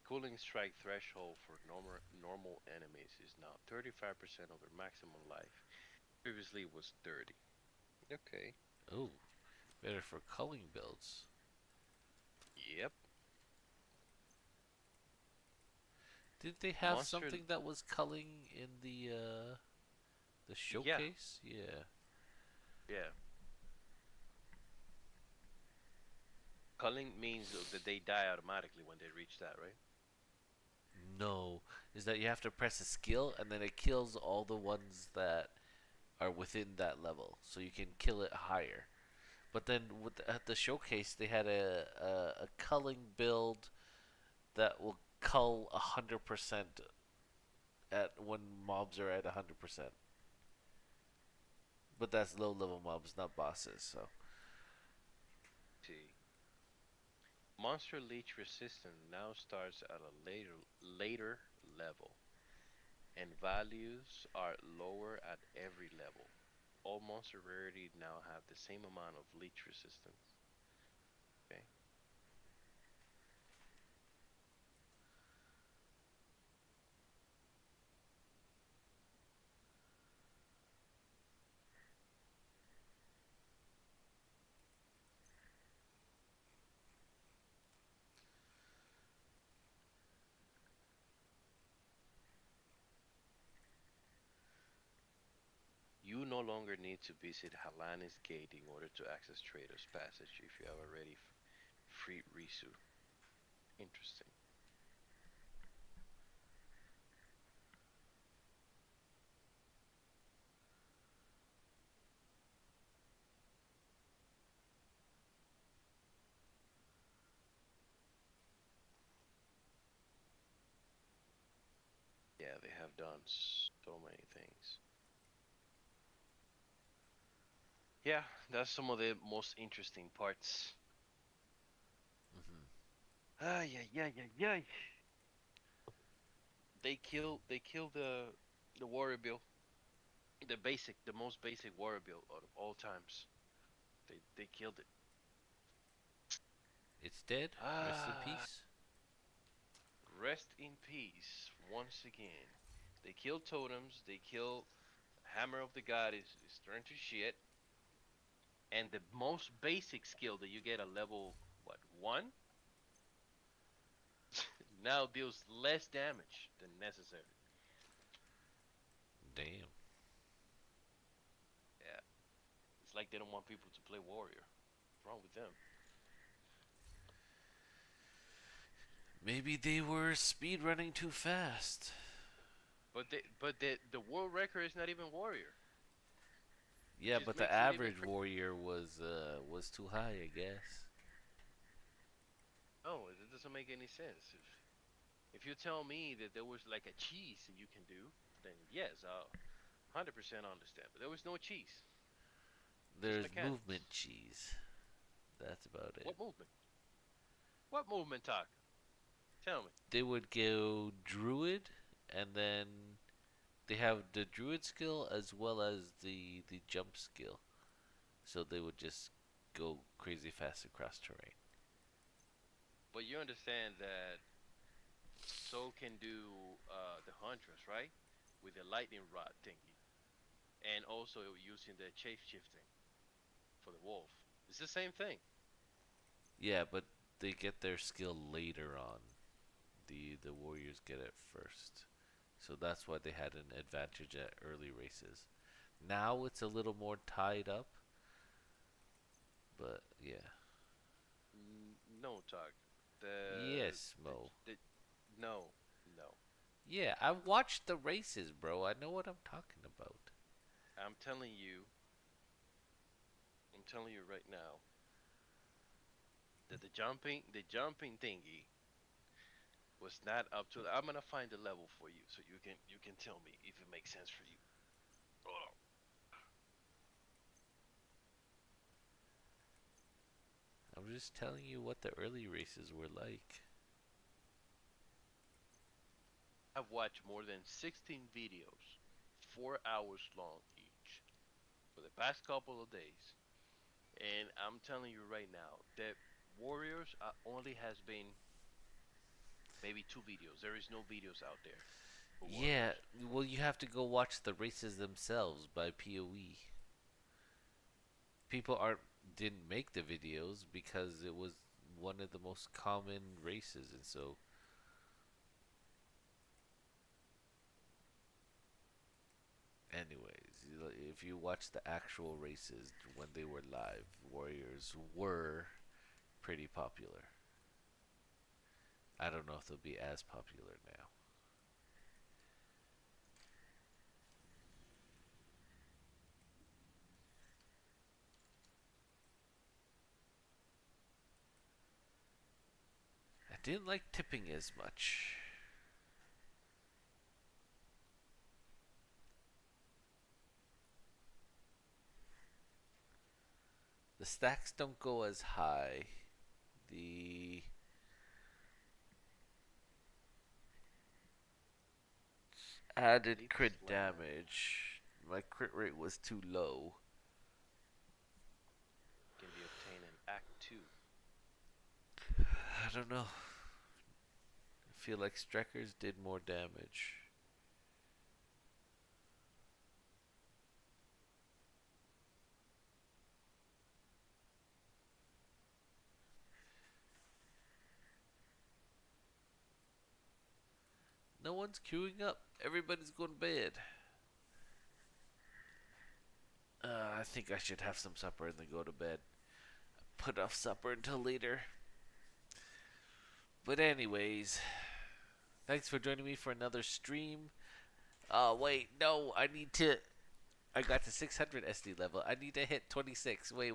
cooling strike threshold for normal enemies is now 35% of their maximum life. Previously it was 30. Okay. Oh, better for culling builds. Yep. Did they have Monster. something that was culling in the Yeah. showcase? Yeah. Yeah. Culling means that they die automatically when they reach that, right? No, is that you have to press a skill and then it kills all the ones that are within that level, so you can kill it higher. But then at the showcase, they had a culling build that will cull 100% at when mobs are at 100%. But that's low level mobs, not bosses. So See. Monster Leech resistance now starts at a later level, and values are lower at every level. All monster rarity now have the same amount of leech resistance. Okay. You no longer need to visit Halanis Gate in order to access Trader's Passage if you have already freed Risu. Interesting. Yeah, they have done so many things. Yeah, that's some of the most interesting parts. mhm. Yeah, yeah, yeah, yeah. They killed the warrior build, the most basic warrior build out of all times. They killed it. It's dead. Rest in Ah, peace. rest in peace once again. They killed totems. They killed Hammer of the God is turned to shit. And the most basic skill that you get at level what 1 now deals less damage than necessary. Damn. Yeah, it's like they don't want people to play warrior. What's wrong with them? Maybe they were speed running too fast. But the world record is not even warrior, Yeah, which is but the makes it even average warrior was too high, I guess. no, it doesn't make any sense. If you tell me that there was like a cheese that you can do, then yes, I'll 100% understand. But there was no cheese, just There's mechanics. movement cheese. That's about it. What movement? What movement, talk? Tell me. They would go druid, and then they have the druid skill as well as the jump skill. So they would just go crazy fast across terrain. But you understand that so can do the Huntress, right? With the lightning rod thingy, and also using the shape shifting for the wolf. It's the same thing. Yeah, but they get their skill later on. The warriors get it first. So that's why they had an advantage at early races. Now it's a little more tied up, but yeah. No, talk. Yes, The, Mo. the no, no. Yeah, I watched the races, bro. I know what I'm talking about. I'm telling you, I'm telling you right now that the jumping thingy was not up to. I'm gonna find the level for you, so you can tell me if it makes sense for you. Oh. I'm just telling you what the early races were like. I've watched more than 16 videos, 4 hours long each, for the past couple of days, and I'm telling you right now that Warriors only has been maybe 2 videos. There is no videos out there for Yeah, Warriors. well, you have to go watch the races themselves by POE. People aren't didn't make the videos because it was one of the most common races, and so anyways, if you watch the actual races when they were live, Warriors were pretty popular. I don't know if they'll be as popular now. I didn't like tipping as much. The stacks don't go as high. The added Leave crit flat. damage. My crit rate was too low. Can be obtained in Act 2. I don't know. I feel like Streckers did more damage. No one's queuing up. Everybody's going to bed. I think I should have some supper and then go to bed. Put off supper until later. But anyways, thanks for joining me for another stream. Wait, no, I got to 600 SD level. I need to hit 26. Wait.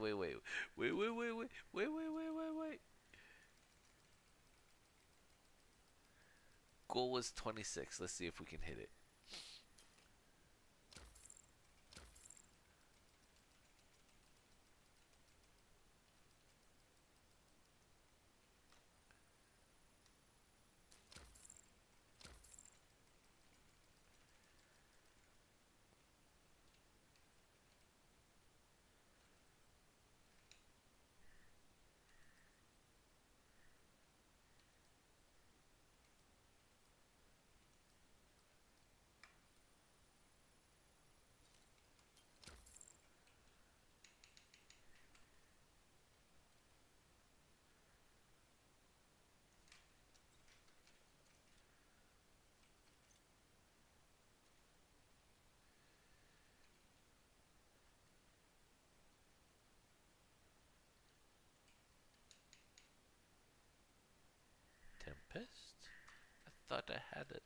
Goal was 26. Let's see if we can hit it. Tempest? I thought I had it.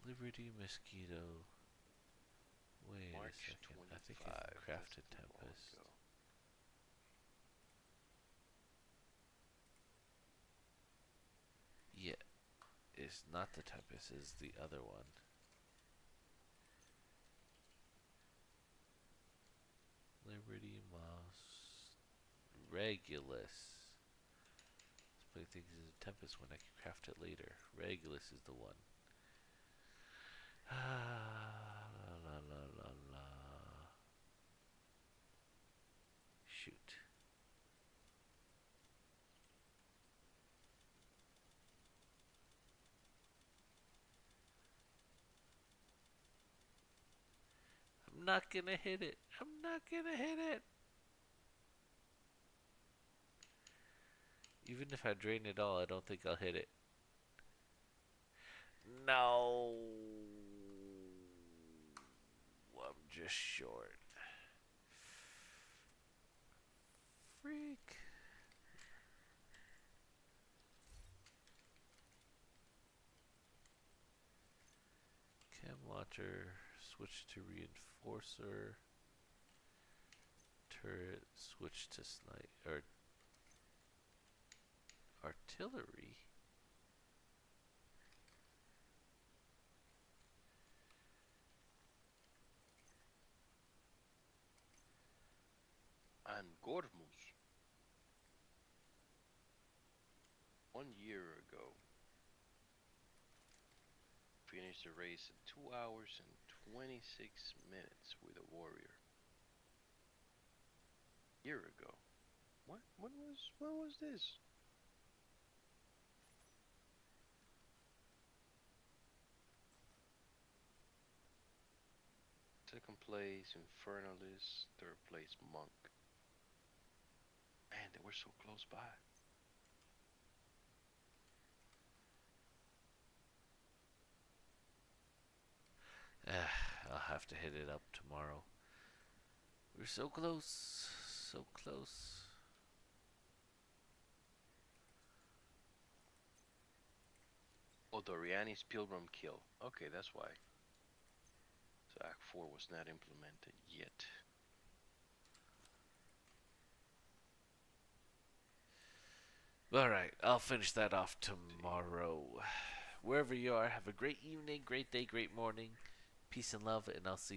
Liberty Mosquito. Wait a March second. I think 25. I crafted That's too long Tempest. ago. Yeah, it's not the Tempest, it's the other one. Liberty Moss. Regulus. Let's play things as a Tempest when I can craft it later. Regulus is the one. La. Shoot. I'm not gonna hit it. I'm not gonna hit it. Even if I drain it all, I don't think I'll hit it. No. I'm just short. Freak. Chem launcher. Switch to reinforcer. Turret. Switch to snipe. Or artillery. And Gormus. 1 year ago. Finished the race in 2 hours and 26 minutes with a warrior. Year ago. What? When was this? Second place, Infernalist. Third place, Monk. Man, they were so close by. I'll have to hit it up tomorrow. We're so close. So close. Oh, Doriani's Pilgrim Kill. Okay, that's why. So Act 4 was not implemented yet. Alright, I'll finish that off tomorrow. Wherever you are, have a great evening, great day, great morning. Peace and love, and I'll see you.